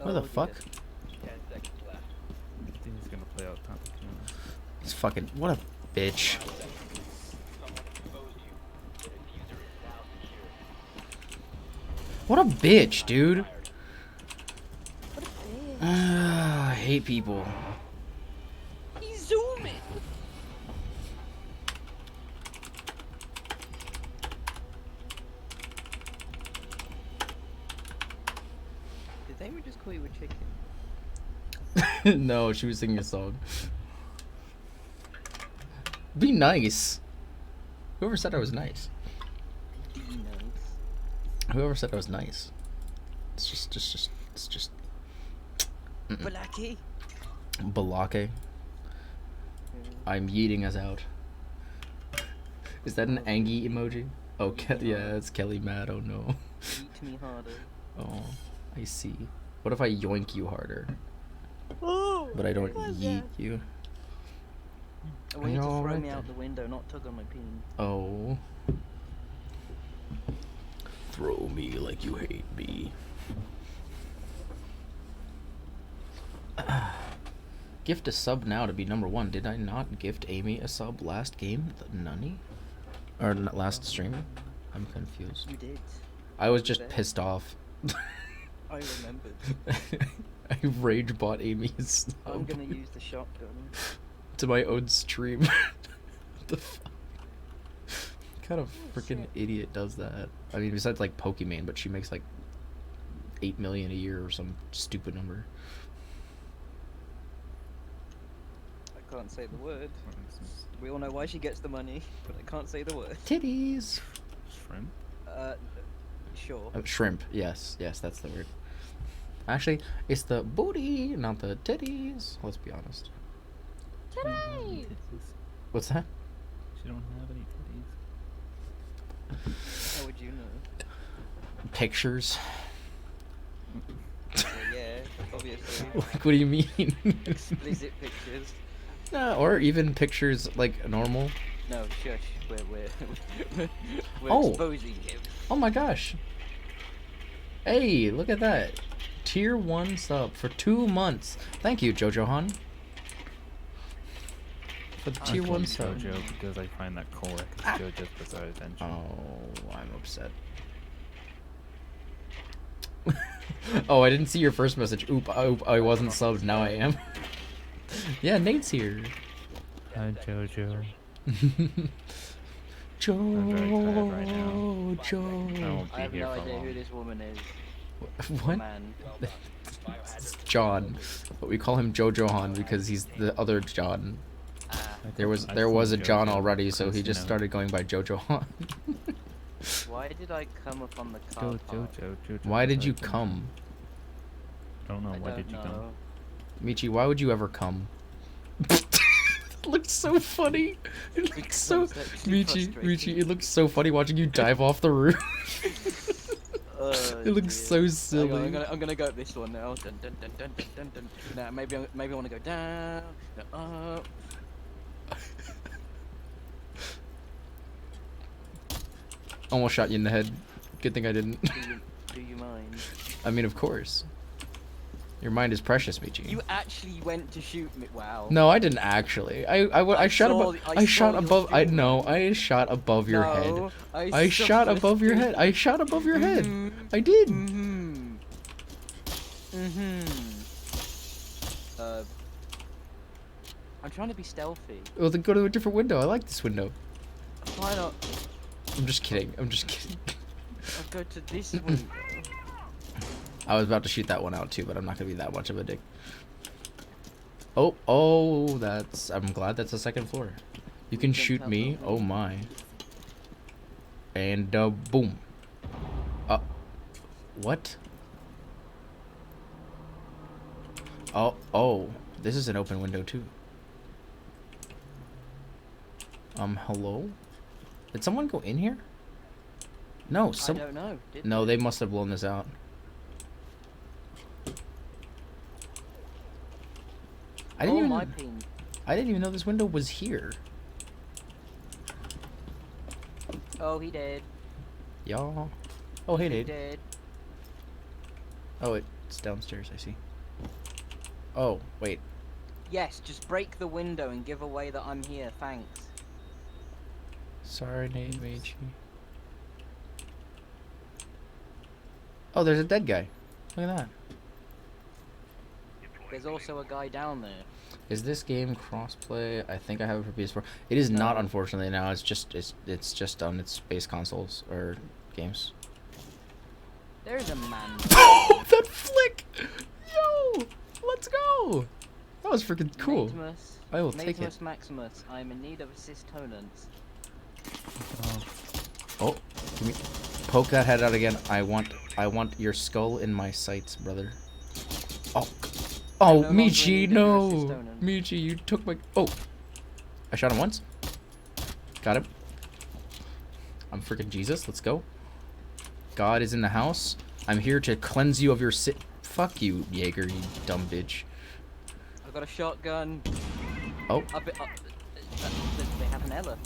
Where the Oh, fuck? dear. I think he's gonna play out top of camera. It's fucking. What a bitch. What a bitch, dude. What a bitch. I hate people. He's zooming. Did they just call you a chicken? No, she was singing a song. Be nice. Whoever said I was nice? Whoever said I was nice? It's just. Balaki. Balake. I'm yeeting us out. Is that an Angie emoji? Oh, yeah, it's Kelly mad. Oh no. Eat me harder. Oh, I see. What if I yoink you harder? Oh, But I don't yeet you. I want you to know, throw right me out there. the window, not tug on my peen. Oh. Throw me like you hate me. Gift a sub now to be #1. Did I not gift Amy a sub last game? The Nunny? Or last stream? I'm confused. You did. I was just Bet. pissed off. I remembered. I rage bought Amy's I'm sub gonna use the shotgun. to my own stream. What the fuck? What kind of freaking idiot does that? I mean, besides like Pokimane, but she makes like 8 million a year or some stupid number. I can't say the word. We all know why she gets the money, but I can't say the word. Titties. Shrimp? Sure. Shrimp. Yes, yes, that's the word. Actually, it's the booty, not the titties. Let's be honest. Today. What's that? She don't have any titties. How would you know? Pictures. Well, yeah, obviously. Like, what do you mean? Explicit pictures. No, or even pictures like normal. No, shush. We're Oh. exposing him. Oh my gosh. Hey, look at that. Tier 1 sub for 2 months. Thank you, Jojo-Han. For the tier 1 sub. JoJo because I find that cool. Because JoJo's bizarre adventure. Oh, I'm upset. Oh, I didn't see your first message. Oop, I wasn't subbed. Now I am. Yeah, Nate's here. Hi, JoJo. Joe, right now. I Joe. won't I be have here no for idea who long. this woman is. What? Man. It's John, but we call him Jojo-Han because he's the other John. There was a John already, so he just started going by Jojo-Han. Why did I come up on the car park? JoJo. Why did you come? I don't know. I Why don't did you come? know. Michi, why would you ever come? It looks so funny. It looks Because so... I'm sexually Michi, frustrated. it looks so funny watching you dive off the roof. Oh, It looks so dear. silly. Hang on, I'm gonna go up this one now. Dun, dun, dun, dun, dun, dun, dun. Now maybe I want to go down, up. Almost shot you in the head. Good thing I didn't. Do you mind? I mean, of course. Your mind is precious, Michi. You actually went to shoot me. Wow. No, I didn't actually. I shot saw- above. I I saw shot your above. I film. no. I shot above your head. No, I shot above your head. I shot above your head. I did. Mhm. Mhm. I'm trying to be stealthy. Well, then go to a different window. I like this window. Why not? I'm just kidding. I'm just kidding. I'll go to this window. I was about to shoot that one out too, but I'm not gonna be that much of a dick. Oh, that's. I'm glad that's the second floor. You can shoot me. Oh my. And boom. What? Oh, this is an open window too. Hello? Did someone go in here? No, I don't know. No, they must have blown this out. I didn't even know this window was here. Oh, he did. Y'all. Oh, hey, He Nate. did. Oh, it's downstairs, I see. Oh, wait. Yes, just break the window and give away that I'm here. Thanks. Sorry, Nate Michi. Oh, there's a dead guy. Look at that. There's also a guy down there. Is this game crossplay? I think I have it for PS4. It is not, No. unfortunately. Now it's just on its base consoles or games. There is a man. Oh, that flick! Yo, let's go. That was freaking cool. Matimus, I will take it. Matimus Maximus, I am in need of assistance. Oh, give me, poke that head out again. I want your skull in my sights, brother. Oh, oh, no longer in Michi, need of no, your assistance. Michi, you took my. Oh, I shot him once. Got him. I'm freaking Jesus. Let's go. God is in the house. I'm here to cleanse you of your sin. Fuck you, Jaeger, you dumb bitch. I've got a shotgun. Oh, They have an Ella.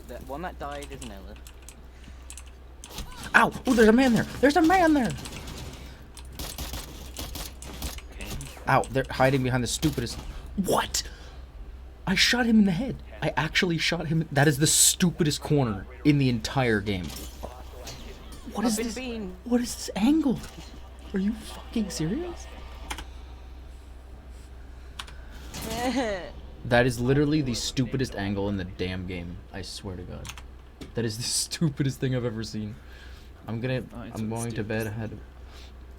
The one that died is an Ella. ow! Oh, there's a man there. There's a man there. Ow! They're hiding behind the stupidest. What? I shot him in the head. I actually shot him. That is the stupidest corner in the entire game. What is this? What is this angle? Are you fucking serious? That is literally the stupidest angle in the damn game. I swear to God. That is the stupidest thing I've ever seen. I'm going to bed ahead.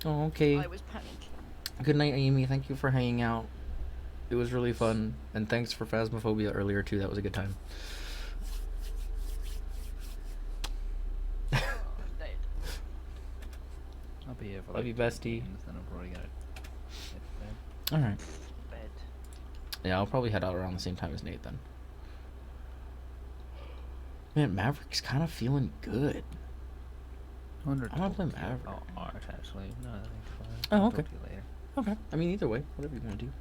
Oh, okay. I was panicking. Good night, Amy. Thank you for hanging out. It was really fun. And thanks for Phasmophobia earlier, too. That was a good time. I'll be here for Love like you, 2 bestie. games, then I'll probably get it. Alright. Bed. Yeah, I'll probably head out around the same time as Nate then. Man, Maverick's kind of feeling good. I want to play Maverick. Oh, art actually. No, I think Oh, okay. Talk to you later. Okay. I mean, either way, whatever you want to do.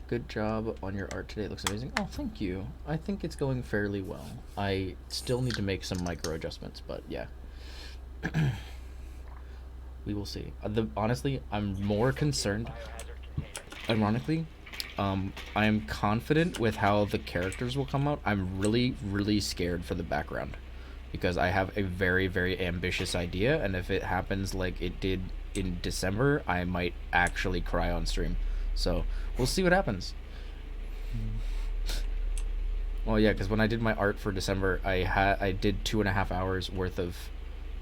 Good job on your art today. It looks amazing. Oh, thank you. I think it's going fairly well. I still need to make some micro adjustments, but yeah. We will see. Honestly, I'm more concerned. Ironically, I am confident with how the characters will come out. I'm really, really scared for the background because I have a very, very ambitious idea, and if it happens like it did in December, I might actually cry on stream. So we'll see what happens. Well, yeah, because when I did my art for December, I did 2.5 hours worth of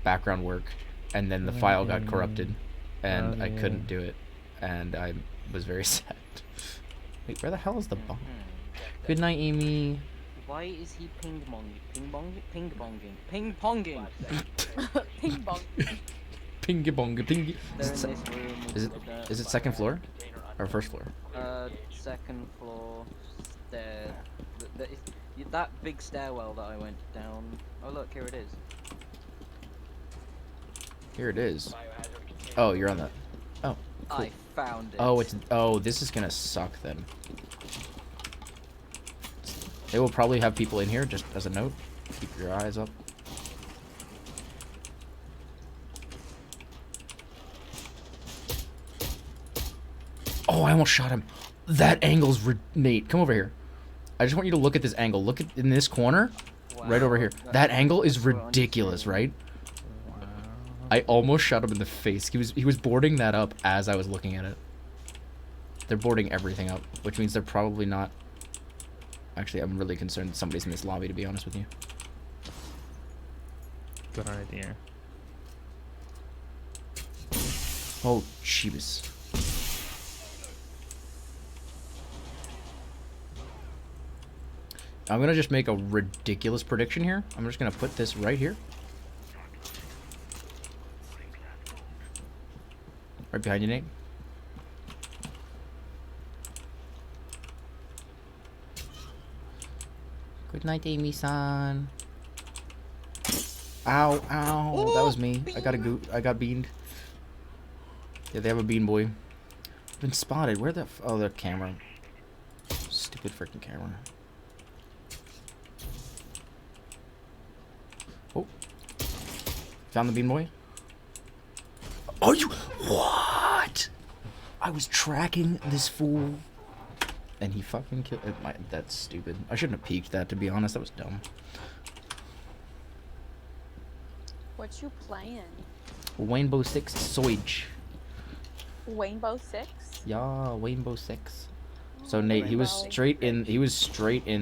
background work, and then the file got corrupted, and I couldn't do it, and I was very sad. Wait, where the hell is the bomb? Good night, Amy. Why is he ping-ponging? Ping-ponging? Ping-ponging! Ping-pong. Pingy-bonga, pingy. They're in this room. Is it second floor? Or first floor? Second floor. Stair. That big stairwell that I went down. Oh look, here it is. Here it is. Oh, you're on that. Oh, cool. I found it. Oh, this is gonna suck then. They will probably have people in here, just as a note. Keep your eyes up. Oh, I almost shot him. That angle's Nate, come over here. I just want you to look at this angle. Look at in this corner, right over here. That angle is ridiculous, right? I almost shot him in the face. He was boarding that up as I was looking at it. They're boarding everything up, which means they're probably not. Actually, I'm really concerned that somebody's in this lobby, to be honest with you. Good idea. Oh, jeebus. I'm gonna just make a ridiculous prediction here. I'm just gonna put this right here. Right behind you, Nate. Good night, Amy-san. Ow, ow. That was me. I got beaned. Yeah, they have a bean boy. Been spotted. Where the oh, the camera. Stupid freaking camera. Oh. Found the bean boy? Oh, you what? I was tracking this fool and he fucking killed that's stupid. I shouldn't have peeked that, to be honest. That was dumb. What you playing? Rainbow Six Siege. Rainbow Six? Yeah, Rainbow Six. So Oh, Nate, he was straight in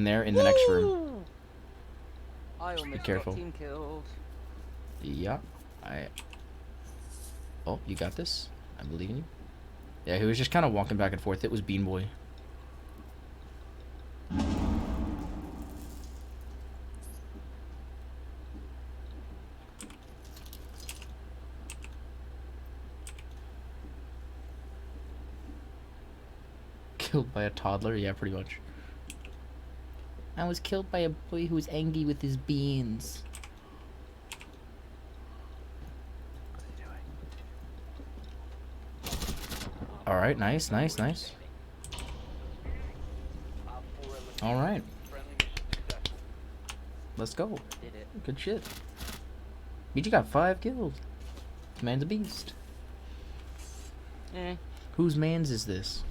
there in the next room. I almost careful. got team killed. Yeah. Oh, you got this. I believe in you. Yeah, he was just kind of walking back and forth. It was Bean Boy. Killed by a toddler? Yeah, pretty much. I was killed by a boy who was angry with his beans. Alright, nice, nice, nice. Alright. Let's go. Did it. Good shit. BG got 5 kills. Man's a beast. Eh. Whose man's is this?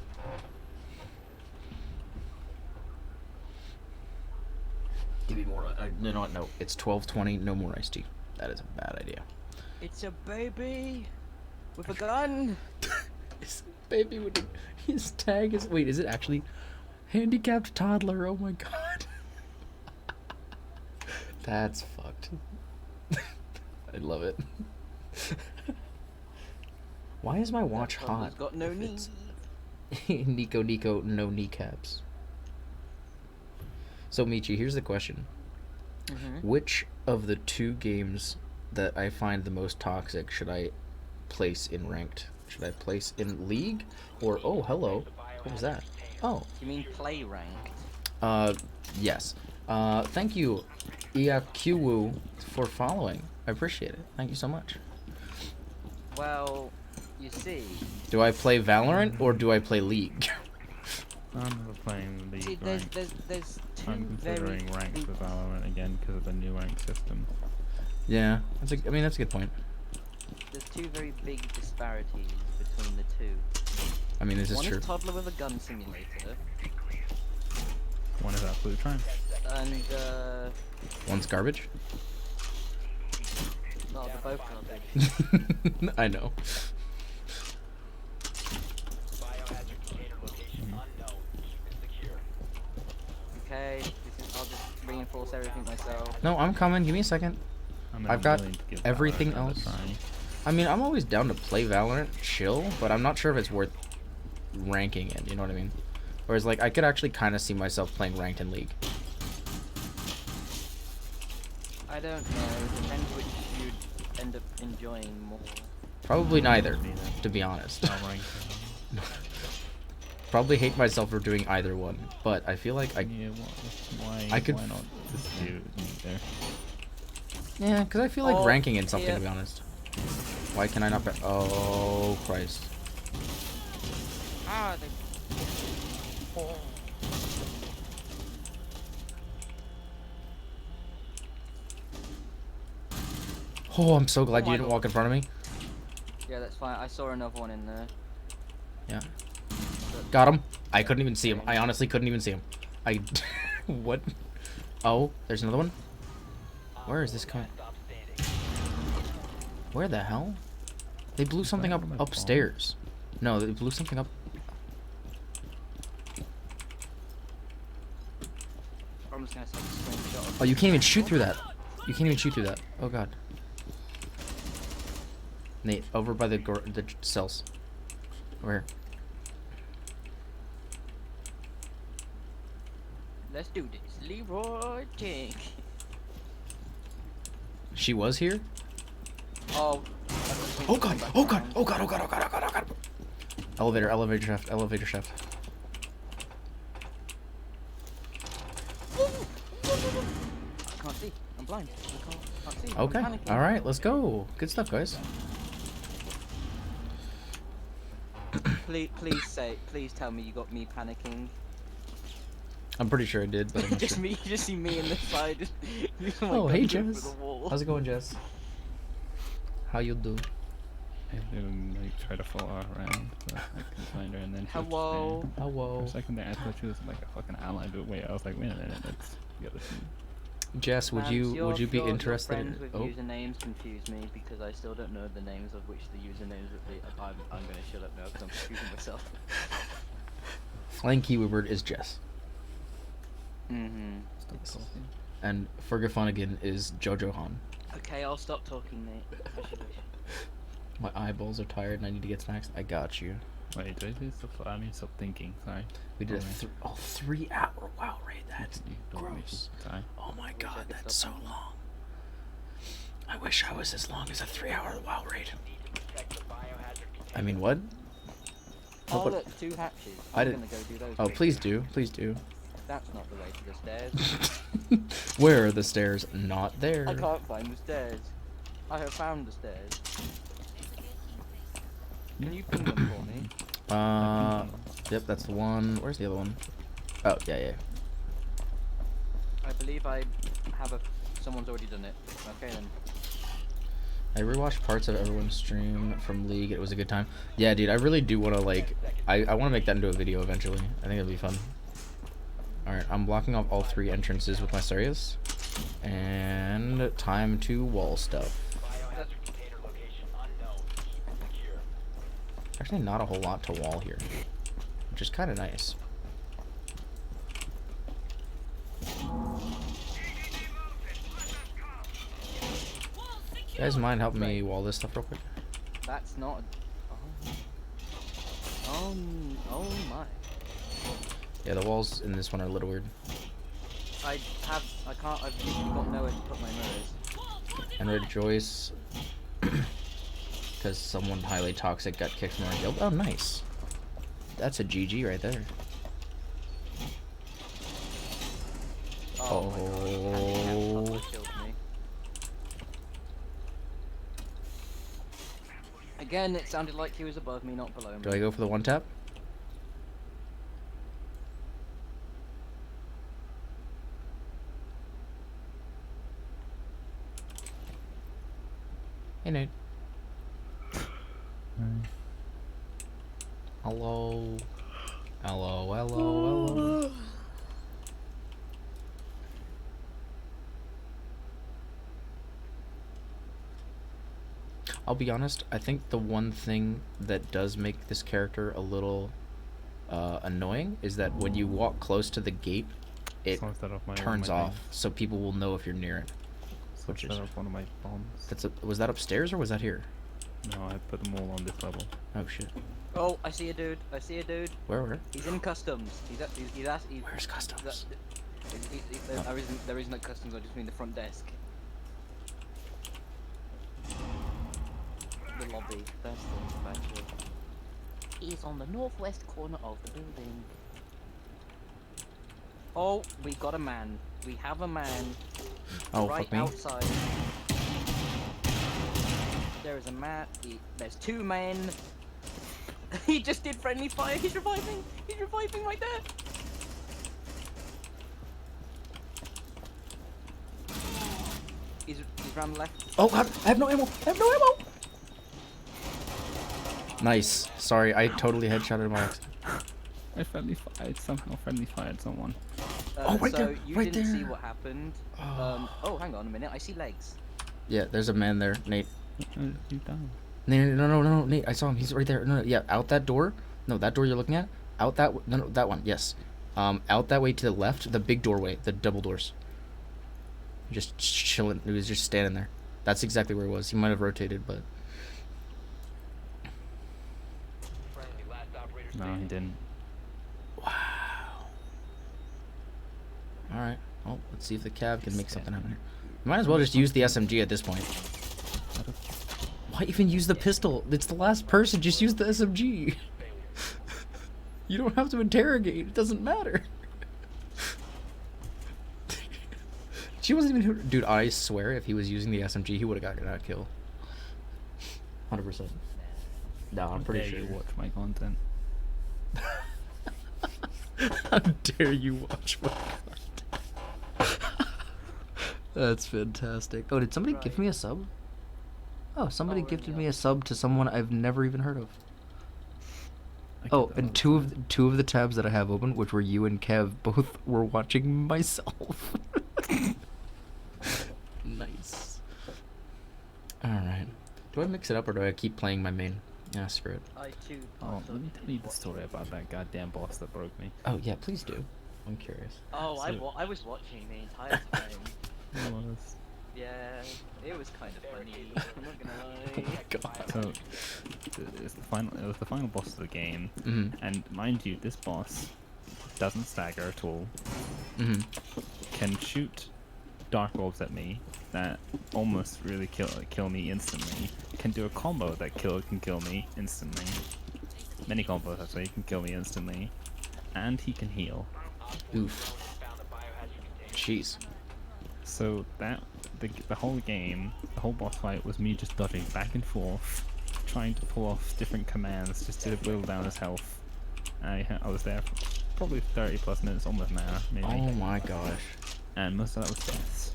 Give me more. No, it's 12:20. No more iced tea. That is a bad idea. It's a baby with a gun. It's a baby with his tag is. Wait, is it actually handicapped toddler? Oh my god. That's fucked. I love it. Why is my watch That hot? toddler's got no if knees. it's- Nico, no kneecaps. So Michi, here's the question. Which of the 2 games that I find the most toxic should I place in ranked? Should I place in league or oh hello, what was that? Oh, You mean play ranked? yes. Thank you, Iakuwu, for following. I appreciate it. Thank you so much. Well, you see. Do I play Valorant or do I play League? I'm never playing the See, rank. there's 2 I'm very considering ranked big, for Valorant again because of the new rank system. Yeah, that's I mean that's a good point. there's 2 very big disparities between the 2. I mean this is One true. is toddler with a gun simulator, One is absolute trash. and One's garbage. no, they're both garbage. I know. Okay, I'll just reinforce everything myself. No, I'm coming. Give me a second. I've got everything else. I mean, I'm always down to play Valorant, chill, but I'm not sure if it's worth ranking in, you know what I mean? Whereas, like, I could actually kind of see myself playing ranked in League. I don't know, depends which you'd end up enjoying more. Probably neither, to be honest. Probably hate myself for doing either one, but I feel like Yeah, why? I could Why not just do neither? yeah, because I feel like Oh, ranking in something, yeah. to be honest. Why can I not be- oh, Christ. Ah, they... Oh. Oh, I'm so glad Oh you my didn't God. walk in front of me. Yeah, that's fine. I saw another one in there. Yeah. But Got him. I couldn't even see him. I honestly couldn't even see him. I... what? Oh, there's another one? Where is this coming? Where the hell? They blew something up from a bomb? upstairs. No, they blew something up. I'm just gonna take a screenshot of Oh, you can't even shoot through that. You can't even shoot through that. Oh god. Nate, over by the cells. Where? Let's do this. Leroy Jink. She was here? Oh. Oh god! Oh god! Oh god! Oh god! Oh god! Oh god! Oh god! Elevator, elevator shaft, elevator shaft. I can't see. I'm blind. I can't see. Okay. I'm panicking. All right. Let's go. Good stuff, guys. Please tell me you got me panicking. I'm pretty sure I did, but I'm not Just sure. me, you just see me in the side. Oh, hey, Jess. How's it going, Jess? How you do? I didn't like try to follow her around, but I couldn't find her, and then she was Hello. just there. Hello. For a second there, I thought she was like a fucking ally. But wait, I was like, wait a minute, that's the other thing. Jess, would you be interested in? Friends with usernames confuse me because I still don't know the names of which the usernames would be. I'm gonna shut up now because I'm confusing myself. Flying keyword is Jess, Mhm. Stop talking. and Fergifonigan is Jojo Han. Okay, I'll stop talking, mate. I should wish. My eyeballs are tired and I need to get snacks. I got you. Wait, did I do stuff? I mean, stop thinking. Sorry. We did Alright. a 3 hour WoW raid. That's You told me gross. to die. Oh my I god, could that's so stop long. I wish I was as long as a 3 hour WoW raid. I mean, what? Oh, but- look, 2 hatches. I I'm didn't- gonna go do those. Oh, please do. Please do. That's not the way to the stairs. Where are the stairs? Not there. I can't find the stairs. I have found the stairs. Can you ping them for me? Yep, that's the one. Where's the other one? Oh, yeah. I believe I have someone's already done it. Okay then. I rewatched parts of everyone's stream from League. It was a good time. Yeah, dude, I really do want to, like, I want to make that into a video eventually. I think it'll be fun. Alright, I'm blocking off all 3 entrances with my Sarius. And time to wall stuff. Actually, not a whole lot to wall here, which is kind of nice. You guys mind helping me wall this stuff real quick? That's not. Oh my. Yeah, the walls in this one are a little weird. I can't. I've literally got nowhere to put my mirrors. And Rejoice, because someone highly toxic got kicked from our guild. Oh, nice. That's a GG right there. Oh my god. Handicap Papa killed me. Again, it sounded like he was above me, not below me. Do I go for the one tap? Hey, Nate. Hello. Hello. I'll be honest, I think the one thing that does make this character a little annoying is that when you walk close to the gate, it Someone set off my turns my off, thing. so people will know if you're near it. Someone which set is- off one of my bombs. Was that upstairs or was that here? No, I put them all on this level. Oh shit. Oh, I see a dude. Where? He's in customs. Where's customs? There isn't a customs. I just mean the front desk. The lobby. That's the actually. He's on the northwest corner of the building. Oh, we got a man. We have a man. Oh, right fuck me. outside. There is a man. There's 2 men. He just did friendly fire. He's reviving. He's reviving right there. He's round the left. Oh, I have no ammo. Nice. Sorry, I totally headshotted my ex. I somehow friendly fired someone. Oh, right so there, you right didn't see there. what happened. Oh. Oh, hang on a minute. I see legs. Yeah, there's a man there, Nate. You down? No, Nate, I saw him. He's right there. No, yeah, out that door. No, that door you're looking at. Out that. No, that one. Yes. Out that way to the left. The big doorway. The double doors. Just chilling. He was just standing there. That's exactly where he was. He might have rotated, but. No, he didn't. Wow. All right. Well, let's see if the cab can make something happen here. Might as well just use the SMG at this point. Why even use the pistol? It's the last person. Just use the SMG. You don't have to interrogate. It doesn't matter. She wasn't even... Dude, I swear if he was using the SMG, he would have gotten that kill. 100%. No, I'm pretty sure. You watch my content. How dare you watch my content? That's fantastic. Oh, did somebody give me a sub? Oh, somebody gifted me a sub to someone I've never even heard of. Oh, and two of the tabs that I have open, which were you and Kev, both were watching myself. Nice. Alright. Do I mix it up or do I keep playing my main? Yeah, screw it. I too. Oh, let me tell you the story about that goddamn boss that broke me. Oh, yeah, please do. I'm curious. Oh, I was watching the entire time. It was. Yeah, it was kind of funny. I'm not gonna lie. Oh my god. So, it was the final boss of the game, and mind you, this boss doesn't stagger at all. Can shoot dark orbs at me that almost really kill me instantly. Can do a combo that can kill me instantly. Many combos actually can kill me instantly, and he can heal. Oof. Jeez. So the whole game, the whole boss fight was me just dodging back and forth, trying to pull off different commands just to whittle down his health. I was there for probably 30 plus minutes, almost an hour, maybe. Oh my gosh. And most of that was deaths.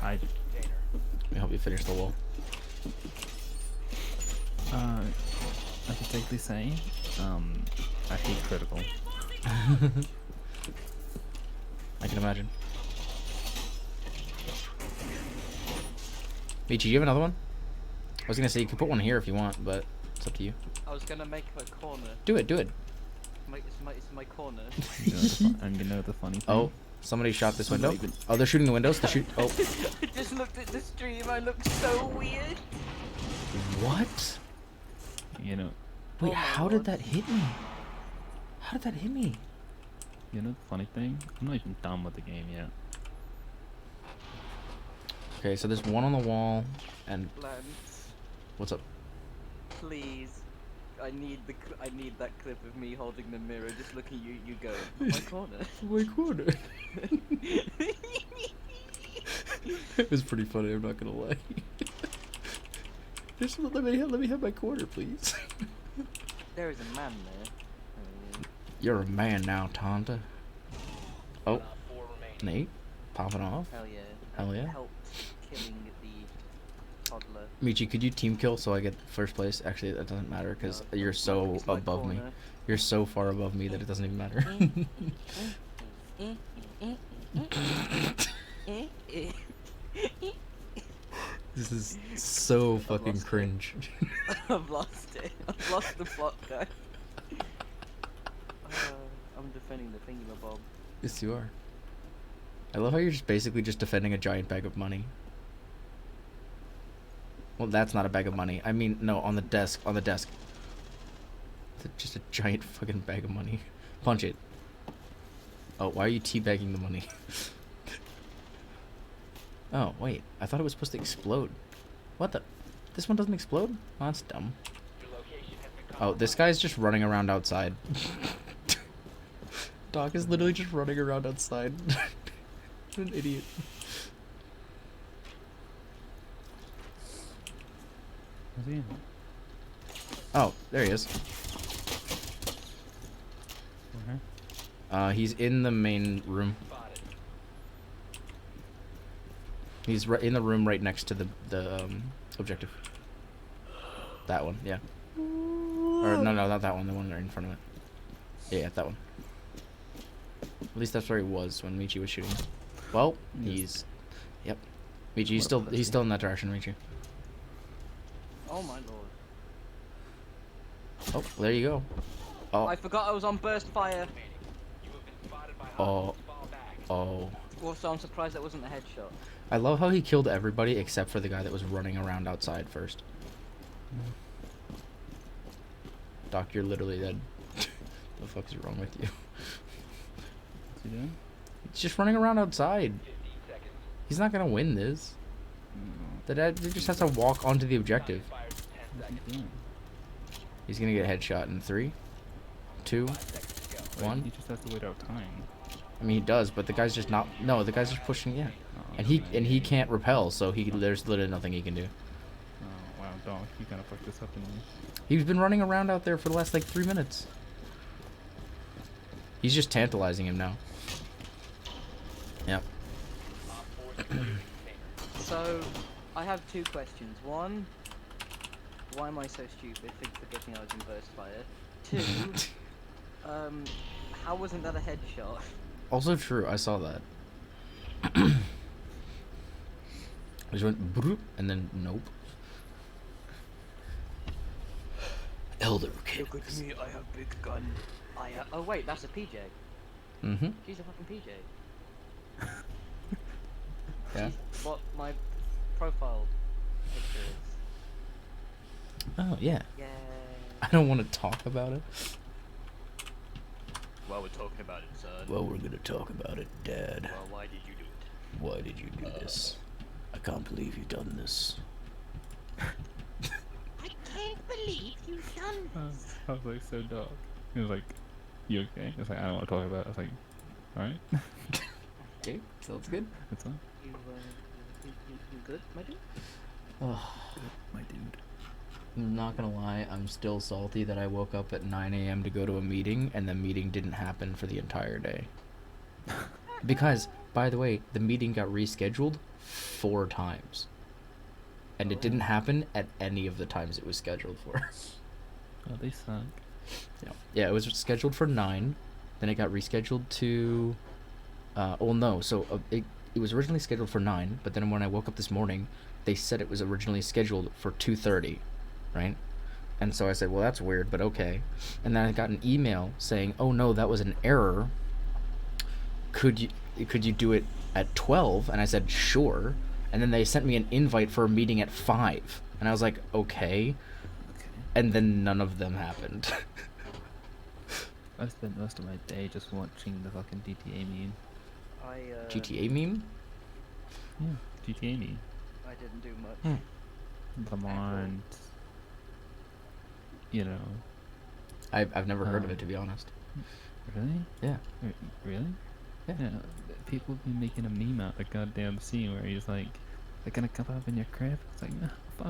Let me help you finish the wall. I can safely say, I hate critical. I can imagine. Michi, you have another one? I was gonna say you can put one here if you want, but it's up to you. I was gonna make a corner. Do it, do it. It's my corner. And you know the funny thing? Oh, somebody shot this window. Oh, they're shooting the windows. They shoot. Oh. I just looked at the stream. I look so weird. What? You know, Wait, Oh my how did God. that hit me? How did that hit me? you know the funny thing? I'm not even done with the game yet. Okay, so there's one on the wall, and Lance, what's up? please. I need that clip of me holding the mirror, just looking at you go, my corner. My corner. It was pretty funny. I'm not gonna lie. Just let me have my corner, please. There is a man there. Oh, yeah. You're a man now, Tonda. Oh, Nate, popping off. Hell yeah. Hell yeah. Helped killing the toddler. Michi, could you team kill so I get first place? Actually, that doesn't matter because you're so It's my above me. corner. You're so far above me that it doesn't even matter. This is so fucking lost it. cringe. I've lost it. I've lost the plot, guys. I'm defending the thingamabob. Yes, you are. I love how you're just basically just defending a giant bag of money. Well, that's not a bag of money. I mean, no, on the desk. On the desk. It's just a giant fucking bag of money. Punch it. Oh, why are you teabagging the money? Oh, wait. I thought it was supposed to explode. What the? This one doesn't explode? Oh, that's dumb. Oh, this guy's just running around outside. Doc is literally just running around outside. What an idiot. Where's he? Oh, there he is. He's in the main room. He's in the room right next to the objective. That one, yeah. Or no, not that one. The one right in front of it. Yeah, that one. At least that's where he was when Michi was shooting. Well, he's. Yep. Michi, he's still in that direction, Michi. Oh my lord. Oh, there you go. Oh. I forgot I was on burst fire. Oh. Oh. Also, I'm surprised that wasn't a headshot. I love how he killed everybody except for the guy that was running around outside first. Doc, you're literally dead. The fuck is wrong with you? What's he doing? He's just running around outside. He's not gonna win this. The dad just has to walk onto the objective. What's he doing? He's gonna get headshot in 3, 2, 1. He just has to wait out time. I mean, he does, but the guy's just not. No, the guy's just pushing. Yeah, Oh, and he man. can't repel, so there's literally nothing he can do. Oh, wow, dog. You kind of fucked this up in me. He's been running around out there for the last like 3 minutes. He's just tantalizing him now. Yep. So, I have 2 questions. One, why am I so stupid forgetting I was in burst fire? 2, how wasn't that a headshot? Also true. I saw that. Just went broop, and then nope. Elder Kid. Look at me, I have big gun. Oh wait, that's a PJ. Mm-hmm. She's a fucking PJ. Yeah. She's what my profile picture is. Oh yeah. Yeah. I don't want to talk about it. Well, we're talking about it, son. Well, we're gonna talk about it, Dad. Well, why did you do it? Why did you do this? I can't believe you've done this. I can't believe you've done this. I was like, so dog. He was like, you okay? It's like, I don't want to talk about it. I was like, alright. Okay, sounds good. It's fine. You good, my dude? My dude. I'm not gonna lie, I'm still salty that I woke up at 9 a.m. to go to a meeting, and the meeting didn't happen for the entire day. Because, by the way, the meeting got rescheduled 4 times. And it didn't happen at any of the times it was scheduled for. Oh, they suck. Yeah, it was scheduled for 9, then it got rescheduled to... well, no, so it was originally scheduled for 9, but then when I woke up this morning, they said it was originally scheduled for 2:30, right? And so I said, well, that's weird, but okay. And then I got an email saying, oh no, that was an error. Could you do it at 12? And I said, sure. And then they sent me an invite for a meeting at 5. And I was like, okay. And then none of them happened. I spent most of my day just watching the fucking GTA meme. GTA meme? Yeah, GTA meme. I didn't do much. Lamont. You know. I've never heard of it, to be honest. Really? Yeah. Really? Yeah. Yeah. People be making a meme out of the goddamn scene where he's like, they're gonna come up in your crib. It's like,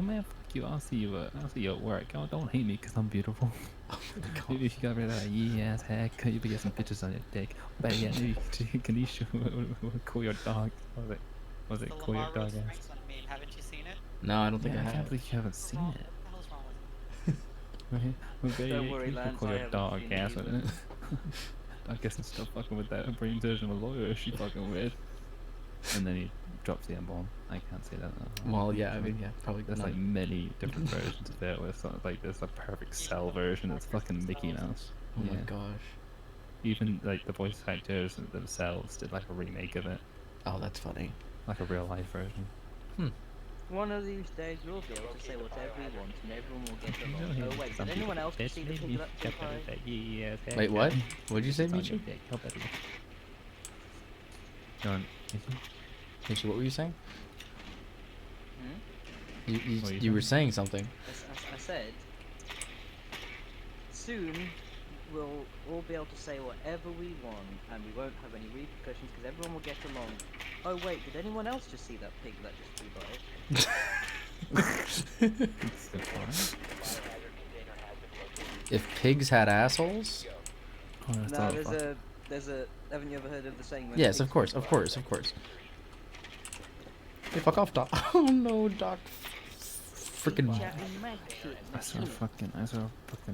man, fuck you. I'll see you at work. Oh, don't hate me because I'm beautiful. Oh my god. Maybe if you got rid of that yee ass haircut, you could get some pictures on your dick. But yeah, maybe can you show call your dog? What was it? The Call your Lamar dog Rose ass. Franks one meme. Haven't you seen it? No, I don't think Yeah, I I can't have. believe you haven't seen What it. the hell's wrong with you? Right? Well, there Don't you worry, can Lance, call I your haven't dog seen it ass, either. wouldn't it? I guess it's still fucking with that brain version of a lawyer she fucking with. And then he drops the M-bomb. I can't say that. Well, yeah, I mean, yeah, probably There's not. like many different versions of it. Where it's not, like there's a perfect cell version. It's fucking Mickey Mouse. Oh my Yeah. gosh. Even like the voice actors themselves did like a remake of it, Oh, that's funny. like a real life version. One of these days we'll be able to say whatever we want and everyone will get along. Oh wait, Some did anyone people else bitch see the made pig me that get took rid high? of that yee-ass Wait, what? haircut. What'd you say, It's on your Michi? dick. How better? Go on, Michi. Michi, what were you saying? Hmm? What are You were saying something. I said, soon we'll all be able to say whatever we want and we won't have any repercussions because everyone will get along. Oh wait, did anyone else just see that pig that just flew by? It's so far. If pigs had assholes? Oh, that's No, all there's a, haven't you ever heard of the saying? when Yes, pigs of course, fly of by? course, of course. Hey, fuck off, Doc. Oh no, Doc. Freaking. I saw a fucking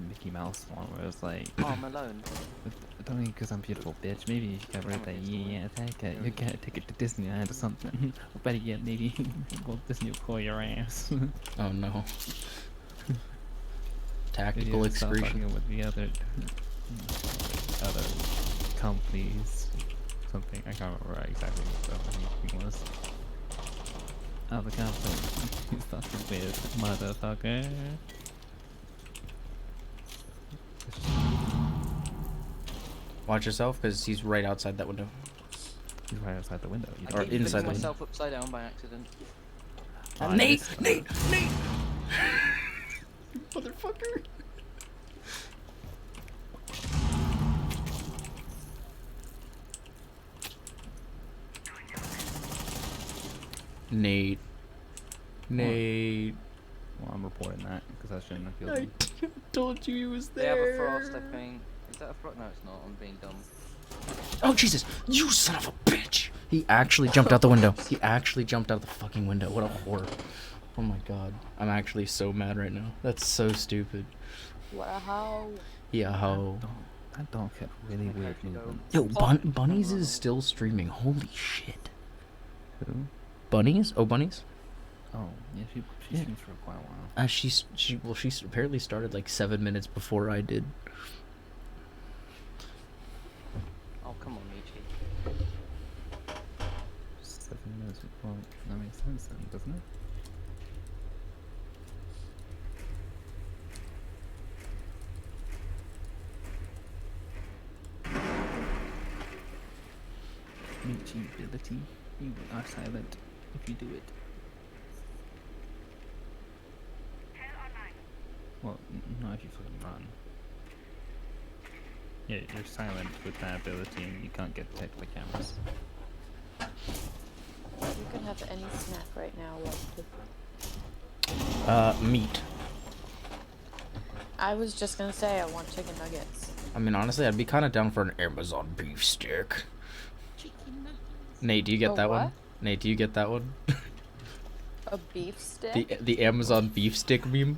Mickey Mouse one where it was like, Oh, Malone. don't mean because I'm beautiful, bitch. Maybe you got rid of that yeah haircut. You gotta take it to Disneyland or something. Or better yet, maybe Walt Disney will call your ass. Oh no. Maybe Tactical stop excretion. fucking with the other companies. Something I can't remember exactly what the fucking was. Other company. He's fucking with motherfucker. Watch yourself, because he's right outside that window. He's right outside the window. I Or keep inside flipping the myself upside down by accident. Oh, Nate! this- Nate! Nate! Motherfucker! Nate. Nate. Well, I'm reporting that because I shouldn't have killed I him. told you he was They have a there. frost, I think. Is that a frost? No, it's not. I'm being dumb. Oh Jesus! You son of a bitch! He actually jumped out the window. He actually jumped out the fucking window. What a whore! Oh my god! I'm actually so mad right now. That's so stupid. Wow. Yeah, ho. That dog kept really Okay, weird actually, movement. Yo, Oh. Bunnies is still streaming. Holy shit! Who? Bunnies? Oh, Bunnies? Oh, yeah, she Yeah. streams for quite a while. She apparently started like 7 minutes before I did. Oh, come on, Michi. 7 minutes. Well, that makes sense then, doesn't it? Michi ability. You are silent if you do it. Well, not if you fucking run. Yeah, you're silent with that ability and you can't get detected by cameras. You could have any snack right now. Meat. I was just gonna say I want chicken nuggets. I mean, honestly, I'd be kind of down for an Amazon beef stick. Nate, do you get A that one? what? Nate, do you get that one? A beef stick? the Amazon beef stick meme?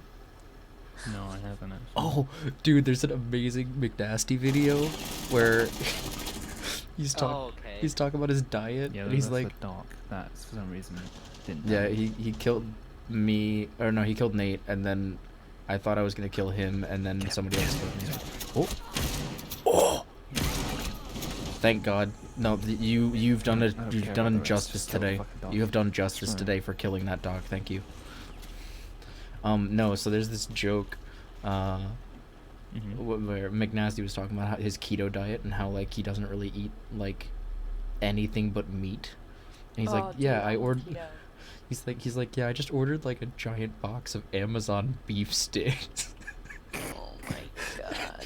No, I haven't actually. Oh, dude, there's an amazing McNasty video where he's talking. Oh, okay. He's talking about his diet, Yeah, and he's that's like, the dog. That's for some reason didn't. yeah, happen. he killed me, or no, he killed Nate, and then I thought I was gonna kill him, and then somebody else killed me. Oh, oh! Thank God. No, you've done don't you've care done about the rest, justice just kill the today. fucking dog. You have done justice Sure. today for killing that dog. Thank you. No, so there's this joke, Mhm. where McNasty was talking about his keto diet and how like he doesn't really eat like anything but meat. And he's Oh, like, yeah, dude, I I'm ordered. keto. He's like, yeah, I just ordered like a giant box of Amazon beef sticks. Oh my god.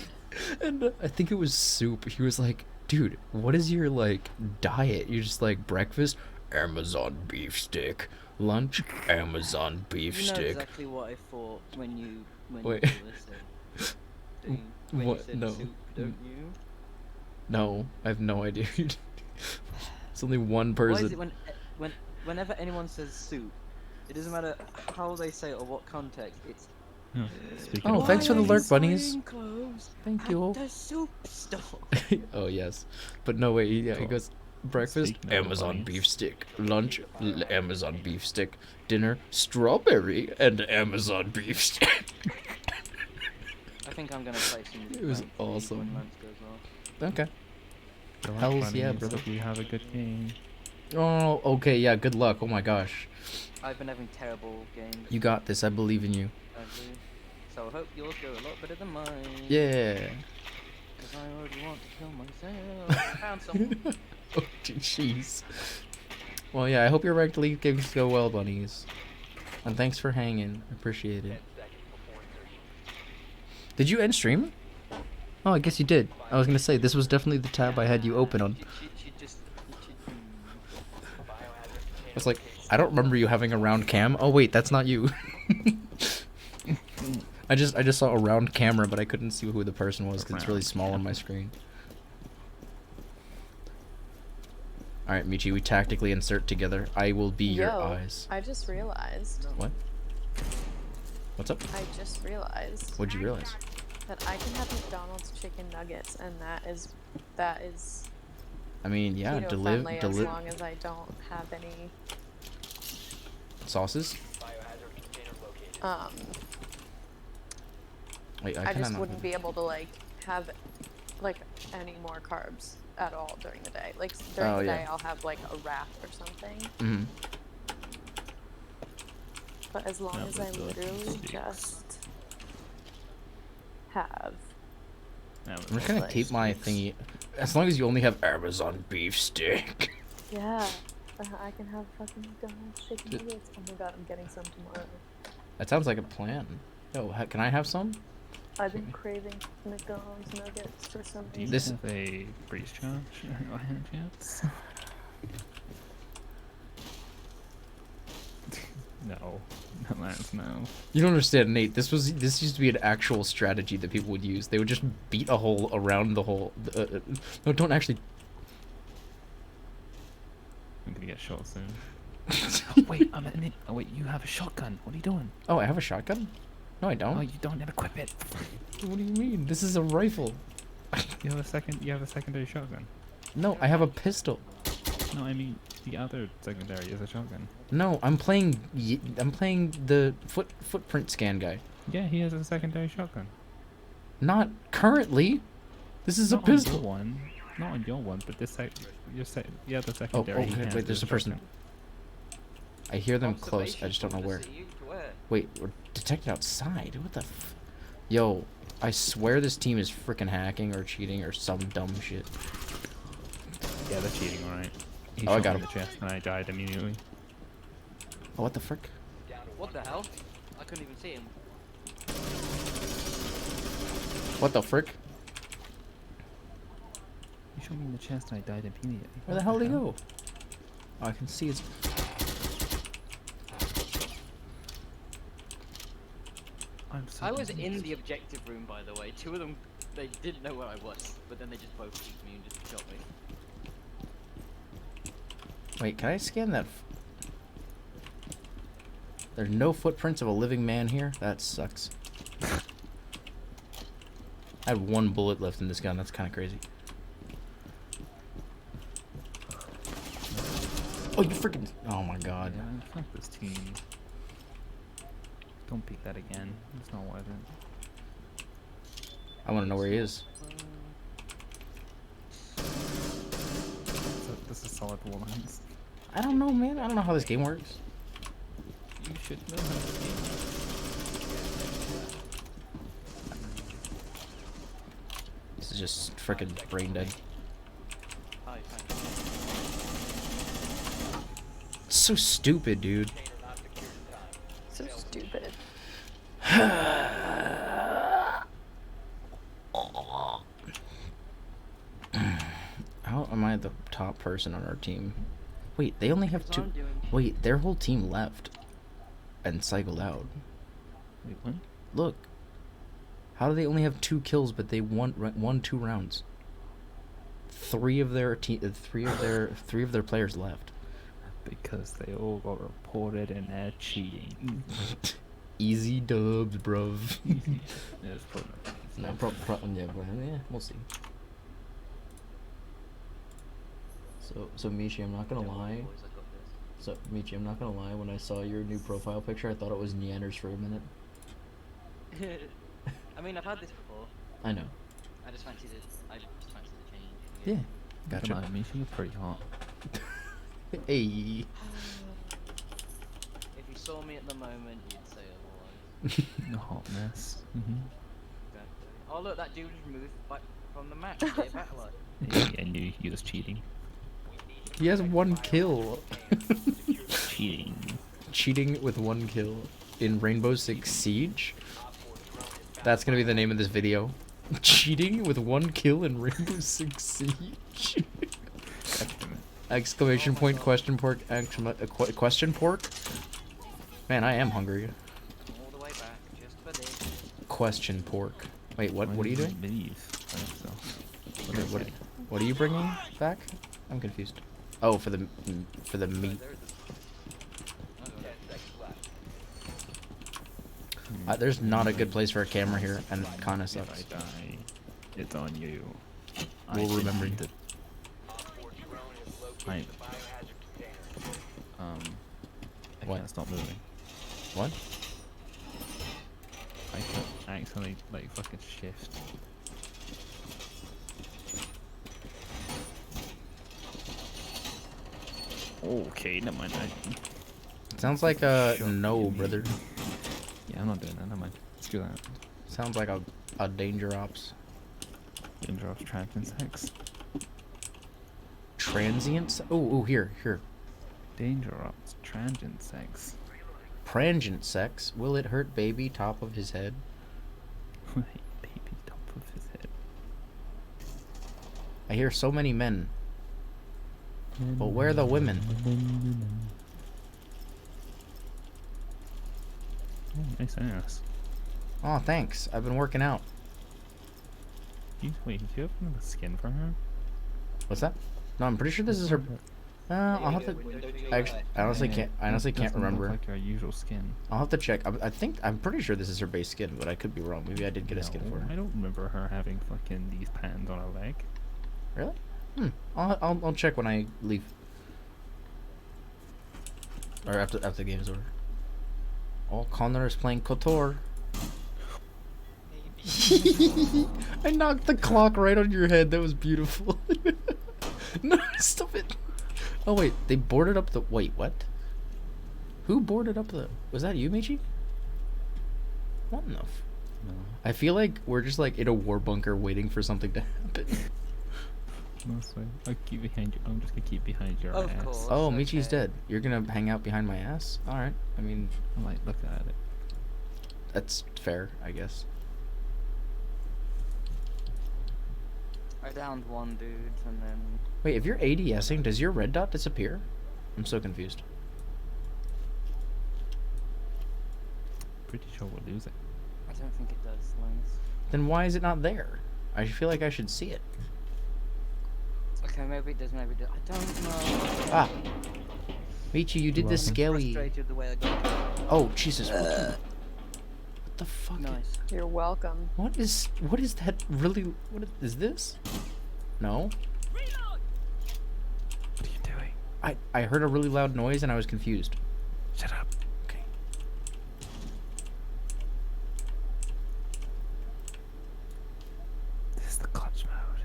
And I think it was soup. He was like, dude, what is your like diet? You just like breakfast, Amazon beef stick. Lunch, Amazon beef You know stick. exactly what I thought when you Wait. you listened. When What? You said No. soup, don't you? No, I have no idea. It's only one Why is person. it whenever anyone says soup, it doesn't matter how they say it or what context, it's Yeah. Speaking Oh, of thanks for the "Why are lurk, you bunnies." sewing clothes Thank at you. the soup store. Oh yes, but no wait. Yeah, he Cool. goes breakfast, Speaking of Amazon bunnies. beef stick. Lunch, Amazon beef stick. Dinner, strawberry and Amazon beef stick. I think I'm gonna play some. It was ranked league awesome. when Lance goes off. Okay. Good luck, Hells yeah, bunnies. brother. Hope you have a good game. Oh, okay. Yeah. Good luck. Oh my gosh, I've been having terrible games you got this. I believe in you. lately, so I hope yours go a lot better than mine. Yeah. Because I already want to kill myself. I found someone. Oh jeez. Well, yeah. I hope your ranked league games go well, bunnies. And thanks for hanging. I appreciate it. Did you end stream? Oh, I guess you did. I was gonna say this was definitely the tab I had you open on. She just. I was like, I don't remember you having a round cam. Oh wait, that's not you. I just saw a round camera, but I couldn't see who the person was because it's really Round small on my screen. All right, Michi, we tactically insert together. I will be your Yo, eyes. I just realized. What? What's up? I just realized What'd you realize? that I can have McDonald's chicken nuggets, and that is I mean, yeah, keto friendly as deliver long as I don't have any sauces. Wait, I cannot just not wouldn't have- be able to like have like any more carbs at all during the day. Like during Oh, the yeah. day I'll have like a wrap or something. Mhm. But as long Yeah, as but I the literally steaks. just have Yeah, I'm just gonna Like keep my steaks. thingy. As long as you only have Amazon beef stick. yeah, I can have fucking McDonald's chicken nuggets. Oh my god, I'm getting some tomorrow. That sounds like a plan. Yo, can I have some? I've been craving McDonald's nuggets for some Do you reason. This- have a breeze charge by hand chance? No. Lance, no. You don't understand, Nate. This used to be an actual strategy that people would use. They would just beat a hole around the hole. No, don't actually. I'm gonna get shot soon. Oh, wait, oh wait, you have a shotgun. What are you doing? Oh, I have a shotgun? No, I don't. Oh, you don't equip it. What do you mean? This is a rifle. You have a secondary shotgun. No, I have a pistol. No, I mean the other secondary is a shotgun. No, I'm playing the footprint scan guy. Yeah, he has a secondary shotgun. Not currently. This is Not a pistol. on your one. Not on your one, but the other Oh, secondary. he okay. has Wait, there's a person. shotgun. I hear them close. I Observation just don't know from the where. sea, where? Wait, we're detected outside. What the Yo, I swear this team is freaking hacking or cheating or some dumb shit. Yeah, they're cheating, alright. He Oh, I shot got me in him. the chest and I died immediately. Oh, what the frick? What the hell? I couldn't even see him. What the frick? He shot me in the chest and I died immediately. Where the hell did he go? Oh, I can see his... I'm so I was in confused. the objective room, by the way. Two of them, they didn't know where I was, but then they just both kicked me and just shot me. Wait, can I scan that? There's no footprints of a living man here? That sucks. I had one bullet left in this gun. That's kind of crazy. Oh, you freaking... Oh, my God. Yeah, fuck this team. Don't pick that again. It's not worth it. I want to know where he is. This is solid for Lance. I don't know, man. I don't know how this game works. You should know how this game This is just freaking brain dead. Hi, thanks. It's so stupid, dude. So stupid. How am I the top person on our team? Wait, they only have Because two. I'm doing- Wait, their whole team left and cycled out. Wait, what? Look. How do they only have 2 kills, but they won 2 rounds? Three of their players left. Because they all got reported and they're cheating. Easy dubs, bruv. Yeah, it's probably No, yeah, we'll see. So Michi, I'm not gonna Don't worry, lie. boys, I got this. So Michi, I'm not gonna lie. When I saw your new profile picture, I thought it was Neanders for a minute. I mean, I've had this before. I know. I just fancied it. I just fancied the change. Yeah. Gotcha. Come on, Misha, you're pretty hot. Hey. If you saw me at the moment, you'd say otherwise. The hotness. Mm-hmm. Exactly. Oh look, that dude was removed back from the match. Get back alive. Yeah, and you was cheating. He has 1 kill. Cheating. Cheating with 1 kill in Rainbow Six Siege. That's gonna be the name of this video. Cheating with 1 kill in Rainbow Six Siege. Exclamation point, question pork, question pork. Man, I am hungry. All the way back, just for this. Question pork. Wait, what? What are you doing? Leave. What are you bringing back? I'm confused. Oh, for the meat. There's a... There's not a good place for a camera here, and it kind of If sucks. I die, it's on you. We'll remember you. I What? can't stop moving. What? I can actually like fucking shift. Okay, never mind. Sounds like a Shut no, you, brother. Yeah, I'm not doing that. Never mind. Screw that. Sounds like a danger ops. Danger of transient sex. Transients? Oh, here. Danger ops transient sex. Prangent sex. Will it hurt baby top of his head? Baby top of his head. I hear so many men. But where are the women? Nice ass. Oh, thanks. I've been working out. Wait, do you have another skin for her? What's that? No, I'm pretty sure this is her. I'll have to. I honestly can't. I honestly can't Doesn't look remember. like her usual skin. I'll have to check. I'm pretty sure this is her base skin, but I could be wrong. Maybe I did get a skin No, for her. I don't remember her having fucking these patterns on her leg. Really? I'll check when I leave. Or after the game's over. Oh, Connor is playing KOTOR. I knocked the clock right on your head. That was beautiful. No, stop it. Oh wait, they boarded up the. Wait, what? Who boarded up the? Was that you, Michi? What in the? No. I feel like we're just like in a war bunker waiting for something to happen. Mostly. I'll keep behind you. I'm just gonna keep behind your Of ass. course. Oh, Michi's okay. dead. You're gonna hang out behind my ass? All right. I mean, I'm like, look at it. that's fair, I guess. I downed one dude and then. Wait, if you're ADSing, does your red dot disappear? I'm so confused. Pretty sure we'll lose it. I don't think it does, Lance. Then why is it not there? I feel like I should see it. Okay, maybe it does, maybe it does. I don't know. Ah. Michi, you did You're this welcome. scaly. Frustrated the way I got it. Oh, Jesus. What the fuck? Nice. You're welcome. What is that really? What is this? No. What are you doing? I heard a really loud noise and I was confused. Shut up. Okay. This is the clutch mode.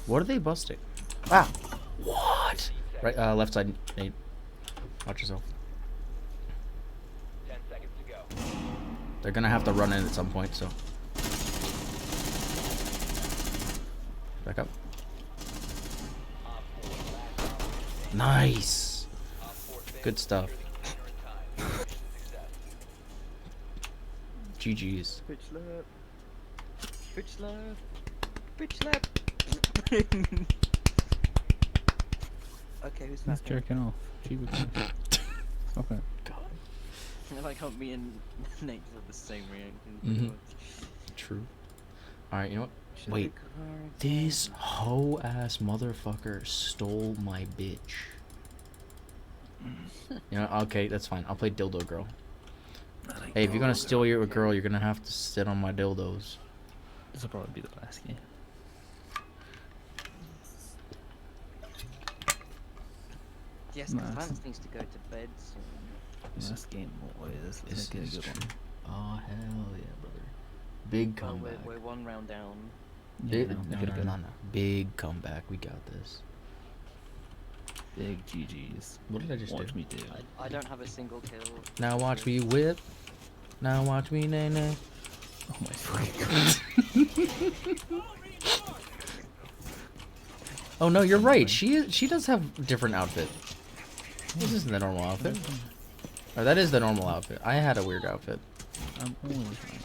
What are they busting? Ah. What? Right, left side, Nate. Watch yourself. 10 seconds to go. They're gonna have to run in at some point, so. Back up. Nice. Good stuff. GG's. Bitch slap. Bitch slap. Bitch slap. Okay, who's He's snapping? jerking off. Gee, we can. Stop it. I like how me and Nate have the same reaction. Mhm. True. Alright, you know what? Wait. This hoe ass motherfucker stole my bitch. You know, okay, that's fine. I'll play dildo girl. Hey, if you're gonna steal your girl, you're gonna have to sit on my dildos. This will probably be the last game. Yes, because Nice. Lance needs to go to bed soon. Last game, boys. Let's This make it is a good true. one. Oh hell yeah, brother! Big Well, comeback. we're one round down. Big, Yeah, no, make it a good one. Big comeback. We got this. Big GG's. What did I just Watch do? me do. I don't have a single kill. Now watch me whip. Now watch me nay nay. Oh my fucking god. Oh no, you're right. She does have a different outfit. This isn't the normal outfit. Or that is the normal outfit. I had a weird outfit. I'm always right.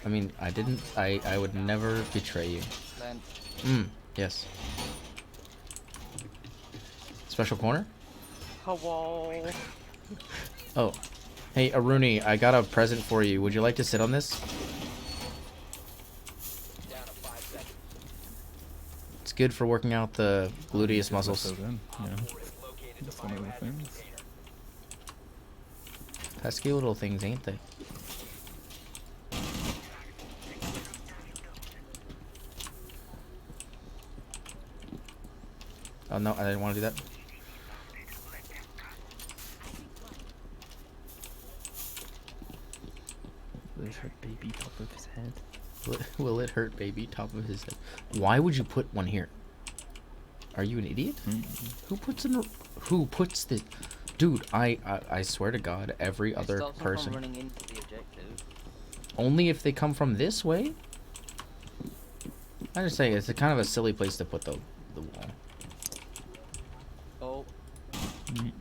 I mean, I didn't. I would never betray you. Lance. Yes. Special corner? Hello. Oh. Hey, Aruni, I got a present for you. Would you like to sit on this? Down to 5 seconds. It's good for working out the gluteus muscles. So good. Yeah. Located the That's one of the biohazard things. container. Pesky little things, ain't they? Oh no, I didn't want to do that. There's her baby top of his head. Will it hurt, baby? Top of his head. Why would you put one here? Are you an idiot? Who puts the? Dude, I swear to God, every It other stops him person. from running into the objective. Only if they come from this way. I'm just saying, it's a kind of a silly place to put the wall. Oh, Mm.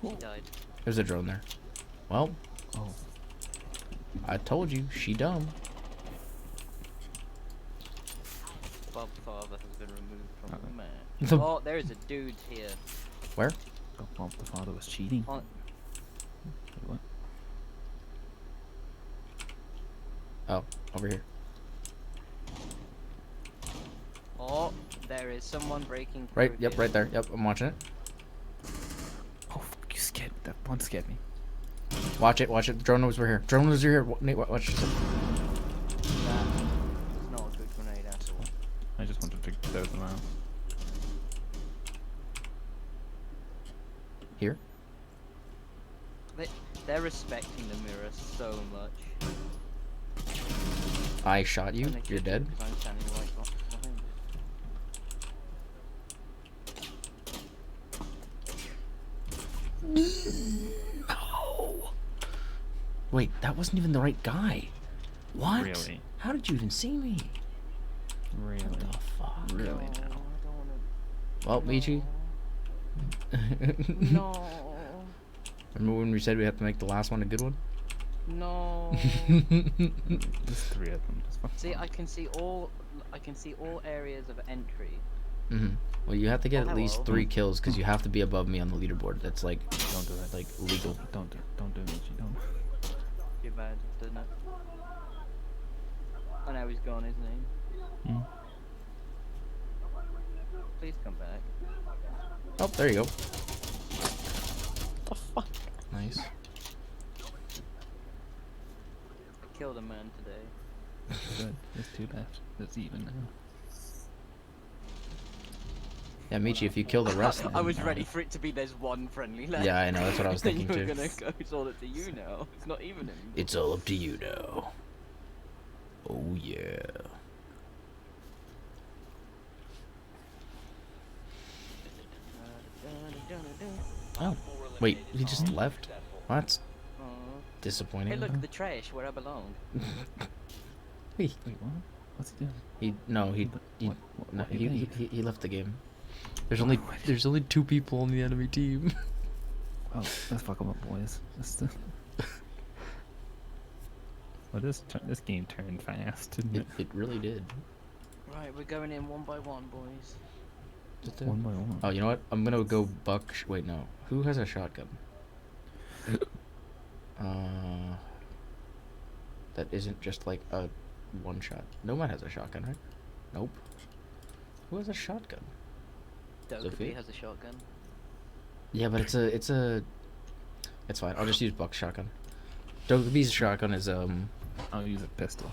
she died. There's a drone there. Well, Oh. I told you, she dumb. Bob Father has been removed from the map. The- Oh, there is a dude here. Where? Oh, Bob the father was cheating. On, Wait, what? Oh, over here. oh, there is someone breaking through Right, yep, here. right there. Yep, I'm watching it. Oh, fuck, you scared me. That one scared me. Watch it, watch it. Drone knows we're here. Drone knows you're here. Nate, watch this. That is not a good grenade at all. I just wanted to throw them out. Here? They're respecting the mirror so much. I shot you. And they You're should dead. do, 'cause I'm standing right behind No. Wait, that wasn't even the right guy. What? Really? How did you even see me? Really? What the fuck? Really No, now? I don't wanna... Well, Michi. No. Remember when we said we have to make the last one a good one? No. There's 3 of them. Just for See, fun. I can see all areas of entry. Mm-hmm. Well, you have to get Oh, at least hello. 3 kills because you have to be above me on the leaderboard. That's like Don't do it. like legal. Don't do it, Michi. Don't. Too bad, didn't it? Oh, now he's gone, isn't he? Hmm? Please come back. Oh, there you go. The fuck? Nice. I killed a man today. Good. There's 2 left. It's even now. Yeah, Michi, if you kill the rest. I was then, ready for it to be there's one friendly left. Yeah, I know. That's what I was Then thinking you were too. gonna go, it's all up to you now. It's not even anymore. It's all up to you now. Oh yeah. Oh, wait, he just left? Well, that's Aw. disappointing. Hey, look, the trash where I belong. Wait, Wait, what? What's he doing? he no, he What no, he made? he left the game. There's only 2 people on the enemy team. Oh, let's fuck 'em up, boys. Well, this game turned fast, didn't it? It really did. Right, we're going in one by one, boys. Just One by one. Oh, you know what? I'm gonna go buck. Wait, no. Who has a shotgun? That isn't just like a one shot. Nomad has a shotgun, right? Nope. Who has a shotgun? Dokkaby Sophia? has a shotgun. Yeah, but it's fine. I'll just use Buck's shotgun. Dokkaby's shotgun is I'll use a pistol.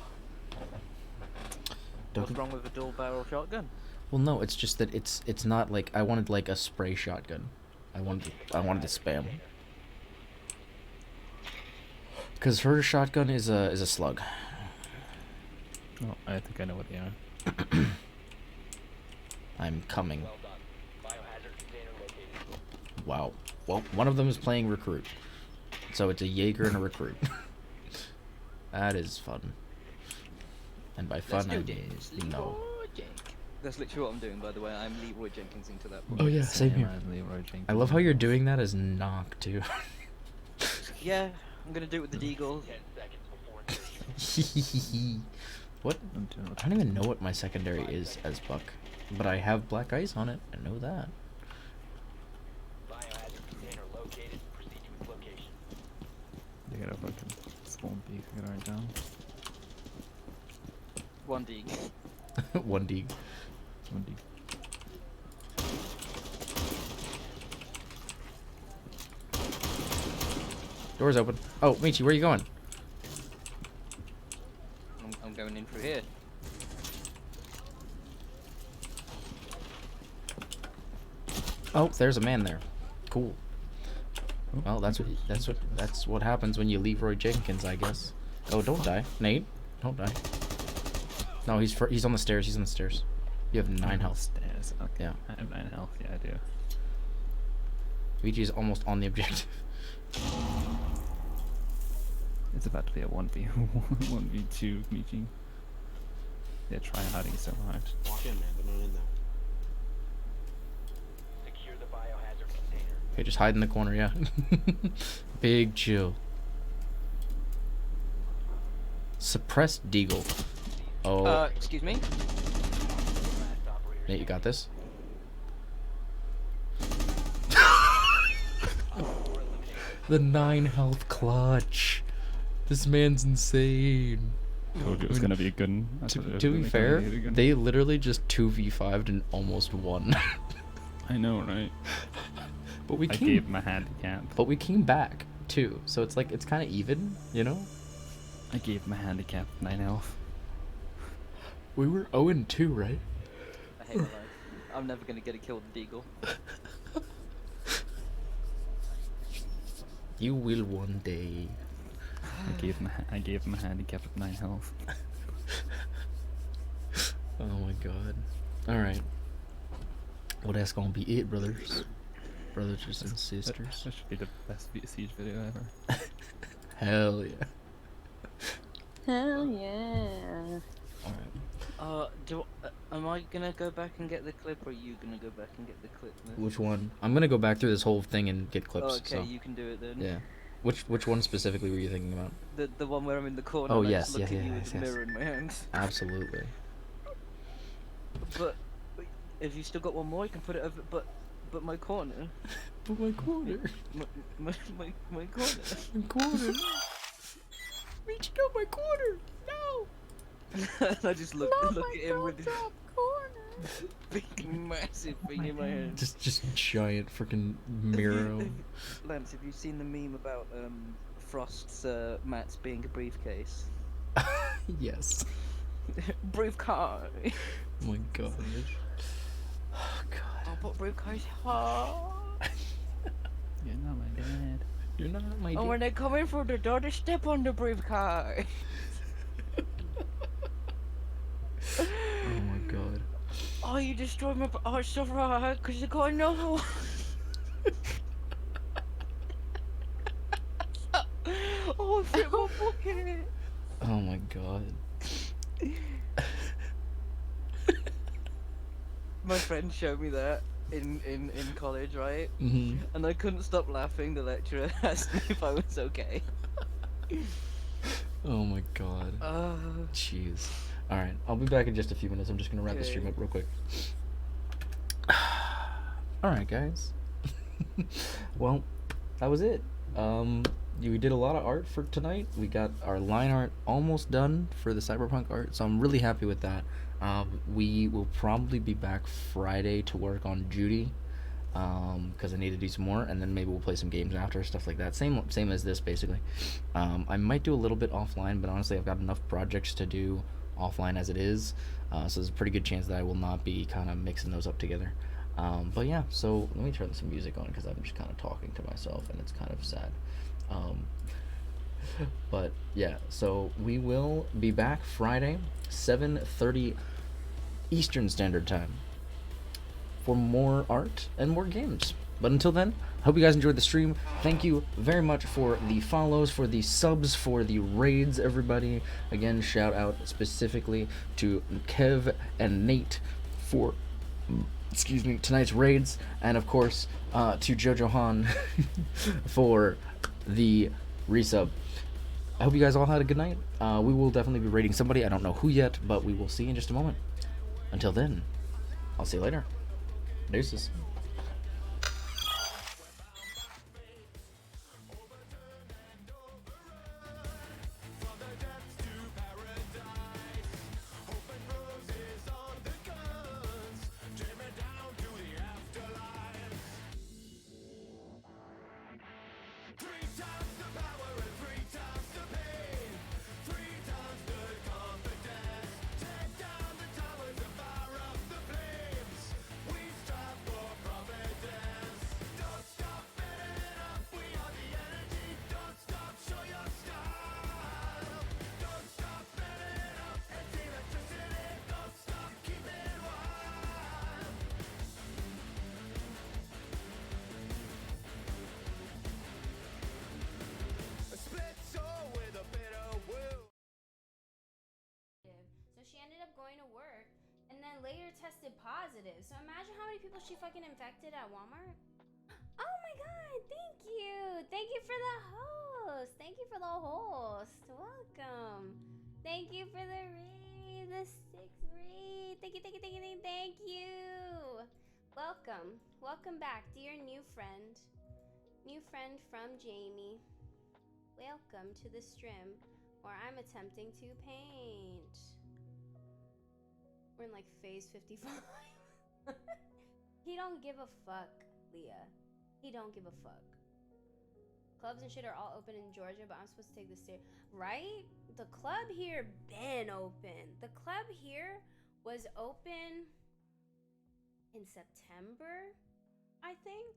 What's wrong with a dual barrel shotgun? Well, no, it's just that it's not like I wanted like a spray shotgun. I wanted to spam. Because her shotgun is a slug. Oh, I think I know what they are. I'm coming. Well done. Biohazard container located. Wow. Well, one of them is playing recruit, so it's a Jaeger and a recruit. That is fun. And by fun, I mean no. That's literally what I'm doing, by the way. I'm Leroy Jenkins into that. Oh, yeah, same here. as Leroy Jenkins. I love how you're doing that as knock too. Yeah, I'm gonna do it with the deagle. 10 seconds before insertion. What? I'm doing I don't even know what my secondary is as Buck, but I have black ice on it. I know that. Biohazard container located. Proceed to its location. They got a fucking spawn peak right down. One dig. One D. One D. Door's open. Oh, Michi, where are you going? I'm going in through here. Oh, there's a man there. Cool. Well, that's what happens when you leave Roy Jenkins, I guess. Oh, don't die, Nate. Don't die. No, he's on the stairs. He's on the stairs. You have 9 health. Stairs. Okay. Yeah. I have 9 health. Yeah, I do. Luigi is almost on the objective. It's about to be a 1v2 meeting. They're trying hiding so hard. Walk in, man. They're not in there. Secure the biohazard container. Okay, just hide in the corner, yeah. Big chill. Suppressed Deagle. Oh, Excuse me? Last operator Nate, you got this? The 9 health clutch. This man's insane. Told you it was gonna be a good one. I told you it was To gonna be be fair, a good one. they literally just 2v5'd and almost won. I know, right? But we I came gave him a handicap. But we came back too. So it's like it's kind of even, you know? I gave him a handicap 9 health. We were 0-2, right? I hate my life. I'm never gonna get a kill with Deagle. You will one day. I gave him a handicap of 9 health. Oh my god. Alright. Well, that's gonna be it, brothers. Brothers and That sisters. should be the best Siege video ever. Hell yeah. Hell yeah. Alright. Am I gonna go back and get the clip, or are you gonna go back and get the clip? Miss? Which one? I'm gonna go back through this whole thing and get clips. Oh, okay, so. you can do it then. Yeah. Which one specifically were you thinking about? The one where I'm in the corner. Oh, and I yes, just look yeah, at you yeah, with the yes. mirror in my hands. Absolutely. But if you still got one more, you can put it over. But my corner. But my corner. My corner. My corner. Reaching out my corner. No. And I just look Not at my him with his top corner. big massive thing in my hand. Just giant freaking mirror. Lance, have you seen the meme about Frost's mats being a briefcase? Yes. Briefcase. Oh my god. Oh god. Oh, but briefcase hard. You're not my dad. You're not my And when they come in for the door, they step on the briefcase. Oh my god. Oh, you destroyed my. Oh, it's so right, cause you got another one. Oh, I fit my pocket. Oh my god. My friend showed me that in college, right? Mm-hmm. And I couldn't stop laughing. The lecturer asked me if I was okay. Oh my god. Jeez. Alright, I'll be back in just a few minutes. I'm just gonna wrap the stream Okay. up real quick. Alright, guys. Well, that was it. We did a lot of art for tonight. We got our line art almost done for the Cyberpunk art, so I'm really happy with that. We will probably be back Friday to work on Judy, because I need to do some more, and then maybe we'll play some games after, stuff like that. Same as this, basically. I might do a little bit offline, but honestly, I've got enough projects to do offline as it is, so there's a pretty good chance that I will not be kind of mixing those up together. But yeah, so let me turn some music on because I'm just kind of talking to myself, and it's kind of sad. But yeah, so we will be back Friday, 7:30 Eastern Standard Time, for more art and more games. But until then, hope you guys enjoyed the stream. Thank you very much for the follows, for the subs, for the raids, everybody. Again, shout out specifically to Kev and Nate for tonight's raids, and of course to Jojo Han for the resub. I hope you guys all had a good night. We will definitely be raiding somebody. I don't know who yet, but we will see in just a moment. Until then, I'll see you later. Deuces. Take down the towers of our of the flames. We strive for ended up going to work and then later tested positive. So imagine how many people she fucking infected at Walmart. Oh my god, thank you. Thank you for the host. Thank you for the host. Welcome. Thank you for the read, the 6th read. Thank you, thank you, thank you, thank you. Welcome. Welcome back, dear new friend. New friend from Jamie. Welcome to the stream where I'm attempting to paint. We're in like phase 55. He don't give a fuck, Leah. He don't give a fuck. Clubs and shit are all open in Georgia, but I'm supposed to take the stairs. Right? The club here been open. The club here was open in September, I think.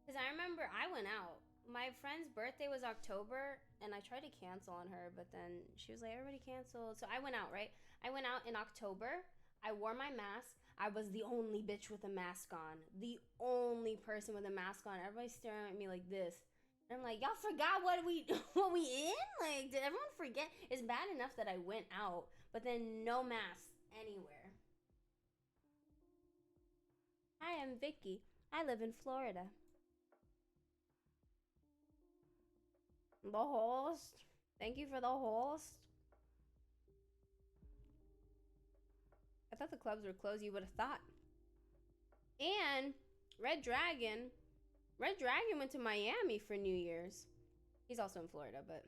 Because I remember I went out. My friend's birthday was October, and I tried to cancel on her, but then she was like, everybody canceled. So I went out, right? I went out in October. I wore my mask. I was the only bitch with a mask on. The only person with a mask on. Everybody's staring at me like this. And I'm like, y'all forgot what we in? Like, did everyone forget? It's bad enough that I went out, but then no mask anywhere. Hi, I'm Vicky. I live in Florida. The host. Thank you for the host. I thought the clubs were closed. You would have thought. And Red Dragon went to Miami for New Year's. He's also in Florida, but